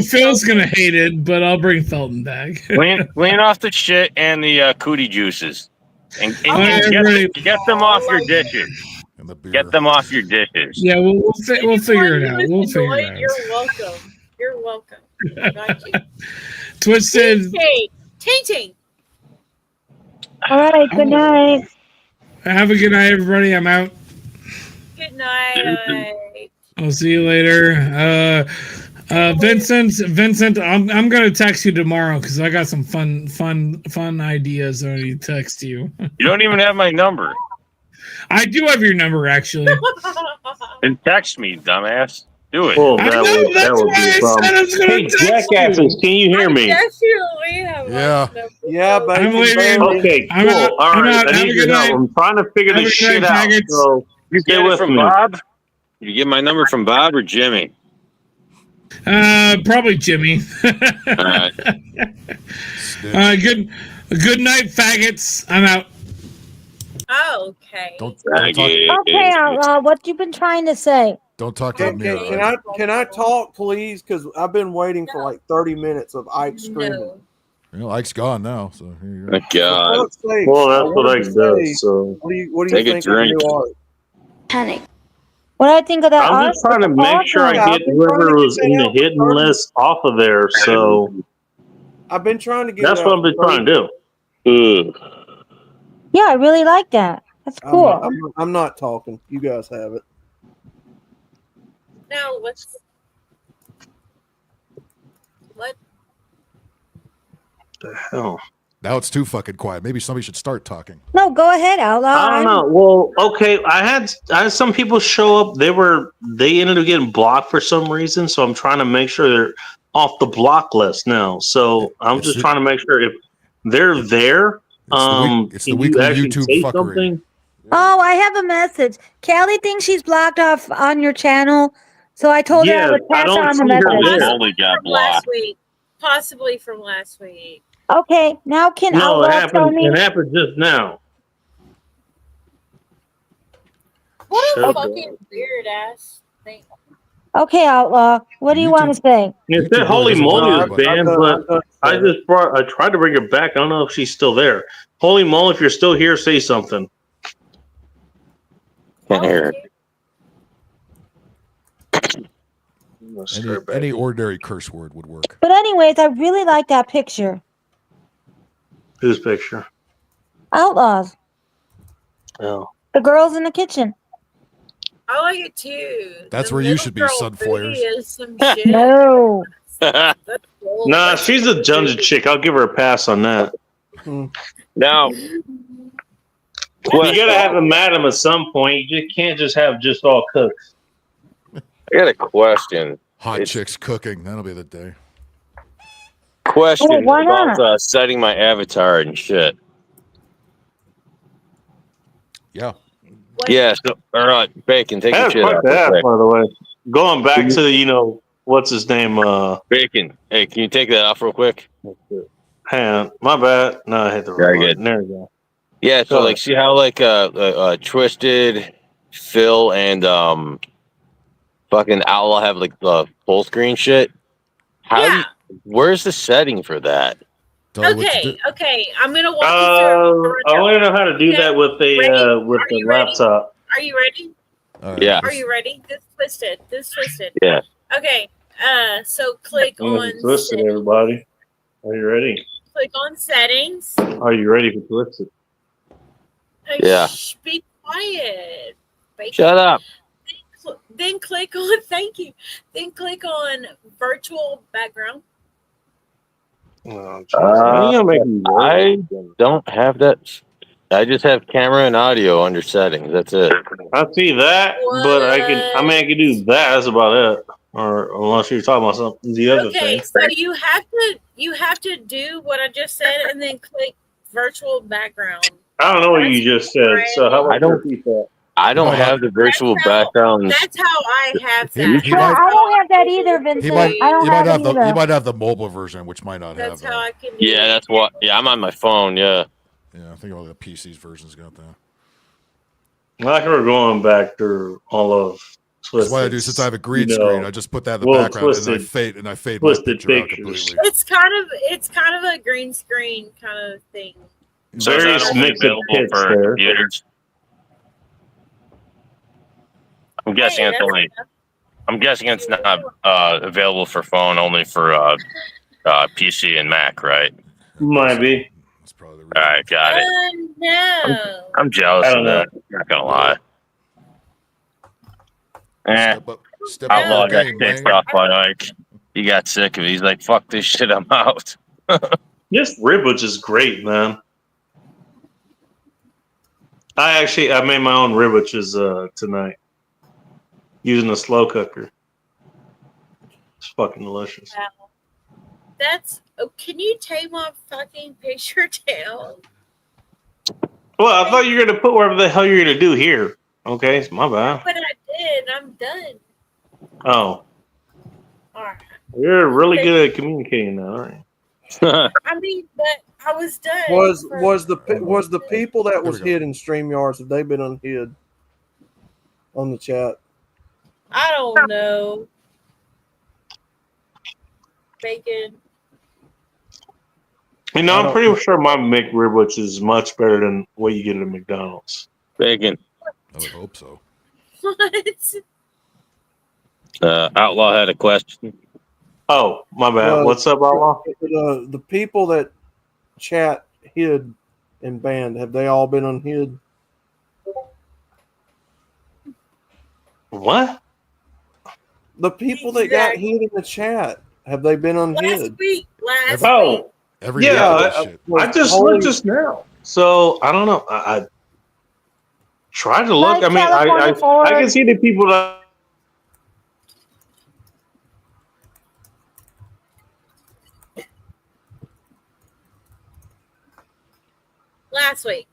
Phil's gonna hate it, but I'll bring Felton back. Clean off the shit and the cootie juices, and get them off your dishes. Get them off your dishes. Yeah, we'll figure it out. We'll figure it out. You're welcome. You're welcome. Got you. Twisted. Ting. All right. Good night. Have a good night, everybody. I'm out. Good night. I'll see you later. Vincent, I'm gonna text you tomorrow because I got some fun ideas. I need to text you. You don't even have my number. I do have your number actually. Then text me, dumbass. Do it. Oh, that would be a problem. Hey, jackasses, can you hear me? Yeah, but I'm leaving. Okay, cool. All right, I need your help. I'm trying to figure this shit out. So You stay get it with from me. Bob? You get my number from Bob or Jimmy? Probably Jimmy. All right. Good night, faggots. I'm out. Okay. Don't Okay, Outlaw. What you been trying to say? Don't talk to me. Can I talk, please? Because I've been waiting for like 30 minutes of Ike screaming. Ike's gone now, so here you go. Thank God. Well, that's what Ike does. So What do you Take a think drink. of new art? Panic. What I think of that? I'm just trying to make sure I get whoever was in the hidden list off of there. So I've been trying to get. that's what I've been trying to do. Yeah, I really like that. That's cool. I'm not talking. You guys have it. Now what? The hell. Now it's too fucking quiet. Maybe somebody should start talking. No, go ahead, Outlaw. I don't know. Well, okay. I had some people show up. They ended up getting blocked for some reason. So I'm trying to make sure they're off the block list now. So I'm just trying to make sure if they're there. It's the weekly YouTube fuckery. Oh, I have a message. Callie thinks she's blocked off on your channel, so I told her I would pass on the message. Only got Last blocked. week. Possibly from last week. Okay, now can No, it Outlaw tell me? happened just now. What a Shut fucking weird ass thing. Okay, Outlaw, what do you want to say? It said Holy Moly was banned, but I tried to bring her back. I don't know if she's still there. Holy Moly, if you're still here, say something. Any ordinary curse word would work. But anyways, I really like that picture. Whose picture? Outlaws. Oh. The girls in the kitchen. I like it too. That's The where you little should be, girl Sunflares. booty is some shit. No. Nah, she's a dungeon chick. I'll give her a pass on that. Now, you gotta have a madam at some point. You just can't just have just all cooks. I got a question. Hot chicks cooking. That'll be the day. Question why about not? setting my avatar and shit. Yeah. Yeah. So, all right, Bacon, take I your have shit quite off the real app, quick. by the way. Going back to what's his name? Bacon. Hey, can you take that off real quick? Hang on, my bad. No, I hit the Very wrong good. button. There we go. Yeah. So Go like, ahead. see how like Twisted, Phil, and fucking Outlaw have like the full screen shit. How do you? Where's the setting for that? Okay, I'm gonna walk you through. I only know how to do that with the laptop. Are you ready? Yeah. Are you ready? This twisted. This twisted. Yeah. Okay. So click I'm gonna on be twisted, everybody. Are you ready? click on settings. Are you ready for twisted? Yeah. Shh, be quiet. Bacon. Shut up. Then click on thank you. Then click on virtual background. Oh, I don't have that. I just have camera and audio under settings. That's it. I see that, but I can do that. That's about it. Or unless you're talking about something, the other Okay, thing. so you have to do what I just said and then click virtual background. I don't know what you just said. So how about I don't- repeat that? I don't have the virtual backgrounds. That's how I have He that. might- I don't have that either, Vincent. He might, I don't you might have have it the either. you might have the mobile version, which might not That's have how that. I can do Yeah, that's what. Yeah, I'm on my phone. Yeah. Yeah, I think all the PC's versions got that. Like we're going back through all of That's Twisted. what I do since I have a green screen. I just put that in the well, background and Twisted- I fade my Twisted picture out pictures. completely. It's kind of a green screen kind of thing. So is Various that only mix of available kits for there. computers? I'm guessing it's only. I'm guessing it's not available for phone, only for PC and Mac, right? Might be. All right, got it. No. I'm jealous I of don't that. Not gonna lie. Step Outlaw up got your game, kicked man. off by Ike. He got sick of it. He's like, "Fuck this shit, I'm out." This ribwich is great, man. I made my own ribwiches tonight using a slow cooker. It's fucking delicious. Wow. That's can you take my fucking picture down? Well, I thought you were gonna put whatever the hell you're gonna do here. Okay, it's my bad. But I did. I'm done. Oh, Alright. you're really good at communicating now, aren't you? I mean, but I was done. Was the people that was hid in StreamYards, have they been unhid on the chat? I don't know. Bacon. You know, I'm pretty sure my McRibwich is much better than what you get at McDonald's. Bacon. I would hope so. What? Outlaw had a question. Oh, my bad. What's up, Outlaw? The people that chat hid and banned, have they all been unhid? What? The people that got hid in the chat, have they been unhid? Last Oh, Every yeah. day, shit. I just looked just now. So I don't know. I tried to look. I mean, I can see the people that. Last week.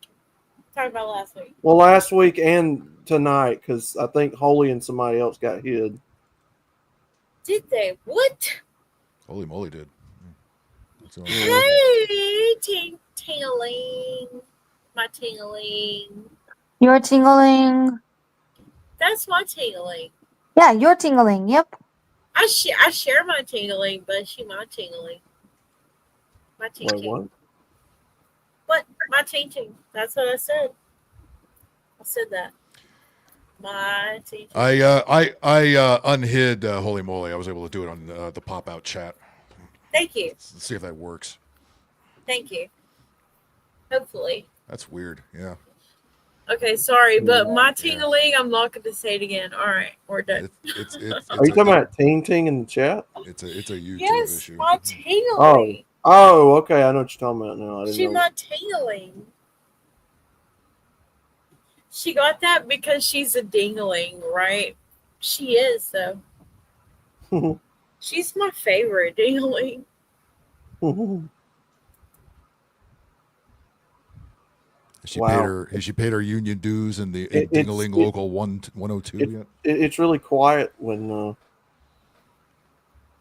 Talking about last week. Well, last week and tonight, because I think Holy and somebody else got hid. Did they? What? Holy moly, dude. That's the only- Hey, tingling. My tingling. You're tingling. That's my tingling. Yeah, you're tingling. Yep. I share my tingling, but she my tingling. My ting Wait, what? What? My ting ting. That's what I said. I said that. My ting. I unhid Holy Moly. I was able to do it on the pop out chat. Thank you. Let's see if that works. Thank you. Hopefully. That's weird. Yeah. Okay, sorry, but my tingling, I'm not going to say it again. All right, we're done. It's Are you talking about Ting Ting in the chat? It's a YouTube Yes, issue. my tingling. Oh, okay. I know what you're talking about now. I She didn't know. my tingling. She got that because she's a dingling, right? She is, though. She's my favorite dingling. Has she paid her union dues in the Dingaling Local 102 yet? It's really quiet when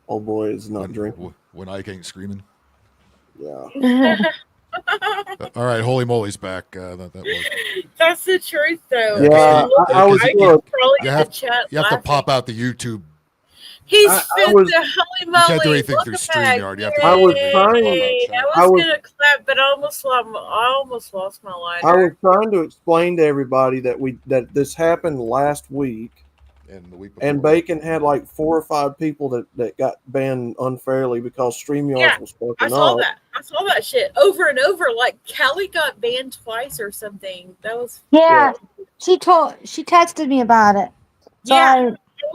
old boy is not drinking. When Ike ain't screaming. Yeah. All right, Holy Moly's back. That worked. That's the truth, though. Yeah, I was You have to pop out the YouTube. He's fit the holy moly. You can't do anything through StreamYard. You have to. I was trying. I was gonna clap, but I almost lost my line. I was trying to explain to everybody that this happened last week, and the week before. And Bacon had like 4 or 5 people that got banned unfairly because StreamYard was fucking I saw up. that. I saw that shit over and over. Like Callie got banned twice or something. That was She texted me about it. So Yeah.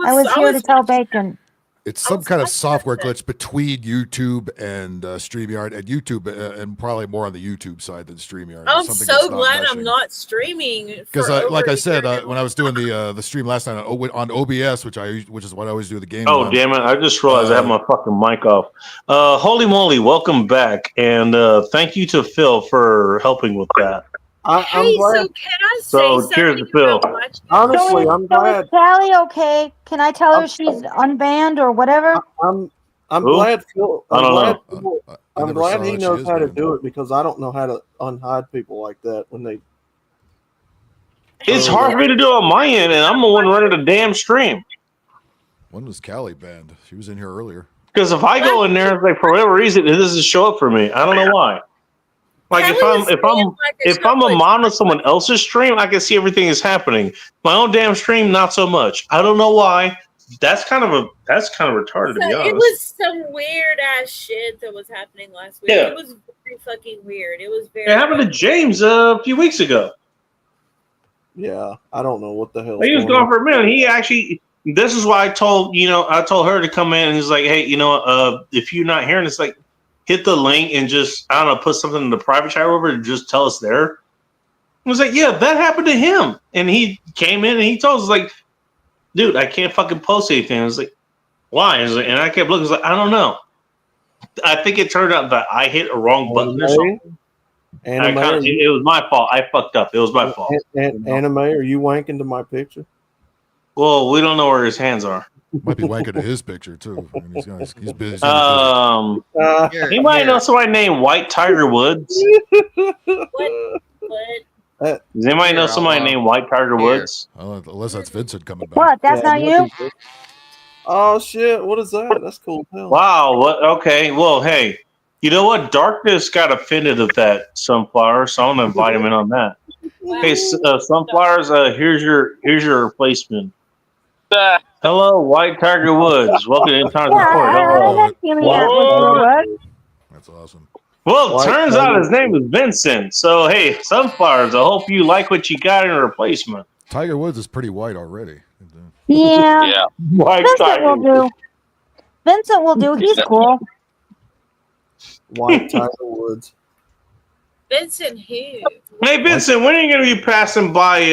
I was here to tell Bacon. It's some kind of software glitch between YouTube and StreamYard, and YouTube, and probably more on the YouTube side than StreamYard. I'm so glad I'm not streaming. Because, like I said, when I was doing the stream last night on OBS, which is what I always do the game. Oh, damn it! I just realized I have my fucking mic off. Holy moly! Welcome back, and thank you to Phil for helping with that. I'm glad. So can I say cheers to Phil. Honestly, I'm glad. Is Callie okay? Can I tell her she's unbanned or whatever? I'm Who? glad Phil. I don't I'm never glad saw he that she knows is how to banned. do it because I don't know how to unhide people like that when they. It's hard for me to do on my end, and I'm the one running the damn stream. When was Callie banned? She was in here earlier. Because if I go in there, it's like for whatever reason, it doesn't show up for me. I don't know why. Like if I'm a mod on someone else's stream, I can see everything is happening. My own damn stream, not so much. I don't know why. That's kind of retarded to be honest. It was some weird ass shit that was happening last week. Yeah. It was very fucking weird. It was very. It happened to James a few weeks ago. Yeah, I don't know what the hell. He was gone for a minute. He actually. This is why I told her to come in and he's like, hey, if you're not hearing, it's like. Hit the link and just, I don't know, put something in the private chat over and just tell us there. I was like, yeah, that happened to him. And he came in and he told us, like, dude, I can't fucking post anything. I was like, why? And I kept looking, I was like, I don't know. I think it turned out that I hit a wrong button or something. It was my fault. I fucked up. It was my fault. Anime, are you wanking to my picture? Well, we don't know where his hands are. Might be wanking to his picture too. I mean, he's busy. He might know somebody named White Tiger Woods. Does anybody know somebody named White Tiger Woods? Unless that's Vincent coming back. What? That's not you? Oh shit! What is that? That's cool. Hell. Wow. What? Okay. Well, hey, you know what? Darkness got offended of that Sunflower, so I'm gonna invite him in on that. Hey, Sunflowers. Here's your replacement. Hello, White Tiger Woods. Welcome to Intime's Report. Hello. That's awesome. Well, it turns out his name is Vincent. So, hey, Sunflowers, I hope you like what you got in a replacement. Tiger Woods is pretty white already. Yeah. White Vincent Tiger will do. Vincent will do. He's cool. White Tiger Woods. Vincent who? Hey, Vincent, when are you going to be passing by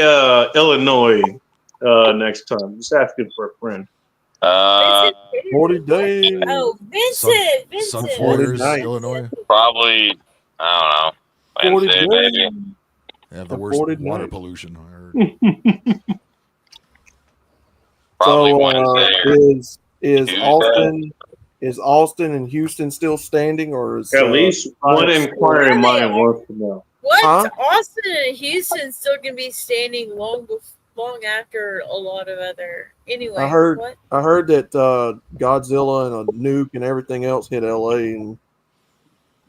Illinois next time? Just asking for a friend. 40 days. Oh, Vincent. Sun Flowers, Illinois. Probably, I don't know. Wednesday, maybe. They have the worst 40 water days. pollution. I heard. Probably So Wednesday. is Austin and Houston still standing, or is At least one inquiry mind wants to know. What? Huh? Austin and Houston still gonna be standing long after a lot of other. Anyway, I heard what? that Godzilla and a nuke and everything else hit LA, and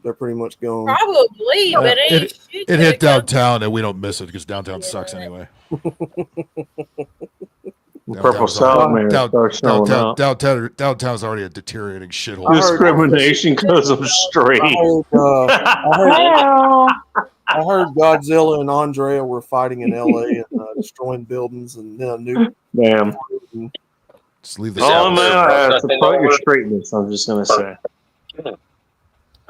they're pretty much gone. Probably, but ain't shit It hit gonna downtown, and we don't miss it because downtown sucks anyway. Purple Salamander starts showing up. Downtown's already a deteriorating shithole. Discrimination because I'm straight. I heard Godzilla and Andrea were fighting in LA and destroying buildings and nuke. Damn. Just leave the Oh man, I support your straightness. I'm just gonna say.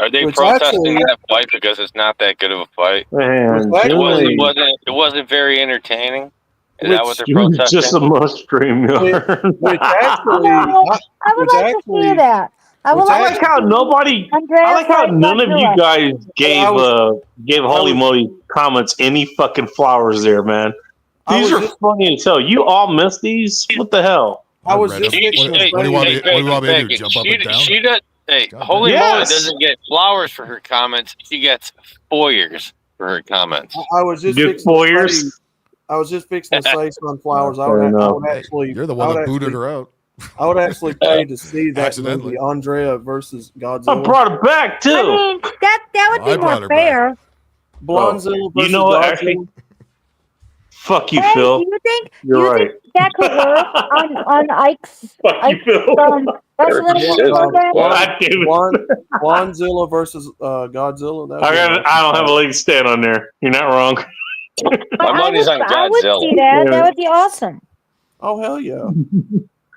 Are they Which protesting actually- that fight because it's not that good of a fight? Man, It wasn't very entertaining. Is that what they're protesting? Just a must stream. Which actually, I would like to see that. I would I like how nobody. Andreas I like how likes none of you Godzilla. guys gave Holy Moly comments any fucking flowers there, man. These are funny as hell. You all missed these. What the hell? I was just fixing to say. What do you want me to do? Jump up and down? She does. Hey, Holy Moly doesn't get flowers for her comments. She gets foyers for her comments. I was just Good fixing foyers. to say. I was just fixing to say sunflowers. I Fair would enough. actually. You're the one that booted her out. I would actually pay to see that Accidentally. movie, Andrea versus Godzilla. I brought it back too. I mean, that would I be brought more her back. fair. Blonzilla versus You know what? Godzilla. Actually, fuck you, Hey, Phil. do you think You're right. that could work on Ike's wrestling program? God damn it. Blonzilla versus Godzilla. That'd I be don't have a leg to stand on there. You're not wrong. My money's on I would see Godzilla. that. That would be awesome. Oh hell yeah!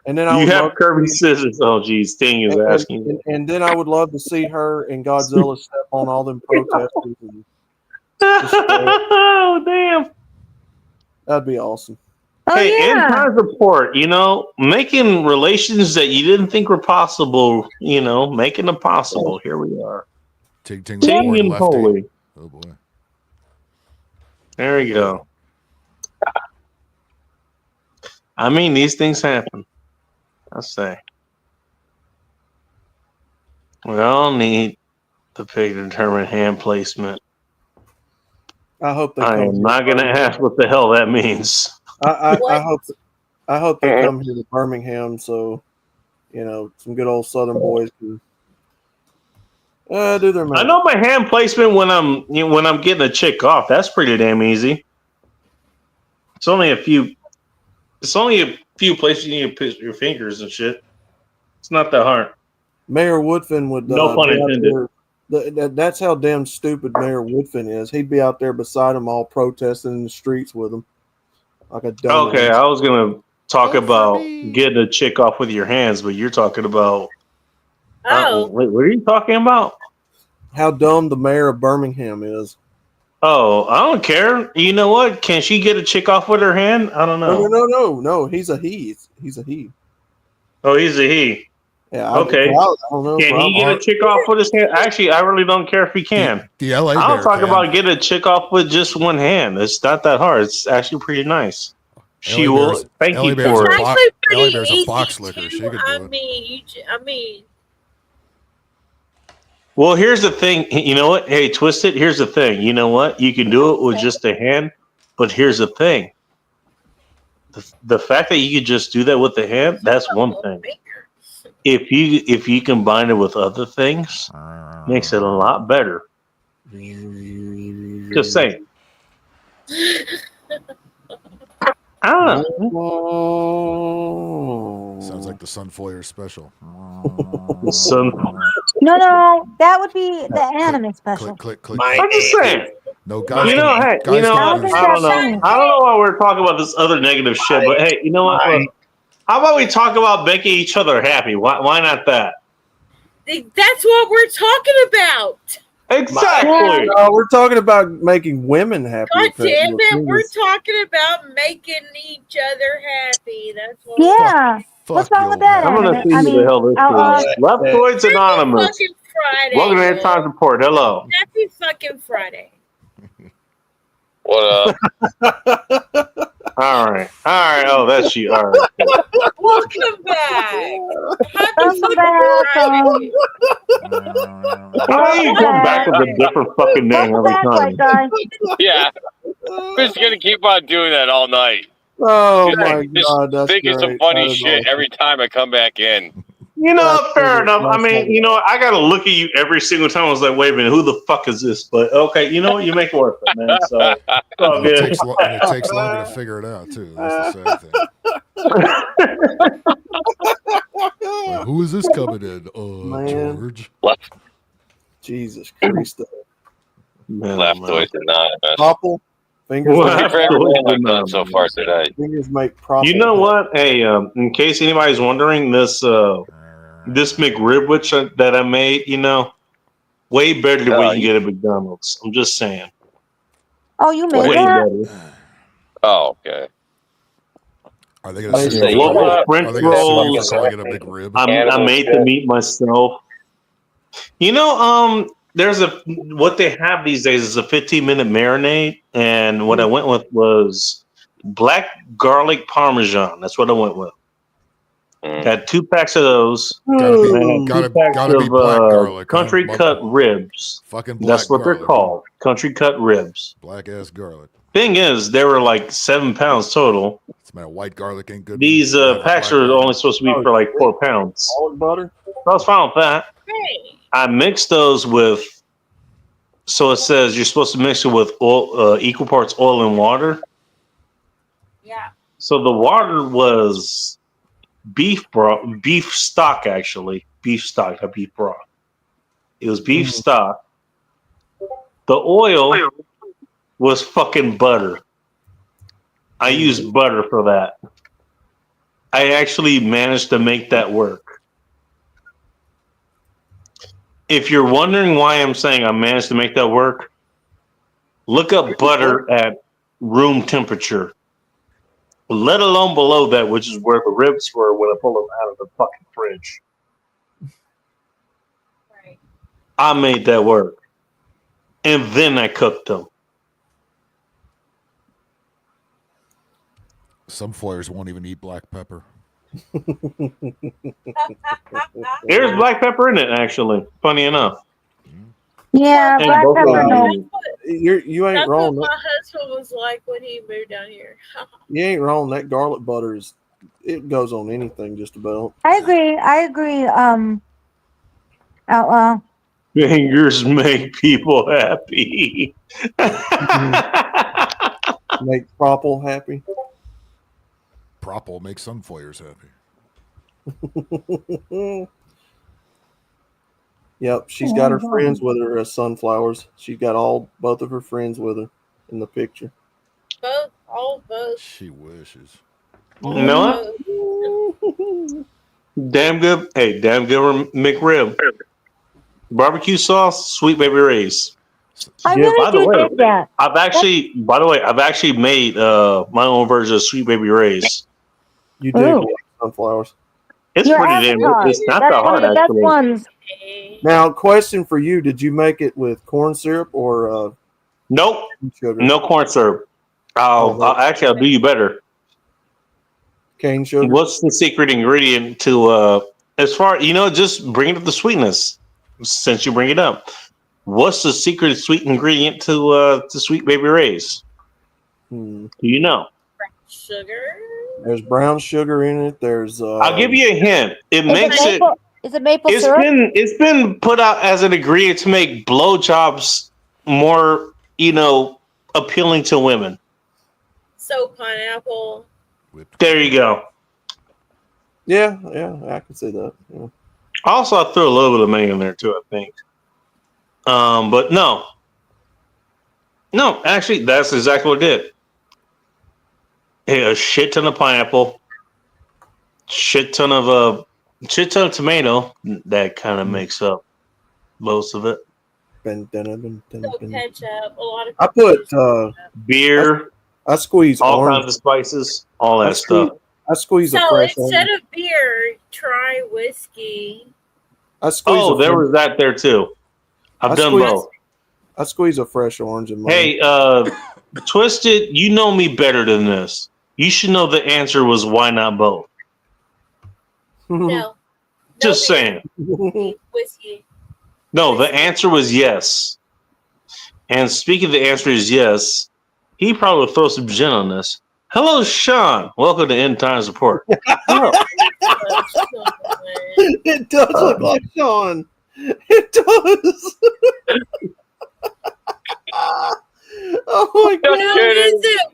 And then I You would have love, Kirby scissors. Oh, geez, Sting is asking. and then I would love to see her and Godzilla step on all them protesters. And Oh, damn. that'd be awesome. Oh, Hey, yeah. end times report, making relations that you didn't think were possible, making them possible. Here we are. Ting ting Ting and lefty. holy. Oh boy. There we go. I mean, these things happen. I say. We all need the predetermined hand placement. I hope they. I come am here not to going to Birmingham. ask what the hell that means. I hope they come here to Birmingham, so some good old Southern boys can do their. I know my hand placement when I'm getting a chick off. That's pretty damn easy. It's only a few places you need to put your fingers and shit. It's not that hard. Mayor Woodfin would. No pun be out intended. there- That's how damn stupid Mayor Woodfin is. He'd be out there beside him, all protesting in the streets with him, like a dumb. Okay, I was gonna talk about getting a chick off with your hands, but you're talking about. Wait, what are you talking about? How dumb the mayor of Birmingham is. Oh, I don't care. You know what? Can she get a chick off with her hand? I don't know. No. He's a he. He's a he. Oh, he's a he. Yeah. Okay. I don't know. Can he get a chick off with his hand? Actually, I really don't care if he can. The LA I don't Bear talk can. about getting a chick off with just one hand. It's not that hard. It's actually pretty nice. She LA will. Bear's- Thank LA you Bear's for a it. bo- Actually, LA pretty Bear's a easy box licker. She too. could do it. I mean, Well, here's the thing. You know what? Hey, Twisted, here's the thing. You know what? You can do it with just a hand, but here's the thing. The fact that you could just do that with the hand, that's one thing. If you combine it with other things, makes it a lot better. Just saying. Ah. Sounds like the Sunfoyer special. No, that would be the anime special. Click, click. I'm just saying. No, guys. Hey, I don't know. I don't know why we're talking about this other negative shit, but hey, you know what? Look, how about we talk about making each other happy? Why not that? that's what we're talking about. Exactly. We're talking about making women happy. God damn it, With we're talking about making each other happy. That's what Yeah. What's wrong with that? I'm gonna anime? see who the hell this is. Leftoids Anonymous. fucking Friday. Welcome to End Times Report. Hello. Happy fucking Friday. What up? All right. Oh, that's you. All right. Welcome back. Happy Welcome back. Friday. Why are you going back with a different fucking name every time? Yeah. We're just gonna keep on doing that all night. Oh Just- my just God, that's thinking some great. funny That is shit awesome. every time I come back in. You know, That's fair funny. enough. I That's mean, funny. you know, I gotta look at you every single time. I was like, wait a minute, who the fuck is this? But okay, you know what? You make it work, man. So it's all And it good. takes longer to figure it out too. That's the sad thing. Like, who is this coming in? Man. George. Jesus Christ. Leftoids Anonymous. Popple. Fingers Well, Thank you for everything Leftoids I've done so far today. Fingers make profit. You know what? Hey, in case anybody's wondering, this McRibwich that I made, you know, way better than what you can get at McDonald's. I'm just saying. Oh, you made Way that? better. Oh, okay. Are they The going to sue you? local French Are they going to sue you rolls. for calling it a McRib? I made the meat myself. You know, there's what they have these days is a 15-minute marinade, and what I went with was black garlic parmesan. That's what I went with. Had 2 packs of those. Gotta be black garlic. Country cut ribs. Fucking black That's what garlic. they're called. Country cut ribs. Black ass garlic. Thing is, they were like 7 pounds total. Man, white garlic ain't good. These packs are only supposed to be for like 4 pounds. Olive butter. I was fine with that. I mixed those with. So it says you're supposed to mix it with oil, equal parts oil and water. Yeah. So the water was beef stock, actually. Beef stock, not beef broth. It was beef stock. The oil was fucking butter. I used butter for that. I actually managed to make that work. If you're wondering why I'm saying I managed to make that work, look up butter at room temperature. Let alone below that, which is where the ribs were when I pulled them out of the fucking fridge. Right. I made that work. And then I cooked them. Some foyers won't even eat black pepper. There's black pepper in it, actually. Funny enough. Yeah, And black both of pepper. them- No. You ain't That's wrong. what my husband was like when he moved down here. You ain't wrong. That garlic butter it goes on anything just about. I agree. Outlaw. Fingers make people happy. Make Propple happy. Propple makes some foyers happy. Yep, she's got her friends with her as sunflowers. She's got both of her friends with her in the picture. Both. She wishes. You know what? Damn good. Hey, damn good McRib. Barbecue sauce, Sweet Baby Ray's. I Yeah, by really the way, do dig that. I've actually made my own version of Sweet Baby Ray's. You dig like sunflowers. It's Your pretty damn avatar. good. It's not That's that one hard, of the best actually. ones. Now, question for you: did you make it with corn syrup or Nope, sugar? no corn syrup. I'll do you better. Cane sugar. What's the secret ingredient to as far just bring up the sweetness since you bring it up. What's the secret sweet ingredient to Sweet Baby Ray's? Do you know? Sugar. There's brown sugar in it. There's I'll give you a hint. It makes it. Is it maple syrup? It's been put out as an ingredient to make blowjobs more, appealing to women. So pineapple. There you go. Yeah, I can see that. Yeah. Also, I threw a little bit of mango in there too, I think. But no, actually, that's exactly what it did. Hey, a shit ton of pineapple, shit ton of tomato. That kind of makes up most of it. So ketchup. A lot of. I put beer. I squeeze all orange. kinds of spices, all that stuff. I squeeze a So fresh instead orange. of beer, try whiskey. I squeeze There was that there too. I've done both. I squeeze a fresh orange in mine. Hey, Twisted, you know me better than this. You should know the answer was why not both. No. Just saying. Whiskey. No, the answer was yes. And speaking of the answer is yes, he probably will throw some gin on this. Hello, Sean. Welcome to End Times Report. It does look like Sean. It does. Oh my God!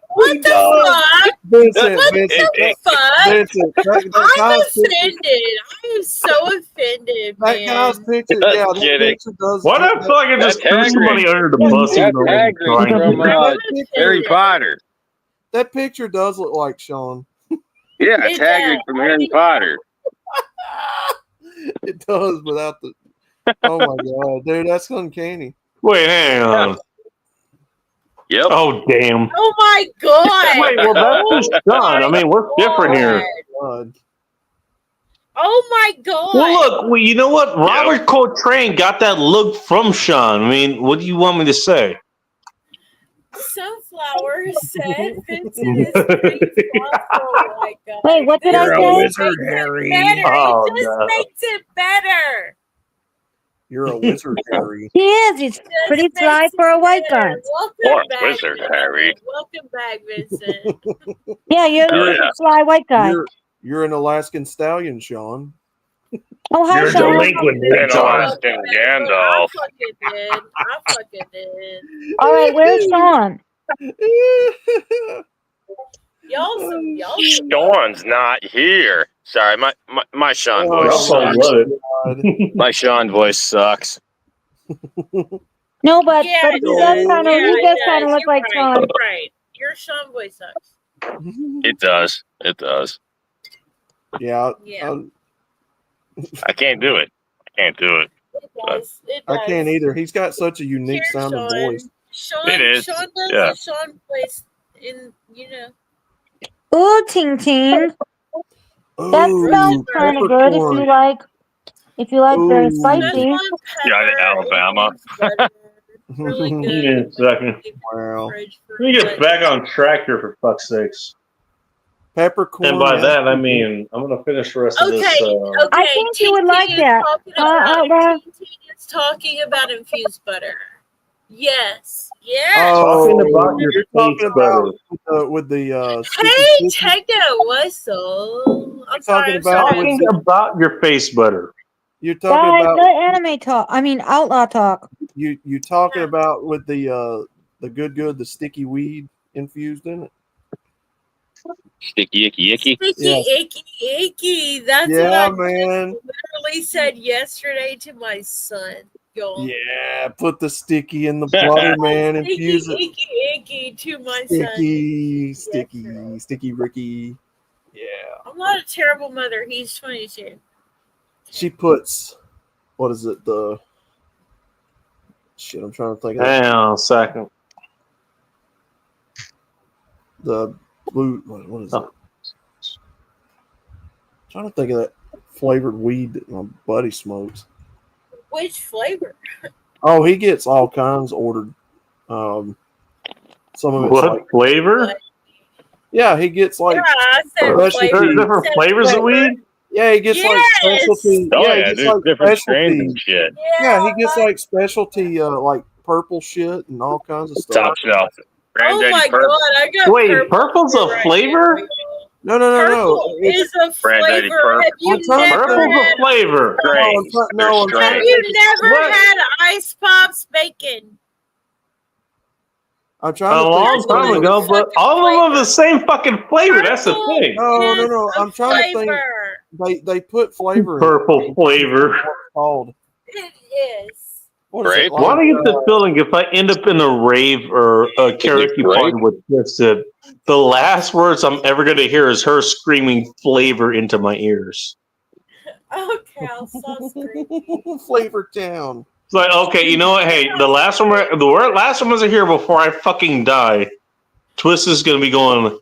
What the fuck? Vincent, What Vincent, the fuck? Vincent, that I'm guy's picture- offended. I am so offended, that man. guy's picture, Just yeah, that kidding. picture does. Why not fucking just throw That's somebody Hagrid. under the bus? That's even though they're Hagrid trying from to- Harry Potter. That picture does look like Sean. Yeah, it's It Hagrid does. from Harry Potter. It does without the. Oh my God, dude, that's uncanny. Wait, hang on. Yep. Oh damn. Oh my god. Wait, well that's just Sean. I mean, we're different here. Oh my god. Well, look, you know what? Robert Coltrane got that look from Sean. I mean, what do you want me to say? Sunflower said Vincent is pretty thoughtful. Oh my god. Wait, what did You're I a say? wizard, Harry. Better. Oh, it just no. makes it better. You're a wizard, Harry. He is. He's pretty fly for a white guy. Welcome back, wizard, Harry. Welcome back, Vincent. Yeah, you're Oh, a yeah. fly white guy. You're an Alaskan stallion, Sean. Oh, hi, You're Sean. delinquent, And Sean. Alaskan Gandalf. I fucking did. All right, where's Sean? Y'all Sean's not here. Sorry, my Sean Oh, voice I sucks. love it. My Sean voice sucks. No, but Yeah, he does kind of look You're like right. Sean. You're right. Your Sean voice sucks. It does. It does. Yeah. Yeah. I can't do it. I can't do it. It does. It I does. can't either. He's got such a unique Here, sounding Sean. voice. Sean, It is. Sean does Yeah. a Sean voice in, you know. Ooh, Ting Ting. That Ooh, smells kind of good if you like very Ooh. spicy. Yeah, in Alabama. Really Give good. me a second. Wow. Let me get back on track here for fuck's sakes. Peppercorn. And by that, I mean, I'm going to finish the rest of this. Okay. I think you would like that. It's talking about infused butter. Yes. Yes. Talking about your you're face talking butter. about with the Hey, Techno Whistle. I'm sorry. Talking about your face butter. You're Guys, talking about let anime talk. I mean, outlaw talk. you talking about with the good the sticky weed infused in it. Sticky icky icky. Sticky, Yeah. icky. That's Yeah, what I man. literally said yesterday to my son. Y'all. Yeah, put the sticky in the butter, man. Infuse it. Icky to my son. Sticky Ricky. Yeah. I'm not a terrible mother. He's 22. She puts what is it? The shit. I'm trying to think of Hang on a second. the blue. What is it? Trying to think of that flavored weed that my buddy smokes. Which flavor? Oh, he gets all kinds ordered. Some of it's What like, flavor? yeah, he gets like Yeah, I said specialty- flavor. There's different Said flavors of flavor. weed? Yeah, he gets like Yes! specialty. Oh yeah, yeah, he gets there's like different strains specialty. and shit. Yeah, he gets like specialty, like purple shit and all kinds of stuff. Top shelf. Oh Granddaddy my Purple. god, I got Wait, purple purple's a right flavor? now. No. Purple is a Granddaddy flavor. Purple. Have you I'm trying to never Purple's had? a flavor. Strains. No, I'm There's Have strains. you never What? had Ice Pops bacon? I'm A trying to long think. time ago, but all of them are the same fucking flavor. That's the Purple thing. No. I'm trying to think. Flavor. They put flavor. Purple flavor. What's it called? It is. What is it Grape? like? Why do I get the feeling if I end up in a rave or a karaoke grape? party with this, that the last words I'm ever going to hear is her screaming flavor into my ears? Okay, I'll stop screaming. Flavor Town. It's like, okay, you know what? Hey, the last one was here before I fucking die. Twist is going to be going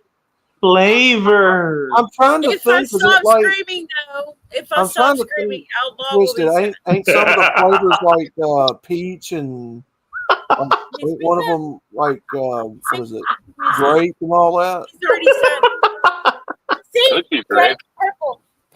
flavor. I'm trying to If I think. Is stop it like screaming, though, if I I'm stop trying to screaming, Outlaw will Twisted? be Ain't some of the flavors like peach and ain't one of them like what is it? Grape and all that. He's already said. See, Could be grape.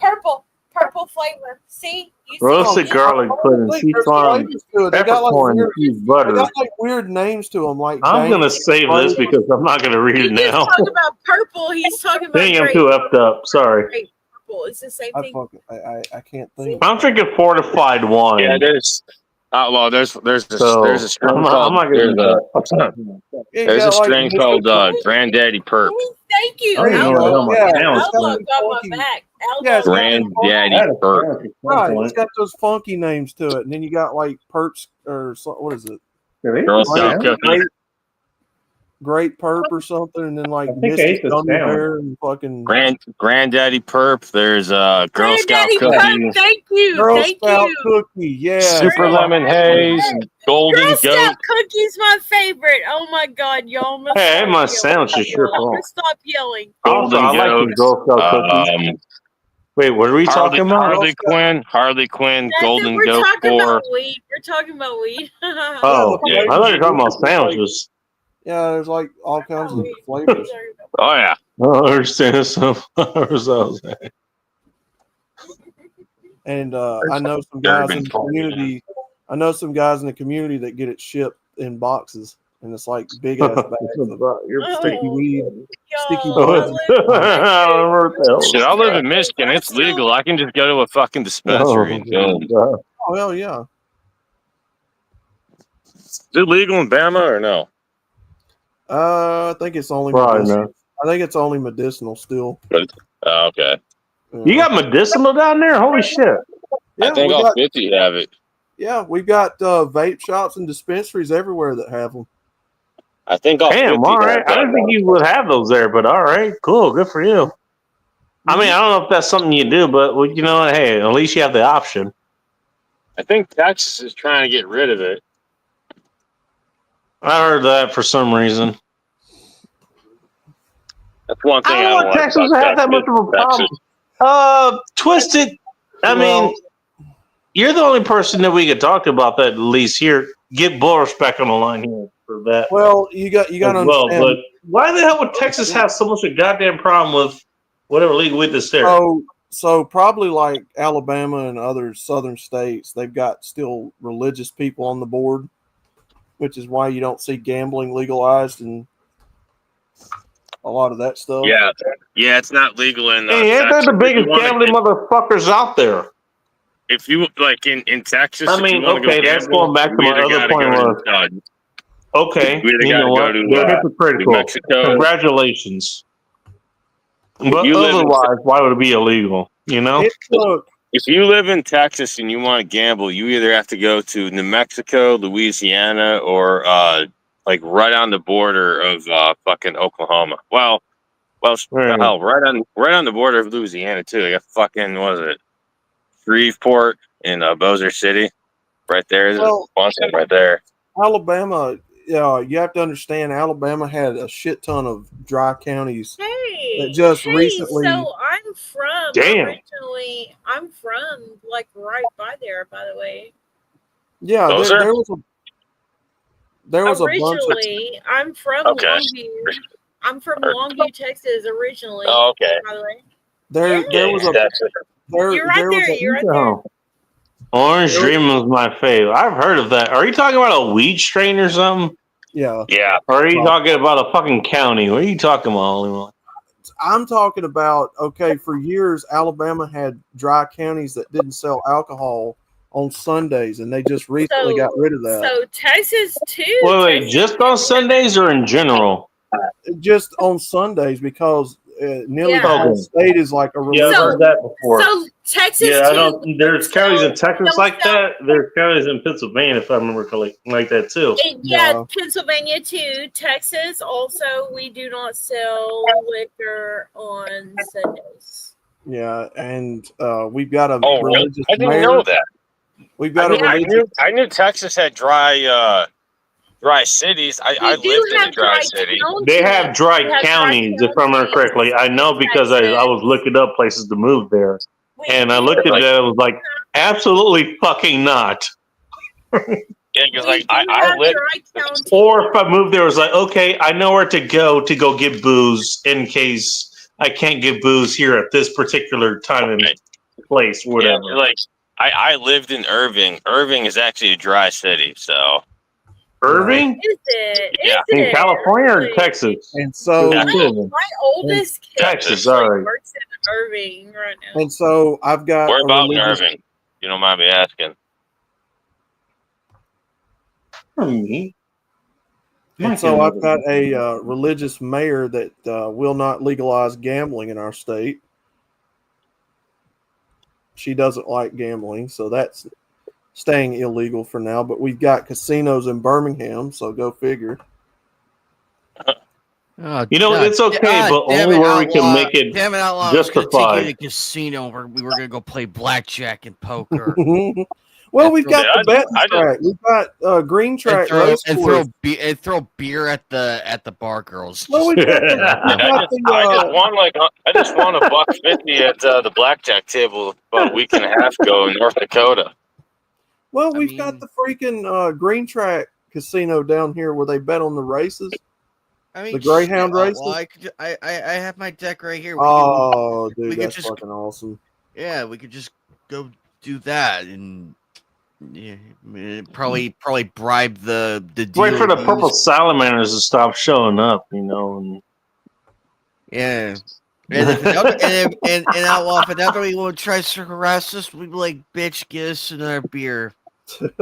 purple flavor. See, you see? Roasted garlic pudding, sheep farm, They got like peppercorn, weird, infused they butter. got like weird names to them. Like I'm going to James save this because I'm not going to read it now. Talk about purple. He's talking about Dang, I'm grape. too effed up. Sorry. Grape, purple. It's the same thing. I can't think. I'm drinking fortified wine. Yeah, there's Outlaw. There's a So, strain I'm not called gonna there's do a, Yeah, there's a got, like, strain Mr. called Granddaddy Perp. Thank you. I don't even know Outlaw. how my town's Outlaw going. got my back. Yeah, it's got Granddaddy Perp. Right, it's got those funky names to it, and then you got like perps or what is it? Girl Scout cookie. Great Perp or something, and then like I think I Mr. ate this Gummy sandwich. Bear and fucking Granddaddy Perp. There's Girl Scout Granddaddy Perp, cookies, thank you, Girl thank Scout you. cookie. Yeah, Super Lemon Haze, Golden Girl Goat. Scout cookies, my favorite. Oh my God, y'all must Hey, I stop ate my yelling. sandwich. It's your Y'all fault. must stop yelling. Also, I like these Girl Scout cookies. Wait, what are we talking about? Harley Quinn, That's Golden it. We're Goat talking 4. about weed. We're talking about weed. Oh, Yeah. I thought you were talking about sandwiches. Yeah, there's like all kinds of flavors. Oh yeah. I don't understand some ourselves. And I know some guys in the community. I know some guys in the community that get it shipped in boxes, and it's like big ass bags of sticky weed, sticky buds. Shit, I live in Michigan. It's legal. I can just go to a fucking dispensary and go. Oh hell yeah! Is it legal in Bama or no? I think it's only Probably medicinal. not. I think it's only medicinal still. Okay. You got medicinal down there? Holy shit! Yeah, I think we all got, 50 have it. yeah, we've got vape shops and dispensaries everywhere that have them. I think all 50 Damn, all right. have I didn't think you would have those there, but all right, cool, good for you. I mean, I don't know if that's something you do, but well, you know, hey, at least you have the option. I think Texas is trying to get rid of it. I heard that for some reason. That's one thing I don't know if Texas has that much of a problem. Twisted. I mean, you're the only person that we could talk about that at least here. Get Boris back on the line here for that. Well, you got to understand. But why the hell would Texas have so much a goddamn problem with whatever legal weed that's there? So probably like Alabama and other southern states, they've got still religious people on the board, which is why you don't see gambling legalized and a lot of that stuff. Yeah, it's not legal in. Hey, ain't that the biggest gambling motherfuckers out there? If you like in Texas, I mean, okay, that's going back to my other point. Okay, we you know what? They're hypocritical. Mexico. Congratulations. But you live in- otherwise, why would it be illegal? You know? If you live in Texas and you want to gamble, you either have to go to New Mexico, Louisiana, or like right on the border of fucking Oklahoma. Well, hell, right on the border of Louisiana too. You got fucking what is it? Shreveport in Bossier City, right there. There's a bunch of them right there. Alabama, you have to understand, Alabama had a shit ton of dry counties that just recently. So I'm from Damn. originally. I'm from like right by there, by the way. Yeah, there was a bunch of. Originally, I'm from Longview. I'm from Longview, Texas, originally. Oh, okay. By the way. There was a. You're right there. You're right there. Orange Dream was my fave. I've heard of that. Are you talking about a weed strain or something? Yeah. Yeah. Or are you talking about a fucking county? What are you talking about, Holy? I'm talking about, okay, for years, Alabama had dry counties that didn't sell alcohol on Sundays, and they just recently got rid of that. So Texas too. Wait, just on Sundays or in general? Just on Sundays, because nearly the whole Okay. state is like a Yeah, I've heard that before. So Texas Yeah, I too. don't. There's counties in Texas like that. There's counties in Pennsylvania, if I remember correctly, like that too. Yeah, Pennsylvania too. Texas also. We do not sell liquor on Sundays. Yeah, and we've got a Oh, religious I didn't mayor. know that. We've got I knew Texas had dry cities. I lived in a dry city. They have dry counties, if I remember correctly. I know because I was looking up places to move there, and I looked at it. I was like, absolutely fucking not. Yeah, because like I lived. Or if I moved there, it was like, okay, I know where to go get booze in case I can't get booze here at this particular time and place, whatever. Yeah, like I lived in Irving. Irving is actually a dry city, so. Irving? Is it? Yeah. In California or Texas? And so My oldest kid Texas, actually sorry. works in Irving right now. And so I've got Where a about in religious- Irving? You don't mind me asking. Me. And so I've got a religious mayor that will not legalize gambling in our state. She doesn't like gambling, so that's staying illegal for now. But we've got casinos in Birmingham, so go figure. You know, it's okay, but only where we can make it Damn it, Outlaw. I was gonna take you justified. to a casino where we were gonna go play blackjack and poker. Well, we've got the betting track. We've got green track race course. and throw beer at the bar girls. Well, we've got I just won $1.50 at the blackjack table about a week and a half ago in North Dakota. Well, we've got the freaking green track casino down here where they bet on the races. I mean, the Greyhound shit, races. Well, I have my deck right here. Dude, that's fucking awesome. Yeah, we could just go do that and probably bribe the Wait for the DODs. purple salamanders to stop showing up, you know. And Yeah. And Outlaw, if another one tries to harass us, we'd be like, bitch, get us another beer. could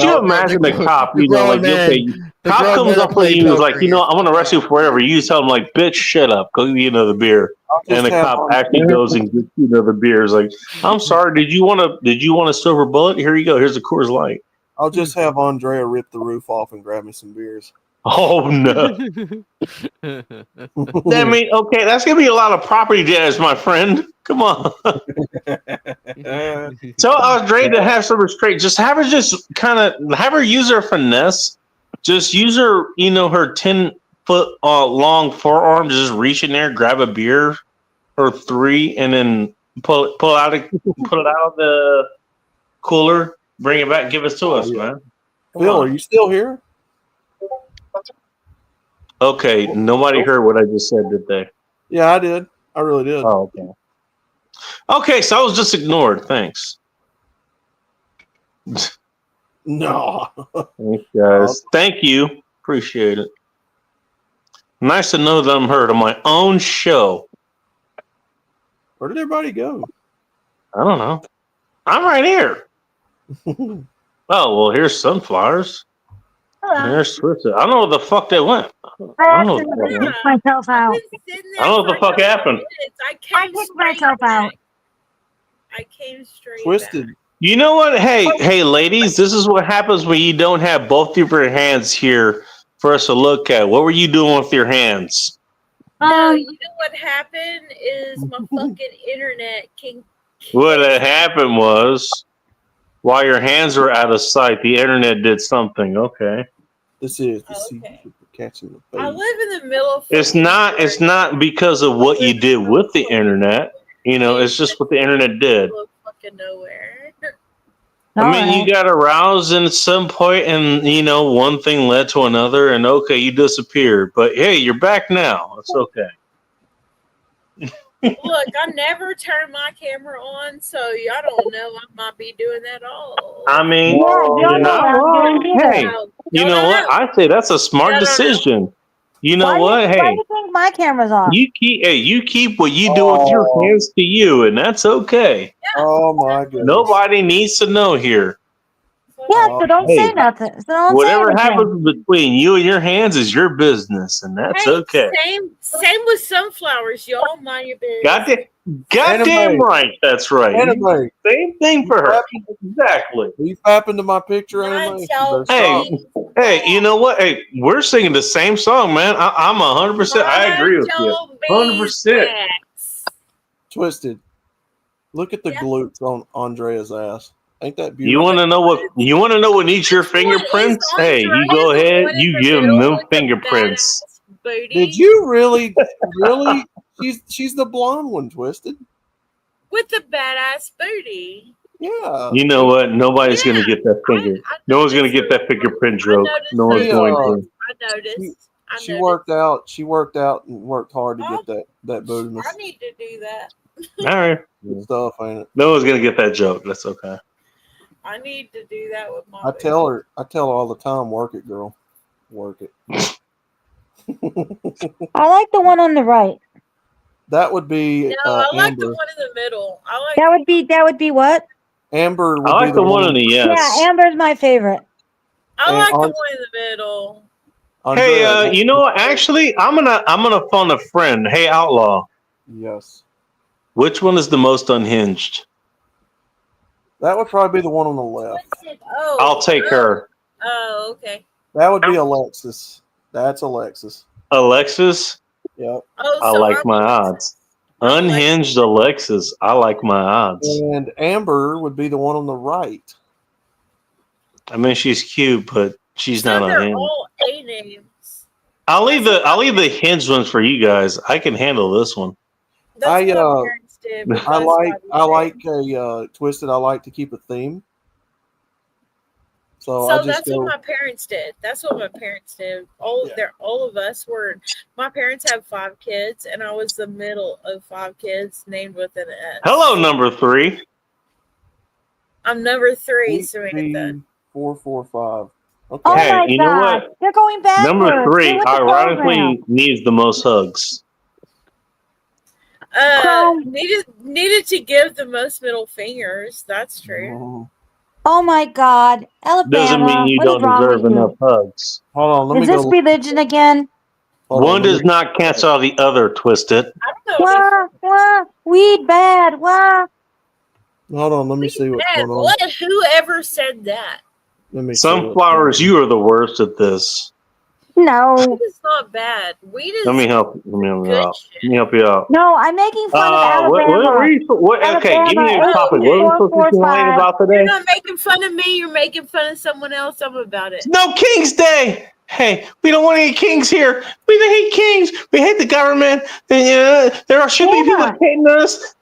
you imagine the cop? You know, like cop comes up to you, is like, you know, I want to arrest you for whatever. You tell him like, bitch, shut up, go get me another beer. And the cop actually goes and gets you another beer. It's like, I'm sorry, did you want a silver bullet? Here you go. Here's a Coors Light. I'll just have Andrea rip the roof off and grab me some beers. Oh no! I mean, okay, that's gonna be a lot of property damage, my friend. Come on. So I was ready to have some restraint. Just have her use her finesse. Just use her, you know, her 10-foot long forearm. Just reach in there, grab a beer or 3, and then pull it out of the cooler, bring it back, give it to us, man. Phil, are you still here? Okay, nobody heard what I just said, did they? Yeah, I did. I really did. Oh, okay. Okay, so I was just ignored. Thanks. No. Thanks, guys. Thank you. Appreciate it. Nice to know that I'm heard on my own show. Where did everybody go? I don't know. I'm right here. Oh, well, here's sunflowers. There's Twister. I don't know where the fuck they went. I don't know took myself out. I don't know what the fuck happened. I took myself out. I came straight. Twisted. You know what? Hey, ladies, this is what happens when you don't have both of your hands here for us to look at. What were you doing with your hands? No, you know what happened is my fucking internet can. What had happened was, while your hands were out of sight, the internet did something. Okay. This is catching the face. I live in the middle of. It's not because of what you did with the internet. You know, it's just what the internet did. Fucking nowhere. I mean, you got aroused at some point, and you know, one thing led to another, and okay, you disappeared. But hey, you're back now. It's okay. Look, I never turn my camera on, so I don't know. I might be doing that all. I mean, you're not wrong. Hey, you know what? I say that's a smart decision. You know what? Hey, Why do you think my camera's on? you keep what you do with your hands to you, and that's okay. Oh my goodness. Nobody needs to know here. Yeah, so don't say nothing. So don't Whatever say anything. happens between you and your hands is your business, and that's Hey, okay. Same with sunflowers, y'all. Mind your business. Goddamn right. That's right. Anime. Same thing for her. Exactly. Are you fapping to my picture, anime? Hey, you know what? Hey, we're singing the same song, man. I'm 100%. I agree with you. 100%. Twisted. Look at the glutes on Andrea's ass. Ain't that beautiful? You want to know what needs your fingerprints? Hey, you go ahead. You give them them fingerprints. Did you really? She's the blonde one, Twisted. With the badass booty. Yeah. You know what? Nobody's gonna get that finger. No one's gonna get that fingerprint joke. No one's going to. I noticed. She worked out. She worked out and worked hard to get that booty. I need to do that. All right. Good stuff, ain't it? No one's gonna get that joke. That's okay. I need to do that with my. I tell her all the time, work it, girl. Work it. I like the one on the right. That would be No, I like Amber. the one in the middle. I like That would be what? Amber would I like be the one in the yes. Yeah, Amber's my favorite. I And like the on- one in the middle. Hey, you know what? Actually, I'm gonna phone a friend. Hey, Outlaw. Yes. Which one is the most unhinged? That would probably be the one on the left. Oh, I'll take her. Oh, okay. That would be Alexis. That's Alexis. Alexis? Yep. Oh, I so like I'm my odds. Unhinged Alexis. I like my odds. And Amber would be the one on the right. I mean, she's cute, but she's so not they're unhinged. all A names. I'll leave the hinged ones for you guys. I can handle this one. That's what my parents did. I like a Twisted. I like to keep a theme. So I just that's go, what my parents did. That's what my parents did. All of us were. My parents have 5 kids, and I was the middle of 5 kids named with an S. Hello, number 3. I'm number 3, Samantha. 445. Okay. Oh Hey, my you know God. what? They're going backwards. Number 3, Get with the ironically, program. needs the most hugs. Needed to give the most middle fingers. That's true. Oh my God. Doesn't Alabama. mean you What is don't wrong deserve with you? enough hugs. Hold on, Is this religion again? One does not cancel out the other, Twisted. Wah, wah, weed bad. Wah. Hold on, let me see what's Man, going on. whoever said that? Let me see Sunflowers, you are the worst at this. No. It's not bad. Weed is Let me help you out. Let me help you out. No, I'm making fun of Alabama. Okay, give me a topic. What are we supposed to be complaining about today? You're not making fun of me. You're making fun of someone else. I'm about it. No King's Day. Hey, we don't want any kings here. We hate kings. We hate the government. And, there should be people hating us,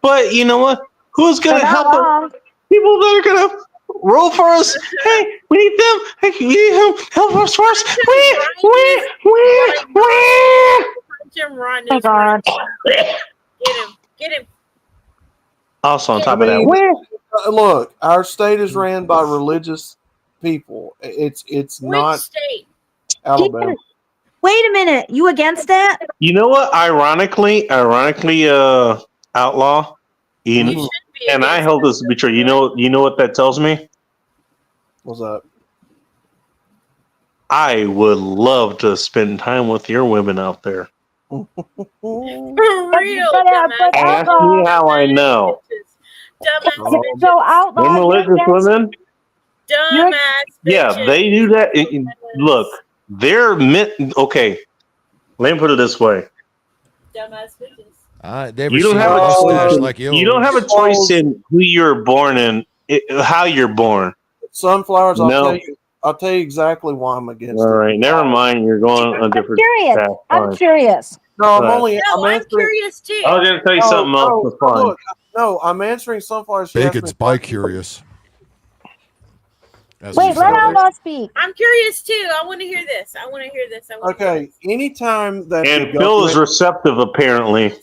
But you know what? Who's going to help us? People that are going to roll for us. Hey, we need them. Hey, we need them. Help us first. Jim Ryan Oh my God. Get him. Also, on top of that, look, our state is ran by religious people. It's not state? Alabama. Wait a minute. You against that? you know what? Ironically, Outlaw, and I hold this to be true. You know what that tells me? What's that? I would love to spend time with your women out there. For real. Ask me how I know. So Outlaw. Them religious women? Dumbass. Yeah, they do that. Look, they're okay. Let me put it this way: Dumbass bitches. They you don't have a mustache choice. like You don't have a choice in who you're born in, how you're born. Sunflowers. No. I'll tell you exactly why I'm against All it. right, never mind. You're going on a different path. I'm Fine. curious. No, I'm I'm curious too. I was going to tell you something else. That's fine. Look, no, I'm answering Sunflowers. She asked me Bacon's bi-curious. As Wait, you let said. Outlaw speak. I'm curious too. I want to hear this. Okay, anytime that And the Phil is government- receptive, apparently.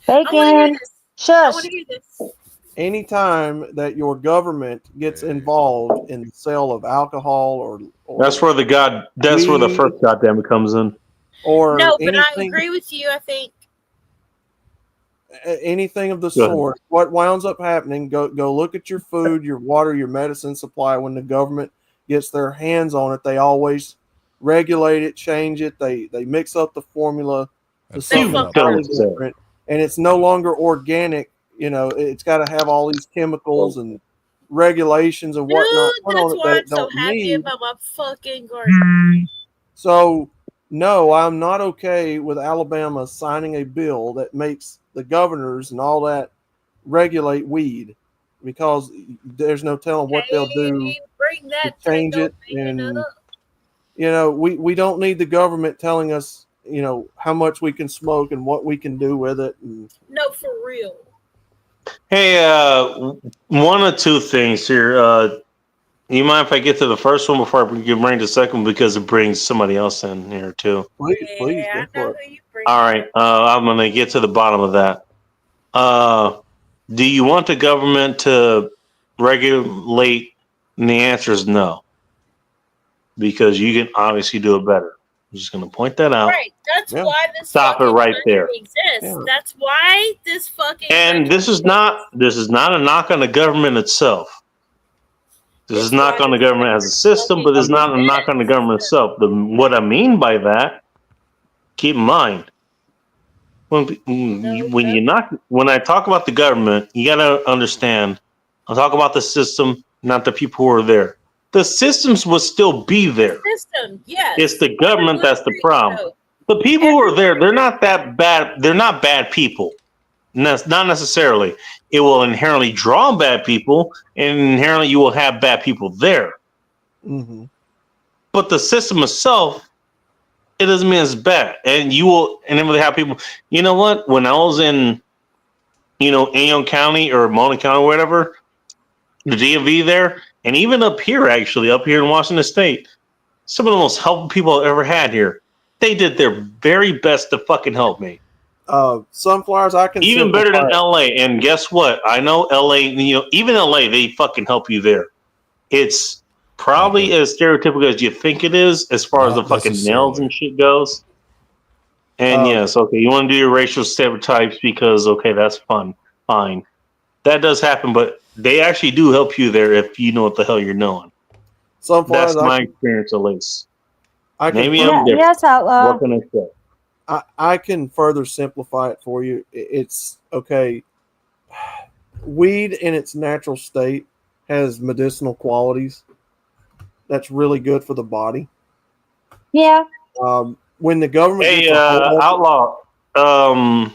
Bacon. Shush. anytime that your government gets involved in the sale of alcohol or That's where the first goddamn comes in. or No, but I anything, agree with you. I think anything of the Go ahead. sort, what winds up happening, go look at your food, your water, your medicine supply. When the government gets their hands on it, they always regulate it, change it, they mix up the formula, the stuff is totally different, and it's no longer organic. It's got to have all these chemicals and regulations and whatnot put that's on it why that I'm it so don't happy need. about my fucking garden. So, no, I'm not okay with Alabama signing a bill that makes the governors and all that regulate weed, because there's no telling what they'll do Bring to change it. And we don't need the government telling us how much we can smoke and what we can do with it. And No, for real. Hey, one or two things here. You mind if I get to the first one before I bring the second one, because it brings somebody else in here too? Please, go for it. All right, I'm going to get to the bottom of that. Do you want the government to regulate? And the answer is no, because you can obviously do it better. I'm just going to point that out. Right. That's why this Stop it fucking right country there. exists. Yeah. That's why this fucking And this is not a knock on the government itself. This is not on the government as a system, but it's not a knock on the government itself. What I mean by that, keep in mind, when I talk about the government, you got to understand, I'm talking about the system, not the people who are there. the systems will still be there. System, yes. It's the government that's the problem. So, The people who are there, they're not that bad. They're not bad people. Not necessarily. It will inherently draw bad people, and inherently you will have bad people there. Mm-hmm. But the system itself, it doesn't mean it's bad. And you will, and then they have people. You know what? When I was in, Inyo County or Mona County, or whatever, the DMV there, and even up here, actually, up here in Washington State, some of the most helpful people I've ever had here. They did their very best to fucking help me. Sunflowers, I can even better than LA. And guess what? I know LA. Even LA, they fucking help you there. It's probably as stereotypical as you think it is, as far as the fucking nails and shit goes. And yes, okay, you want to do your racial stereotypes because that's fun, fine. That does happen, but they actually do help you there if you know what the hell you're doing. Sunflowers, that's my experience, at least. Maybe I'm different. Yes, Outlaw. What can I say? I can further simplify it for you. It's okay. Weed in its natural state has medicinal qualities. That's really good for the body. Yeah. When the government Hey, Outlaw. I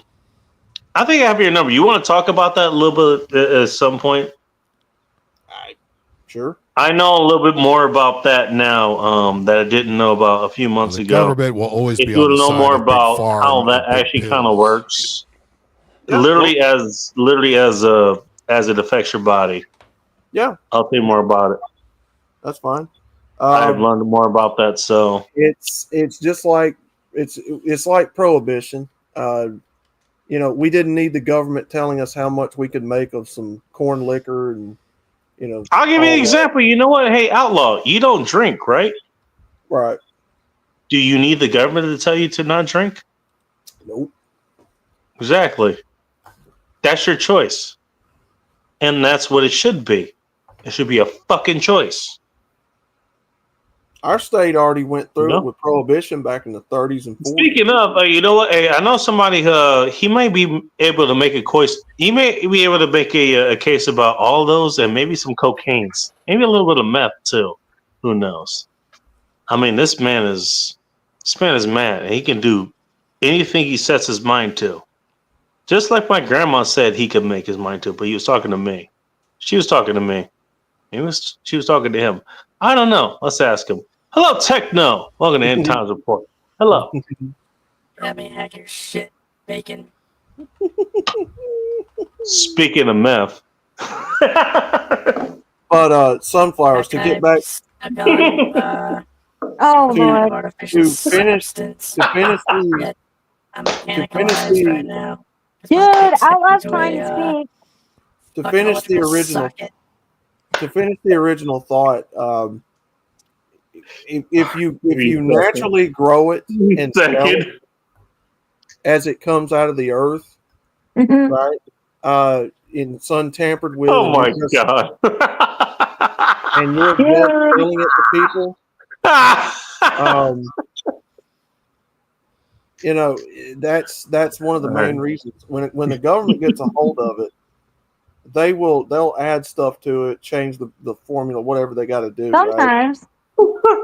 think I have your number. You want to talk about that a little bit at some point? Sure. I know a little bit more about that now that I didn't know about a few months ago. Government will always if be you on want the to know side more of Big about Pharma how that and big actually kind of pills. works, Yeah, literally as it affects your body. Yeah, I'll tell you more about it. that's fine. I've learned more about that. So it's just like it's like prohibition. We didn't need the government telling us how much we could make of some corn liquor and. I'll give you an example. You know what? Hey, Outlaw, you don't drink, right? Right. Do you need the government to tell you to not drink? Nope. Exactly. That's your choice. And that's what it should be. It should be a fucking choice. Our state already went through it with prohibition back in the 30s and 40s. Speaking of, you know what? Hey, I know somebody. He might be able to make a case. He may be able to make a case about all those and maybe some cocaines, maybe a little bit of meth too. Who knows? I mean, this man is mad. He can do anything he sets his mind to. Just like my grandma said, he could make his mind to. But he was talking to me. She was talking to me. She was talking to him. I don't know. Let's ask him. Hello, Techno. Welcome to End Times Report. Hello. Let me hack your shit, bacon. Speaking of meth. But sunflowers, to get back Oh to, Lord. to finish the right now. Dude, Outlaw's trying to speak. to finish the original thought, if you naturally grow it and sell it as it comes out of the earth, right? In sun tampered with. Oh my god! And you're just selling it to people. That's one of the main reasons. When the government gets a hold of it, they'll add stuff to it, change the formula, whatever they got to do. Sometimes. Right?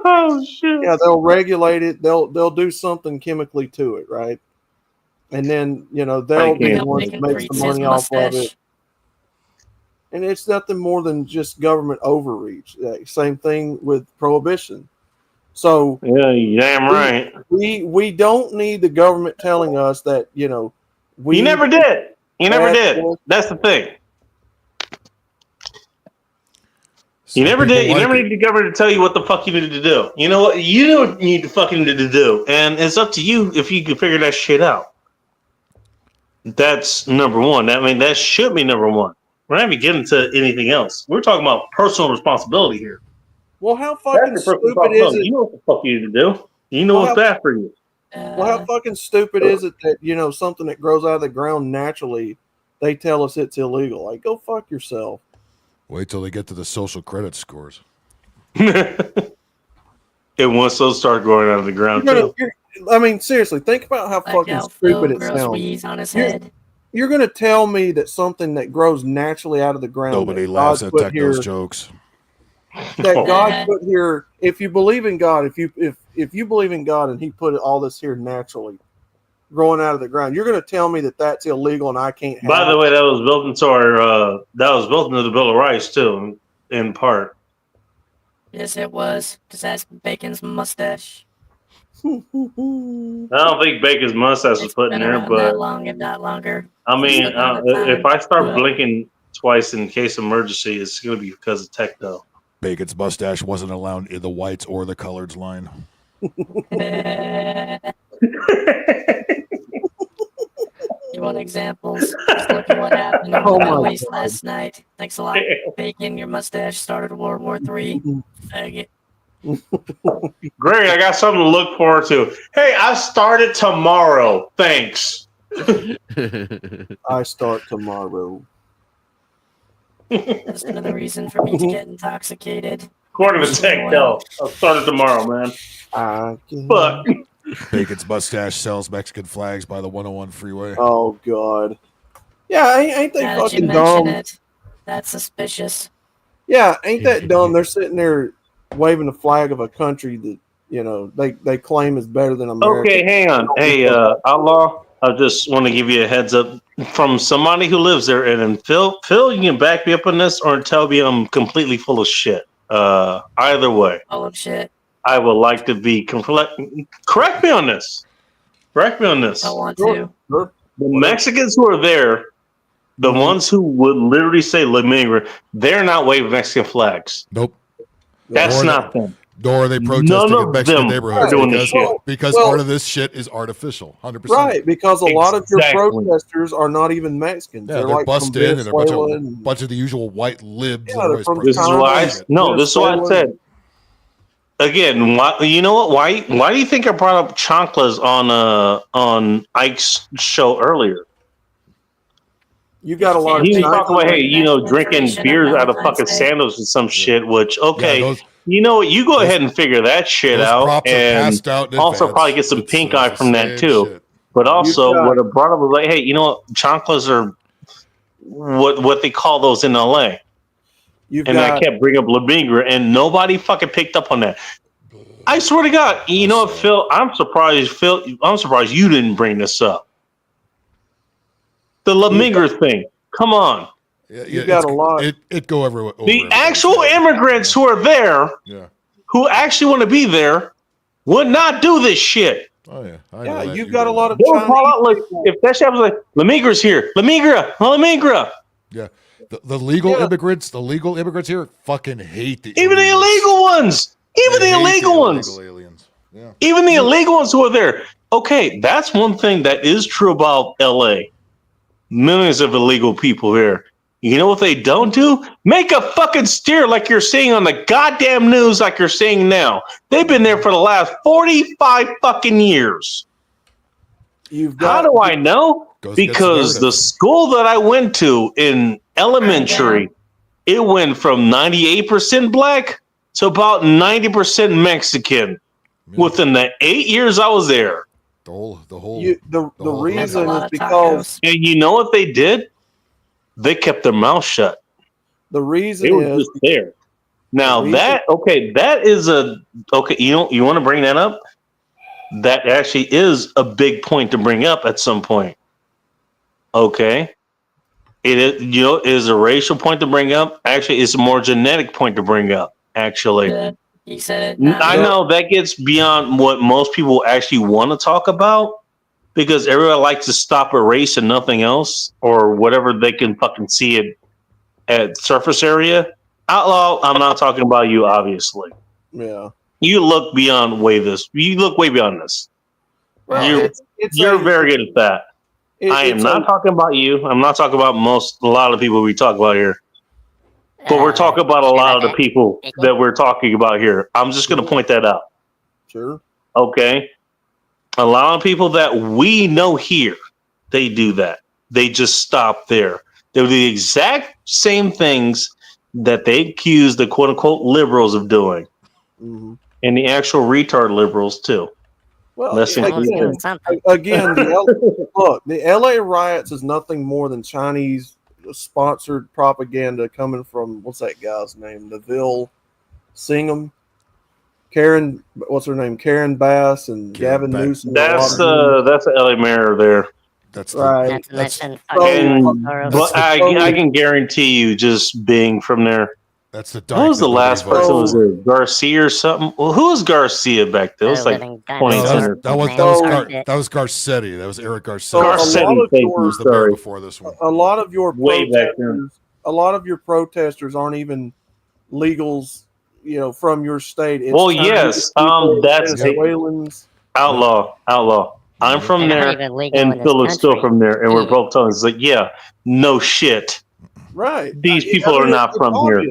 Oh shit! Yeah, they'll regulate it. They'll do something chemically to it, right? And then they'll be the ones that make the money off of it. And it's nothing more than just government overreach. Same thing with prohibition. So yeah, you damn right. We don't need the government telling us that we. You never did. You never did. That's the thing. You never did. You never need the government to tell you what the fuck you need to do. You know what? You know what you need to fucking do, and it's up to you if you can figure that shit out. That's number one. That should be number one. We're not even getting to anything else. We're talking about personal responsibility here. Well, how fucking stupid is it? You know what the fuck you need to do. You know what's bad for you. Well, how fucking stupid is it that something that grows out of the ground naturally, they tell us it's illegal? Like, go fuck yourself. Wait till they get to the social credit scores. And once those start growing out of the ground, seriously, think about how fucking stupid it sounds. On his head. You're going to tell me that something that grows naturally out of the ground. Nobody laughs at Techno's jokes. that God put here. If you believe in God, if you believe in God and He put all this here naturally, growing out of the ground, you're going to tell me that that's illegal and I can't have By the way, that was built into our that was built into the Bill of Rights too, in part. Yes, it was. Because that's Bacon's mustache. I don't think Bacon's mustache was put in Been there, around but that long, if not longer. I mean, Since the dawn of time. if I start Yeah. blinking twice in case of emergency, it's going to be because of techno. Bacon's mustache wasn't allowed in the whites or the coloreds line. You want examples? Just look at what happened in the Middle East last night. Thanks a lot, Bacon. Your mustache started World War III. Faggot. Great, I got something to look forward to. Hey, I started tomorrow. Thanks. I start tomorrow. That's another reason for me to get intoxicated. According to techno, I'll start it tomorrow, man. Fuck. Bacon's mustache sells Mexican flags by the 101 freeway. Oh God. Yeah, ain't they Now that you fucking mention dumb? it, that's suspicious. Yeah, ain't that dumb? They're sitting there waving the flag of a country that they claim is better than America. Okay, hang on. Hey, Outlaw, I just want to give you a heads up from somebody who lives there. And Phil, you can back me up on this or tell me I'm completely full of shit. Either way. Full of shit. I would like to be correct me on this. Correct me on this. I want to. The Mexicans who are there, the ones who would literally say La Migra, they're not waving Mexican flags. Nope. That's not them. Nor are they protesting None in of Mexican them neighborhoods are doing this because shit. part of this shit is artificial. 100%. Right, because a lot of your Exactly. protesters are not even Mexicans. Yeah, they're they're like bussed from in and a Venezuela and bunch of the usual white libs. Yeah, and they're from This is why this is why I said again. Why, you know what? Why do you think I brought up chanclas on Ike's show earlier? You got a lot of He was Chinese- talking about, hey, drinking beers out of fucking sandals and some shit. Which okay, you know what? You go ahead and figure that shit those out, props are and passed out in also advance. probably get some pink eye from that same too. shit. But also, got- what I brought up was like, hey, you know what? Chanclas are what they call those in LA. You've And I got kept bringing up La Migra, and nobody fucking picked up on that. I swear to God, you know what, Phil? I'm surprised you didn't bring this up. The La Migra thing. Come on. Yeah, you got a lot. It go everywhere. The actual immigrants who are there, Yeah. who actually want to be there, would not do this shit. Oh yeah. I know Yeah, that. you've got a lot of They would call Chinese out like if that shit was like La Migra's here, La Migra, La Migra. Yeah. The legal immigrants here fucking hate the Even the illegals. illegal ones. Even They the hate illegal ones. illegal aliens. Yeah. Even the illegal ones who are there. Okay, that's one thing that is true about LA. Millions of illegal people here. You know what they don't do? Make a fucking steer like you're seeing on the goddamn news like you're seeing now. They've been there for the last 45 fucking years. How do I know? Goes against Because the the school that I went to in elementary, it went from 98% black to about 90% Mexican within the 8 years I was there. The whole the whole reason lot is of because And you know what they did? They kept their mouth shut. the They reason were is just there. Now reason- that is you want to bring that up? That actually is a big point to bring up at some point. Okay. It is a racial point to bring up. Actually, it's a more genetic point to bring up. Actually, Good. He said it. I know that gets beyond what most people actually want to talk about because everyone likes to stop at race and nothing else or whatever they can fucking see it at surface area. Outlaw, I'm not talking about you, obviously. yeah. You look beyond You look way beyond this. Well, You're very good at that. I am not talking about you. I'm not talking about a lot of people we talk about here. But we're talking about a lot of the people that we're talking about here. I'm just going to point that out. Sure. Okay. A lot of people that we know here, they do that. They just stop there. They do the exact same things that they accuse the quote unquote liberals of doing. Mhm. And the actual retard liberals too. Well, Less inclusive. again, the LA riots is nothing more than Chinese sponsored propaganda coming from what's that guy's name? Neville Singham, Karen, what's her name? Karen Bass and Gavin Newsom. That's the LA mayor there. That's right. But I can guarantee you, just being from there. That's the Who was the last person? Was it Garcia or something? Well, who was Garcia back then? It was like 2010. That was Garcetti. That was Eric Garcetti. Garcetti, sorry. Before this one. A lot of your Way back then. a lot of your protesters aren't even legals, from your state. It's Well, Chinese yes, people, that's Venezuelans. Outlaw. I'm from They're not there, even legal and in this Phil is still country. from there, and we're both telling. It's like, yeah, no shit. Right. These people are not from here.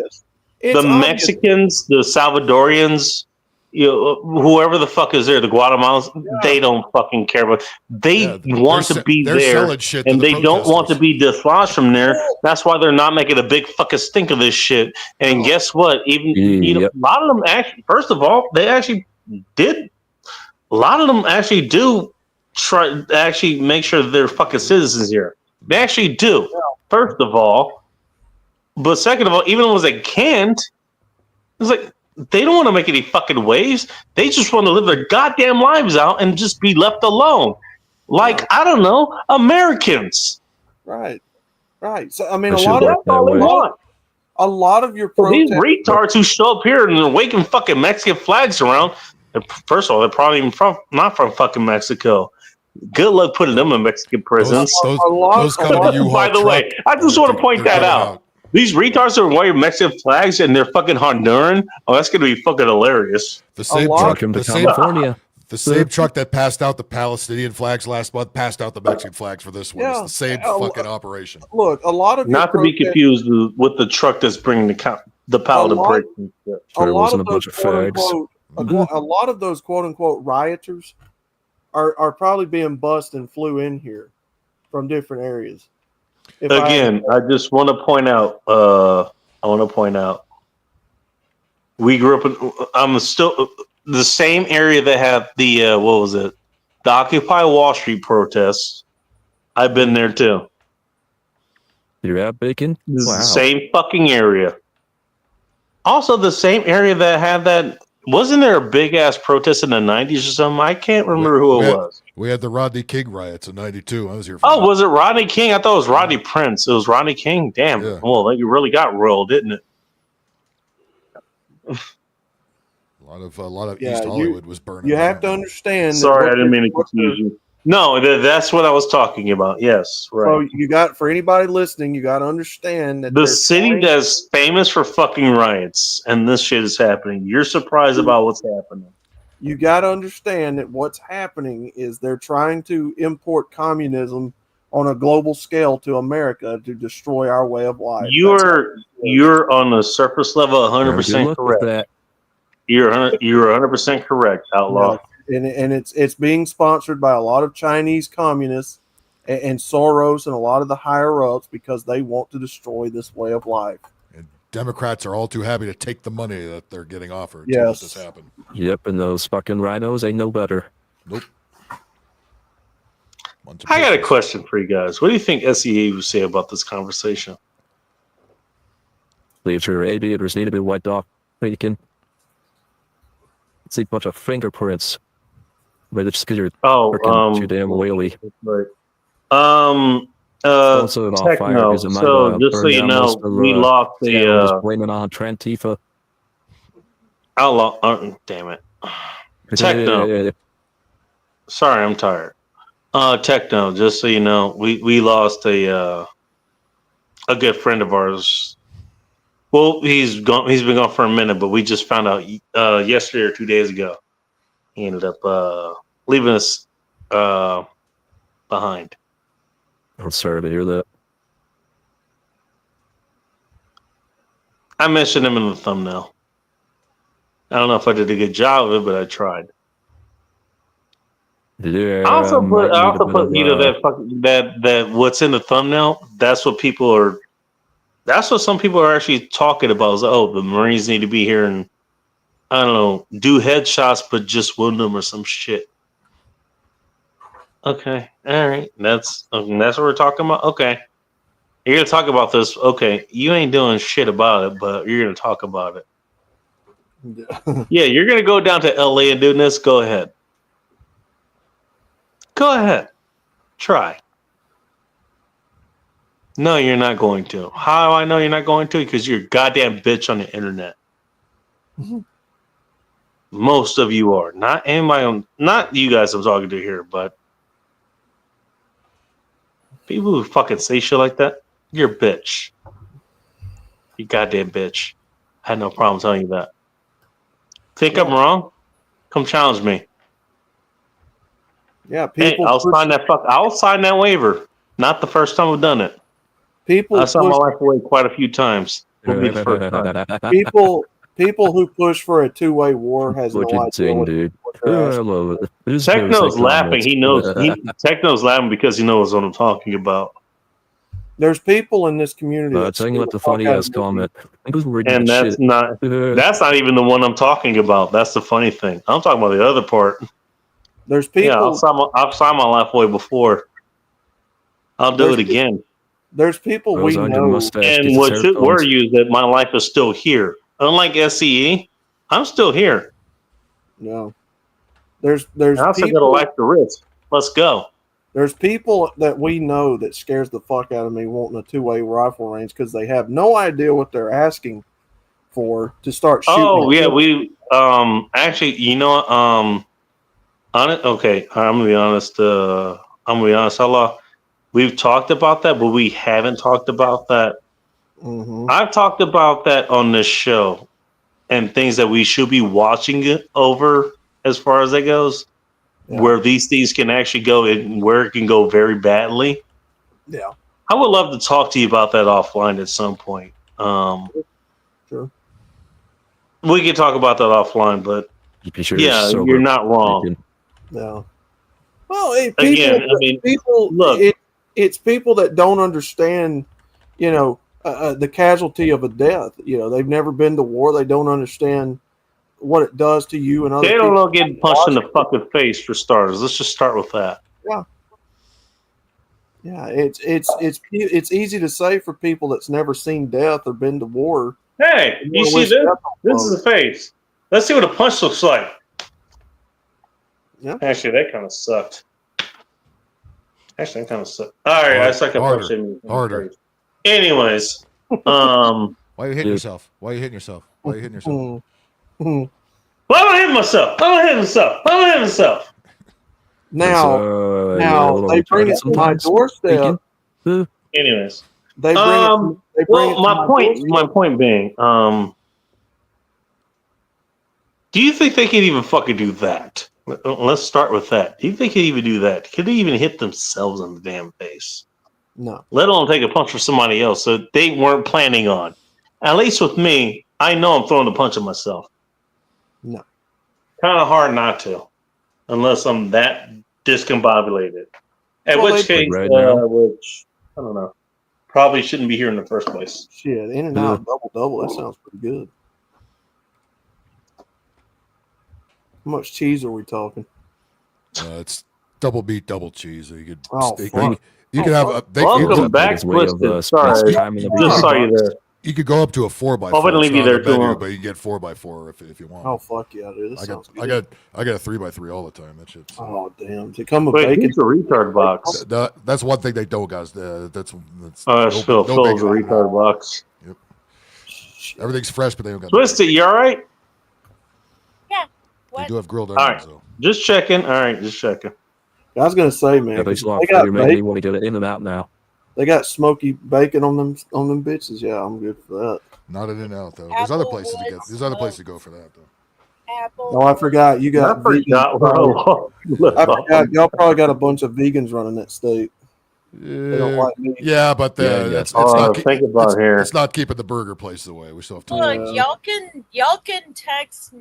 The Mexicans, the Salvadorians, whoever the fuck is there, the Guatemalans, they don't fucking care about. They want to be they're there, selling shit to and the they don't want to be dislodged from there. That's why they're not making a big fucking stink of this shit. And guess what? Even a lot of them actually. First of all, they actually did. A lot of them actually do try to actually make sure that they're fucking citizens here. They actually do. First of all. But second of all, even the ones that can't, it's like they don't want to make any fucking waves. They just want to live their goddamn lives out and just be left alone. Like, I don't know, Americans. Right. So I mean, That's all they want. A lot of your these retards who show up here and they're waving fucking Mexican flags around. First of all, they're probably even not from fucking Mexico. Good luck putting them in Mexican prisons. Those kind of U-Haul By the way, I just want to point that out. These retards are wearing Mexican flags and they're fucking Honduran. Oh, that's gonna be fucking hilarious. The same truck that passed out the Palestinian flags last month passed out the Mexican flags for this one. It's the same fucking operation. Look, a lot of not to be confused with the truck that's bringing the pallet of bricks. A lot of those a lot of those quote unquote rioters are probably being bussed and flew in here from different areas. Again, I just want to point out. We grew up in. I'm still the same area that had the what was it? The Occupy Wall Street protests. I've been there too. You're at Bacon? This is the same fucking area. Also, the same area that had that. Wasn't there a big ass protest in the 90s or something? I can't remember who it was. We had the Rodney King riots in '92. I was here for Oh, was it Rodney King? I thought it was Rodney Prince. It was Rodney King. Damn. Yeah. Well, they really got rolled, didn't it? A lot of East Hollywood was burning. You have to understand. Sorry, I didn't mean to confuse you. No, that's what I was talking about. Yes, right. So for anybody listening, you got to understand that the city that's famous for fucking riots, and this shit is happening. You're surprised about what's happening. You got to understand that what's happening is they're trying to import communism on a global scale to America to destroy our way of life. You're on the surface level 100% correct. You're 100% correct, Outlaw. Yeah. And it's being sponsored by a lot of Chinese communists and Soros and a lot of the higher ups because they want to destroy this way of life. And Democrats are all too happy to take the money that they're getting offered to Yes. let this happen. Yep, and those fucking rhinos ain't no better. Nope. I got a question for you guys. What do you think SEA would say about this conversation? Leave your aviators need to be white dog. Bacon. It's a bunch of fingerprints. But it's because you're too damn whaley. Right. Also, it all Techno. fire because it might So just so burn you down know, most of we lost the channels blaming on Trantifa. Outlaw. Damn it. Techno. Sorry, I'm tired. Techno. Just so you know, we lost a good friend of ours. Well, he's gone. He's been gone for a minute, but we just found out yesterday or 2 days ago. He ended up leaving us behind. I'm sorry to hear that. I mentioned him in the thumbnail. I don't know if I did a good job of it, but I tried. I I also put that what's in the thumbnail. That's what people are. That's what some people are actually talking about. Is the Marines need to be here and I don't know, do headshots, but just wound them or some shit. Okay, all right, that's what we're talking about. Okay, you're gonna talk about this. Okay, you ain't doing shit about it, but you're gonna talk about it. Yeah, you're gonna go down to LA and do this. Go ahead. Go ahead. Try. No, you're not going to. How do I know you're not going to? Because you're a goddamn bitch on the internet. Most of you are. Not in my own, not you guys I'm talking to here, but people who fucking say shit like that, you're a bitch. You goddamn bitch. I had no problem telling you that. Think I'm wrong? Come challenge me. Yeah, Hey, people. I'll sign that waiver. Not the first time I've done it. People I signed my push- life away quite a few times. Won't be the first time. people who push for a two-way war has no idea Thing, what dude. they're asking. Techno's laughing. He knows. Techno's laughing because he knows what I'm talking about. There's people in this community. that Tell you what the fuck out of funniest me. comment. I was reading And that that's shit. not. That's not even the one I'm talking about. That's the funny thing. I'm talking about the other part. There's people. Yeah, I've signed my life away before. I'll do it again. There's people we know. And what's it worry you is that my life is still here. Unlike SCE, I'm still here. No. There's I also got a life to risk. Let's go. There's people that we know that scares the fuck out of me wanting a two-way rifle range because they have no idea what they're asking for to start shooting. Oh yeah, we actually, you know, okay, I'm gonna be honest. Allah, we've talked about that, but we haven't talked about that. I've talked about that on this show and things that we should be watching it over as far as that goes, where these things can actually go and where it can go very badly. Yeah. I would love to talk to you about that offline at some point. Sure. We can talk about that offline, but yeah, you're not wrong. No. Well, Again, people look. It's people that don't understand, you know, the casualty of a death. You know, they've never been to war. They don't understand what it does to you and other They people. don't know getting punched in the fucking face for starters. Let's just start with that. Yeah. Yeah, it's easy to say for people that's never seen death or been to war. Hey, you see this? This is a face. Let's see what a punch looks like. Yeah. Actually, that kind of sucked. All right, I suck at punching. Harder. Anyways, Why are you hitting yourself? Why are you hitting yourself? Why are you hitting yourself? Why am I hitting myself? Why am I hitting myself? Why am I hitting myself? Now they bring it to my doorstep. Anyways, They bring my point being, do you think they can even fucking do that? Let's start with that. Do you think they can even do that? Could they even hit themselves in the damn face? No. Let alone take a punch for somebody else that they weren't planning on. At least with me, I know I'm throwing a punch at myself. No. Kind of hard not to, unless I'm that discombobulated. At Well, which they- case, Right now. which I don't know, probably shouldn't be here in the first place. Shit, in and out double. That sounds pretty good. How much cheese are we talking? It's double beat, double cheese. You could, Oh, you fuck. could, you could have. Welcome back, Twisted. Sorry, just saw you there. You could go up to a 4x4. I'm gonna leave you there too long. but you can get 4x4 if you want. Oh fuck yeah, dude! This I sounds got good. I got a 3x3 all the time. That shit's. Oh damn! To come with Wait, bacon. who's the retard box? That's one thing they don't, guys. That's Phil's the retard box. Yep. Everything's fresh, but they don't got. Twisted, you all right? They do have grilled All right, onions, though. just checking. All right, just checking. I was gonna say, man, Yeah, they they got you make me bacon. want to get it in and out now. They got smoky bacon on them bitches. Yeah, I'm good for that. Not in and out though. There's other places to get. There's other places to go for that though. Oh, I forgot. You got. I forgot where I was. I forgot. Y'all probably got a bunch of vegans running that state. They don't like meat. Yeah, but Yeah, it's not. Think about here. It's not keeping the burger places away. We still have time. Look, y'all can text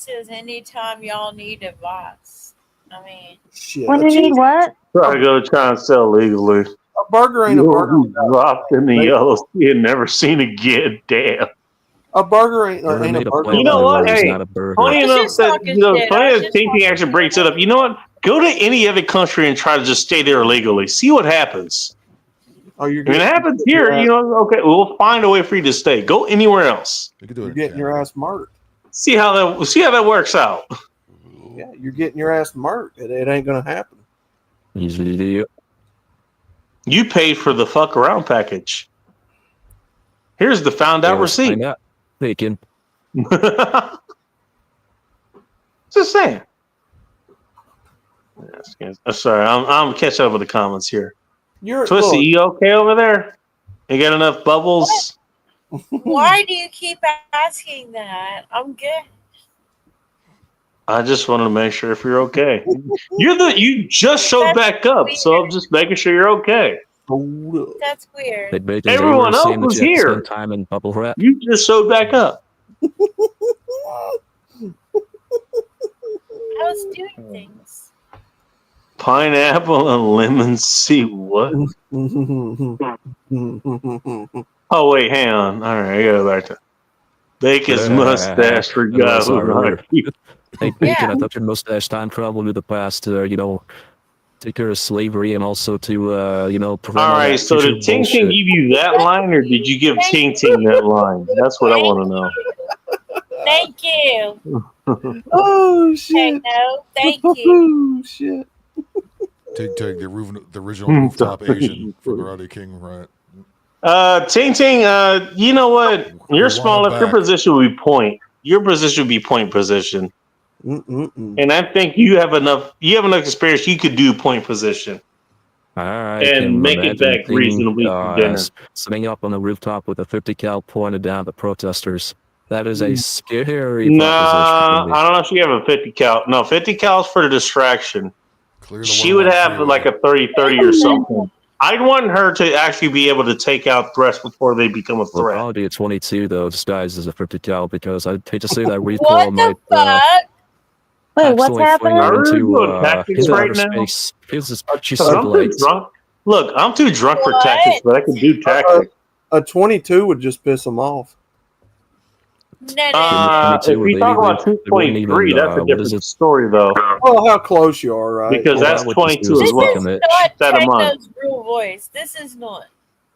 us anytime y'all need advice. I mean, Shit. When you need what? Try to go try and sell legally. A burger ain't a You burger. dropped in the yellow sea and never seen again. Damn. A burger ain't Never a made a burger. plan You know on what? it. It's Hey, not a burger. funny I was enough just that talking shit. I funny was that just Ting Ting actually breaks it up. You know what? Go to any other country and try to just stay there illegally. See what happens. Oh, you're I mean, it happens here. You know, okay, we'll find a way for you to stay. Go anywhere else. We could do You're it. getting your ass murdered. See how that works out. Yeah, you're getting your ass murked. It ain't gonna happen. Usually, You paid for the fuck around package. Here's the found out receipt. Bacon. Just saying. Sorry, I'm catching up with the comments here. Twisty, you okay over there? You got enough bubbles? Why do you keep asking that? I'm good. I just wanted to make sure if you're okay. You just showed back up, so I'm just making sure you're okay. That's weird. Everyone else was here. Time in bubble wrap. You just showed back up. I was doing things. Pineapple and lemon sea. What? Oh wait, hang on. All right, I gotta go back to Bacon's mustache. Forgot who rocked you. Hey, Bacon, I thought your mustache time traveled to the past to, take care of slavery and also to, prevent All right, so did Ting Ting give you that line, or did you give Ting Ting that line? That's what I want to know. Thank you. Oh shit! No, thank you. Oh shit! Ting Ting, the original rooftop Asian from Karate King, right? Ting Ting, you know what? You're small enough. Your position would be point. Your position would be point position. And I think you have enough experience. You could do point position. All right, and make it back reasonably for dinner. Sitting up on the rooftop with a 50 cal pointed down at the protesters. That is a scary No, I don't know if you have a 50 cal. No, 50 cal is for the distraction. She would have like a 30-30 or something. I'd want her to actually be able to take out threats before they become a threat. I'll do a 22 though, disguised as a 50 cal, because I'd hate to say that recoil What might. the fuck? Wait, what's happening? Tactics right now. She's I'm too drunk. Look, I'm too drunk for tactics, but I can do tactics. A 22 would just piss them off. If we talk about 2.3, that's a different story, though. Well, how close you are, right? Because that's 22 as well. This is not Techno's real voice. This is not.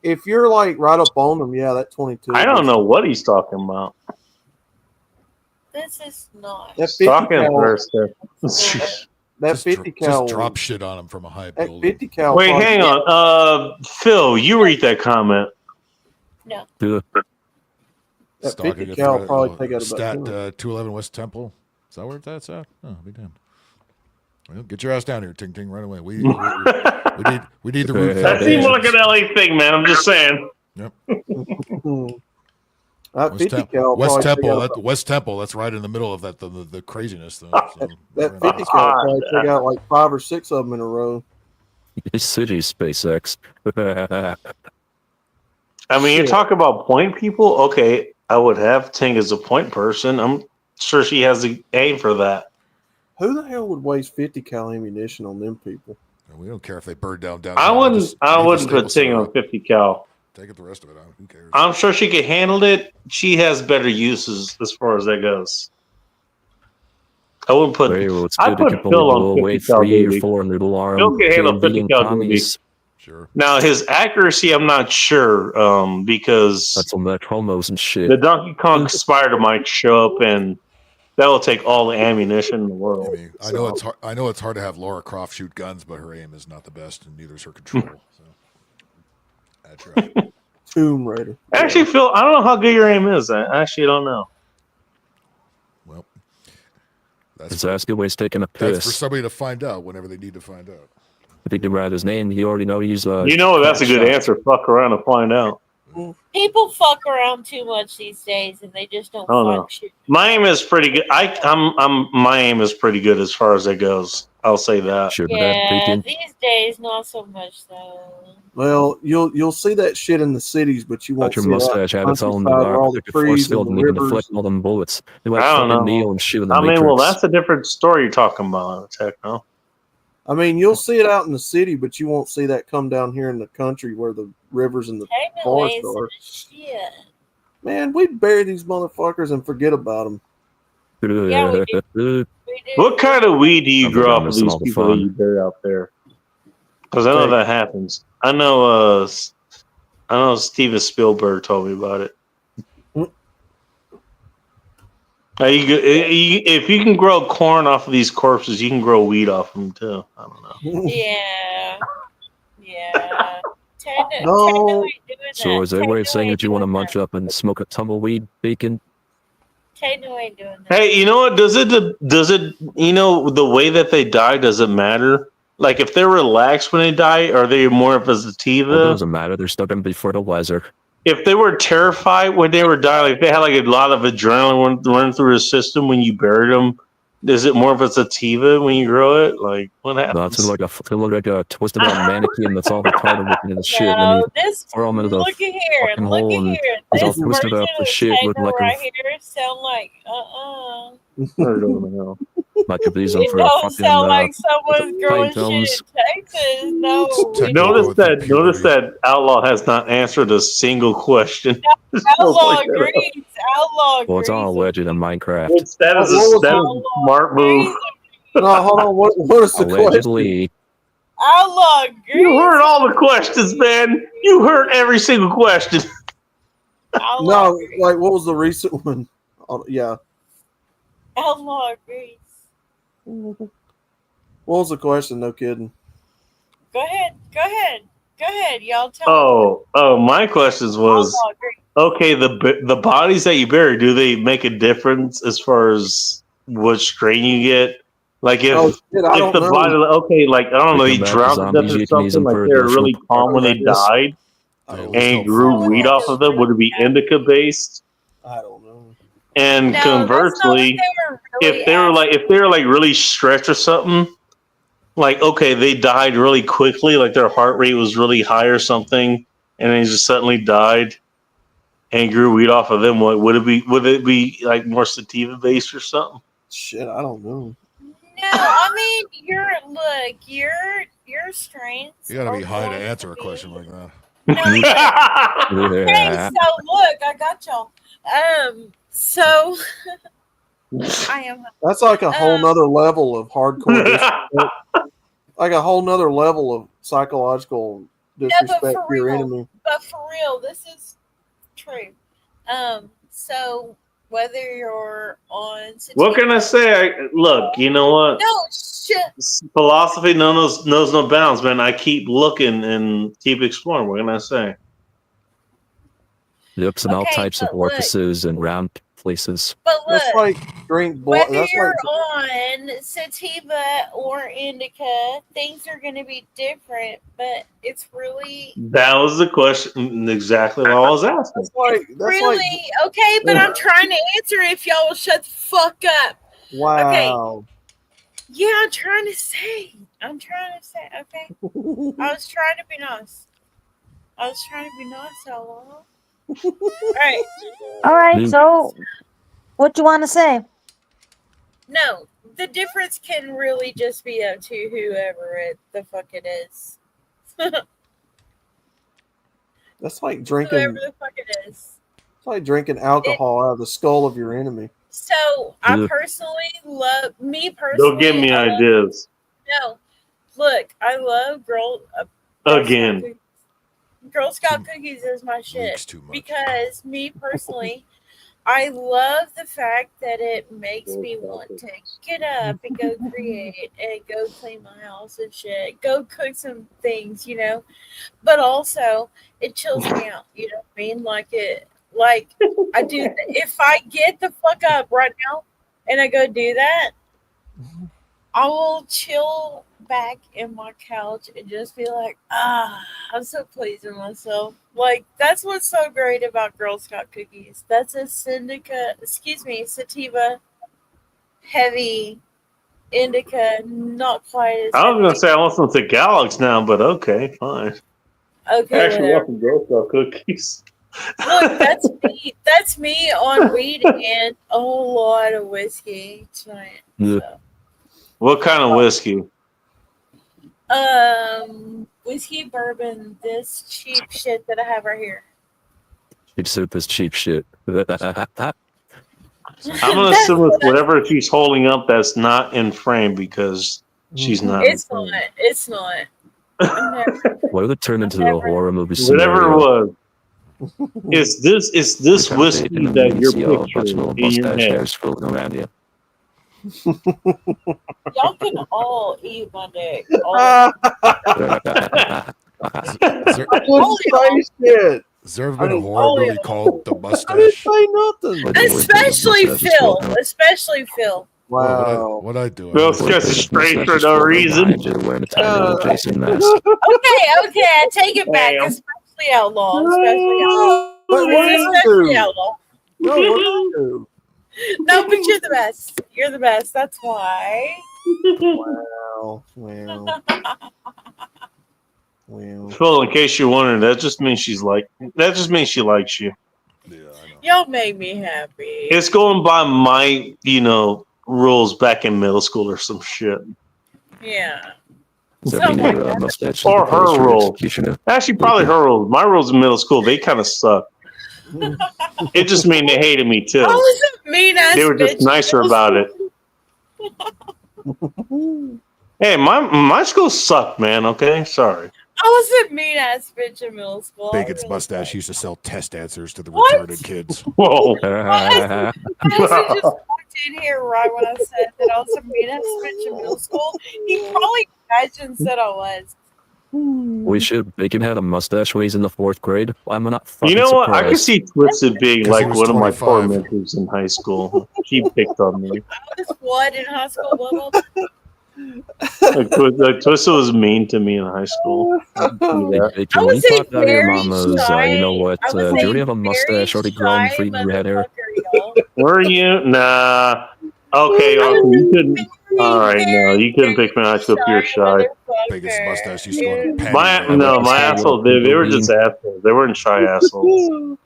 If you're like right up on them, yeah, that 22. I don't know what he's talking about. This is not. That 50 cal. That 50 cal. Just drop shit on him from a high building. 50 cal. Wait, hang on. Phil, you read that comment. No. That 50 cal probably take out Stat about 211 West Temple. Is that where that's at? Oh, be damned. Well, get your ass down here, Ting Ting, right away. We need the roof. That seems like an LA thing, man. I'm just saying. Yep. West Temple. West Temple. That's right in the middle of that the craziness. Though, so that 50 cal probably take out like 5 or 6 of them in a row. This city, SpaceX. I mean, you talk about point people. Okay, I would have Ting as a point person. I'm sure she has the aim for that. Who the hell would waste 50 cal ammunition on them people? we don't care if they burn down. I wouldn't put Ting on 50 cal. Take it the rest of it out. Who cares? I'm sure she could handle it. She has better uses as far as that goes. I wouldn't put. I put Phil on 50 cal. Phil can handle 50 cal. Sure. Now his accuracy, I'm not sure, because that's on that promos and shit. The Donkey Kong Spider might show up, and that will take all the ammunition in the world. I mean, I know it's hard to have Laura Croft shoot guns, but her aim is not the best, and neither is her control. So that's right. Tomb Raider. Actually, Phil, I don't know how good your aim is. I actually don't know. Well, that's a good way of taking a piss. That's for somebody to find out whenever they need to find out. I think they write his name. You already know he's. You know that's a good answer. Fuck around and find out. People fuck around too much these days, and they just don't fuck shit. My aim is pretty good. My aim is pretty good as far as it goes. I'll say that. Sure, yeah, these days not so much though. Well, you'll see that shit in the cities, but you won't your see mustache that had its own all the trees field and and the even deflect all them bullets. They went I don't know. Neo and shit in the I mean, Matrix. well, that's a different story you're talking about, Techno. I mean, you'll see it out in the city, but you won't see that come down here in the country where the rivers and the forests are. Shit. Man, we bury these motherfuckers and forget about them. Yeah, we do. What kind of weed do you grow off of these people that you bury out there? Because I know that happens. I know Steven Spielberg told me about it. If you can grow corn off of these corpses, you can grow weed off them too. I don't know. Yeah. Yeah. No. So is there a way of saying that you want to munch up and smoke a tumbleweed bacon? Tano ain't doing that. Hey, you know what? Does it? You know, the way that they die, does it matter? Like, if they're relaxed when they die, are they more of a sativa? Well, it doesn't matter. They're still going to be fertilizer. If they were terrified when they were dying, like if they had like a lot of adrenaline running through their system when you buried them, is it more of a sativa when you grow it? Like, what happens? No, it's like a twisted out mannequin that's all retarded looking in the shit. And No, then this throw them into the look at here, fucking look hole at and here. it's all This twisted version up of the shit with Tano like right a here sound like like a reason It for a don't fucking sound like someone's growing shit films. in Texas. No. Notice that Outlaw has not answered a single question. Outlaw agrees. Outlaw Well, it's all agrees. alleged in Minecraft. That is a smart move. No, hold on. What is the question? Allegedly. Outlaw agrees. You heard all the questions, man. You heard every single question. No, like what was the recent one? Oh, yeah. Outlaw agrees. What was the question? No kidding. Go ahead. Go ahead. Go ahead. Y'all tell me. Oh, my questions was Outlaw agrees. okay. The bodies that you bury, do they make a difference as far as what strain you get? Like if Oh, shit, I if don't the know. body, okay, like I don't know, They he come back drowned as to death zombies, or you can use something. them Like for they were really additional calm when they purposes. died, and grew weed off of them. Would it be indica based? I don't know. And No, that's not what conversely, they were really if they were like really stretched or something, like okay, they died really quickly, like their heart rate was really high or something, and they just suddenly died and grew weed off of them. What would it be? Would it be like more sativa based or something? Shit, I don't know. No, I mean your strains. You gotta be are high to going answer a question like that. Okay, so look, I got y'all. So I am. That's like a whole nother level of hardcore disrespect. Like a whole nother level of psychological disrespect for to your real. enemy. But for real, this is true. So whether you're on What can I say? Look, you know what? No shit. Philosophy knows no bounds, man. I keep looking and keep exploring. What can I say? Yep, and all Okay, types of but look. orifices and round places. But look, That's like drink blood. whether That's you're like on sativa or indica, things are going to be different. But it's really, That was the question exactly what I was asking. really okay. But I'm trying to answer. If y'all will shut the fuck up. wow. Yeah, I'm trying to say. Okay. I was trying to be nice. Outlaw. Alright. All right, so what you want to say? No, the difference can really just be up to whoever the fuck it is. That's like drinking. Whoever the fuck it is. It's like drinking alcohol out of the skull of your enemy. So I Yeah. personally love Don't give me I love- ideas. No, look, I love Girl Again. Scout cookies is my shit because me personally, I love the fact that it makes me want to get up and go create and go clean my house and shit, go cook some things, you know. But also, it chills me out. You know what I mean? Like I do. If I get the fuck up right now and I go do that, I will chill back in my couch and just be like, I'm so pleased with myself. Like, that's what's so great about Girl Scout cookies. That's a sativa heavy indica, not quite as I was gonna heavy. say I want some Tagalogs now, but okay, fine. Okay, Actually, whatever. want some Girl Scout cookies. Look, that's me on weed and a whole lot of whiskey tonight. What kind of whiskey? Whiskey, bourbon, this cheap shit that I have right here. Cheap soup is cheap shit. I'm gonna assume it's whatever she's holding up that's not in frame because she's not. It's not. It's not. What would it turn into a horror movie Whatever it scenario? was. It's this whiskey that you're picturing in your head. Y'all can all eat my dick. Has there ever been a horror movie called The I didn't Mustache? say nothing. Especially Phil. Especially Phil. Wow. What I do? Phil's just straight for no reason. Okay, I take it back. Damn. Especially outlaw. Especially outlaw. What do you Especially do? outlaw. No, what do you do? No, but you're the best. You're the best. That's why. Wow. Well. Phil, in case you're wondering, that just means she likes you. Y'all made me happy. It's going by my, rules back in middle school or some shit. Yeah. Or her rule. Actually, probably her rules. My rules in middle school, they kind of suck. It just mean they hated me too. I wasn't mean ass They were just bitch. nicer about it. Hey, my school sucked, man. Okay, sorry. I wasn't mean ass bitch in middle school. Bacon's mustache used to sell test answers to the What? retarded kids. Whoa. I just walked in here right when I said that I was a mean ass bitch in middle school. He probably imagined that I was. We should. Bacon had a mustache when he's in the 4th grade. I'm not fucking You know what? I could surprised. see Twisted being 'Cause like he was one of my 25. tormentors in high school. He picked on me. I was what in high school? Blah, blah, blah. Like, Twisted was mean to me in high school. I can see that. Bacon, I when was you a talk out of your very mama's, you know what? I was Do you a already have a mustache already grown shy free from your head hair? Were you? Nah. Okay, Austin, you couldn't. All right, no, you couldn't pick me in high school if you're shy. Bacon's mustache used to go to My asshole. They were just assholes. They weren't shy assholes.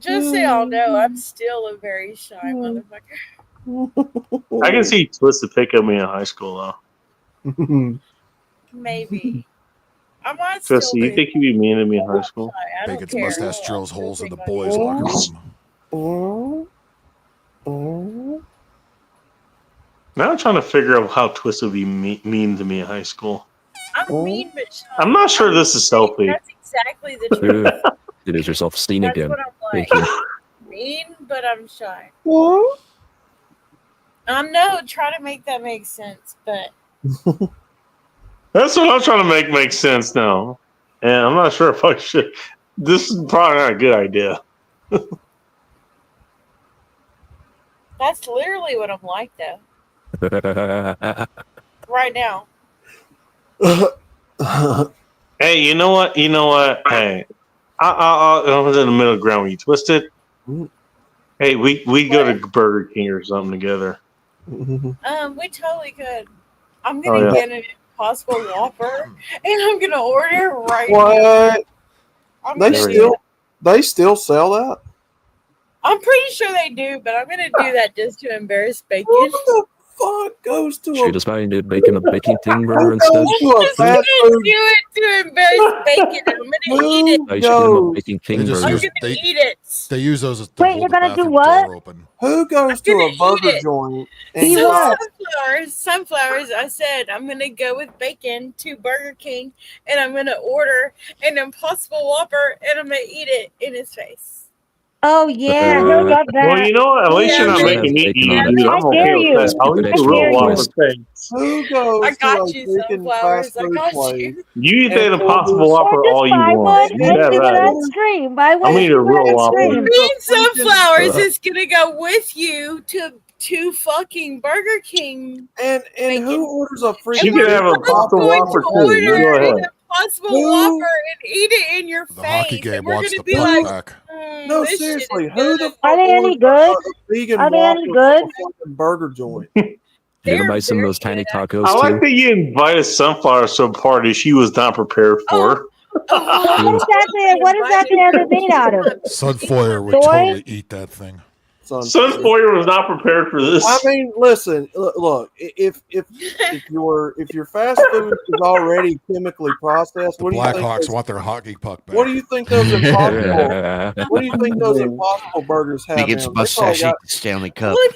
Just so y'all know, I'm still a very shy motherfucker. I can see Twisted pick on me in high school though. Maybe. I might still Twisted, you be. think you'd be mean to me in high school? I don't Bacon's care. mustache drills holes in the boys' locker room. Now I'm trying to figure out how Twisted would be mean to me in high school. I'm mean but shy. I'm not sure this is healthy. That's exactly the truth. It is your self-esteem That's again. what I'm like. Bacon. Mean, but I'm shy. What? No, try to make that make sense, but That's what I'm trying to make sense now. And I'm not sure if I should. This is probably not a good idea. that's literally what I'm like, though. Right now. Hey, you know what? Hey, I was in the middle ground when you Twisted. Hey, we go to Burger King or something together. We totally could. I'm gonna get an Impossible Whopper, and I'm gonna order right now. What? They still sell that? I'm pretty sure they do, but I'm gonna do that just to embarrass Bacon. What the fuck goes to She just made Bacon a Baking King burger instead. I'm just gonna do it to embarrass Bacon. I'm gonna eat it. I should give him a Baking King They just burger. use, gonna eat it. They use those as Wait, you're gonna do what? open. Who goes to a burger it. joint? Eat So what? sunflowers. I said I'm gonna go with Bacon to Burger King, and I'm gonna order an Impossible Whopper, and I'm gonna eat it in his face. Oh yeah, he'll love that. Well, you know what? At least you're not making me eat it, dude. I'm okay with that. I'll eat the real Whopper thing. Who goes I got to a you, freaking sunflowers. fast I food got place? you. You eat that Impossible Whopper Or all just you buy want. one You and have do it at on it. stream. Buy one I'm and eating a do it real on Whopper. stream. Me and Sunflowers is gonna go with you to fucking Burger King. And who orders a freaking? You can have a Impossible Whopper too. You go ahead. Impossible Who- Whopper and eat it in your The hockey face. game And we're wants gonna the be puck like, back. No, this shit seriously, is who the good. fuck Are they any orders good? a vegan Are they any Whopper good? from a fucking burger joint? You ever buy some of those tiny tacos I like too? that you invited Sunflower to a party she was not prepared for. What exactly? What exactly are they made out of? Sunfoyer would Soy? totally eat that thing. Sunfoyer was not prepared for this. I mean, listen, look. If your fast food is already chemically processed, The what do you think? Blackhawks those- want their hockey puck back. What do you think those impossible? What do you think those impossible burgers have? Bacon's in them? They mustache probably eat got- the Stanley Cup. Look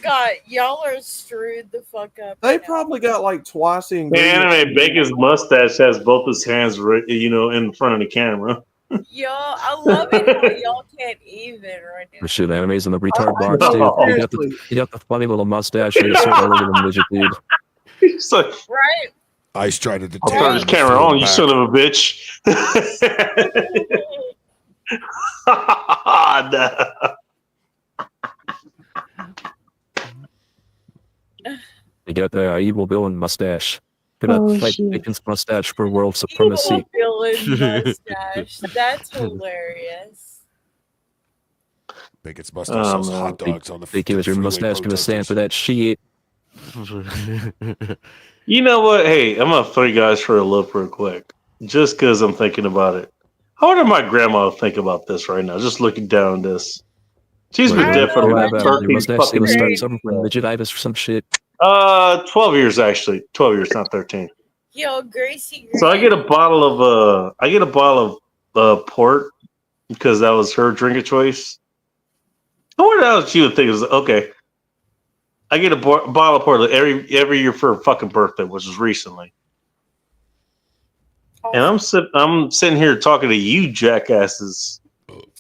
at y'all are screwed the fuck up. They probably got like twice the The ingredients. anime Bacon's mustache has both his hands, in front of the camera. Y'all, I love it how y'all can't even right now. The shit animes in the retard box, dude. You got the funny little mustache. You sort of look at the midget, dude. He's like, right? Ice tried to I'll turn this camera on, you son of a bitch. No. You got the evil villain mustache. Look at that fight Bacon's mustache for world supremacy. Villain mustache. That's hilarious. Bacon's mustache sells hot dogs on the Bacon with your mustache gonna stand for that shit. You know what? Hey, I'm gonna throw you guys for a loop real quick, just because I'm thinking about it. How would my grandma think about this right now? Just looking down this, she's been dead for like 13 fucking years. Midgetitis or some shit. 12 years actually. 12 years, not 13. Yo, Gracie. So I get a bottle of port because that was her drink of choice. I wonder how she would think is okay. I get a bottle of port every year for her fucking birthday, which was recently. And I'm sitting here talking to you jackasses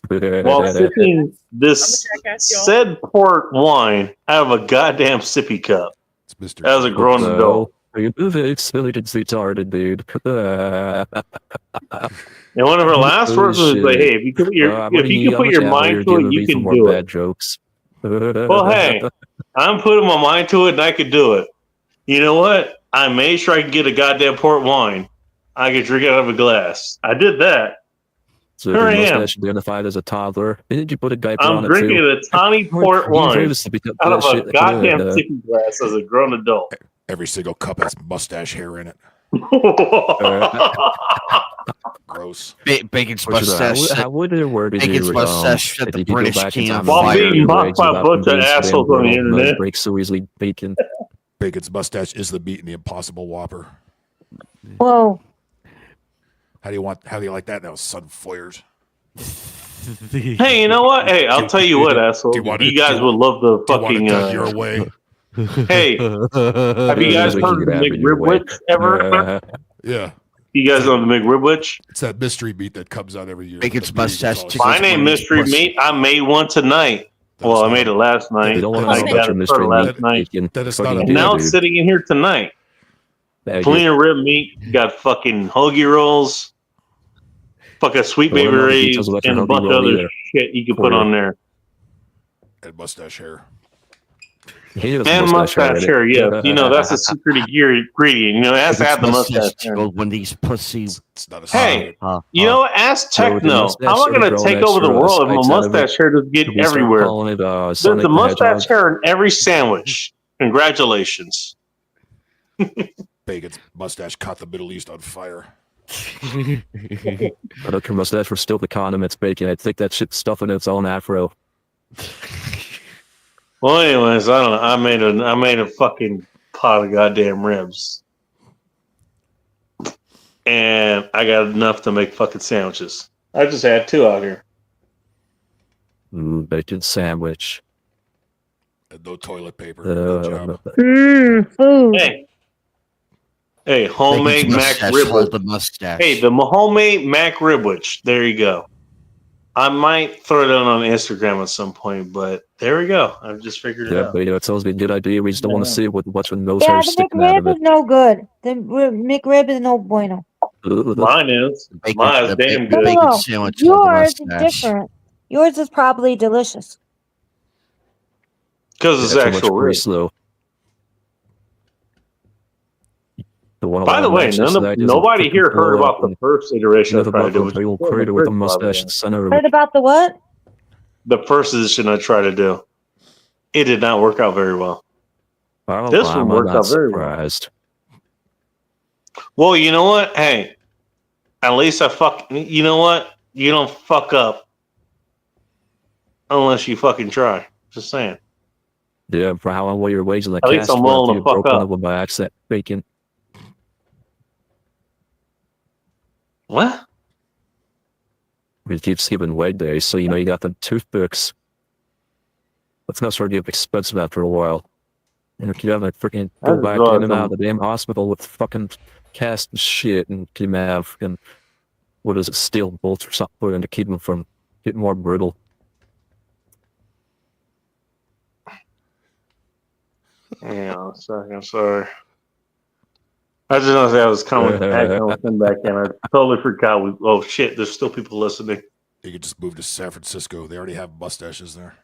while sipping this said port wine out of a goddamn sippy cup as a grown adult. You really did retarded, dude. And one of her last words was like, "Hey, if you can put your mind to it, you can do it." Bad jokes. Well, hey, I'm putting my mind to it, and I could do it. You know what? I made sure I could get a goddamn port wine. I could drink it out of a glass. I did that. So here I your am. mustache identified as a toddler. Did you put a diaper I'm on it drinking too? a tawny port wine out of a shit. goddamn sippy glass as a grown adult. Every single cup has mustache hair in it. Gross. Bacon's mustache. How would it work? Bacon's mustache set the British king on While fire. being mocked by a bunch of assholes on the internet. Breaks so easily, Bacon. Bacon's mustache is the meat in the Impossible Whopper. Whoa. How do you like that now, son Foyers? Hey, you know what? Hey, I'll tell you what, asshole. You guys would love the fucking. Your way. Hey, have you guys heard of the McRibwich ever? Yeah. You guys know the McRibwich? It's that mystery meat that comes out every year. Bacon's mustache. Mine ain't mystery meat. I made one tonight. Well, I made it last night. They don't want I to know got about your it for mystery last meat. night. Bacon. That is not a And now it's sitting in here tonight. Clean rib meat. Got fucking hoagie rolls. Fucking sweet baby rays. And a bunch of other shit you can put on there. And mustache hair. And mustache hair, yeah. You know, that's a secret ingredient. You know, it has to have the mustache hair. When these pussies. Hey, you know what? Ask Techno. How am I going to take over the world if my mustache hair doesn't get everywhere? There's a mustache hair in every sandwich. Congratulations. Bacon's mustache caught the Middle East on fire. I look your mustache for still the condiments, Bacon. I think that shit's stuffing its own afro. Well, anyways, I don't know. I made a fucking pot of goddamn ribs, and I got enough to make fucking sandwiches. I just had 2 out here. Bacon sandwich. And no toilet paper. Food. Hey, homemade Mac Ribwich. Hey, the homemade Mac Ribwich. There you go. I might throw it on Instagram at some point, but there we go. I've just figured it out. But it sounds like a good idea. We just don't want to see what's with nose Yeah, hair the sticking out of McRib it. is no good. The McRib is no bueno. Mine is. Mine is damn good. No, yours is different. Yours is probably delicious. Because it's actual rib. Slow. By the way, nobody here heard about the first iteration I tried to do. With a mustache and center. Heard about the what? The first edition I tried to do. It did not work out very well. This one worked out very well. Well, you know what? Hey, at least you know what? You don't fuck up unless you fucking try. Just saying. Yeah, for how long your ways in the at least I'm willing to fuck up. With my accent, Bacon. What? We keep skipping weight days, so you know you got the toothpicks. That's not sort of expensive after a while. And if you have to freaking go back in and out of the damn hospital with fucking cast and shit, and you have fucking what is it, steel bolts or something, and to keep them from getting more brittle. Hang on a second, sorry. I just noticed that was coming back in. I totally forgot. Oh shit, there's still people listening. You could just move to San Francisco. They already have mustaches there.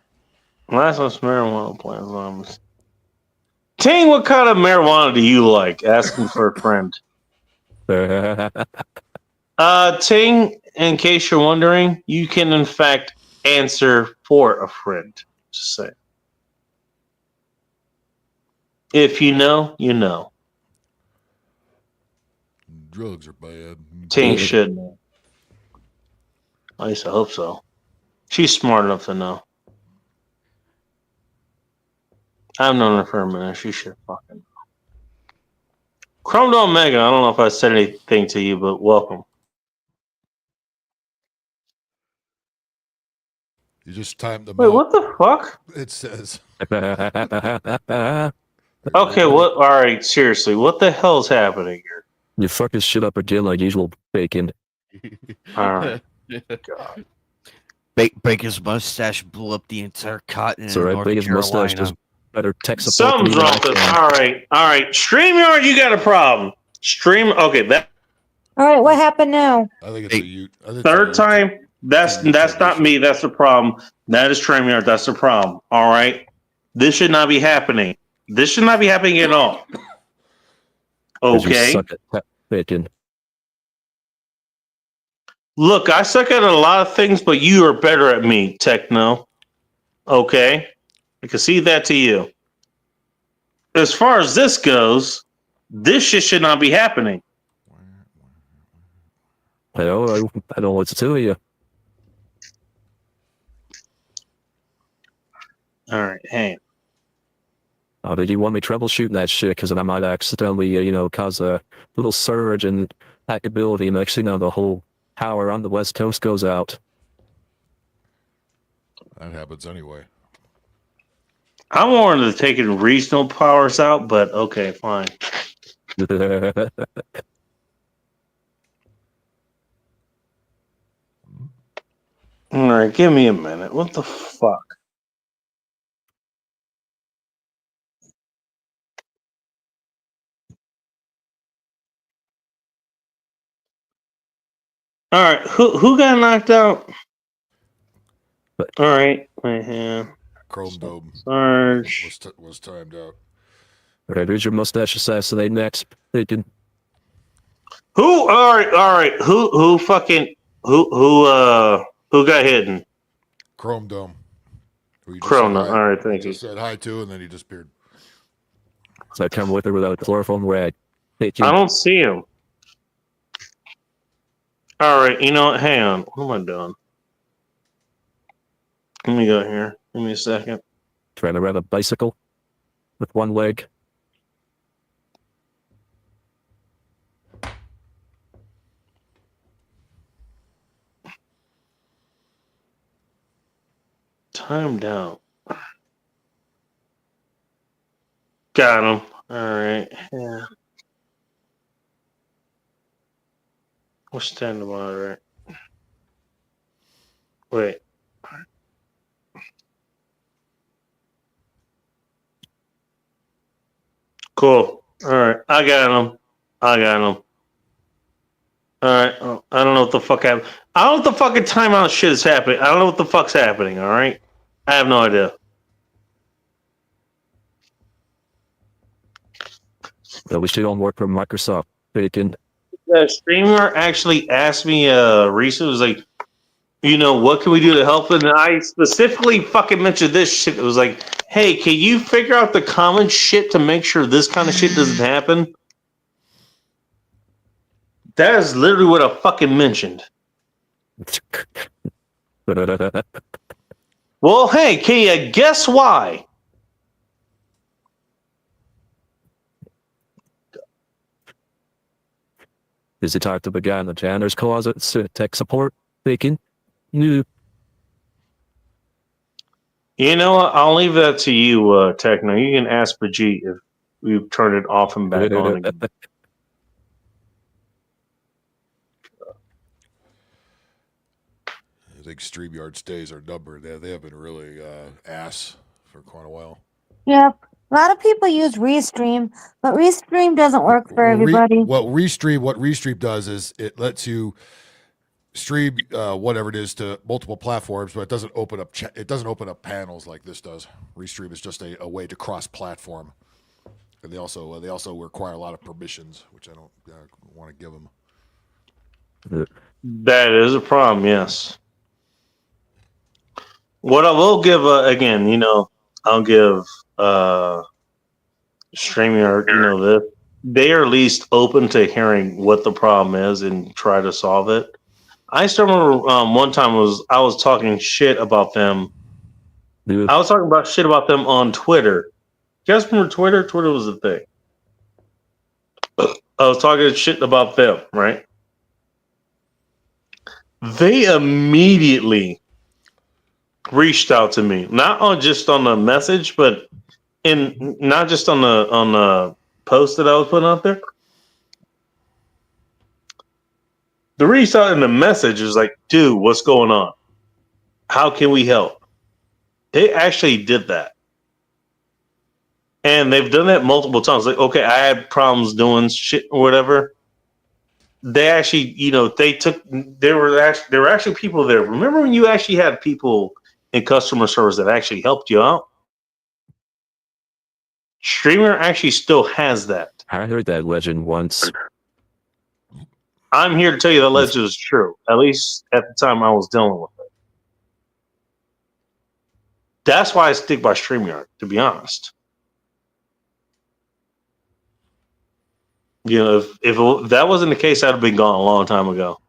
Last one's marijuana plants. Ting, what kind of marijuana do you like? Asking for a friend. Ting, in case you're wondering, you can in fact answer for a friend. Just say. If you know, you know. Drugs are bad. Ting should know. At least I hope so. She's smart enough to know. I've known her for a minute. She should fucking know. Chrome Dome Mega, I don't know if I said anything to you, but welcome. You just timed them Wait, out. what the fuck? It says. Okay, what? All right, seriously, what the hell's happening here? You fuck his shit up again like usual, Bacon. All right. God. Bacon's mustache blew up the entire continent. It's alright, Bacon's mustache does better tech support. Something's wrong with this. All right. StreamYard, you got a problem. Okay, that. All right, what happened now? I think it's a you. Third time. That's not me. That's the problem. That is StreamYard. That's the problem. All right. This should not be happening. This should not be happening at all. Okay. Suck at Bacon. Look, I suck at a lot of things, but you are better at me, Techno. Okay? I can see that to you. As far as this goes, this shit should not be happening. I don't know what to tell you. All right, hey. Oh, did you want me troubleshooting that shit? Because I might accidentally, cause a little surge in hackability. Next thing you know, the whole power on the West Coast goes out. That happens anyway. I wanted to take regional powers out, but okay, fine. All right, give me a minute. What the fuck? All right, who got knocked out? All right, my hand. Chrome Dome Sarge was timed out. Okay, who's your mustache assassinate next? Bacon. Who? All right. Who got hidden? Chrome Dome. Chrome. All right, thank you. Just said hi to, and then he disappeared. So I come with her without a chloroform rag. Bacon. I don't see him. All right, you know what? Hang on. What am I doing? Let me go here. Give me a second. Trying to ride a bicycle with one leg. Timed out. Got him. All right. Yeah. What's stand to moderate? Wait. Cool. All right. I got him. All right. Oh, I don't know what the fuck happened. I don't know what the fucking timeout shit is happening. I don't know what the fuck's happening. All right. I have no idea. At least you don't work for Microsoft. Bacon. The streamer actually asked me recently, was like, what can we do to help? And I specifically fucking mentioned this shit. It was like, hey, can you figure out the common shit to make sure this kind of shit doesn't happen? That is literally what I fucking mentioned. Well, hey, can you guess why? Is it time to the guy in the janitor's closet? Tech support? Bacon? No. You know what? I'll leave that to you, Techno. You can ask Vegeta if we've turned it off and back on again. think StreamYard's days are numbered. They have been really ass for quite a while. Yep. A lot of people use Restream, but Restream doesn't work for everybody. What Restream does is it lets you stream whatever it is to multiple platforms, but it doesn't open up panels like this does. Restream is just a way to cross-platform, and they also require a lot of permissions, which I don't want to give them. That is a problem. Yes. What I will give again, I'll give StreamYard, this. They are at least open to hearing what the problem is and try to solve it. I still remember one time I was talking shit about them. Dude. I was talking about shit about them on Twitter. You guys remember Twitter? Twitter was a thing. I was talking shit about them, right? They immediately reached out to me, not just on the message, but not just on the post that I was putting out there. The reach out in the message is like, dude, what's going on? How can we help? They actually did that. And they've done that multiple times. Like, okay, I had problems doing shit or whatever. They actually, there were actually people there. Remember when you actually had people in customer service that actually helped you out? Streamer actually still has that. I heard that legend once. I'm here to tell you that legend is true. At least at the time I was dealing with it. That's why I stick by StreamYard, to be honest. If that wasn't the case, I'd have been gone a long time ago.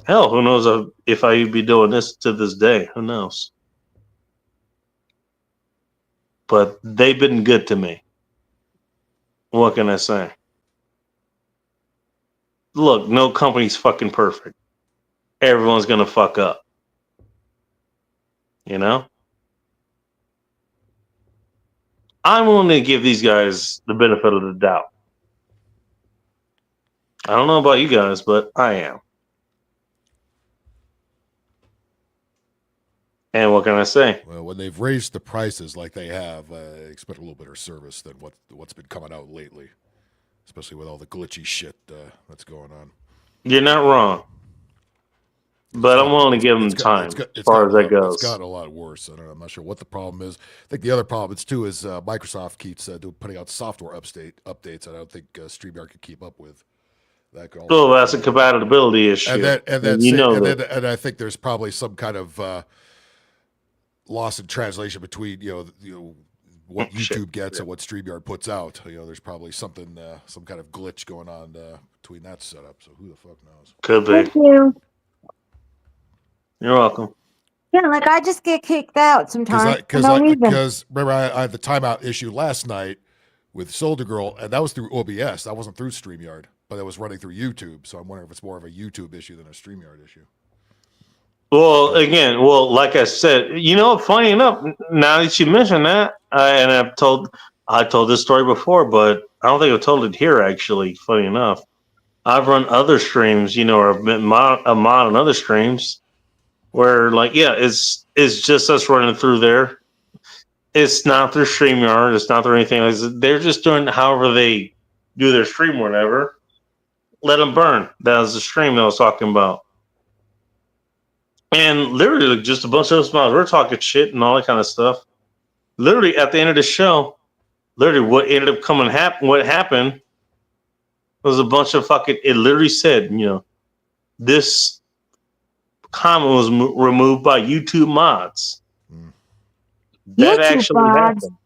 Hell, who knows if I'd be doing this to this day? Who knows? But they've been good to me. What can I say? Look, no company's fucking perfect. Everyone's gonna fuck up. I'm willing to give these guys the benefit of the doubt. I don't know about you guys, but I am. And what can I say? Well, when they've raised the prices like they have, I expect a little better service than what's been coming out lately, especially with all the glitchy shit that's going on. You're not wrong. But I'm willing to give them time as far as that goes. It's gotten a lot worse. I'm not sure what the problem is. I think the other problem is Microsoft keeps putting out software updates, and I don't think StreamYard can keep up with. That could also that's a compatibility issue. And I think there's probably some kind of loss in translation between what YouTube gets and what StreamYard puts out. There's probably something, some kind of glitch going on between that setup. So who the fuck knows? Could be. Thank you. You're welcome. Yeah, like I just get kicked out sometimes. Because remember, I had the timeout issue last night with Soldier Girl, and that was through OBS. That wasn't through StreamYard, but it was running through YouTube. So I'm wondering if it's more of a YouTube issue than a StreamYard issue. Well, again, like I said, funny enough, now that you mention that, and I told this story before, but I don't think I've told it here. Actually, funny enough, I've run other streams, or I've been a mod on other streams. Where it's just us running through there. It's not through StreamYard. It's not through anything like that. They're just doing however they do their stream, or whatever. Let them burn. That was the stream that I was talking about. And literally, just a bunch of us mods. We're talking shit and all that kind of stuff. Literally, at the end of the show, what ended up what happened was a bunch of fucking. It literally said, this comment was removed by YouTube mods. That YouTube actually mods. happened.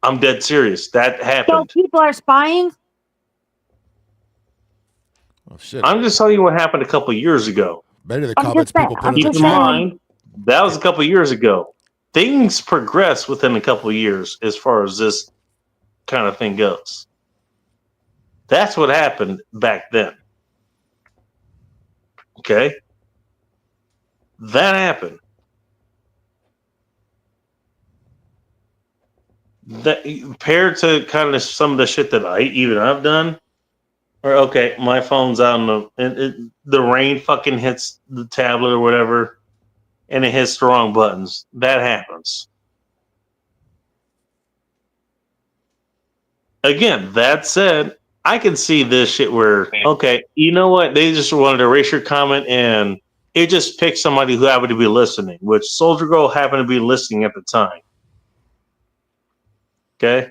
I'm dead serious. That happened. So people are spying? Oh, shit. I'm just telling you what happened a couple years ago. Many of the comments people put Keep in mind, that was a couple years ago. Things progress within a couple of years as far as this kind of thing goes. That's what happened back then. Okay? That happened. That compared to kind of some of the shit that I've done, Or okay, my phone's out and the rain fucking hits the tablet or whatever, and it hits the wrong buttons. That happens. Again, that said, I can see this shit where, okay, you know what? They just wanted to erase your comment and it just picked somebody who happened to be listening, which Soldier Girl happened to be listening at the time. Okay?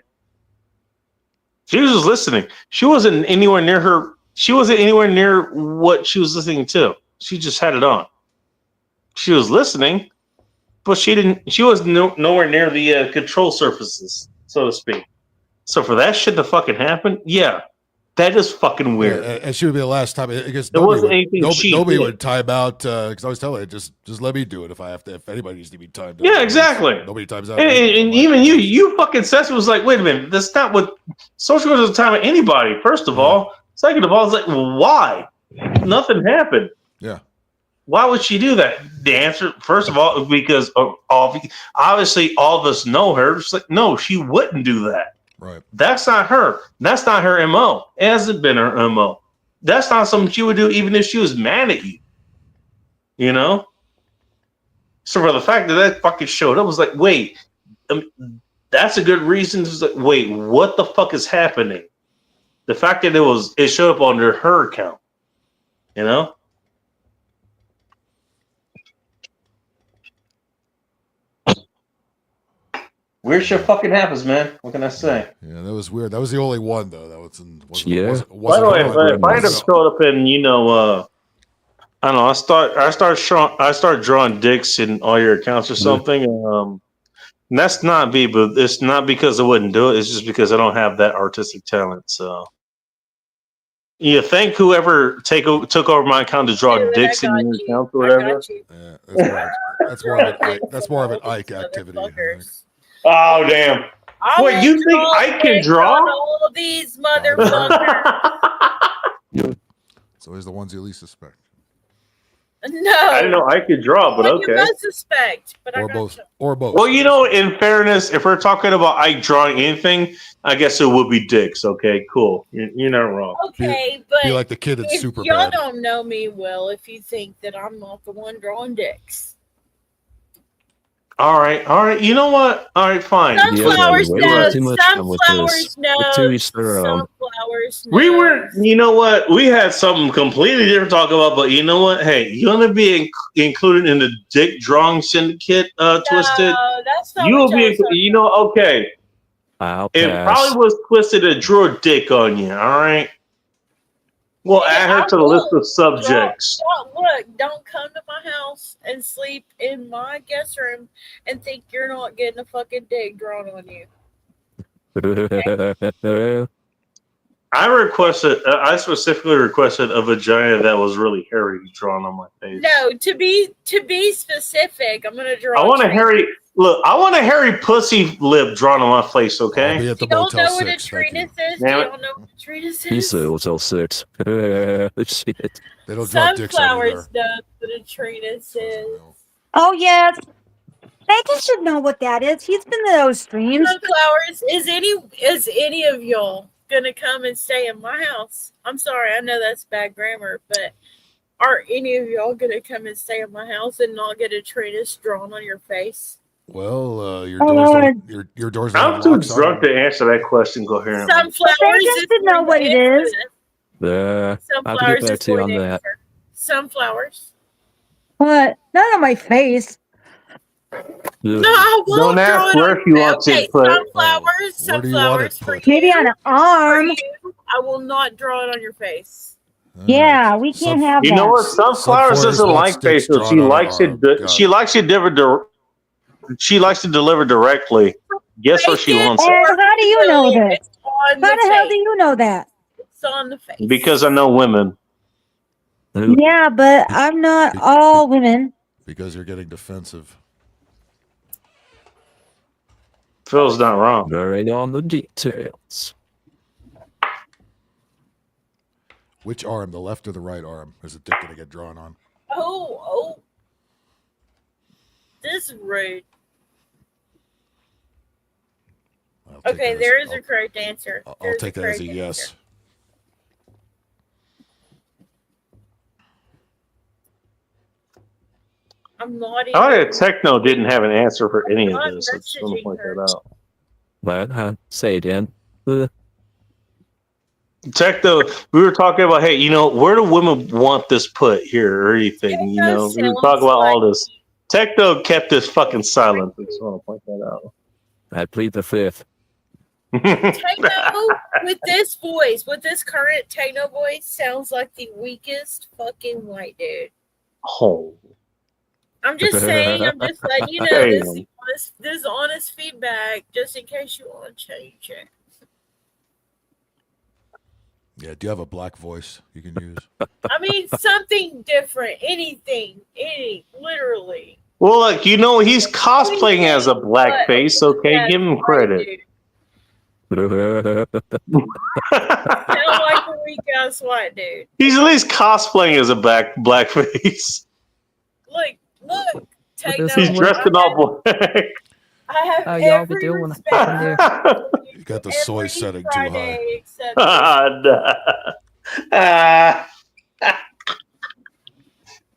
She was just listening. She wasn't anywhere near her. She wasn't anywhere near what she was listening to. She just had it on. She was listening, but she was nowhere near the control surfaces, so to speak. So for that shit to fucking happen, yeah, that is fucking weird. Yeah, and she would be the last time. I guess There wasn't anything nobody would time out because I was telling her, just let me do it if I have to. If anybody needs to be timed out. Yeah, exactly. Nobody times out. And even you fucking Cecily was like, wait a minute, that's not what social doesn't time at anybody. First of all, second of all, it's like, well, why? Nothing happened. Yeah. Why would she do that? The answer, first of all, because obviously all of us know her. It's like, no, she wouldn't do that. Right. That's not her. That's not her MO. It hasn't been her MO. That's not something she would do even if she was mad at you. You know? So for the fact that that fucking showed up, was like, wait, that's a good reason. It's like, wait, what the fuck is happening? The fact that it showed up under her account. You know? Weird shit fucking happens, man. What can I say? Yeah, that was weird. That was the only one though. That was in. By the way, if I end up showing up and I don't know, I start drawing dicks in all your accounts or something. And that's not me, but it's not because I wouldn't do it. It's just because I don't have that artistic talent. So, yeah, thank whoever took over my account to draw dicks in your accounts or whatever. Yeah, that's more of an Ike activity. I think. Oh damn! Wait, you think I can draw? All these motherfuckers. It's always the ones you least suspect. No. I didn't know I could draw, but Well, okay. You must suspect, but Or I both. got Or both. Well, in fairness, if we're talking about Ike drawing anything, I guess it would be dicks. Okay, cool. You're not wrong. Okay, but be like the kid in if Superbad. y'all don't know me well, if you think that I'm not the one drawing dicks. All right. You know what? All right, fine. Sunflowers no. Sunflowers no. We were, you know what? We had something completely different to talk about, but you know what? Hey, you want to be included in the dick drawing syndicate, Twisted? That's not You will what be, you know, okay. It probably was Twisted that drew a dick on you, all right? We'll add her to the list of subjects. Look, don't come to my house and sleep in my guest room and think you're not getting a fucking dick drawn on you. I specifically requested a vagina that was really hairy drawn on my face. No, to be specific, I'm gonna draw. I want a hairy pussy lip drawn on my face, okay? I'll be at the You don't Motel know what a 6. Thank you. treatise is? You Damn it. don't know what a treatise He is? said Hotel 6. Shit. They don't draw dicks over Sunflowers know what a treatise is. Oh yes. Bacon should know what that is. He's been to those streams. Sunflowers, is any of y'all gonna come and stay in my house? I'm sorry, I know that's bad grammar, but are any of y'all gonna come and stay in my house and not get a treatise drawn on your face? Well, your Oh, doors Lord. don't, your doors don't I'm have too locks on drunk them. to answer that question coherently. Sunflowers Bacon should know what it is. Yeah, I'll Sunflowers get back is to you the on that. answer. Sunflowers. What? Not on my face. No, I won't Don't draw ask it where on if you want okay, it put. sunflowers, Where do you want it sunflowers for put? you. Maybe on an For arm. you, I will not draw it on your face. Yeah, we can't have You that. know what? Sunflowers doesn't want like sticks facial. She drawn on likes her it. arm. Got She it. likes it delivered. She likes to deliver directly. Guess where she Bacon wants And it? how do you know that? It's on How the the hell do face. you know that? It's on the face. Because I know women. Yeah, but I'm not all women. Because you're getting defensive. Phil's not wrong. Very on the details. Which arm, the left or the right arm, is a dick going to get drawn on? Oh. This is rude. I'll take Okay, that there as- is a correct answer. I'll There's take that as a correct yes. answer. I'm not even. I like that Techno didn't have an answer for any of not this. I just want to messaging point her. that out. But say again. Techno, we were talking about, hey, where do women want this put here or anything? We were talking about all this. Techno kept this fucking silent. I just want to point that out. I plead the fifth. Techno with this voice, with this current techno voice, sounds like the weakest fucking white dude. Oh. I'm just saying. I'm just letting you know this honest feedback, just in case you want to change it. Yeah, do you have a black voice you can use? I mean, something different. Anything. Literally. Well, look, he's cosplaying as a blackface, okay? Give him credit. Sound like a weak ass white dude. He's at least cosplaying as a blackface. Look. He's dressed in all black. I have How y'all be doing? You got the soy setting too high.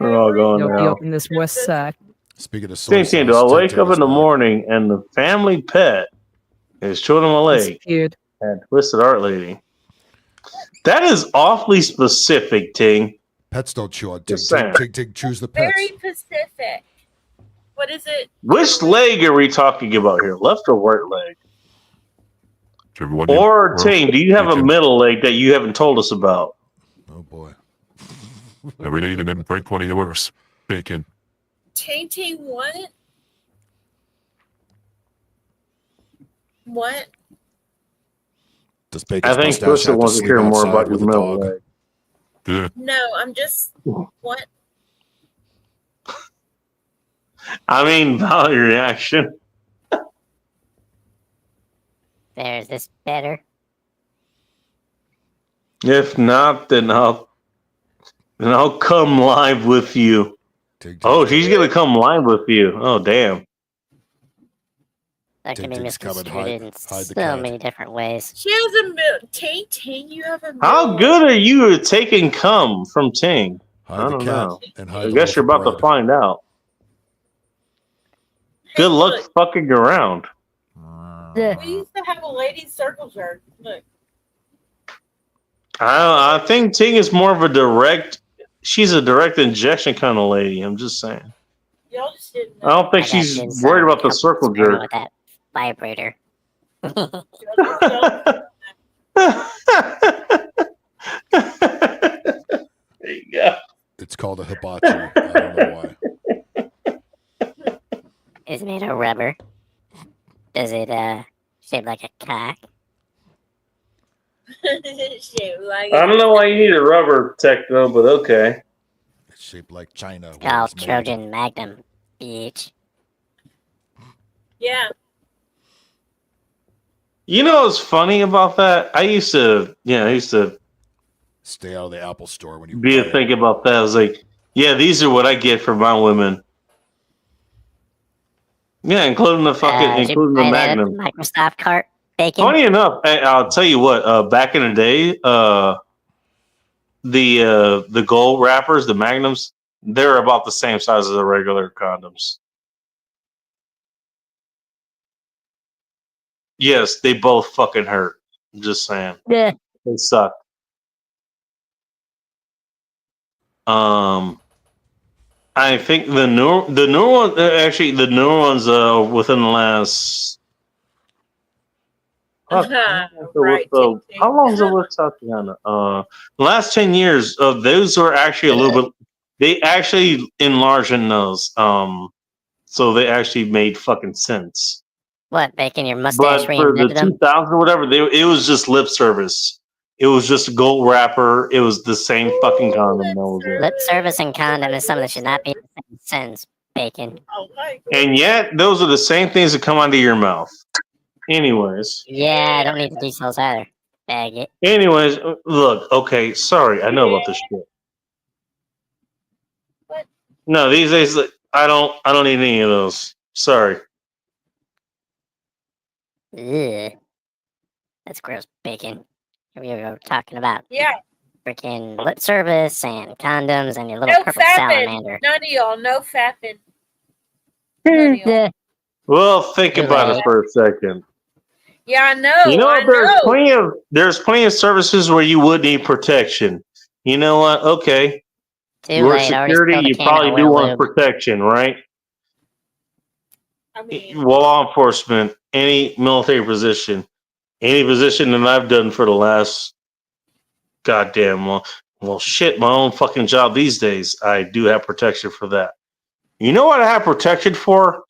We're all going You'll be now. up in this west side. Speaking of soy Same thing. sauce, I wake Tim up in the morning and the family pet is chewing on my leg. Disappeared. And Twisted Art Lady. That is awfully specific, Ting. Pets don't chew on Ting. Just saying. Ting chews the pets. Very Pacific. What is it? Which leg are we talking about here? Left or right leg? Or Ting, do you have a middle leg that you haven't told us about? Oh boy. Every day and then break 20 hours. Bacon. Tainting what? What? Does I Bacon's think mustache Twisted have to wants to sleep hear more outside about your with a middle dog? leg. Yeah. No, I'm just what? I mean, valid reaction. Is this better? If not, then I'll come live with you. Oh, she's gonna come live with you. Oh, damn. That can be Ting-Ting's coming. misconstrued in Hide the so cat. many different ways. She has a middle. Ting, you have a middle. How good are you at taking cum from Ting? I Hide the don't cat know. and hide I the guess you're loaf of about to bread. find out. Good luck fucking around. We used to have a ladies circle jerk. Look. I think Ting is more of a direct. She's a direct injection kind of lady. I'm just saying. Y'all just didn't know. I don't think I got she's you worried some about the circle experiment jerk. with that vibrator. There you go. It's called a hibachi. I don't know why. It's made of rubber. Does it shape like a cock? Shit, like I don't know why you need a rubber Techno, but okay. It's shaped like China. It's where called it's made. Trojan Magnum, bitch. Yeah. You know what's funny about that? I used to Stay out of the Apple store when you be a think about that. I was like, yeah, these are what I get for my women. Yeah, including the fucking, Did you including the buy Magnum. Microsoft cart bacon. Funny enough, I'll tell you what. Back in the day, the gold wrappers, the Magnums, they're about the same size as the regular condoms. Yes, they both fucking hurt. I'm just saying, Yeah. they suck. I think the newer one, actually the newer ones within the last Right. how long is it with Tatiana? The last 10 years of those were actually a little bit. They actually enlarged in those, so they actually made fucking sense. What, bacon your mustache But for the reinvented them? 2000 or whatever, it was just lip service. It was just a gold wrapper. It was the same fucking condom. That was it. Lip service and condom is something that should not be in the same sentence, bacon. And yet, those are the same things that come out of your mouth. Anyways. Yeah, I don't need the details either. Bag it. Anyways, look, okay, sorry, I know about this shit. No, these days I don't need any of those. Sorry. Ugh. That's gross, bacon. We were talking about Yeah. freaking lip service and condoms and your little No purple fapping. salamander. None of y'all. No fapping. Millennial. Well, think about it for a second. Yeah, I know. You know I what? know. There's plenty of services where you would need protection. You know what? Okay. Too You work late. I already security, spilled a you can of probably do oil want lube. protection, right? I mean, Law enforcement, any military position, any position that I've done for the last goddamn well, shit, my own fucking job these days, I do have protection for that. You know what I have protection for?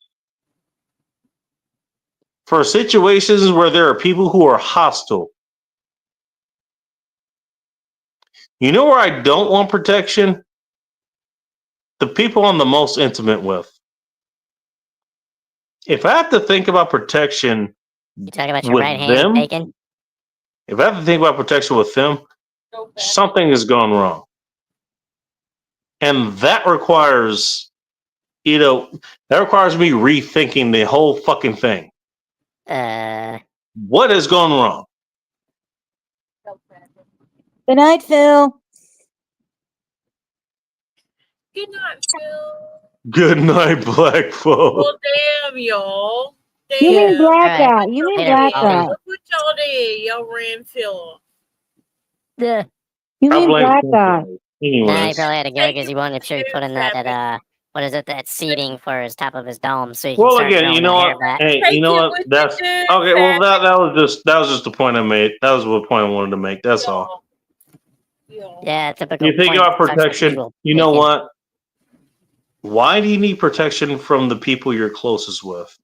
For situations where there are people who are hostile. You know where I don't want protection? The people I'm the most intimate with. If I have to think about protection You talking about your with right hand, them, Bacon? if I have to think about protection with them, something has gone wrong. And that requires, that requires me rethinking the whole fucking thing. What has gone wrong? Good night, Phil. good night, Phil. Good night, Black folk. Well, damn, y'all. Damn. You mean black Alright. guy. You mean Later, black Bobby. guy. Look what y'all did. Y'all ran Phil. The You I mean blame black guy. something. Nah, he Anyways, probably had to go because he wanted to put in that what is it, that seating for his top of his dome so he can well, start again, growing you that know hair what? back. Hey, you know what? That's okay. Well, that was just the point I made. That was what point I wanted to make. That's all. Yeah, typical. You think point about such as protection. usual, You know Bacon. what? Why do you need protection from the people you're closest with?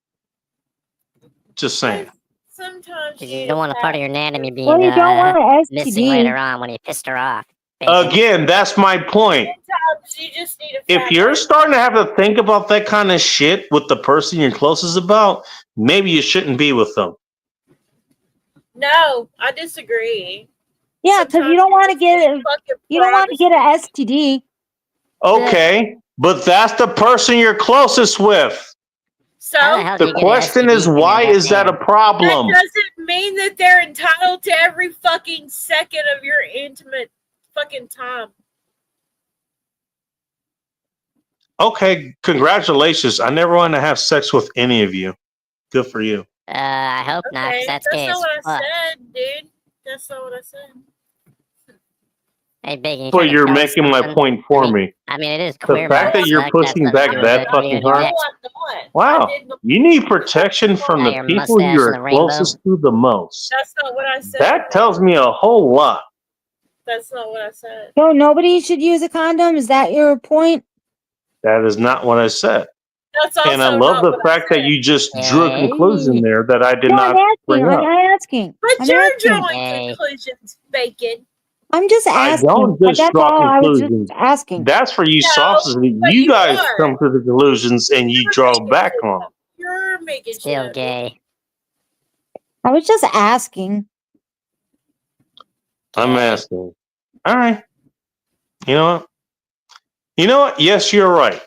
Just saying. Sometimes Because you don't want a part of your anatomy being Well, you don't want an missing STD. later on when you pissed her off. Bacon. Again, that's my point. Sometimes you just need a If you're starting to have to think about that kind of shit with the person you're closest about, maybe you shouldn't be with them. No, I disagree. Yeah, because you don't want to get it. You don't want to get an STD. Okay, but that's the person you're closest with. So The question is, why is that a problem? That doesn't mean that they're entitled to every fucking second of your intimate fucking time. Okay, congratulations. I never want to have sex with any of you. Good for you. I hope not, Okay, because that's that's gay not as what I fuck. said, dude. That's not what I said. Hey, Bacon, you But trying to you're tell us making my something? point for me. I mean, it is The queer fact that you're pushing back that fucking hard. Wow, you need protection from the your people mustache you're and the rainbow. closest to the most. That's not what I said. That tells me a whole lot. That's not what I said. So nobody should use a condom. Is that your point? That is not what I said. That's also And I love the fact that you just drew a conclusion there that I did No, not bring up. I'm asking. But I'm you're asking. drawing conclusions, Bacon. I'm just I asking. don't Like, just that's draw all I was conclusions. just asking. That's for you No, sophs. but You you guys are. come to the conclusions and you draw back on them. You're making Still shit. gay. I was just asking. I'm asking. All right. You know what? You know what? Yes, you're right.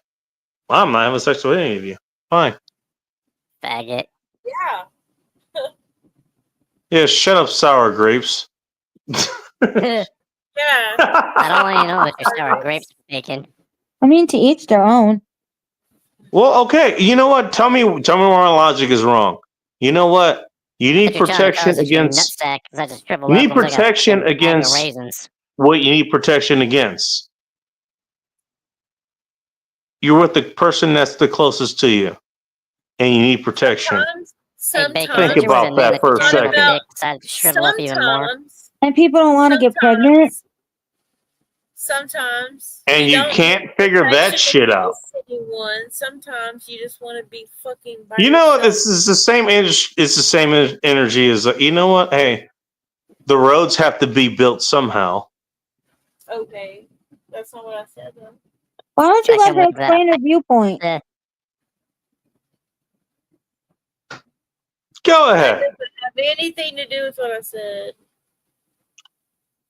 I'm not having sex with any of you. Fine. Faggot. Yeah. Yeah, shut up, sour grapes. Yeah. I don't want you to know that you're sour grapes, Bacon. I mean, to each their own. Well, okay. You know what? Tell me where my logic is wrong. You know what? You need But you're trying to tell us protection that you're a against. nutsack 'cause I just shriveled You up need once I got protection a bag of against raisins. what you need protection against. You're with the person that's the closest to you, and you need protection. Sometimes. Think about that for a second. Decided to shrivel up even more. Sometimes. And people don't want to get pregnant. Sometimes. And you don't can't need figure that protection shit out. against anyone. Sometimes you just want to be fucking by You know what? yourself. This is the same. It's the same energy as you know what? Hey, the roads have to be built somehow. Okay. That's not what I said, though. Why don't you I let can her look that explain her viewpoint? Go That ahead. doesn't have anything to do with what I said.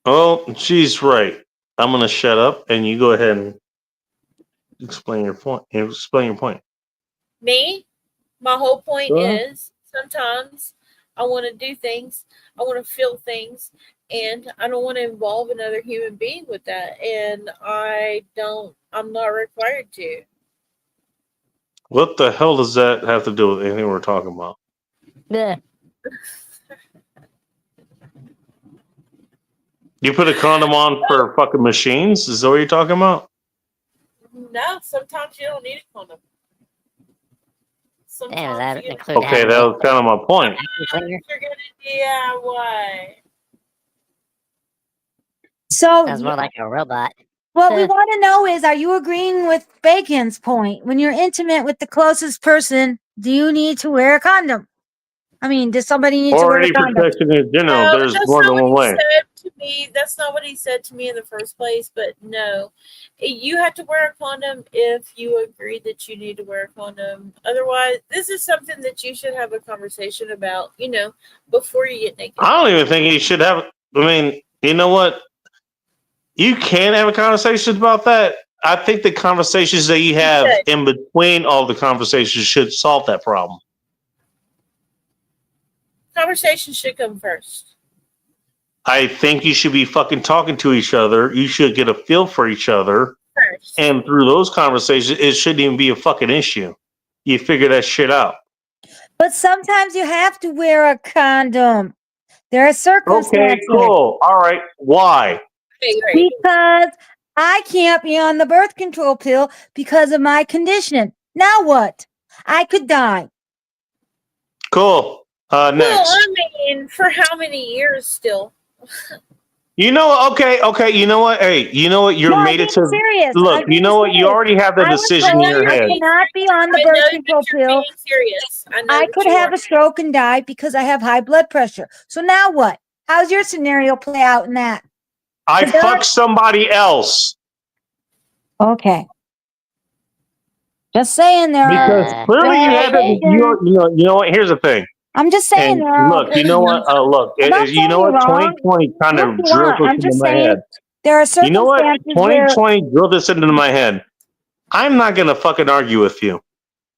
Oh, she's right. I'm gonna shut up, and you go ahead and explain your point. Explain your point. Me, my whole point Go ahead. is sometimes I want to do things, I want to feel things, and I don't want to involve another human being with that. And I'm not required to. What the hell does that have to do with anything we're talking about? Yeah. You put a condom on for fucking machines? Is that what you're talking about? No, sometimes you don't need a condom. Damn, that you include Okay, that was kind of my point. you're gonna DIY. So Sounds more like a robot. what we want to know is, are you agreeing with Bacon's point? When you're intimate with the closest person, do you need to wear a condom? I mean, does somebody need to Or wear a any condom? protection in general. No, There's that's more not than one what he way. said to me. That's not what he said to me in the first place. But no, you have to wear a condom if you agree that you need to wear a condom. Otherwise, this is something that you should have a conversation about. Before you get naked. I don't even think he should have. I mean, you know what? You can have a conversation about that. I think the conversations that you have in between all the conversations should solve that problem. Conversation should come first. I think you should be fucking talking to each other. You should get a feel for each other. First. And through those conversations, it shouldn't even be a fucking issue. You figure that shit out. But sometimes you have to wear a condom. There are circumstances. Okay, cool. All right. Why? Because I can't be on the birth control pill because of my condition. Now what? I could die. Cool. Next. Well, I mean, for how many years still? You know, okay. You know what? Hey, you know what? You're No, made I'm it to. being serious. Look, I'm you know what? being You already have the I was decision in told your I head. cannot be on the I birth know control that you're pill. being serious. I know I that could you have are. a stroke and die because I have high blood pressure. So now what? How's your scenario play out in that? I Because fuck somebody else. Okay. Just saying there Because are. clearly you had to. You know what? Here's the thing. I'm just saying And there are. look, you know what? Look, I'm not you know saying what? you're wrong. 2020 kind What of you drilled want. this I'm into just my saying head. there are You know what? circumstances where 2020 drilled this into my head. I'm not gonna fucking argue with you.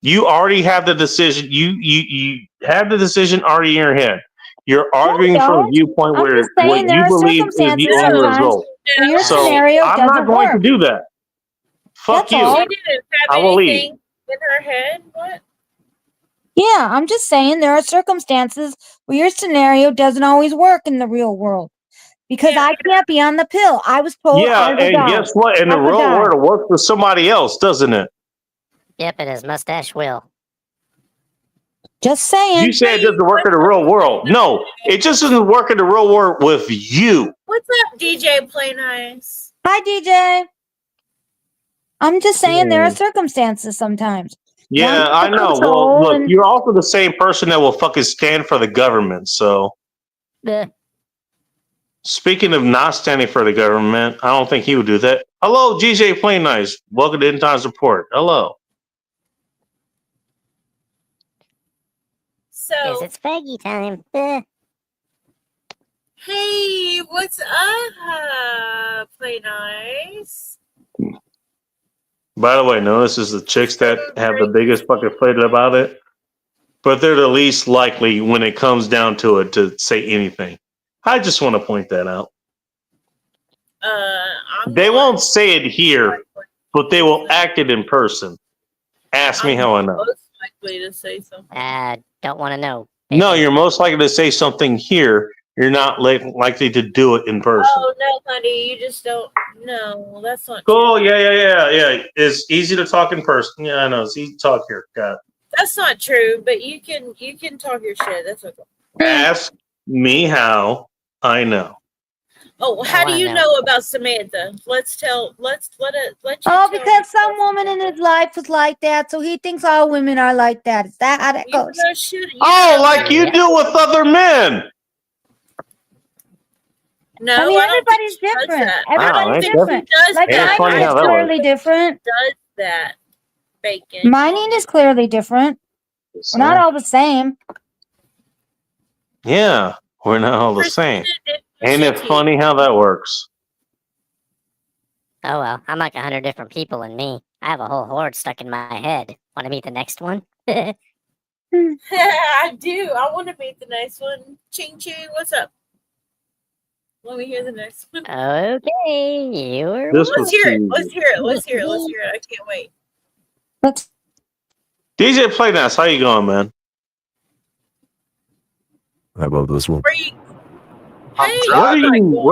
You already have the decision. You have the decision already in your head. You're arguing from a don't. viewpoint I'm where just saying what there you are believe is the circumstances only sometimes result. where your So scenario I'm doesn't not going work. to do that. Fuck That's you. all. She didn't I have will leave. anything in her head. What? Yeah, I'm just saying there are circumstances where your scenario doesn't always work in the real world. Because I can't be on the pill. I was told Yeah, I would and die. guess what? In I the would real die. world, it works for somebody else, doesn't it? Yep, and his mustache will. Just saying. You said it doesn't work in the real world. No, it just doesn't work in the real world with you. What's up, DJ Play Nice? Hi, DJ. I'm just saying there are circumstances sometimes. Yeah, I know. Well, control look, and- you're also the same person that will fucking stand for the government. So, speaking of not standing for the government, I don't think he would do that. Hello, DJ Plain Nice. Welcome to End Times Report. Hello. So, Yes, it's Peggy time. hey, what's up, Play Nice? By the way, notice is the chicks that have the biggest fucking fight about it, but they're the least likely when it comes down to it to say anything. I just want to point that out. They won't say it here, but they will act it in person. Ask me how I know. Most likely to say something. Don't want to know. No, you're most likely to say something here. You're not likely to do it in person. Oh no, honey, you just don't. No, that's not. Cool. Yeah. It's easy to talk in person. Yeah, I know. It's easy to talk here. Got it. That's not true. But you can talk your shit. That's okay. Ask me how I know. Oh, how do you know about Samantha? Let you Oh, tell because some woman in his life was like that, so he thinks all women are like that. Is that how that goes? Oh, like you do with other men. No, I mean, I don't everybody's different. Wow, Everybody's that's different. does Like that. It's funny mine how is that clearly works. different. Does that bacon? Mine is clearly different. We're not all the same. Yeah, we're not all the same. Ain't it funny how that works? Oh well, I'm like 100 different people in me. I have a whole horde stuck in my head. Want to meet the next one? I do. I want to meet the next one. Ching ching. What's up? Let me hear the next one. Okay, you're. This Let's was hear it. easy. Let's hear it. Let's hear it. Let's hear it. I can't wait. DJ Play Nice, how you going, man? How about this one? Where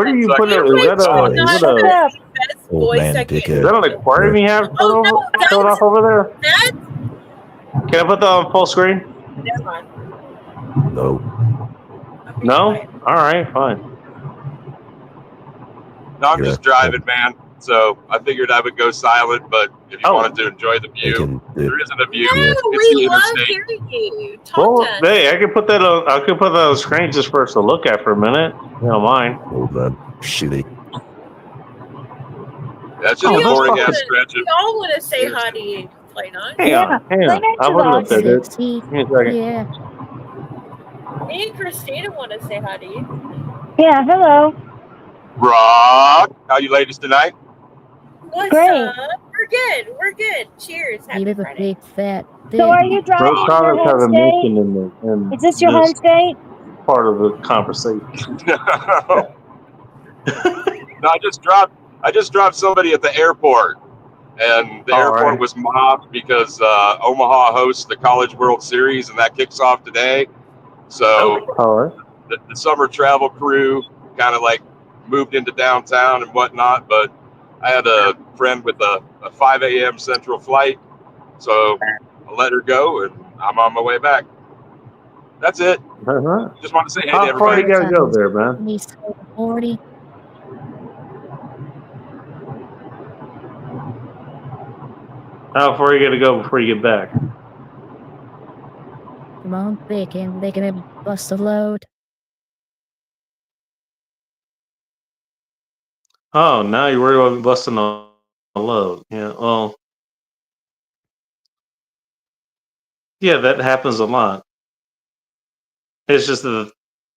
do you put it? Is that a Old man is dickhead. that an aquarium you have showing off over there? Can I put that on full screen? Never mind. No. No? All right, fine. No, I'm just driving, man. So I figured I would go silent, but if you wanted to enjoy the view, there isn't a view. No, It's we the love interstate. hearing you. Well, hey, I could put that on. I could put that on screen just for us to look at for a minute. You don't mind? Old man, shitty. That's just a boring ass stretch. We all want to say hi to you. Play Nice. Hang on. I'll put it up there, dude. Give me a second. Yeah. Me and Christina want to say hi to you. Yeah, hello. Rock, how you ladies tonight? What's Great. up? We're good. We're good. Cheers. You Happy live a Friday. big fat. So are you driving Those to your comments have home a state? mention in Is this your home state? part of the conversation. No, I just dropped somebody at the airport, and the airport was mobbed because Omaha hosts the College World Series, and that kicks off today. So the summer travel crew kind of like moved into downtown and whatnot, but I had a friend with a 5 a.m. Central flight, so I let her go, and I'm on my way back. That's it. Just want to say hey to How far everybody. you gotta go there, man? He's 40. How far you gotta go before you get back? Come on, bacon. They can bust a load. Oh, now you're worried about busting a load. Yeah, well, yeah, that happens a lot. It's just the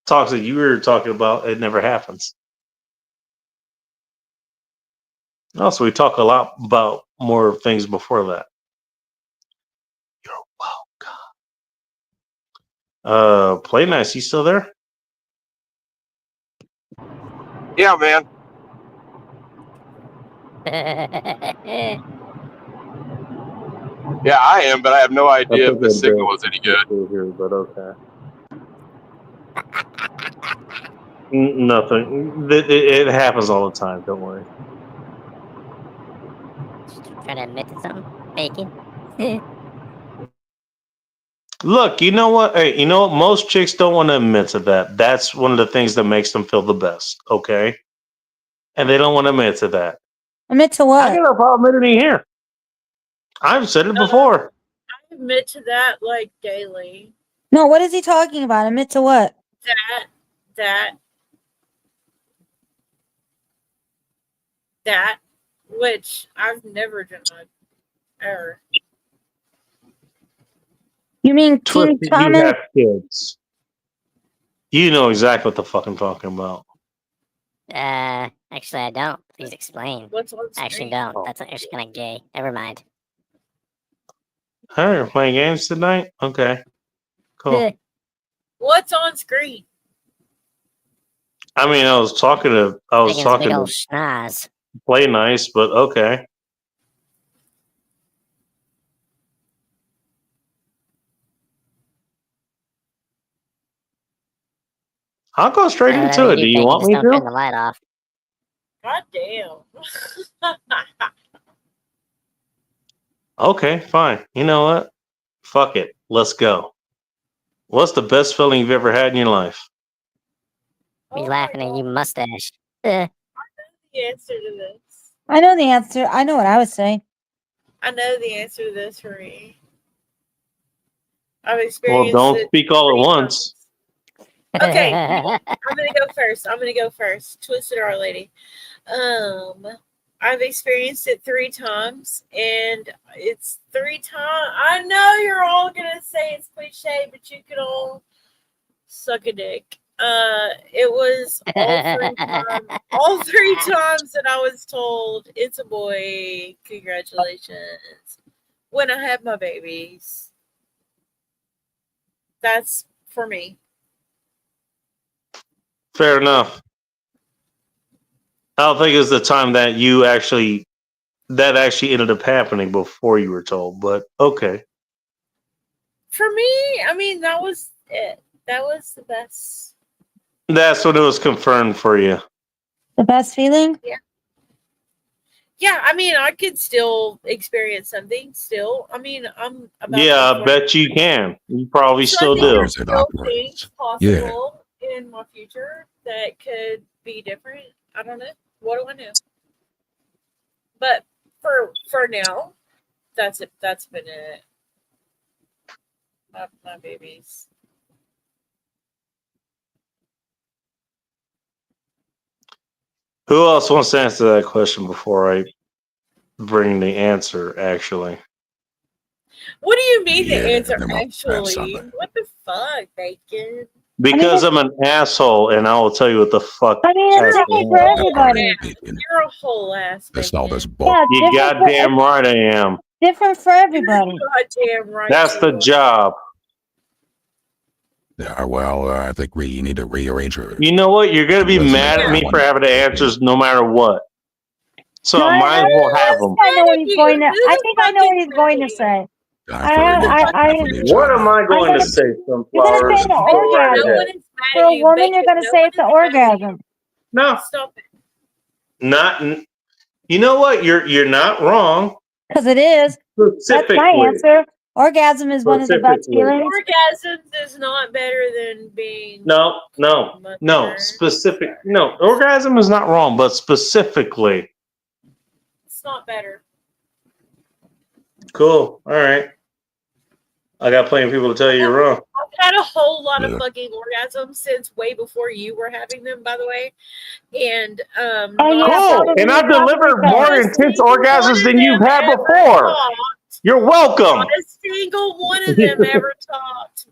talks that you were talking about, it never happens. Also, we talk a lot about more things before that. You're welcome. Play Nice, you still there? Yeah, man. Yeah, I am, but I have no idea if the signal is any good. Here, but okay. Nothing. It happens all the time. Don't worry. Trying to admit to something? Bacon? Look, you know what? Hey, you know what? Most chicks don't want to admit to that. That's one of the things that makes them feel the best. Okay, and they don't want to admit to that. Admit to what? I got no problem admitting here. I've said it before. I admit to that like daily. No, what is he talking about? Admit to what? That, which I've never denied, ever. You mean King Twisted, you Thomas? have kids. You know exactly what the fuck I'm talking about. Actually, I don't. Please explain. What's on I actually screen? don't. That's actually kind of gay. Never mind. All right, we're playing games tonight. Okay, cool. What's on screen? I mean, I was talking to Big old schnoz. Play Nice, but okay. I'll go straight into it. Do you want me Don't turn the to? light off. God damn. Okay, fine. You know what? Fuck it. Let's go. What's the best feeling you've ever had in your life? Me laughing at you, mustache. The answer to this. I know the answer. I know what I would say. I know the answer to this for me. I've Well, experienced don't it. speak all at once. Okay, I'm gonna go first. Twisted Our Lady. I've experienced it 3 times, and it's 3 times. I know you're all gonna say it's cliche, but you can all suck a dick. It was all 3 times that I was told it's a boy. Congratulations. When I had my babies. That's for me. Fair enough. I don't think it was the time that that actually ended up happening before you were told, but okay. For me, I mean, that was it. That was the best. That's what it was confirmed for you. The best feeling? Yeah. Yeah, I mean, I could still experience something. Still, I mean, I'm about. Yeah, I bet you can. You probably still do. There's still things possible in my future that could be different. I don't know. What do I know? But for now, that's it. That's been it. My babies. Who else wants to answer that question before I bring the answer? Actually, What do you mean Yeah, the answer? them all Actually, something. what the fuck, bacon? because I'm an asshole, and I will tell you what the fuck. I mean, it's different for everybody. You're a whole ass. That's all this Yeah, You different for, goddamn right I am. different for everybody. Goddamn right. That's the job. Yeah, well, I think we need to rearrange her. You know what? You're gonna be Resume mad at me one. for having the answers no matter what. So I might as well have them. I know what he's going to. I think I know what he's going to say. What am I going to say, You're Sunflowers? going to say the orgasm. For a woman, you're going to say it's the orgasm. No, Stop it. not. You know what? You're not wrong. Because it is. That's my Specifically. answer. Orgasm is one of the best Specifically. feelings. Orgasm is not better than being. No. Specific. No, orgasm is not wrong, but specifically. It's not better. Cool. All right. I got plenty of people to tell you you're wrong. I've had a whole lot of Yeah. fucking orgasms since way before you were having them, by the way. And Cool. And I've delivered more intense orgasms than you've had before. You're welcome. Not a single one of them ever topped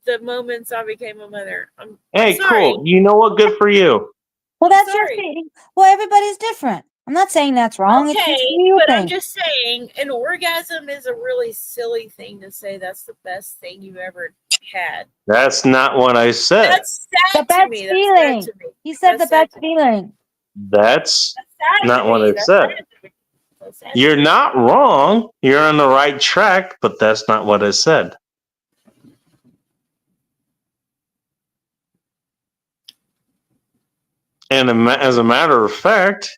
the moments I became a mother. I'm Hey, sorry. cool. You know what? Good for you. Well, that's your thing. Well, everybody's different. I'm not saying that's wrong. It's just Okay, you but I'm thing. just saying an orgasm is a really silly thing to say. That's the best thing you ever had. That's not what I said. That's sad The best to me. feeling. That's sad to me. He said That's the best feeling. That's sad not to what me. I That's said. sad to me. That's sad. You're not wrong. You're on the right track, but that's not what I said. And as a matter of fact,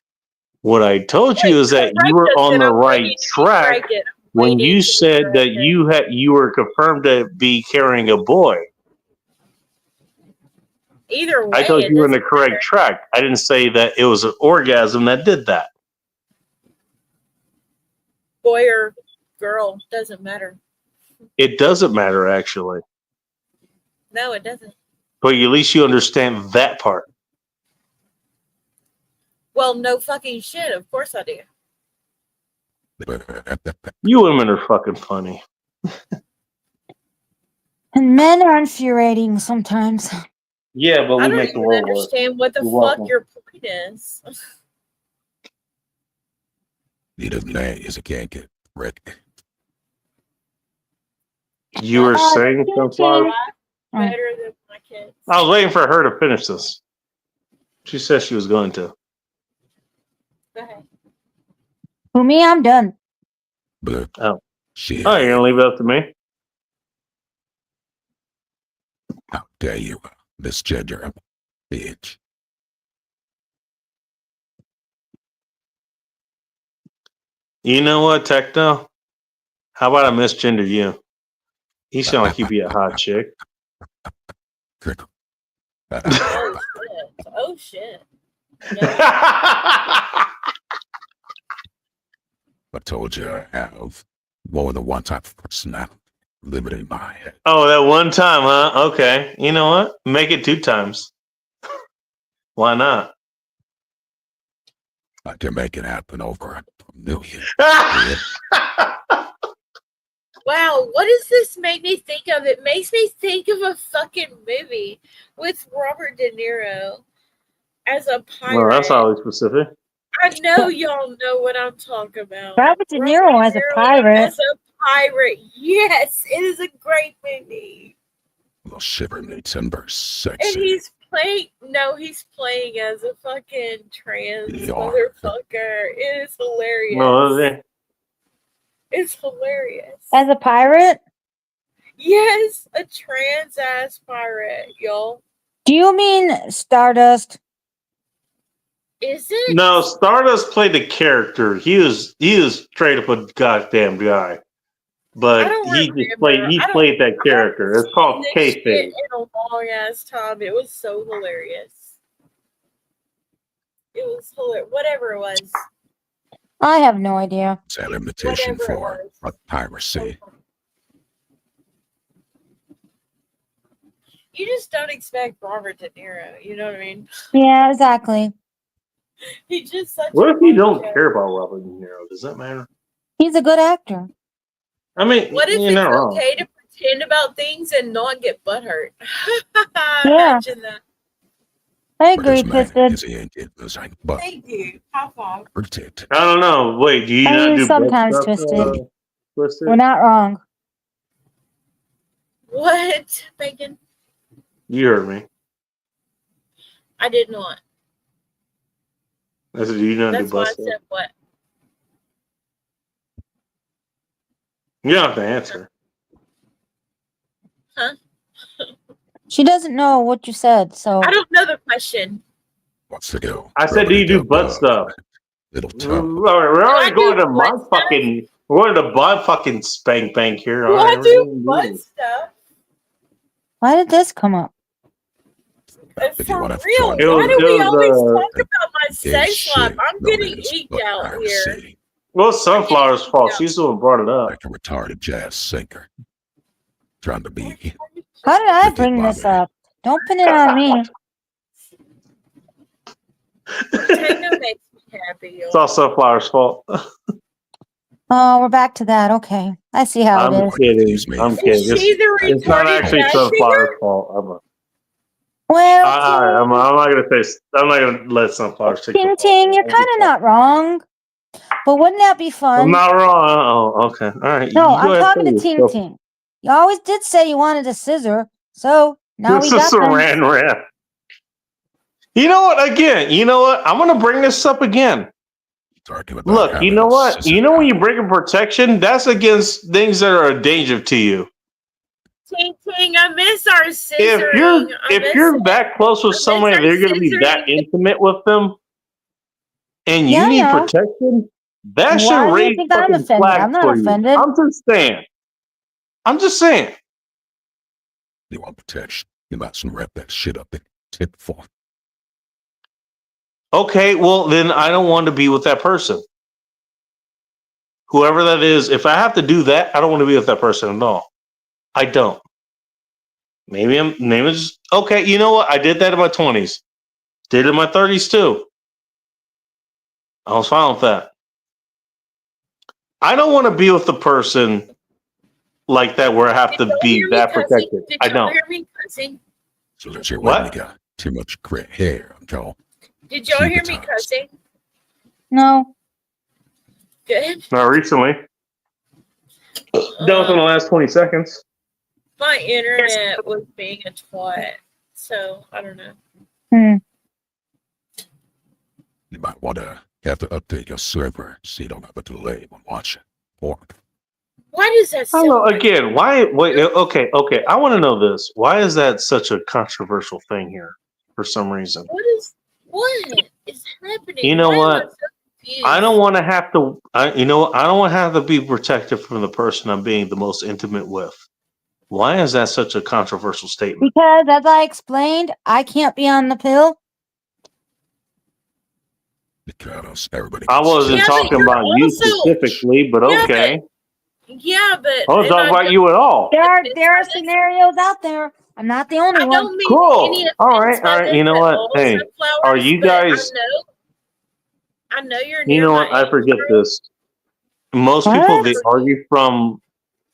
what I told you is that you were on the right track when you said that you were confirmed to be carrying a boy. Either way, I told it you were in the doesn't correct matter. track. I didn't say that it was an orgasm that did that. Boy or girl doesn't matter. It doesn't matter actually, No, it doesn't. but at least you understand that part. Well, no fucking shit. Of course I do. You women are fucking funny. And men are infuriating sometimes. Yeah, but I we don't make the even world work. understand what the You're fuck welcome. your point is. He doesn't know is a can't get Rick. You were saying Sunflower? Better than my kids. I was waiting for her to finish this. She said she was going to. Go ahead. For me, I'm done. Oh. Shit. Oh, you're gonna leave it up to me? How dare you, misgender him, bitch. You know what, Techno? How about I misgender you? You sound like you'd be a hot chick. Oh shit. I told you I have more than one type of personality living in my head. Oh, that one time, huh? Okay. You know what? Make it 2 times. Why not? I can make it happen over a million. Wow, what does this make me think of? It makes me think of a fucking movie with Robert De Niro as a pirate. Well, that's always specific. I know y'all know what I'm talking about. Robert De Niro as a pirate. As a pirate, yes, it is a great movie. Little shiver me timbers, And sexy. he's playing. No, he's playing as a fucking trans Yeah. motherfucker. It is hilarious. No, is it? It's hilarious. As a pirate? Yes, a trans ass pirate, y'all. Do you mean Stardust? Is it? No, Stardust played the character. He was straight up a goddamn guy, but he played that character. It's called This shit kayfabe. in a long ass time. It was so hilarious. It was hilarious. Whatever it was. I have no idea. It's a limitation Whatever it for piracy. You just don't expect Robert De Niro. You know what I mean? Yeah, exactly. He just such What a if you don't funny guy. care about Robert De Niro? Does that matter? He's a good actor. I mean, What if you're it's not wrong. okay to pretend about things and not get butthurt? Yeah. Imagine that. I agree, Twisted. Thank you. High five. I don't know. Wait, do you I not mean, do sometimes butt stuff, Twisted. Twisted? We're not wrong. What, Bacon? You heard me. I did not. I said, do you not do That's why butt I stuff? said what? You don't have to answer. Huh? She doesn't know what you said, so. I don't know the question. What's the go? I said, do you do butt stuff? We're already going to my fucking. We're going to butt fucking spank bank here. Do All I right, do butt stuff? Why did this come up? For real, It why was- do it we was, always uh, talk about my sex life? I'm getting eked out here. Well, it's Sunflower's fault. She's the one who brought it up. Like a retarded jazz singer. Trying to be. How did I bring this up? Don't pin it on me. Tango makes me happy. It's all Sunflower's fault. Oh, we're back to that. Okay. I see how I'm it is. kidding. I'm kidding. Is she the It's not retarded actually jazz Sunflower's singer? fault. Well, I'm not gonna say. I'm not gonna let Sunflower take. Ting Ting, you're kind of not wrong. But wouldn't that be fun? I'm not wrong. Oh, okay. All right. No, You go I'm ahead, talking to please. Ting Go. Ting. You always did say you wanted a scissor, so now This we is got them. Saran Wrap. You know what? Again, you know what? I'm gonna bring this up again. Look, you know what? You know when you bring in protection, that's against things that are a danger to you. Ting Ting, I miss our scissoring. If you're that close with somebody, they're gonna be that intimate with them, and you Yeah, need yeah. protection. That Why should do you raise think I'm fucking offended? flags I'm not for you. offended. I'm just saying. I'm just saying. You want protection. You might some wrap that shit up and tip for. Okay, well then I don't want to be with that person. Whoever that is, if I have to do that, I don't want to be with that person at all. I don't. Maybe it's okay. You know what? I did that in my 20s. Did it in my 30s too. I was fine with that. I don't want to be with the person like that where I have to be that protected. Did I y'all don't. hear me cussing? So that's your What? what? You got too much gray hair, Joel. Did y'all hear me cussing? No. Good. Not recently. That was in the last 20 seconds. My internet was being a twat, so I don't know. You might want to have to update your server so you don't have a delay when watching porn. Why does that I don't know. sound Again, why? Wait. Okay. I want to know this. Why is that such a controversial thing here? For some reason. what is happening? You know Why am I what? so confused? I don't want to have to. I don't want to have to be protected from the person I'm being the most intimate with. Why is that such a controversial statement? Because, as I explained, I can't be on the pill. Because everybody. I wasn't Yeah, but talking you're about you also- specifically, but Yeah, okay. Yeah, but I wasn't talking about you at all. There are scenarios out there. I'm not the only I one. don't mean Cool. any All offense right. by All right. this You know at what? all, Hey, Sunflowers, are you but guys? I know you're You near know my what? I age forget group. this. Most people they argue from.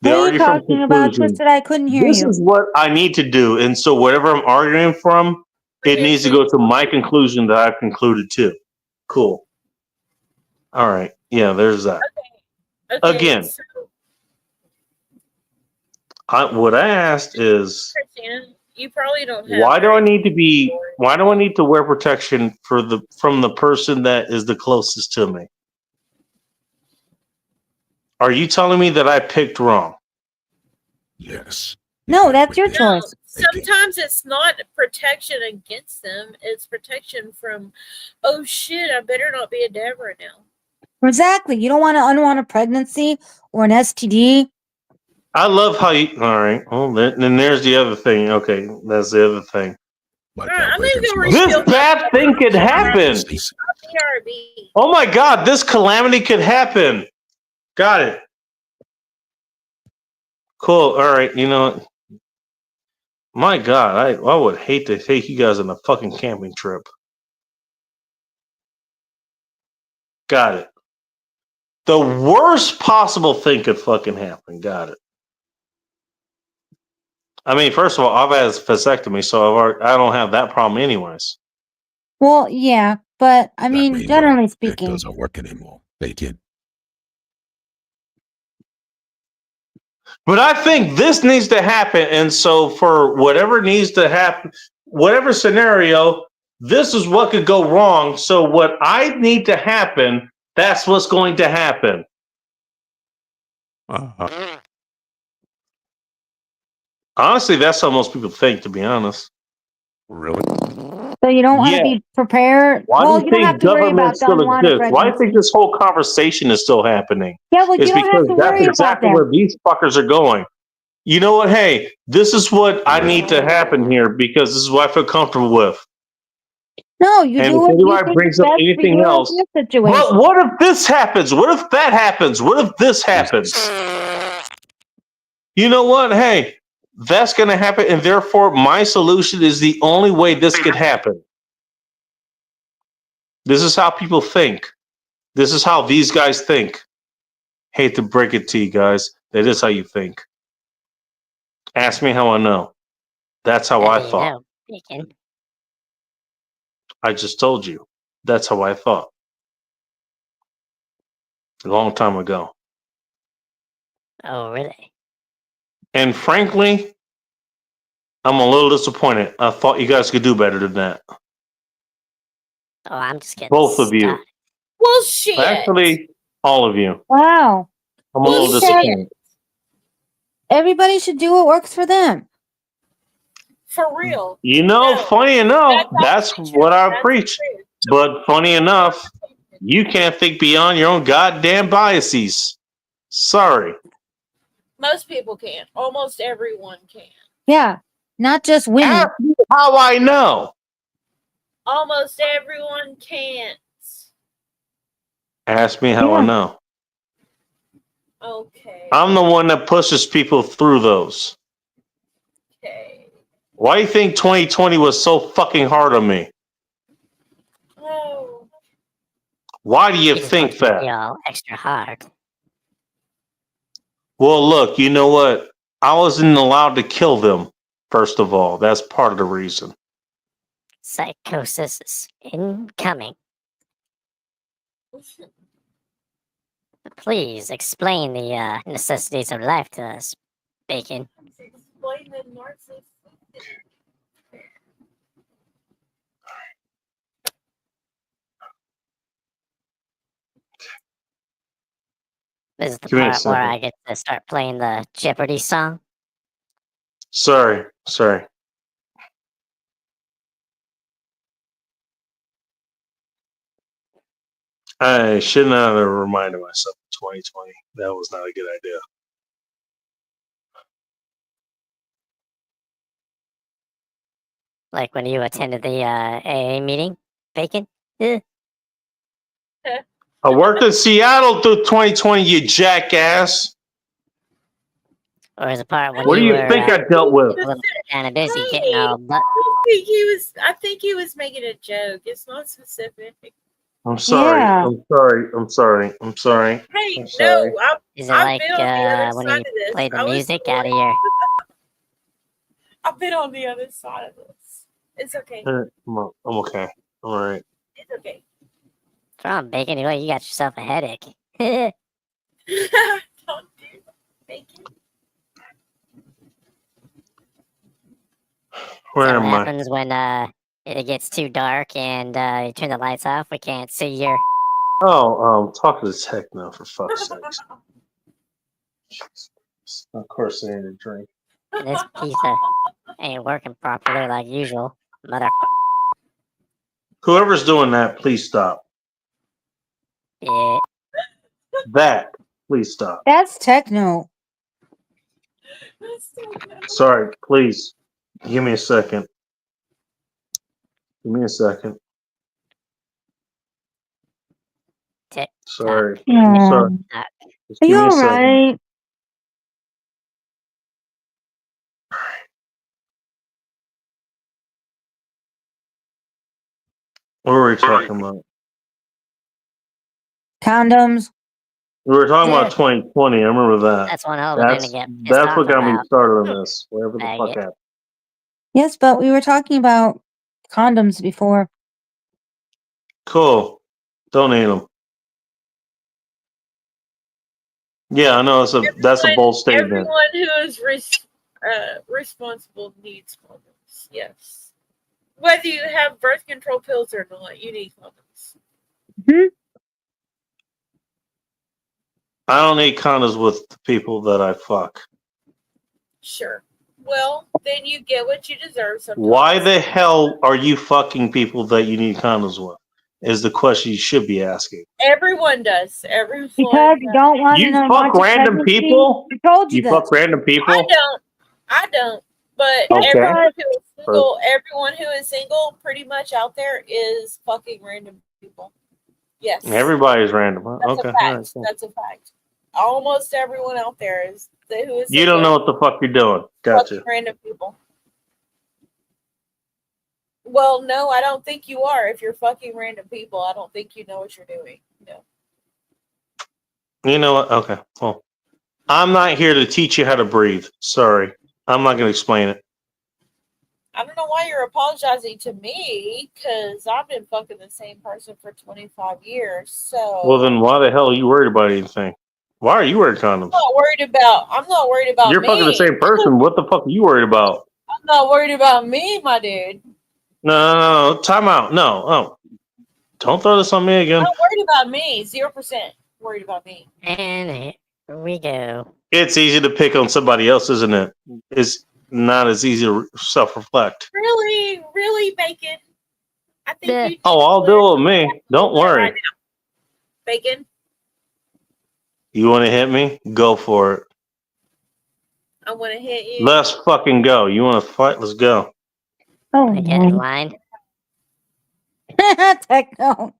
They What are you argue from talking about, conclusions. Twisted? I couldn't hear This you. is what I need to do, and so whatever I'm arguing from, it needs to go to my conclusion that I've concluded to. Cool. All right. Yeah. There's that. Okay, Again, so, what I asked is, Christina, you probably don't have. why do I need to be? Why do I need to wear protection from the person that is the closest to me? Are you telling me that I picked wrong? Yes. No, that's your No, choice. sometimes it's not protection against them. It's protection from, oh shit, I better not be a Deborah now. Exactly. You don't want an unwanted pregnancy or an STD. I love how you. All right. Well, then there's the other thing. Okay, that's the other thing. I'm gonna go This refill bad thing could happen. BRB. Oh my God, this calamity could happen. Got it. Cool. All right. You know what? My God, I would hate to take you guys on a fucking camping trip. Got it. The worst possible thing could fucking happen. Got it. I mean, first of all, I've had a vasectomy, so I don't have that problem anyways. Well, yeah, but I mean, generally speaking. It doesn't work anymore. Bacon. But I think this needs to happen. And so for whatever needs to happen, whatever scenario, this is what could go wrong. So what I need to happen, that's what's going to happen. Honestly, that's how most people think, to be honest. Really? So you don't want to be prepared. Why Well, do you you don't have think to worry government about the still unwanted exists? Why do you pregnancy. think this whole conversation is still happening? Yeah, well, you It's don't have because to that's worry about exactly that. where these fuckers are going. You know what? Hey, this is what I need to happen here because this is what I feel comfortable with. No, you And do if what you anybody think brings is up best for anything you else, in your situation. but what if this happens? What if that happens? What if this happens? You know what? Hey, that's going to happen, and therefore my solution is the only way this could happen. This is how people think. This is how these guys think. Hate to break it to you guys. That is how you think. Ask me how I know. That's how I thought. Bacon. I just told you. That's how I thought. A long time ago. Oh, really? And frankly, I'm a little disappointed. I thought you guys could do better than that. Oh, I'm just getting Both of you. started. Well, shit. Actually, all of you. Wow. I'm a little disappointed. Everybody should do what works for them. For real. You know, funny enough, that's what I preach. But funny enough, you can't think beyond your own goddamn biases. Sorry. Most people can. Almost everyone can. Yeah, not just women. Ask me how I know. Almost everyone can't. Ask me how I know. Okay. I'm the one that pushes people through those. Okay. Why do you think 2020 was so fucking hard on me? Oh. Why do you just think want you to that? be all extra hard. Well, look, you know what? I wasn't allowed to kill them, first of all. That's part of the reason. Psychosis is incoming. Please explain the necessities of life to us, Bacon. Explain the narcissist. This is the Give me a part where second. I get to start playing the Jeopardy song. Sorry. I should not have reminded myself of 2020. That was not a good idea. Like when you attended the AA meeting, Bacon? I worked in Seattle through 2020, you jackass. Or is the part when What do you were, think I dealt with? a little kind of busy getting all but I think he was making a joke. It's not specific. I'm sorry. Yeah. I'm sorry. Hey, I'm sorry. no, I've is it I've like been on the other when side you of this. play the I was music out of your I've been on the other side of this. It's okay. I'm okay. I'm all right. It's okay. What's wrong, Bacon? You got yourself a headache. Don't do that, Bacon. Where So am what I? happens when it gets too dark and you turn the lights off? We can't see your. Oh, talk to the tech now, for fuck's sakes. Of course, they need a drink. This pizza ain't working properly like usual. Mother. Whoever's doing that, please stop. Yeah. That, please stop. That's techno. Sorry, please. Give me a second. Give me a second. Sorry. Yeah. Sorry. Just Are give you me a all second. right? What were we talking about? Condoms. We were talking Yeah. about 2020. I remember that. That's one hell of a thing to get pissed That's off what got me about. started on this. Whatever the fuck Faggot. happened. Yes, but we were talking about condoms before. Cool. Donate them. Yeah, I know. That's a bold statement. Everyone who is responsible needs condoms. Yes. Whether you have birth control pills or not, you need condoms. I don't need condoms with the people that I fuck. Sure. Well, then you get what you deserve sometimes. Why the hell are you fucking people that you need condoms with? Is the question you should be asking. Everyone does. Everyone. Because you don't want You an fuck unwanted random pregnancy? people? I told you, You that. fuck random people? I don't. But Okay. everyone who is single, pretty much out there is fucking random people. Yes. Everybody's random. Huh? That's Okay. a fact. All right, cool. That's a fact. Almost everyone out there is who is. You don't know what the fuck you're doing. Gotcha. Fucking random people. Well, no, I don't think you are. If you're fucking random people, I don't think you know what you're doing. No. You know what? Okay. Well, I'm not here to teach you how to breathe. Sorry. I'm not going to explain it. I don't know why you're apologizing to me, because I've been fucking the same person for 25 years. So. Well, then why the hell are you worried about anything? Why are you wearing condoms? I'm not worried about. You're me. fucking the same person. What the fuck are you worried about? I'm not worried about me, my dude. No. Time out. No. Oh. Don't throw this on me again. I'm not worried about me. 0% worried about me. And here we go. It's easy to pick on somebody else, isn't it? It's not as easy to self-reflect. Really, Bacon. I think you. Oh, I'll do it with me. Don't worry. Bacon. You want to hit me? Go for it. I want to hit you. Let's fucking go. You want to fight? Let's go. Oh, I get in line. techno.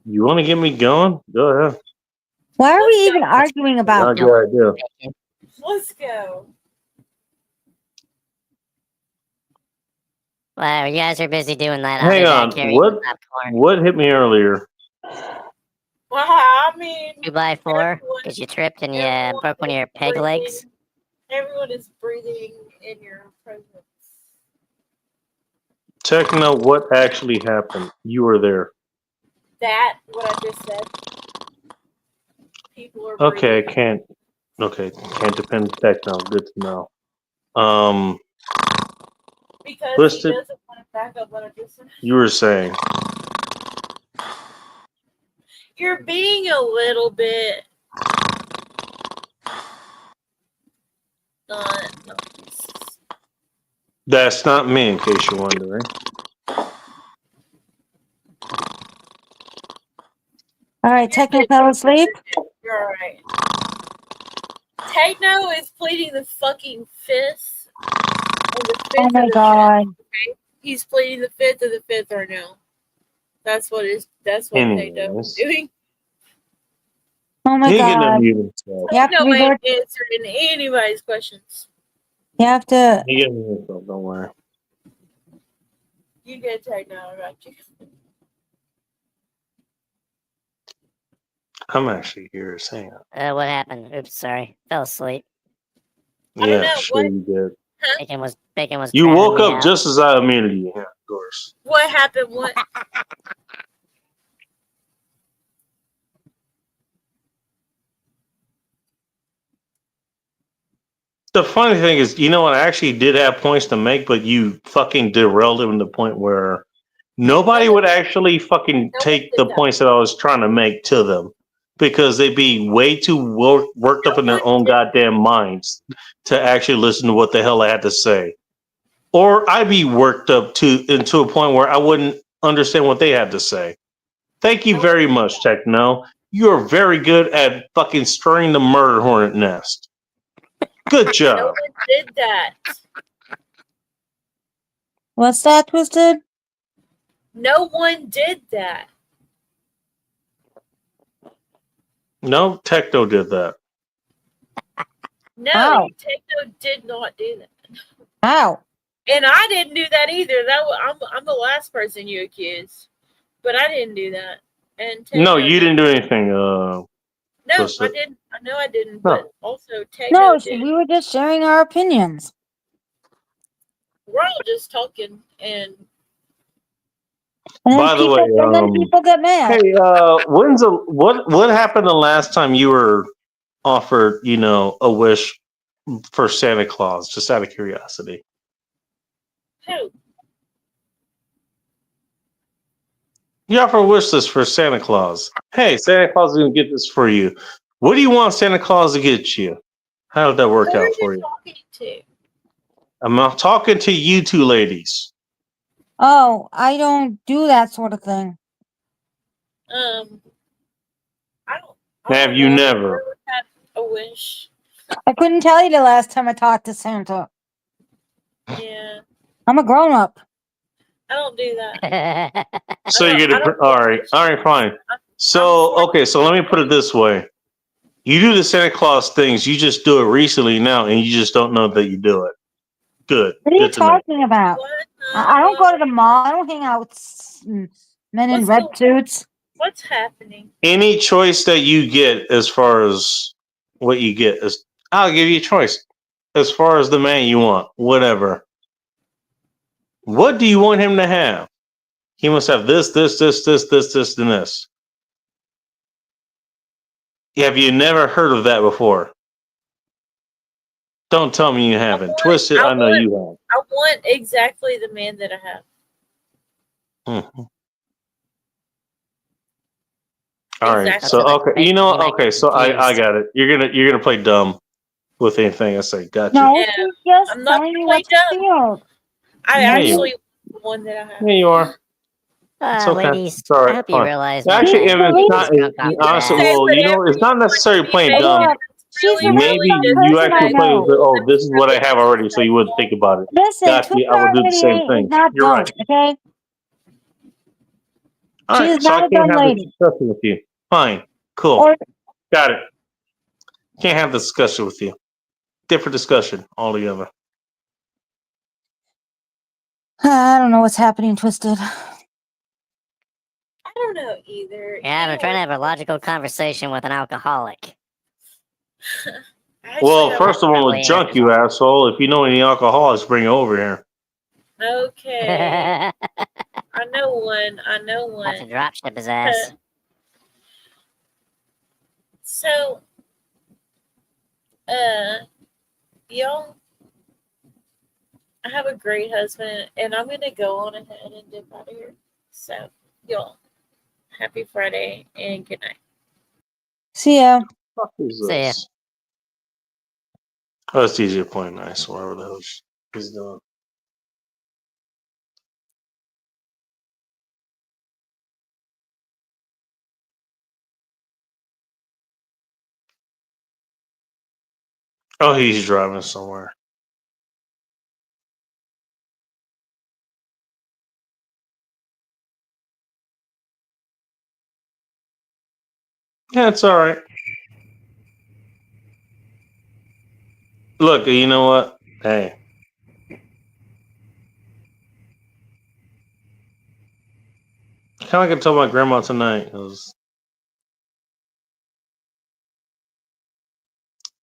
You want to get me going? Go ahead. Why are we even arguing about Not a good idea. Let's go. Wow, you guys are busy doing that. Hang on. What hit me earlier? Well, I mean. 2x4 because you tripped and you broke one of your peg legs. Everyone is breathing in your presence. Techno, what actually happened? You were there. What I just said. People are Okay, breathing. can't depend Techno. Good to know. Because Twisted, he doesn't want to back up what I just said. you were saying. You're being a little bit. That's not me, in case you're wondering. All right, techno fell asleep. You're all right. Techno is pleading the fucking fifth. Oh my god. Okay? He's pleading the fifth of the fifth right now. That's what Techno is doing. Oh my He ain't getting god. unmuted himself. You have to No way revert. answering anybody's questions. You have to. He getting himself, don't worry. You get Techno, I got you. I'm actually here saying it. What happened? Oops, sorry. Fell asleep. Yeah, sure you did. Bacon was. You drowning woke me up out. just as I muted you. Yeah, of course. What happened? What? The funny thing is, you know what? I actually did have points to make, but you fucking derailed them to the point where nobody would actually fucking take the points that I was trying to make to them. because they be way too worked up in their own goddamn minds to actually listen to what the hell I had to say. Or I'd be worked up into a point where I wouldn't understand what they had to say. Thank you very much, Techno. You're very good at fucking stirring the murder hornet nest. Good No job. one did that. What's that, Twisted? No one did that. No, Techno did that. No, How? Techno did not do that. How? And I didn't do that either. I'm the last person you accused, but I didn't do that. And No, Techno you didn't do anything. No, I Twisted. didn't. I know I didn't, No. but also Techno No, did. we were just sharing our opinions. We're all just talking, and And then By the way, people get mad. hey, what happened the last time you were offered, a wish for Santa Claus? Just out of curiosity. who? You offer a wish list for Santa Claus. Hey, Santa Claus is gonna get this for you. What do you want Santa Claus to get you? How did that work Who are out for you you? talking to? I'm not talking to you two ladies. Oh, I don't do that sort of thing. I don't. Have you never? Never had a wish. I couldn't tell you the last time I talked to Santa. Yeah, I'm a grown up. I don't do that. So you're gonna all right, fine. So okay, so let me put it this way: you do the Santa Claus things, you just do it recently now, and you just don't know that you do it. Good. What are you Good to know. talking about? I don't go to the mall. I don't hang out with men in red suits. What's happening? Any choice that you get, as far as what you get, is I'll give you a choice. As far as the man you want, whatever. What do you want him to have? He must have this, and this. Have you never heard of that before? Don't tell me you haven't. Twisted, I know you have. I want exactly the man that I have. All right. Exactly. So okay, okay. So I got it. You're gonna play dumb with anything I say. Gotcha. No, Yeah, she's just I'm not telling gonna you play what you dumb. feel. I Yeah, you actually want the one that I have. Yeah, you are. It's okay. Ladies, It's all right. I hope you fine. realize. Actually, if it's not, drunk off the honestly, bat. well, it's not necessarily playing dumb. She's the Maybe most you dumb person I actually play know. with, oh, this is what I have already, so you wouldn't think about it. Listen, Gotcha. Twister I would do the same lady thing. is not You're dumb, right. okay? All She right, is so I not a can't dumb have this lady. discussion with you. Fine, cool, Or got it. Can't have the discussion with you. Different discussion altogether. I don't know what's happening, Twisted. I don't know either. Yeah, I'm trying to have a logical conversation with an alcoholic. Well, first of all, it's junk, you asshole. If you know any alcoholics, bring it over here. Okay. I know one. I know one. Have to drop ship his ass. So, y'all, I have a great husband, and I'm gonna go on ahead and dip out of here. So, y'all, happy Friday and good night. See ya. Fuck is See ya. this? Oh, it's easier playing nice, whatever the hell he's doing. Oh, he's driving somewhere. Yeah, it's all right. Look, you know what? Hey. Kind of like I told my grandma tonight.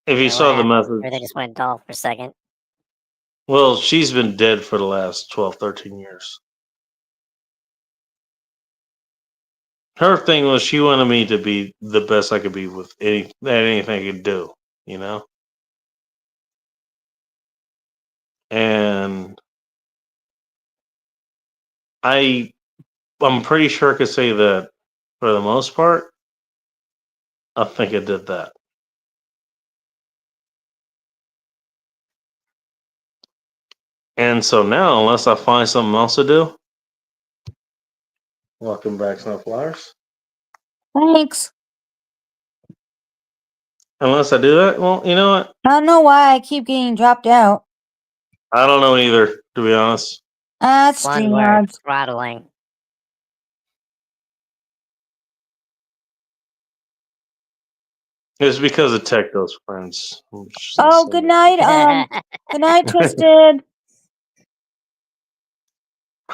If you saw the message, Everything just went dull for a second. well, she's been dead for the last 12, 13 years. Her thing was she wanted me to be the best I could be with anything I could do, you know? And I'm pretty sure I could say that for the most part, I think I did that. And so now, unless I find something else to do, welcome back, Snowflowers. Thanks. Unless I do that, well, you know what? I don't know why I keep getting dropped out. I don't know either, to be honest. That's One word, StreamYard. throttling. It's because of Techno's friends. Oh, good night. Good night, Twisted. I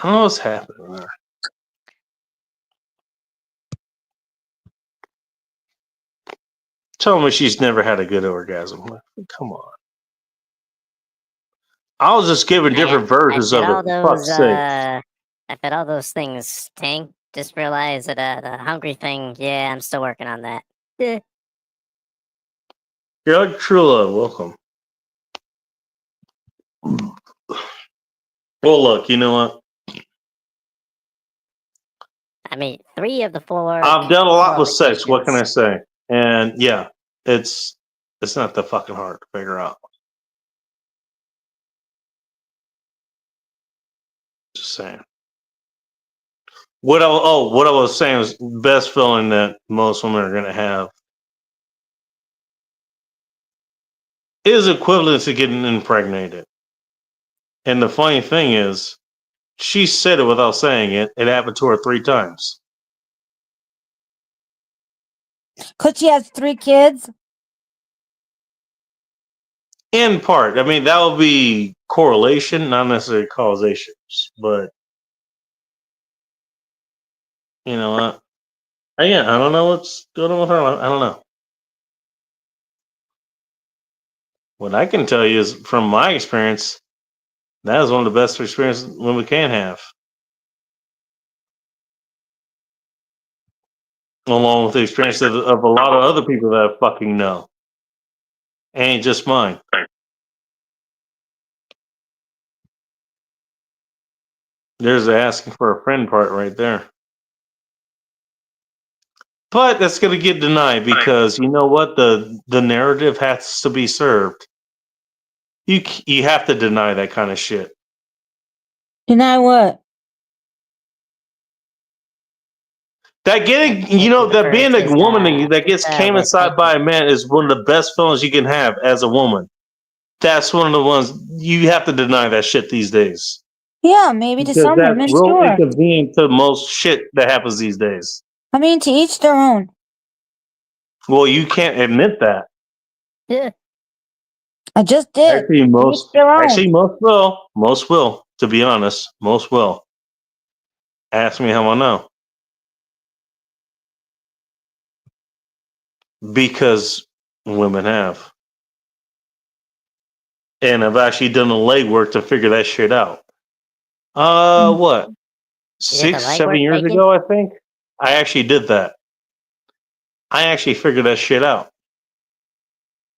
don't know what's happening there. Tell me she's never had a good orgasm. Come on. I was just giving different versions of it. For fuck's sake. I fed all those things, Tang. Just realized that the hungry thing, yeah, I'm still working on that. Yeah. You're like Trula, welcome. Well, look, you know what? I mean, 3 of the 4. I've done a lot with sex. What can I say? And yeah, it's not that fucking hard to figure out. Just saying. What I was saying was the best feeling that most women are gonna have is equivalent to getting impregnated. And the funny thing is, she said it without saying it. It happened to her 3 times. Because she has 3 kids? In part. I mean, that would be correlation, not necessarily causation. But, you know what? Again, I don't know what's going on with her. I don't know. What I can tell you is, from my experience, that is one of the best experiences women can have. Along with the experience of a lot of other people that I fucking know. Ain't just mine. There's the asking for a friend part right there. But that's going to get denied because you know what? The narrative has to be served. You have to deny that kind of shit. Deny what? That getting, you know, that being a woman that gets came inside by a man is one of the best feelings you can have as a woman. That's one of the ones you have to deny that shit these days. Yeah, maybe to some women, That's real sure. inconvenient to most shit that happens these days. I mean, to each their own. Well, you can't admit that. Yeah. I just did. Actually, most will. Most will. To be honest, most will. Ask me how I know. Because women have. And I've actually done the legwork to figure that shit out. What? 6, 7 years ago, I think? I actually did that. I actually figured that shit out.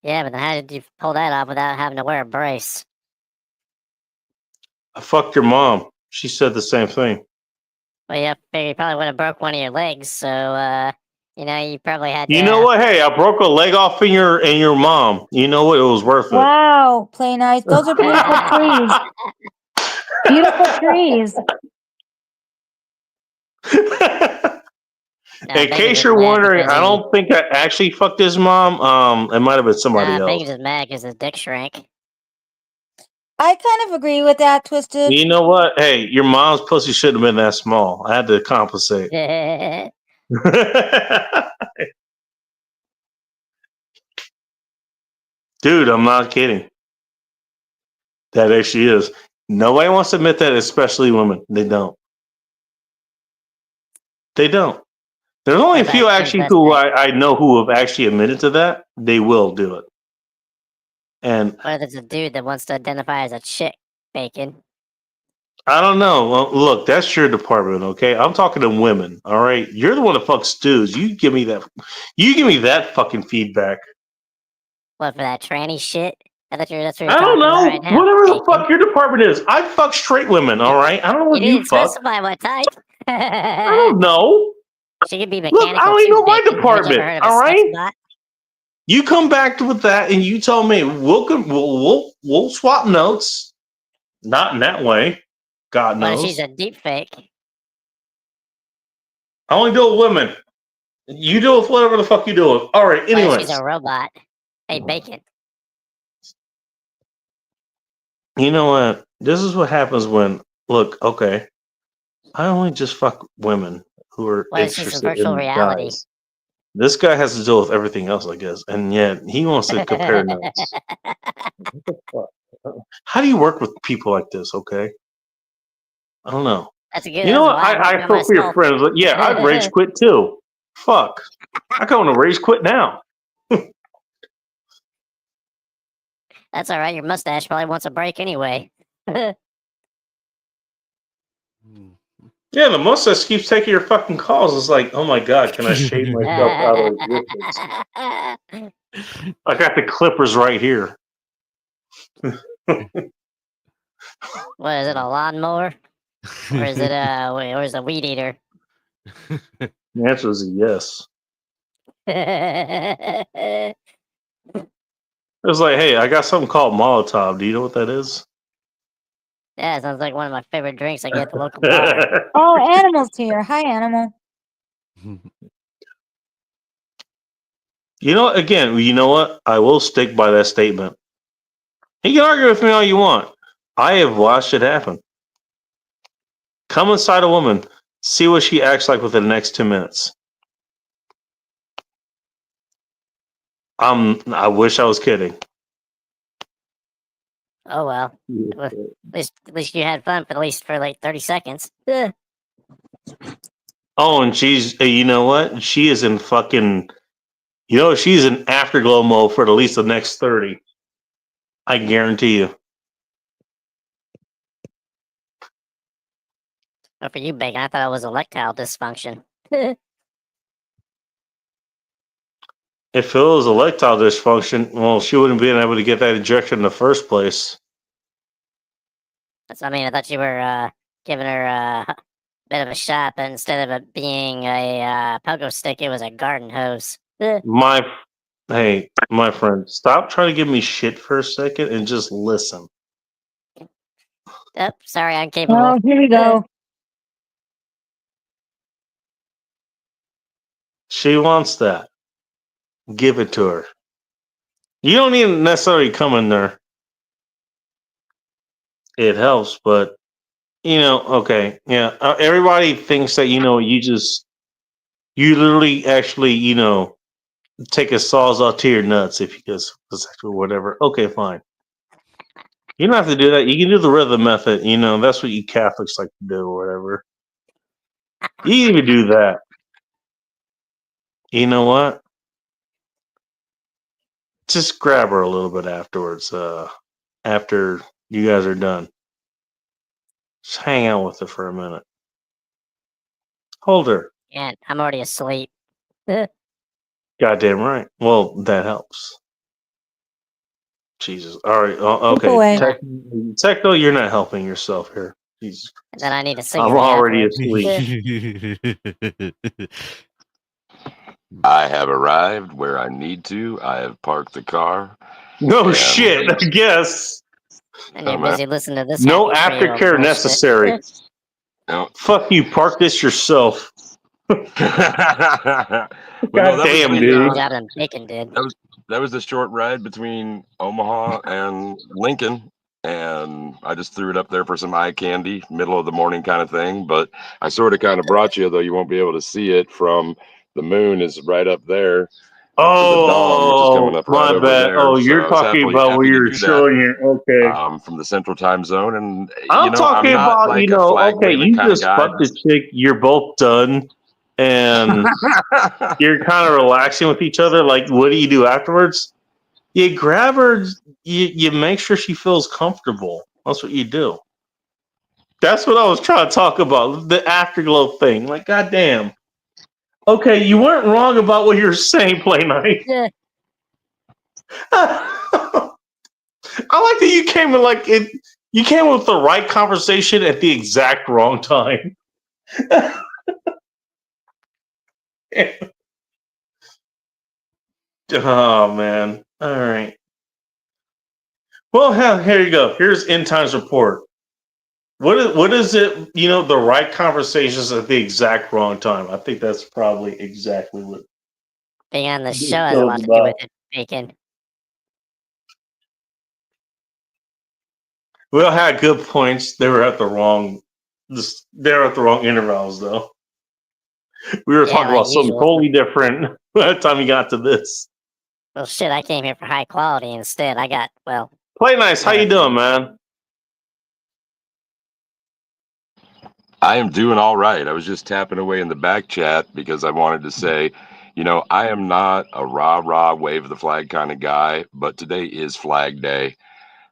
Yeah, but then how did you pull that off without having to wear a brace? I fucked your mom. She said the same thing. Well, yeah, figure you probably would have broke one of your legs, so, you know, you probably had to... You know what? Hey, I broke a leg off in your mom. You know what? It was worth it. Wow, play nice. Those are beautiful trees. Beautiful trees. In case you're wondering, I don't think I actually fucked his mom. It might have been somebody I else. think he's just mad because his dick shrank. I kind of agree with that, Twisted. You know what? Hey, your mom's pussy shouldn't have been that small. I had to compensate. Dude, I'm not kidding. That actually is. Nobody wants to admit that, especially women. They don't. They don't. There's only a few actually who I know who have actually admitted to that. They will do it. And What if it's a dude that wants to identify as a chick, Bacon? I don't know. Well, look, that's your department, okay? I'm talking to women, all right? You're the one that fucks dudes. You give me that. You give me that fucking feedback. What, for that tranny shit? That's what you're I don't talking know. about right now, Whatever the Bacon. fuck your department is. I fuck straight women, all right? I don't know what You you didn't fuck. specify what type. I don't know. She could be Look, mechanical. I don't even know too, my Bacon. Have you ever department. heard of a All sex right. bot? You come back with that, and you tell me we'll swap notes. Not in that way. God What if knows. she's a deep fake? I only deal with women. You deal with whatever the fuck you deal with. All right. What if Anyways, she's a robot? Hey, Bacon. you know what? This is what happens when. Look, okay. I only just fuck women who are What if she's interested in virtual in reality? guys. This guy has to deal with everything else, I guess, and yet he wants to compare notes. What the fuck? How do you work with people like this? Okay, I don't know. That's a good. You know what? That's why I work on feel for your myself. friends. Like, yeah, I'd rage quit too. Fuck, I kind of rage quit now. That's all right. Your mustache probably wants a break anyway. Yeah, the mustache keeps taking your fucking calls. It's like, oh my god, can I shave myself out of existence? I got the clippers right here. What is it? A lawnmower? Or is it or is it a weed eater? The answer is a yes. Yeah, It's like, hey, I got something called Molotov. Do you know what that is? sounds like one of my favorite drinks I get at the local bar. Oh, Animal's here. Hi, Animal. You know, again, you know what? I will stick by that statement. You can argue with me all you want. I have watched it happen. Come inside a woman, see what she acts like within the next 2 minutes. I wish I was kidding. Oh well. At least you had fun for like 30 seconds. Yeah. Oh, and she's, you know what? She is in fucking, she's in afterglow mode for at least the next 30. I guarantee you. But for you, Bacon, I thought it was erectile dysfunction. If it was erectile dysfunction, well, she wouldn't be able to get that injection in the first place. I thought you were giving her a bit of a shot, but instead of it being a pogo stick, it was a garden hose. My friend, stop trying to give me shit for a second and just listen. Oh, sorry, I'm capable. Oh, here we go. She wants that. Give it to her. You don't even necessarily come in there. It helps, but okay, yeah. Everybody thinks that you literally actually take a sawzall to your nuts if you guess or whatever. Okay, fine. You don't have to do that. You can do the rhythm method. That's what you Catholics like to do or whatever. You can even do that. You know what? Just grab her a little bit afterwards. After you guys are done, just hang out with her for a minute. Hold her. Yeah, I'm already asleep. Goddamn right. Well, that helps. Jesus. All right. Okay. away. Techno, you're not helping yourself here. Jesus. And then I need to sleep. I'm already asleep. I have arrived where I need to. I have parked the car. No shit, I guess. And you're busy listening to this. No happy trio aftercare bullshit. necessary. No. Fuck you, park this yourself. God damn, dude. Bacon did. That was the short ride between Omaha and Lincoln, and I just threw it up there for some eye candy, middle of the morning kind of thing. But I sort of kind of brought you, though you won't be able to see it from the moon is right up there. Oh, my bad. There. Oh, you're talking about where you're showing your okay. From the Central Time Zone, and I'm talking about like okay, you just fucked the chick. You're both done, and you're kind of relaxing with each other. Like, what do you do afterwards? You grab her. You make sure she feels comfortable. That's what you do. That's what I was trying to talk about. The afterglow thing. Like, goddamn. Okay, you weren't wrong about what you were saying, Play Night. Yeah. I like that you came with you came with the right conversation at the exact wrong time. Oh man! All right. Well, hell, here you go. Here's End Times report. What is it? You know, the right conversations at the exact wrong time. I think that's probably exactly what Being on the this show has a show's lot to do about. with it, Bacon. We all had good points. They were at the wrong. They were at the wrong intervals, though. We were Yeah, talking like about something usual. totally different by the time we got to this. Well, shit, I came here for high quality instead. I got, well, Play nice. How you doing, man? I am doing all right. I was just tapping away in the back chat because I wanted to say, you know, I am not a rah-rah wave the flag kind of guy, but today is Flag Day.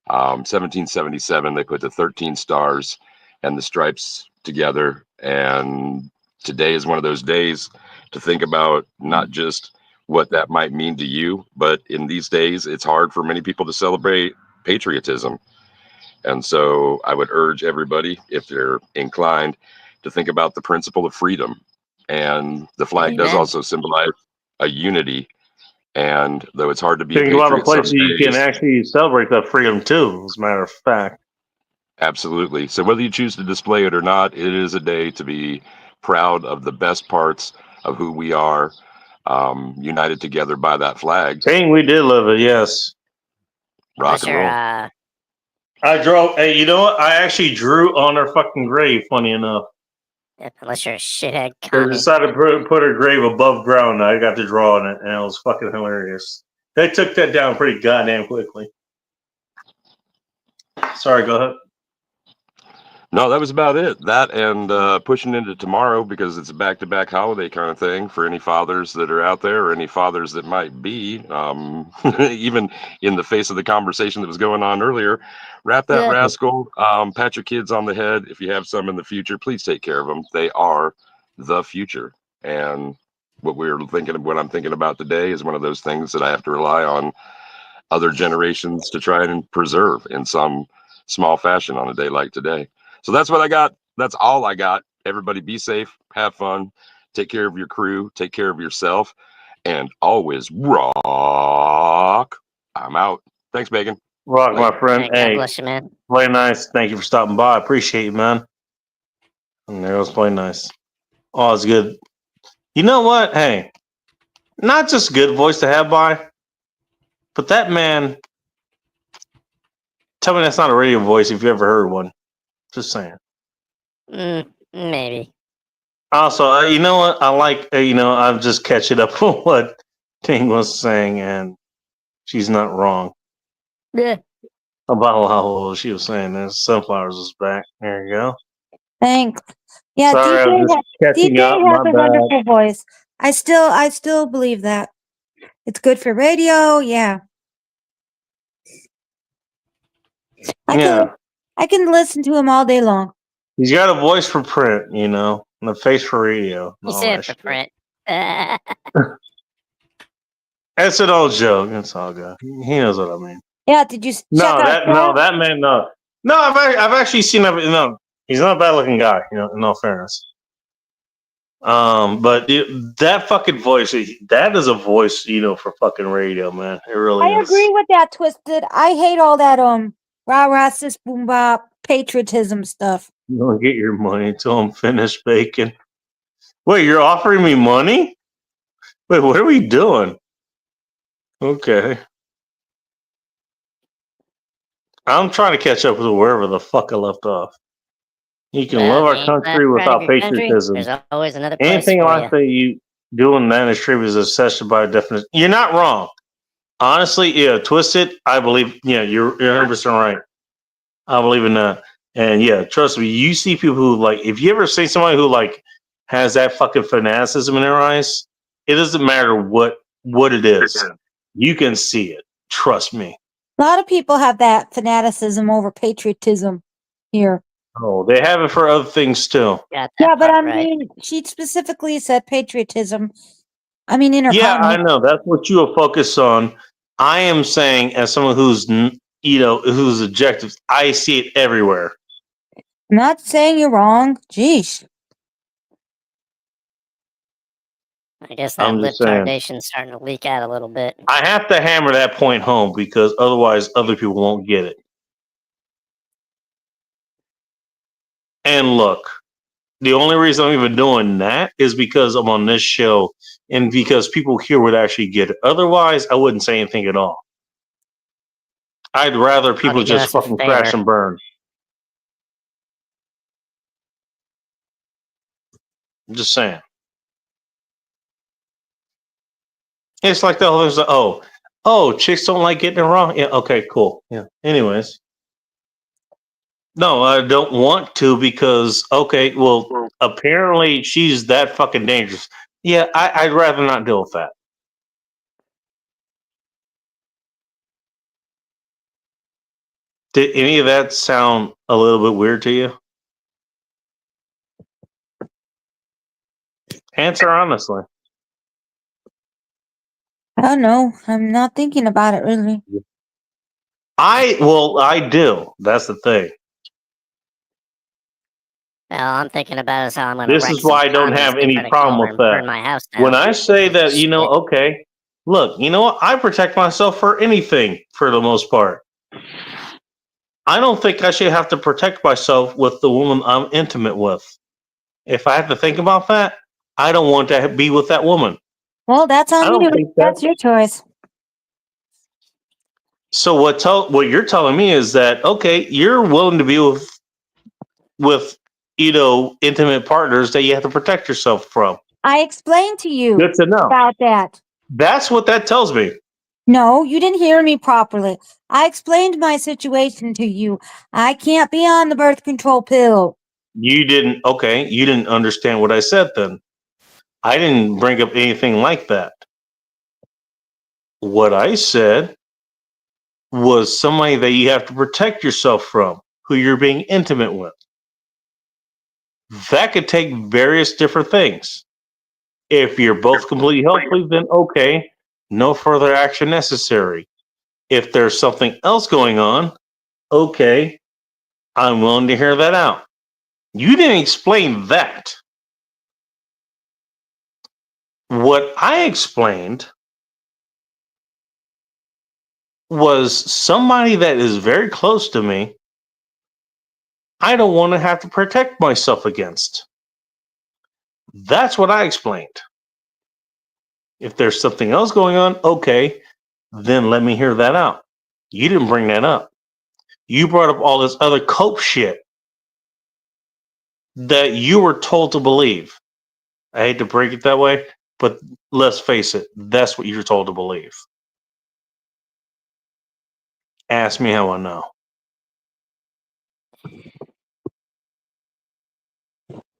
1777, they put the 13 stars and the stripes together. And today is one of those days to think about not just what that might mean to you, but in these days, it's hard for many people to celebrate patriotism. And so I would urge everybody, if they're inclined, to think about the principle of freedom. And the flag does Amen. also symbolize a unity. And though it's hard to be Think a about the patriot some places you can days, actually celebrate that freedom too. As a matter of fact, absolutely. So whether you choose to display it or not, it is a day to be proud of the best parts of who we are, united together by that flag. dang, we did live it. Yes, Rock and roll. I drove. Hey, you know what? I actually drew on her fucking grave. Funny enough, unless you're a shithead they commie. decided to put her grave above ground. I got to draw on it, and it was fucking hilarious. They took that down pretty goddamn quickly. Sorry, go ahead. No, that was about it. That and pushing into tomorrow because it's a back-to-back holiday kind of thing for any fathers that are out there or any fathers that might be. Even in the face of the conversation that was going on earlier, wrap that Yeah. rascal, pat your kids on the head. If you have some in the future, please take care of them. They are the future. And what I'm thinking about today is one of those things that I have to rely on other generations to try and preserve in some small fashion on a day like today. So that's what I got. That's all I got. Everybody be safe, have fun, take care of your crew, take care of yourself, and always rock. I'm out. Thanks, Bacon. Rock, my friend. God Hey, bless you, man. play nice. Thank you for stopping by. I appreciate you, man. And there was play nice. Oh, it's good. You know what? Hey, not just a good voice to have by, but that man. Tell me that's not a radio voice if you ever heard one. Just saying. Maybe. Also, you know what? I like, I'm just catching up on what Ting was saying, and she's not wrong Yeah. about how she was saying that Sunflowers is back. There you go. Thanks. Yeah, Sorry, I was just catching up. DJ has My a bad. wonderful voice. I still believe that. It's good for radio. Yeah. I can listen to him all day long. He's got a voice for print, and a face for radio. and He all said that for shit. print. It's an old joke. It's all good. He knows what I mean. Yeah, did you check out That man, no. No, I've actually seen him. No, he's not a bad looking guy, in all fairness. But that fucking voice, that is a voice, for fucking radio, man. It really I is. agree with that, Twisted. I hate all that rah-rah, sis, boom, bop, patriotism stuff. You don't get your money until I'm finished baking. Wait, you're offering me money? Wait, what are we doing? Okay. I'm trying to catch up with wherever the fuck I left off. You can love our country without patriotism. There's always another place Anything for like that you doing that is tribute is a session by definition. You're not wrong. Honestly, yeah, Twisted, I believe, you're 100% right. I believe in that. And yeah, trust me, you see people who if you ever see somebody who has that fucking fanaticism in their eyes, it doesn't matter what it is. You can see it. Trust me. A lot of people have that fanaticism over patriotism here. Oh, they have it for other things too. Yeah, but I mean, she specifically said patriotism. I mean, in her Yeah, I comment. know. That's what you will focus on. I am saying, as someone who's, who's objective, I see it everywhere. I'm not saying you're wrong. Jeez. I guess that I'm lip just saying. tardation's starting to leak out a little bit. I have to hammer that point home because otherwise other people won't get it. And look, the only reason I'm even doing that is because I'm on this show and because people here would actually get it. Otherwise, I wouldn't say anything at all. I'd rather people do just us a fucking crash favor. and burn. I'm just saying. It's like the whole thing. Oh, chicks don't like getting it wrong. Yeah, okay, cool. Yeah. Anyways. No, I don't want to because okay, well, apparently she's that fucking dangerous. Yeah, I'd rather not deal with that. Did any of that sound a little bit weird to you? Answer honestly. I don't know. I'm not thinking about it really. I do. That's the thing. All I'm thinking about is how I'm going to. This is why I don't have any problem with burn my that. house down. When I say that, okay, look, you know what? I protect myself for anything for the most part. I don't think I should have to protect myself with the woman I'm intimate with. If I have to think about that, I don't want to be with that woman. Well, that's I on don't you. think That's your choice. So what you're telling me is that okay, you're willing to be with intimate partners that you have to protect yourself from. I explained to you Good to know. about that. That's what that tells me. No, you didn't hear me properly. I explained my situation to you. I can't be on the birth control pill. You didn't understand what I said then. I didn't bring up anything like that. What I said was somebody that you have to protect yourself from, who you're being intimate with. That could take various different things. If you're both completely healthy, then okay, no further action necessary. If there's something else going on, okay, I'm willing to hear that out. You didn't explain that. What I explained was somebody that is very close to me, I don't want to have to protect myself against. That's what I explained. If there's something else going on, okay, then let me hear that out. You didn't bring that up. You brought up all this other cope shit that you were told to believe. I hate to break it that way, but let's face it, that's what you're told to believe. Ask me how I know.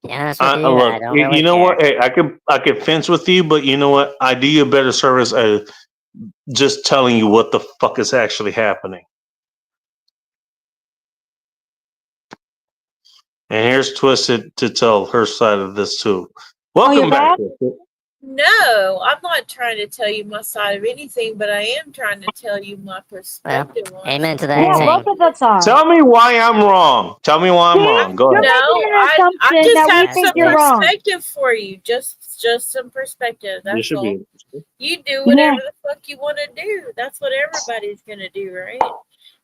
Yeah, Look, you know what? Hey, I could fence with you, but you know what? I do you a better service just telling you what the fuck is actually happening. And here's Twisted to tell her side of this too. Welcome back. No, I'm not trying to tell you my side of anything, but I am trying to tell you my perspective. Amen to that. Yeah, both of us are. Tell me why I'm wrong. Tell me why I'm wrong. Go ahead. No, I just that we have think some you're wrong. perspective for you. Just some perspective. That's should all. be. You do whatever the fuck you want to do. That's what everybody's gonna do, right?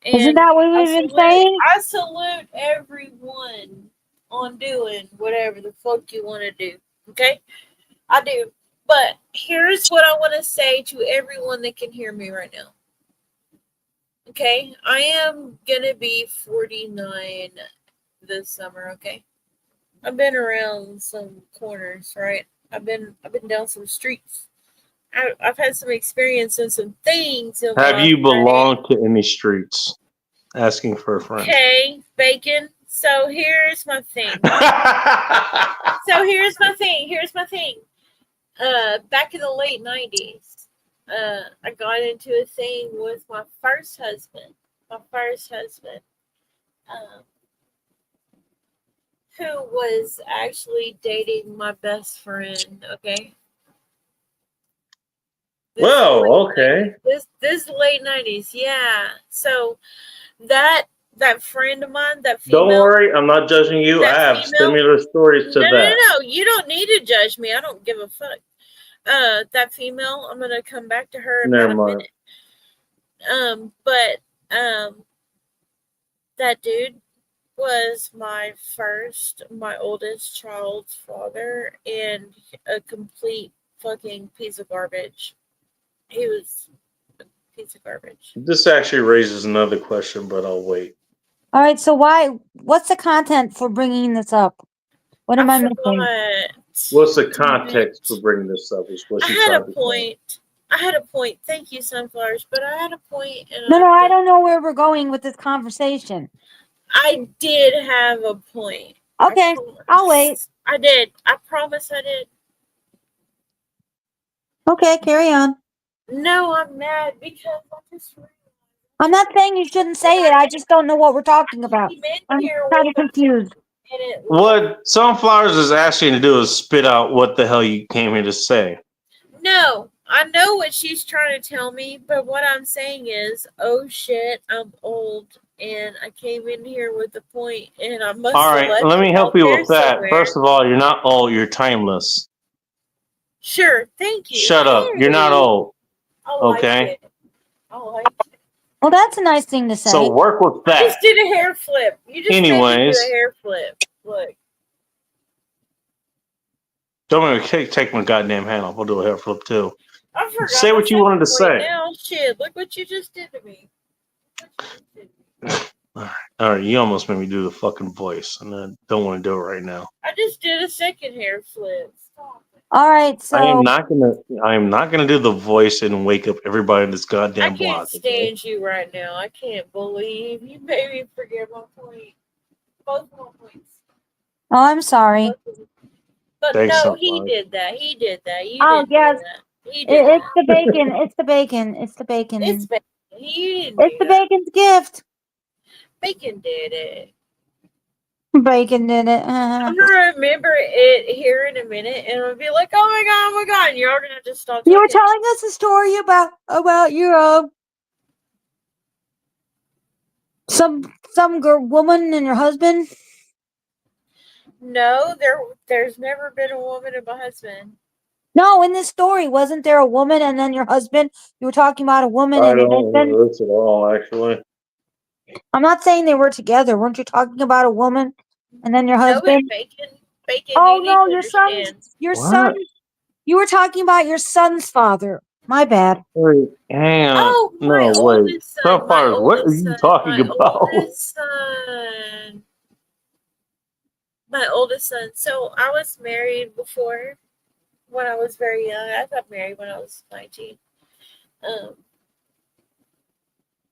Isn't that what we've been saying? I salute everyone on doing whatever the fuck you want to do. Okay, I do. But here's what I want to say to everyone that can hear me right now. Okay, I am gonna be 49 this summer. Okay, I've been around some corners, right? I've been down some streets. I've had some experience and some things. Have you belonged to any streets? Asking for a friend. Okay, Bacon. So here's my thing. Here's my thing. Back in the late 90s, I got into a thing with my first husband. Who was actually dating my best friend, okay? Okay. This late 90s, yeah. So that friend of mine, that female. Don't worry, I'm not judging you. I have similar stories to that. No. You don't need to judge me. I don't give a fuck. that female, I'm gonna come back to her in Never about a mind. minute. But that dude was my oldest child's father, and a complete fucking piece of garbage. He was a piece of garbage. This actually raises another question, but I'll wait. All right, so what's the content for bringing this up? What am I missing? What's the context for bringing this up? Is what I she's had a talking point. I had a point. Thank you, Sunflowers. But I had a point, and No, I don't know where we're going with this conversation. I did have a point. Okay, I'll wait. I did. I promise I did. Okay, carry on. No, I'm mad because I just. I'm not saying you shouldn't say it. I just don't know what we're talking about. I'm kind of confused. What Sunflowers is asking you to do is spit out what the hell you came here to say. No, I know what she's trying to tell me, but what I'm saying is, oh shit, I'm old, and I came in here with the point, and I must. All right, let me help you with that. Somewhere. First of all, you're not old. You're timeless. Sure, thank you. Shut up. You're not old. I like Okay. it. I like it. Well, that's a nice thing to say. So work with I that. just did a hair flip. You just made me Anyways. do a hair flip. Look. Don't make me take my goddamn hand off. I'll do a hair flip too. I forgot. Say what you wanted to right say. now. Shit, look what you just did to me. All right, you almost made me do the fucking voice, and I don't want to do it right now. I just did a second hair flip. Stop it. All right, so I am not gonna do the voice and wake up everybody in this goddamn I block. can't stand you right now. I can't believe you made me forget my point. Both my points. oh, I'm sorry. But Thanks, no, Sunflower. he did that. He did that. You Oh didn't yes, do that. He did it's the bacon. It's the bacon. It's the bacon. It's bacon. He didn't It's do the that. bacon's gift. Bacon did it. Bacon did it. I'm gonna remember it here in a minute, and I'll be like, "Oh my god!" And you're all gonna have to stop. You were talking. telling us a story about your some girl, woman and your husband. No, there's never been a woman and my husband. No, in this story, wasn't there a woman and then your husband? You were talking about a woman I and your don't husband. remember this at all, actually. I'm not saying they were together. Weren't you talking about a woman and then your No, husband? it's bacon. Oh you no, need to your son. understand. Your What? son. You were talking about your son's father. My bad. Wait, hang on. Oh, my No, wait. oldest son. My Sunflowers, what are oldest you son. talking My about? oldest son. My oldest son. So I was married before when I was very young. I got married when I was 19.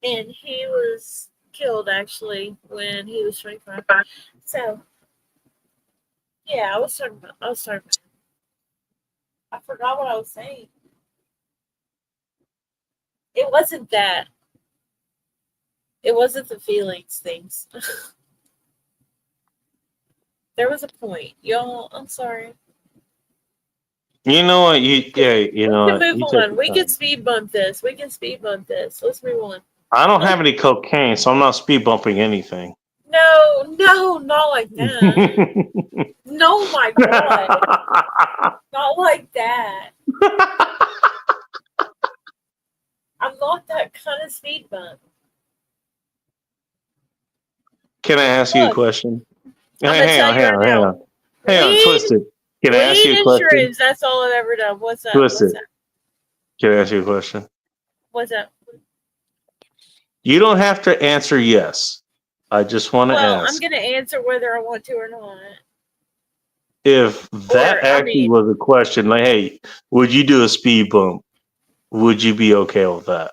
And he was killed actually when he was 25. So yeah, I was talking about I forgot what I was saying. It wasn't that. It wasn't the feelings things. There was a point. Y'all, I'm sorry. You know what? You We can what? move You take on. your We can time. speed bump this. Let's move on. I don't have any cocaine, so I'm not speed bumping anything. No, not like that. No, my God. Not like that. I'm not that kind of speed bump. Can I ask you a Look, question? I'm gonna tell you right now. Hang on, Weed- Twisted. Can I ask you a Weed question? insurance, that's all I've ever done. What's up? Twisted. Can I ask you a question? What's up? You don't have to answer yes. I just want to Well, ask. I'm gonna answer whether I want to or not. If that actually was a question, like, hey, would you do a speed bump? Would you be okay with that?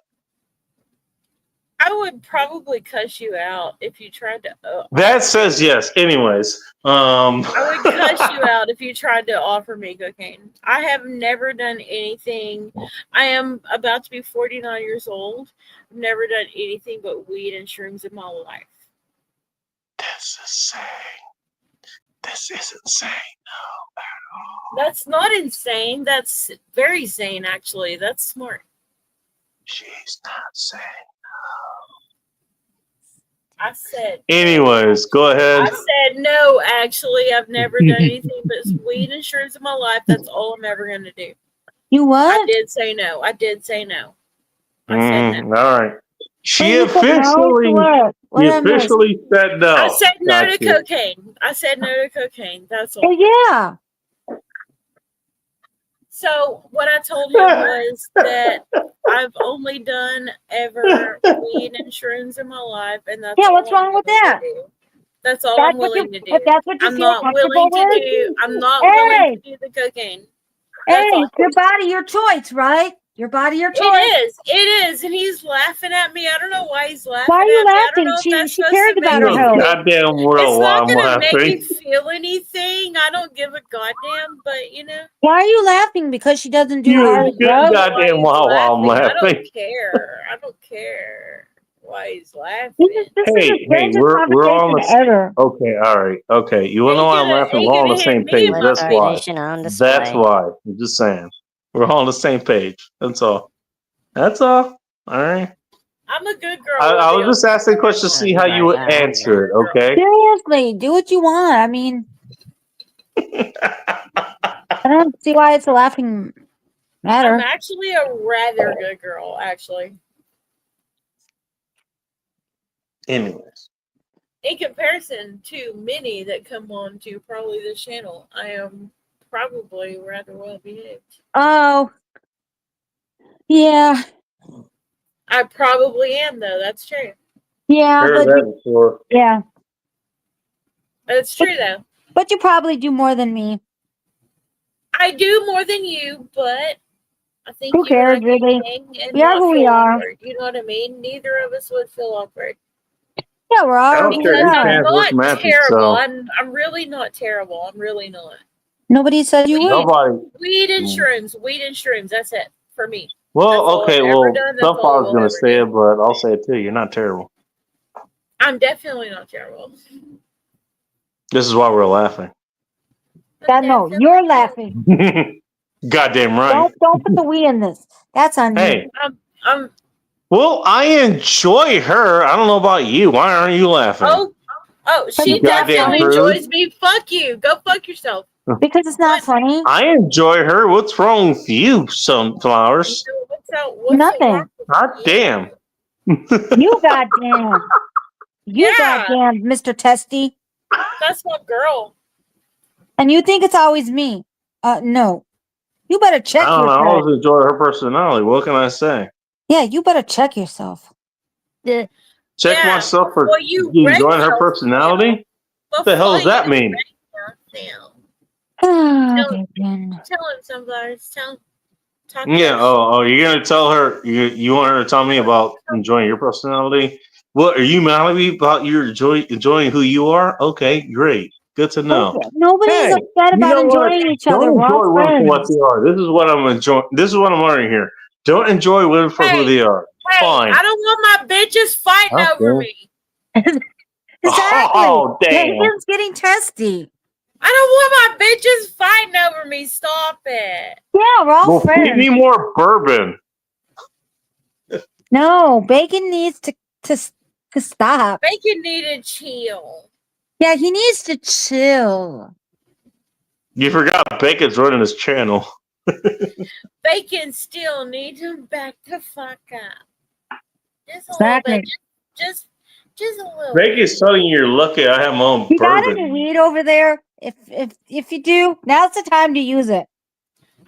I would probably cuss you out if you tried to. That says yes. Anyways, I would cuss you out if you tried to offer me cocaine. I have never done anything. I am about to be 49 years old. I've never done anything but weed and shrooms in my life. This is insane. This is insane. That's not insane. That's very sane, actually. That's smart. She's not sane. I said. Anyways, go ahead. I said no. Actually, I've never done anything but weed and shrooms in my life. That's all I'm ever gonna do. You what? I did say no. I did say no. I said no. All right. She you said no to officially, what? What she did I miss? officially said no. I said no to Gotcha. cocaine. I said no to cocaine. That's Oh all. yeah. So what I told him was that I've only done ever weed and shrooms in my life, and that's Yeah, all what's I'm wrong with willing to that? do. That's all That's I'm what willing you. to do. That's what you I'm feel not willing comfortable to with. do. I'm not Hey, willing to do the cocaine. That's hey, all. your body, your choice, right? Your body, your choice. It is, and he's laughing at me. I don't know why he's laughing Why are you at me. I don't laughing? know if that's She supposed cares to make about You her me know health. feel. goddamn well It's why not I'm gonna make me laughing. feel anything. I don't give a goddamn. But you know, Why are you laughing? Because she doesn't do You hard good why goddamn he's wow why I'm laughing. I laughing. don't care. I don't care why he's laughing. This is the Hey, strangest we're all on conversation the ever. Okay, all right, okay. You wanna know why I'm laughing? Ain't We're all on gonna the hit same me page. in my That's why. Retardation on That's display. why. I'm just saying. We're all on the same page. That's all. That's all. All right. I'm a good girl. I was Olivia. just asking questions to see how you would answer it. Okay. Seriously, do what you want. I mean, I don't see why it's a laughing matter. I'm actually a rather good girl, actually. Anyways. In comparison to many that come on to probably this channel, I am probably rather well behaved. Oh, yeah, I probably am, though. That's true. yeah, Heard but that before. yeah, That's true, though. but you probably do more than me. I do more than you, but I think Who you and I cares, can really? hang and We are not who we feel are. awkward. You know what I mean? Neither of us would feel awkward. Yeah, we're all I don't who care we who are. fans Not which matches, terrible. so I'm really not terrible. I'm really not. Nobody said you were. nobody. Weed and shrooms. Weed and shrooms. That's it for me. Well, That's all okay, I've ever well, done. That's some all I I was will gonna ever say do. it, but I'll say it too. You're not terrible. I'm definitely not terrible. This is why we're laughing. God, no, you're laughing. Goddamn right. Don't put the we in this. That's on you. Hey, I'm. well, I enjoy her. I don't know about you. Why aren't you laughing? Oh, she You goddamn definitely prude. enjoys me. Fuck you. Go fuck yourself. Because it's not funny. I enjoy her. What's wrong with you, sunflowers? What's Nothing. God damn. You goddamn. You goddamn, Mr. Testy. That's my girl. And you think it's always me. No. You better check I don't know. I yourself. always enjoy her personality. What can I say? Yeah, you better check yourself. Check Yeah, myself for well, you enjoying her wrecked personality? What the hell does that mean? Oh, Tell him, sunflowers. Talk Yeah. Oh, you're gonna tell her you want her to tell me about enjoying your personality? What are you mad at me about your enjoying who you are? Okay, great. Good to know. Nobody's Hey, upset you about know what? enjoying each Don't other. We're enjoy all women for what friends. they are. This is what I'm enjoying. This is what I'm learning here. Don't enjoy women for who they are. Hey, Fine. I don't want my bitches fighting Okay. over me. Exactly. Oh, damn. Megan's getting testy. I don't want my bitches fighting over me. Stop it. Yeah, we're all Well, friends. feed me more bourbon. No, Bacon needs to stop. Bacon need to chill. Yeah, he needs to chill. You forgot Bacon's running his channel. Bacon still need to back the fuck up. Just a Exactly. little bit. Just a little. Bacon's telling you you're lucky I have my own You got any bourbon. weed over there? If you do, now's the time to use it.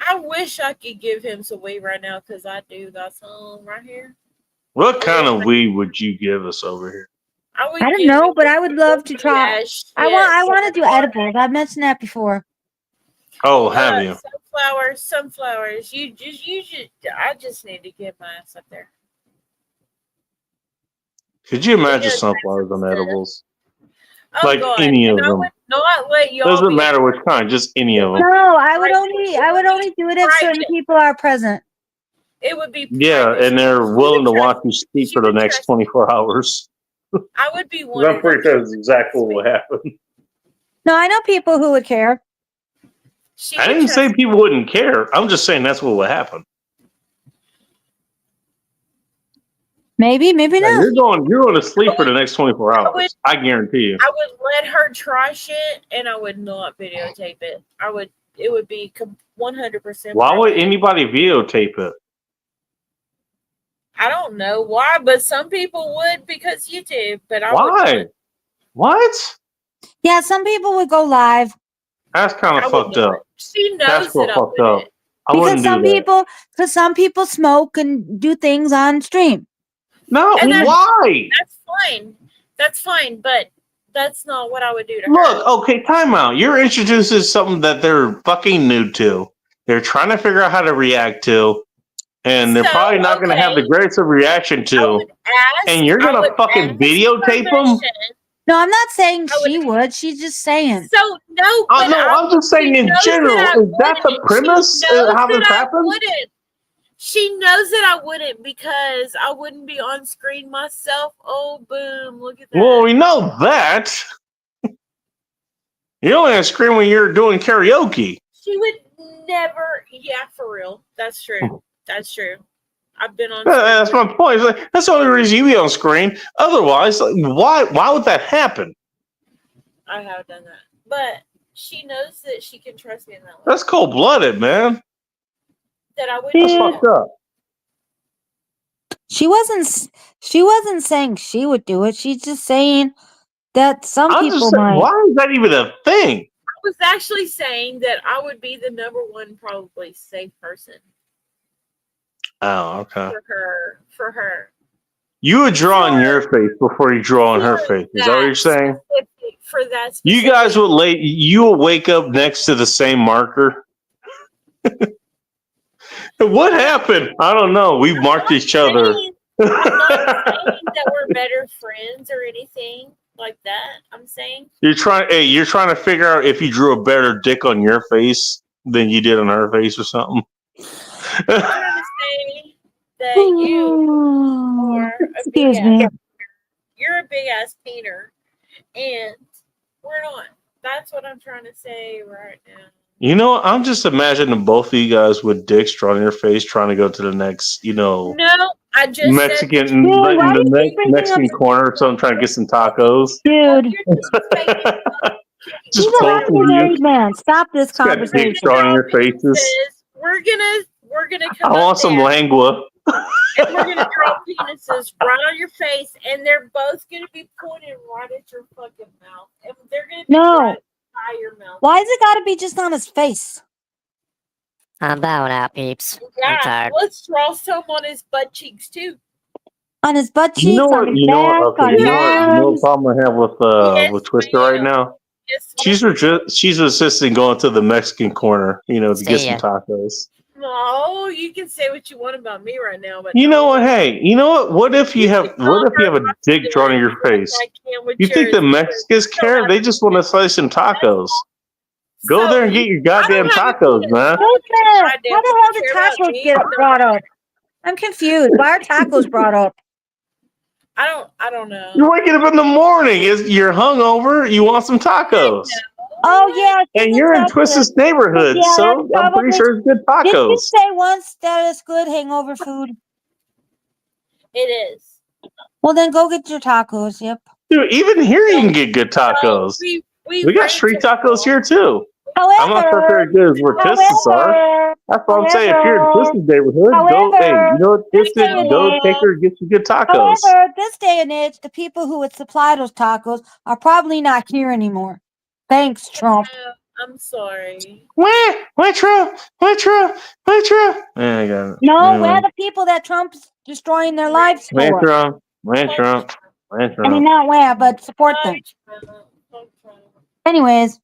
I wish I could give him some weed right now because I do got some right here. What kind of weed would you give us over here? I I don't know, but I would love to try. I want to do edibles. I've mentioned that before. Oh, have you? Sunflowers. You should. I just need to get my ass up there. Could you imagine sunflowers on edibles? Oh, Like God. any of And I them. would not let y'all Doesn't be matter which kind, just any of them. No, I would only do it if certain people are present. It would be. Yeah, and they're willing to watch you sleep for the next 24 hours. I would be one. I'm pretty sure that's exactly what would happen. No, I know people who would care. I didn't say people wouldn't care. I'm just saying that's what would happen. Maybe Yeah, not. you're going to sleep for the next 24 hours. I guarantee you. I would let her try shit, and I would not videotape it. I would be 100%. Why would private. anybody videotape it? I don't know why, but some people would because YouTube. But I Why? would. What? Yeah, some people would go live That's kind of fucked up. She knows That's that I fucked up. wouldn't. I because wouldn't do some people smoke and do things on stream. No, And that's- why? That's fine. That's fine, but that's not what I would do to her. Look, okay, time out. You're introducing something that they're fucking new to. They're trying to figure out how to react to, and they're So, probably not going to have the greatest of reaction to. And you're going to fucking videotape them? No, I'm not saying she would. She's just saying. So no, Oh, but no, I'm just saying she in knows general. that I Is that the wouldn't. premise She knows of how that this I happens? wouldn't. She knows that I wouldn't because I wouldn't be on screen myself. Oh, boom! Look at that. Well, we know that. You're only on screen when you're doing karaoke. She would never. Yeah, for real. That's true. That's true. I've been on. That's my point. It's like, that's the only reason you be on screen. Otherwise, like, why would that happen? I have done that, but she knows that she can trust me in that way. That's cold blooded, man. That I would. That's fucked up. She wasn't saying she would do it. She's just saying that some I'm people just saying, might. why is that even a thing? I was actually saying that I would be the number one probably safe person Oh, okay. for her. You would draw on your face before you draw on her face. Is that what you're saying? For that, You guys would you will wake up next to the same marker. What happened? I don't know. We marked each other. I'm not saying that we're better friends or anything like that. I'm saying You're trying to figure out if you drew a better dick on your face than you did on her face or something. I'm trying to say that you are a big Excuse me. ass. You're a big ass painter, and we're not. That's what I'm trying to say right now. You know, I'm just imagining both of you guys with dicks drawn on your face, trying to go to the next, No, I just Mexican, said, like in the Mexican corner or something, trying to get some tacos. Dude, Just he's a both happy of you. married man. Stop this Got conversation. dicks drawn on your faces. we're gonna I come want up some there lengua. and we're gonna draw penises right on your face, and they're both gonna be pointed right at your fucking mouth, and they're gonna be No. right by your mouth. Why has it got to be just on his face? I'm bowing out, peeps. I'm Yeah, tired. let's draw some on his butt cheeks too. On his butt cheeks, You know on what? his You know back, what? on Okay, his you know what arms. problem I have with Twister right now? She's resisting going to the Mexican corner, to get some tacos. No, you can say what you want about me right now, but You know what? Hey, you know what? What if you have a dick drawn on your face? I can't with You think the yours. Mexicans care? They just want to slice some tacos. Go there and get your goddamn tacos, man. How the hell did tacos get brought up? I'm confused. Why are tacos brought up? I don't know. You're waking up in the morning. You're hungover. You want some tacos. Oh yeah, And you're in Twisted's neighborhood, Yeah, so that's I'm pretty probably- sure it's good Did you tacos. say once that it's good hangover food? It is. Well, then go get your tacos. Yep. Dude, even here you can get good tacos. We got street tacos here too. I'm not sure if they're as good as where Twisted's are. That's what I'm saying. If you're in Twisted's neighborhood, go. Hey, you know what, Twisted? Go take her and get some good tacos. However, this day and age, the people who would supply those tacos are probably not here anymore. Thanks, Trump. I'm sorry. Where Trump? Yeah, I got it. No, Anyway. we're the people that Trump's destroying their lives Where for. Trump? Where Trump? Where I mean, Trump? not where, but support them. Anyways,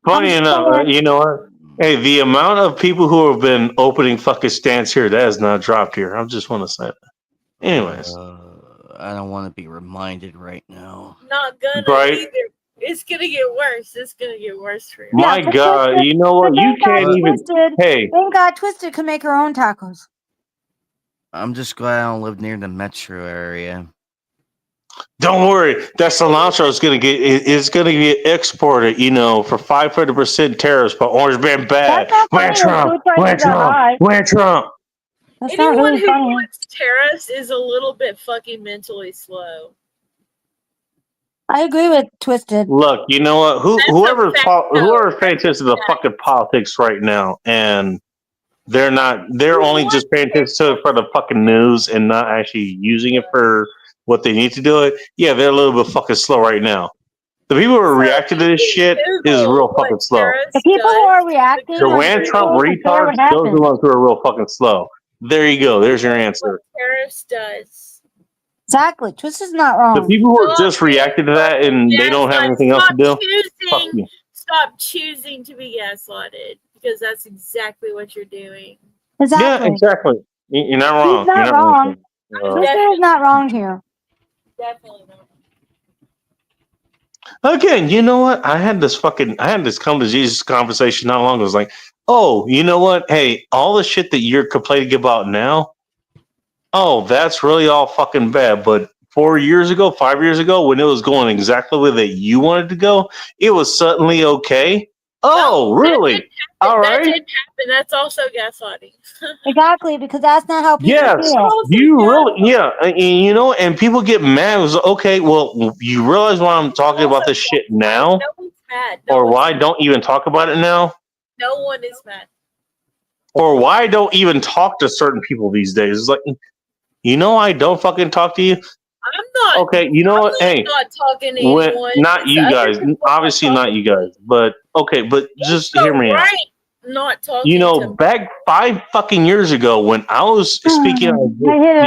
Funny enough, you know what? Hey, the amount of people who have been opening fucking stands here, that has not dropped here. I just want to say that. Anyways. I don't want to be reminded right now. Not gonna Right. either. It's gonna get worse. It's gonna get worse for you. My God, you know what? You can't even. Hey, thank God Twisted can make her own tacos. I'm just glad I don't live near the metro area. don't worry. That cilantro is gonna get exported. For 500% tariffs by Orange Man Bad. Where Trump? Where Trump? Where Trump? That's not Anyone really who funny. wants tariffs is a little bit fucking mentally slow. I agree with Twisted. Look, you know what? Whoever's paying attention to the fucking politics right now, and they're only just paying attention to it for the fucking news and not actually using it for what they need to do it. Yeah, they're a little bit fucking slow right now. The people who are reacting to this shit is real fucking slow. The people who are reacting. The when Trump retards, those are the ones who are real fucking slow. There you go. There's your answer. Paris does. Exactly. Twisted's not wrong. The people who are just reacting to that and they don't have anything else to do. Fuck you. Stop choosing to be gaslighted, because that's exactly what you're doing. Exactly. Yeah, exactly. You're not wrong. He's not You're wrong. wrong. Twister is not wrong here. Definitely not. Again, you know what? I had this come to Jesus conversation not long ago. I was like, oh, you know what? Hey, all the shit that you're complaining about now, oh, that's really all fucking bad. But 4 years ago, 5 years ago, when it was going exactly the way that you wanted to go, it was suddenly okay. Oh, really? All That right. didn't happen. That's also gaslighting. Exactly, because that's not how people Yes, feel. you really, yeah, and you know, and people get mad. It was okay. Well, you realize why I'm talking about this shit now, No one's mad. or why I don't even talk about it now, No one is mad. or why I don't even talk to certain people these days. It's like, you know, I don't fucking talk to you. I'm not. Okay, you know what? Hey, not talking to anyone. not you guys, obviously not you guys, but okay, but just hear me out. Right. Not talking. You know, to back 5 fucking years ago when I was speaking on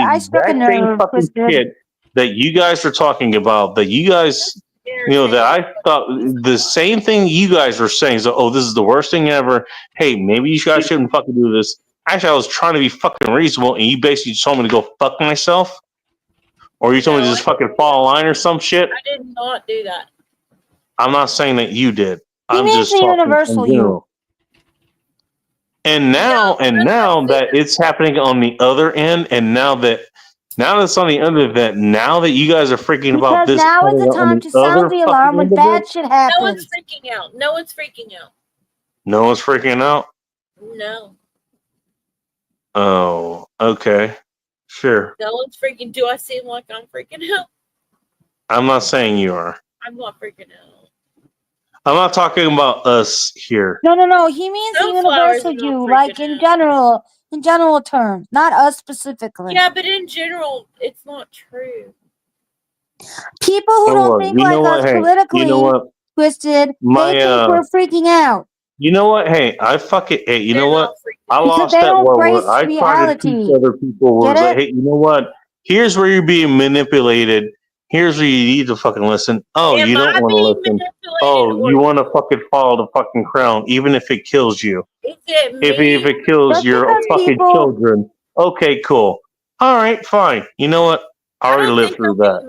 I struck a exact same nerve, fucking Twisted. shit that you guys are talking about, that you guys, you know, that I thought the same thing you guys were saying. So, oh, this is the worst thing ever. Hey, maybe you guys shouldn't fucking do this. Actually, I was trying to be fucking reasonable, and you basically told me to go fuck myself, or you told me to just fucking fall in line or some shit. I did not do that. I'm not saying that you did. He I'm means just the talking universal in general. And now that it's happening on the other end, and now that it's on the other that now that you guys are freaking about Because this, now is the happening on time to other sound the alarm fucking when end of bad it, shit No happens. one's freaking out. No one's freaking out. no one's freaking out. No. Oh, okay, sure. No one's freaking. Do I seem like I'm freaking out? I'm not saying you are. I'm not freaking out. I'm not talking about us here. No. He means the Sunflowers universal are not you, freaking like in general terms, not us specifically. Yeah, but in general, it's not true. People who Oh, don't look, think you like know what? us Hey, politically you know what? Twisted, My, they think we're freaking out. You know what? Hey, hey, you know what? I Because lost they that don't war brace where I tried to teach reality. other people where Get it's like, it? hey, you know what? Here's where you're being manipulated. Here's where you need to fucking listen. Oh, Am you don't I want to being listen. manipulated, Oh, or you want to fucking follow the fucking crown, even if it kills you. is it If me? it kills Just your because fucking people- children. Okay, cool. All right, fine. You know what? I already lived through that.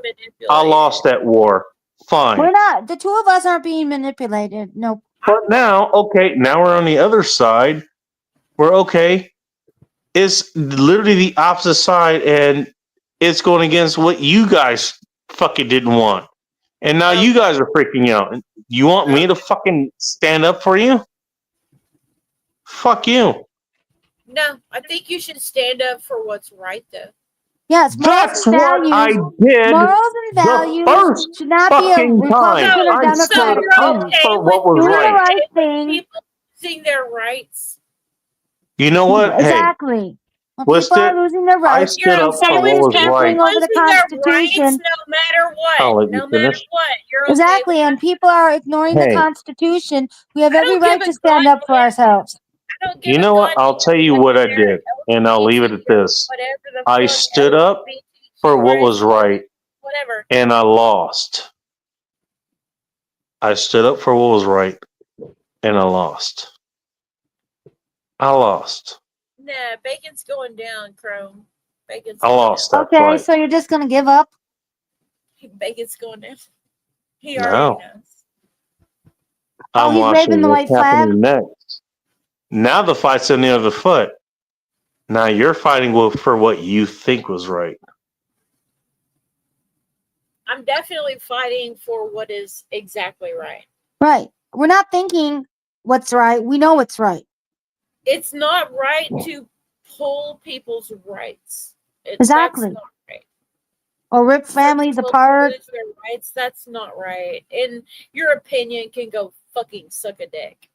I lost that war. Fine. We're not. The two of us aren't being manipulated. No. But now, okay, now we're on the other side. We're okay. It's literally the opposite side, and it's going against what you guys fucking didn't want. And now you guys are freaking out. You want me to fucking stand up for you? Fuck you. No, I think you should stand up for what's right, though. Yes, morals That's and what I values. did Morals and the values first should not be a fucking Republican time. or I stood Democratic up thing. for what was Doing the right. right thing. People losing their rights. You know what? Hey, Exactly. When Twisted, people are losing their I rights, stood up for someone what is was tampering right. over the Losing their Constitution. rights, no matter I'll what. let you No matter finish. what. You're okay Exactly, with and people are ignoring the Hey. Constitution. We have every don't right give to a stand up for ourselves. I don't give You a know what? goddamn I'll tell you what I did, and I'll leave it at this. whatever the I fuck stood up for what was right, whatever. and I lost. I stood up for what was right, and I lost. I lost. Nah, bacon's going down, Chrome. Bacon's I going lost that Okay, fight. so you're just gonna give up? down. Bacon's going down. He No. already knows. I'm he's waving watching the what's white flag? happening next. Now the fight's on the other foot. Now you're fighting for what you think was right. I'm definitely fighting for what is exactly right. Right. We're not thinking what's right. We know what's right. It's not right to pull people's rights. Exactly. That's not right. or rip families People apart. lose their rights. That's not right. And your opinion can go fucking suck a dick.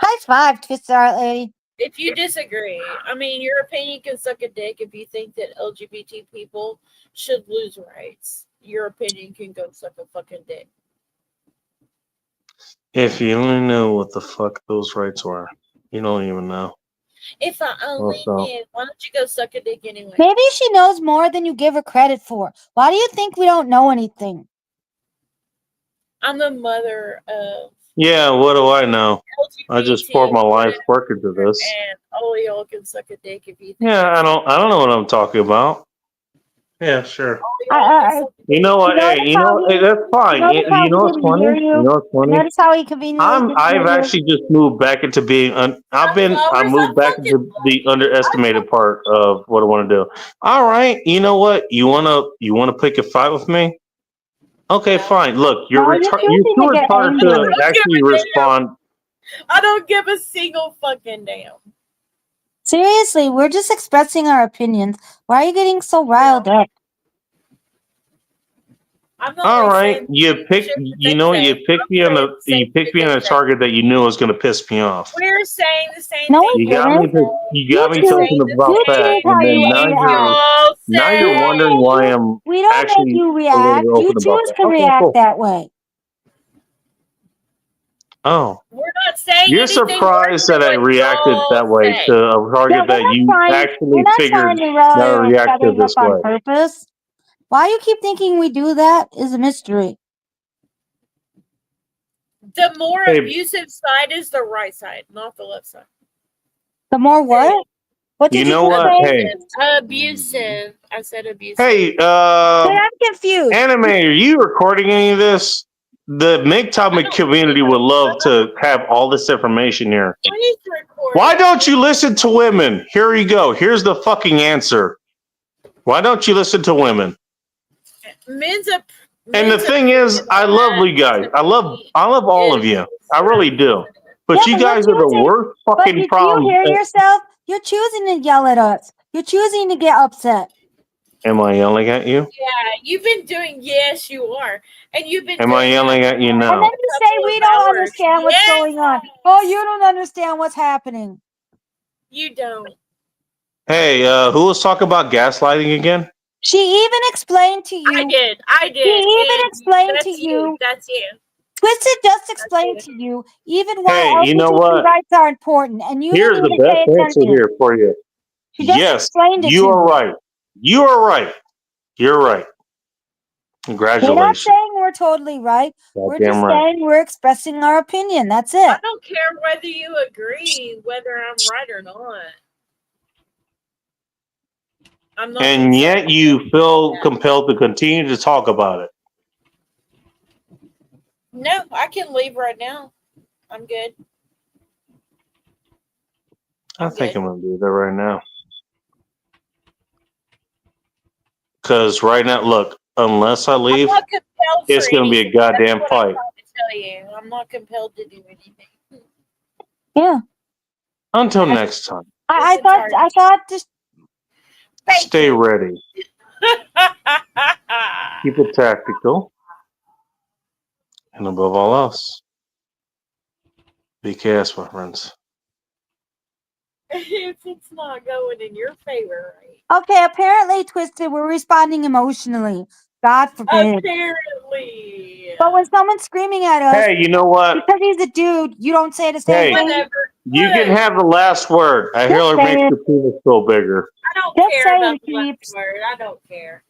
High five, Twisted Art Lady. If you disagree, I mean, your opinion can suck a dick if you think that LGBT people should lose rights. Your opinion can go suck a fucking dick. If you only know what the fuck those rights were, you don't even know. If I only Also- knew, why don't you go suck a dick anyway? Maybe she knows more than you give her credit for. Why do you think we don't know anything? I'm the mother of Yeah, what do I know? I just poured my life work into this. and all y'all can suck a dick if you think Yeah, I don't know what I'm talking about. Yeah, sure. You know what? Notice Hey, how he- that's fine. notice how You he know what's didn't funny? hear You know what's funny? Notice how he conveniently didn't hear I've you? actually just moved back into being. I moved back into the underestimated part of what I want to do. All right. You know what? You wanna pick a fight with me? Okay, fine. Look, you're No, you're you're choosing too to get retarded angry. to actually respond. I don't give a single fucking damn. Seriously, we're just expressing our opinions. Why are you getting so riled up? I'm not All like right, saying you picked. You know, you picked me on a target that you knew was going to piss me off. we're saying the same No, thing. we You got me. didn't. You got me choose- talking about you that, choose how and then you now react. you're wondering why I'm We don't make actually you a react. little You open about choose that. to Okay, react cool. that way. Oh, We're not saying you're anything surprised worse that I than what reacted y'all that way say. to a target that you We're actually not figured trying to not roll your react to feathers this up on way. purpose. Why you keep thinking we do that is a mystery. The more Hey. abusive side is the right side, not the left side. The more what? What did You know just what? say? Hey, Abusive. I said abusive. hey, Wait, I'm confused. Anime, are you recording any of this? The MGTOW community would love to have all this information here. Please record. Why don't you listen to women? Here you go. Here's the fucking answer. Why don't you listen to women? Men's a And the thing is, I love you guys. I love all of you. I really do. But Yeah, you guys are the worst But fucking did problem. you hear yourself? You're choosing to yell at us. You're choosing to get upset. Am I yelling at you? Yeah, you've been doing. Yes, you are, and you've been. Am I doing yelling at you And now? then you say we don't understand what's going on. Oh, you don't understand what's happening. You don't. Hey, who was talking about gaslighting again? She even explained to you. I did. She even and explained that's to you. That's you. Twisted just explained to you even why Hey, you know LGBT what? rights are important, and you Here's didn't the even pay best answer attention. here for you. She just Yes, explained it you to are you. right. You are right. You're right. We're not Congratulations. saying we're totally right. We're Goddamn just right. saying we're expressing our opinion. That's I it. don't care whether you agree, whether I'm right or not. I'm not. And yet you feel compelled to continue to talk about it. No, I can leave right now. I'm good. I think I'm going to do that right now. Because right now, look, unless I I'm leave, not compelled. it's for going to be a anything. That's goddamn what I'm fight. trying to tell you. I'm not compelled to do anything. Yeah. Until next time, I thought just stay ready. Keep it tactical. And above all else, be careful, my friends. If it's not going in your favor, right? okay. Apparently, Twisted, we're responding emotionally. God forbid. Apparently. But when someone's screaming at us, Hey, you know what? because he's a dude, you don't say the same Hey, thing. you can have the last word. I hear it makes your penis feel bigger. I don't Just care saying, about the last peeps. word. I don't care.